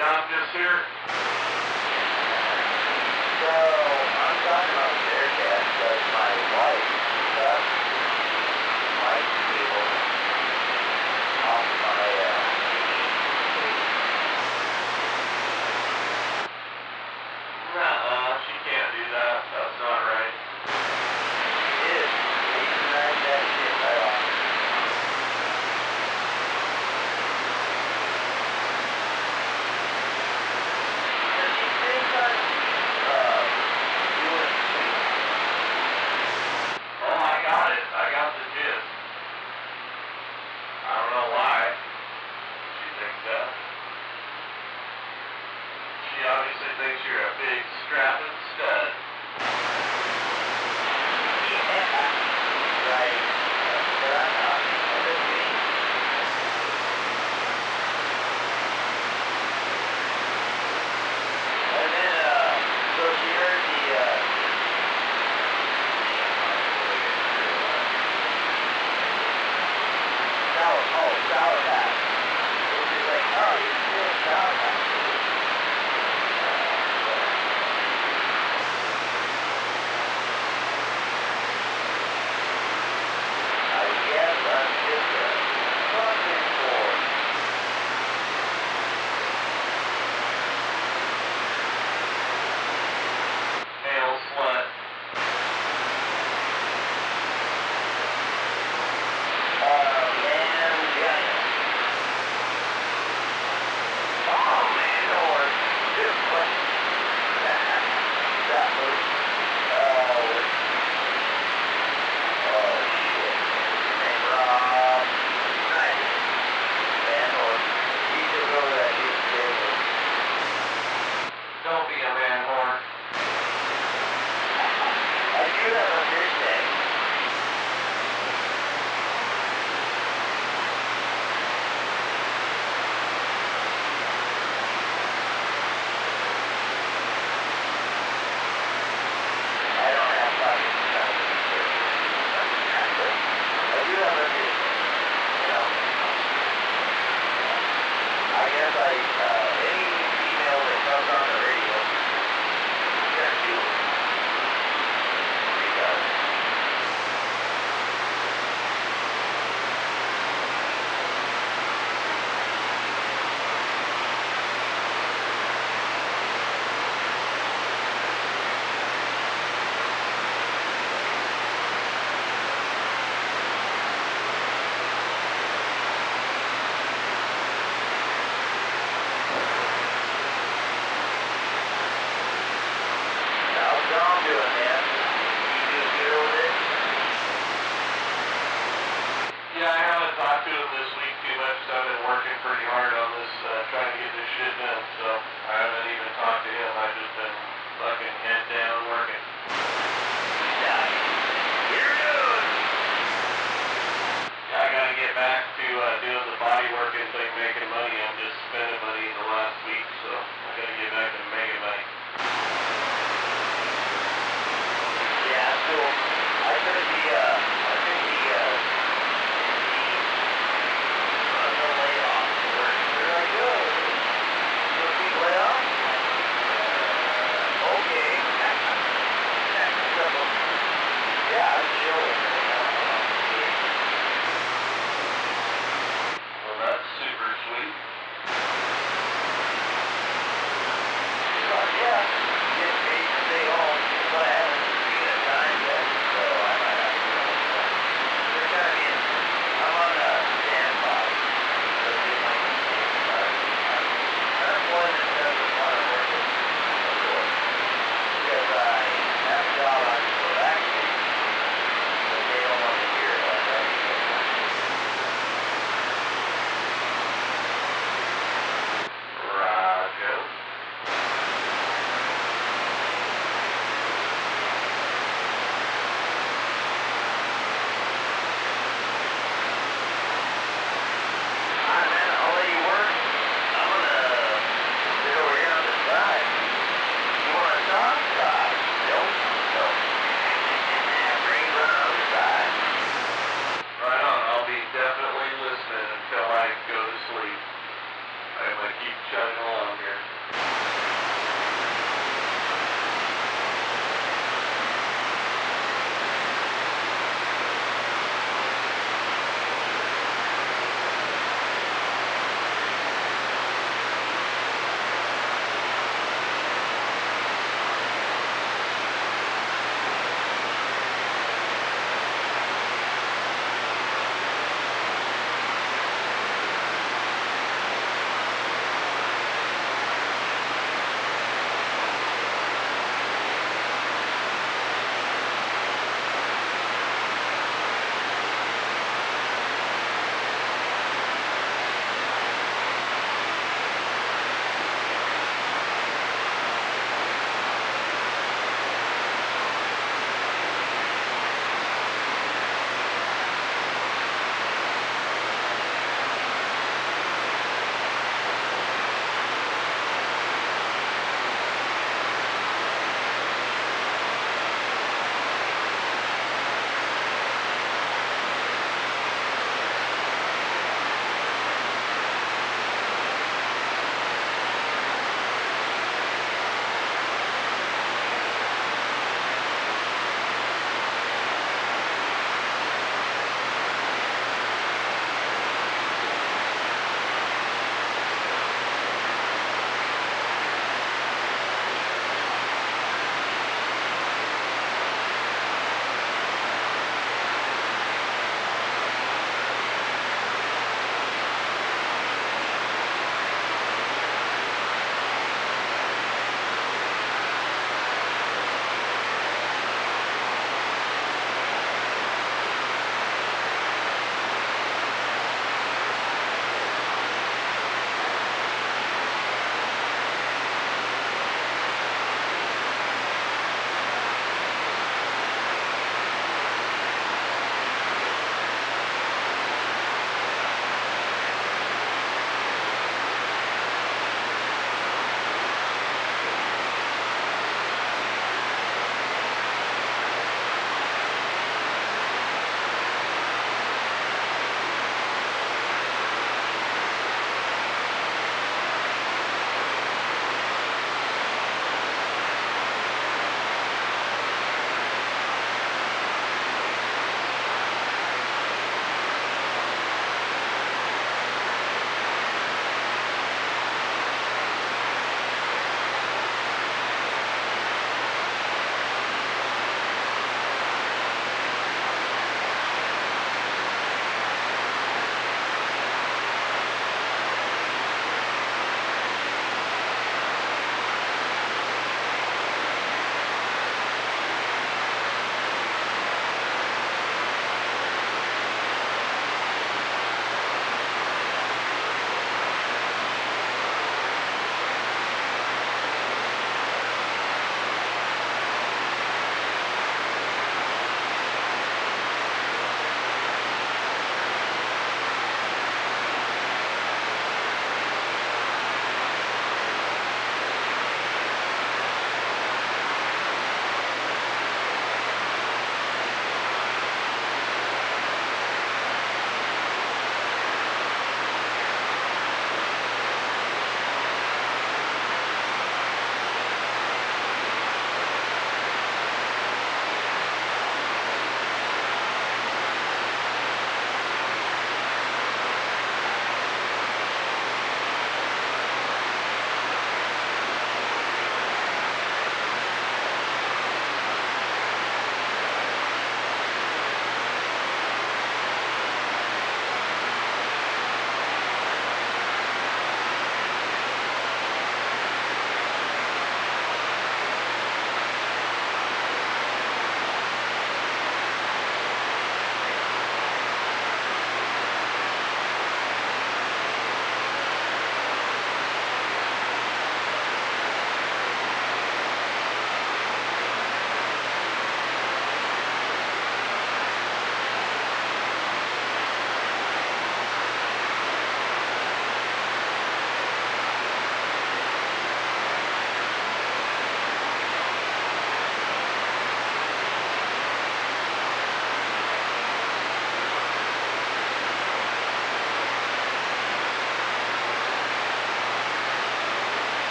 Yeah, I'm just here. So, I'm talking about Bearcat because my wife got my cable off my She can't do that. That's not right. She is. She can ride that shit right off. Does she think I'm doing sweet? Oh, I got it. I got the gist. I don't know why she thinks that. She obviously thinks you're a big strapping stud. Yeah, right. But I'm not. What does it mean? And then, so she heard the, Sour Patch. And she's like, oh, you're still Sour Patch. Don't be a man whore. I do not understand. I don't have fucking stuff. I do have everything. You know. I guess any female that comes on the radio, you gotta do it. Because how's Dom doing, man? You doing good over there? Yeah, I haven't talked to him this week too much, so I've been working pretty hard on this, trying to get this shit done, so I haven't even talked to him. I've just been fucking head down.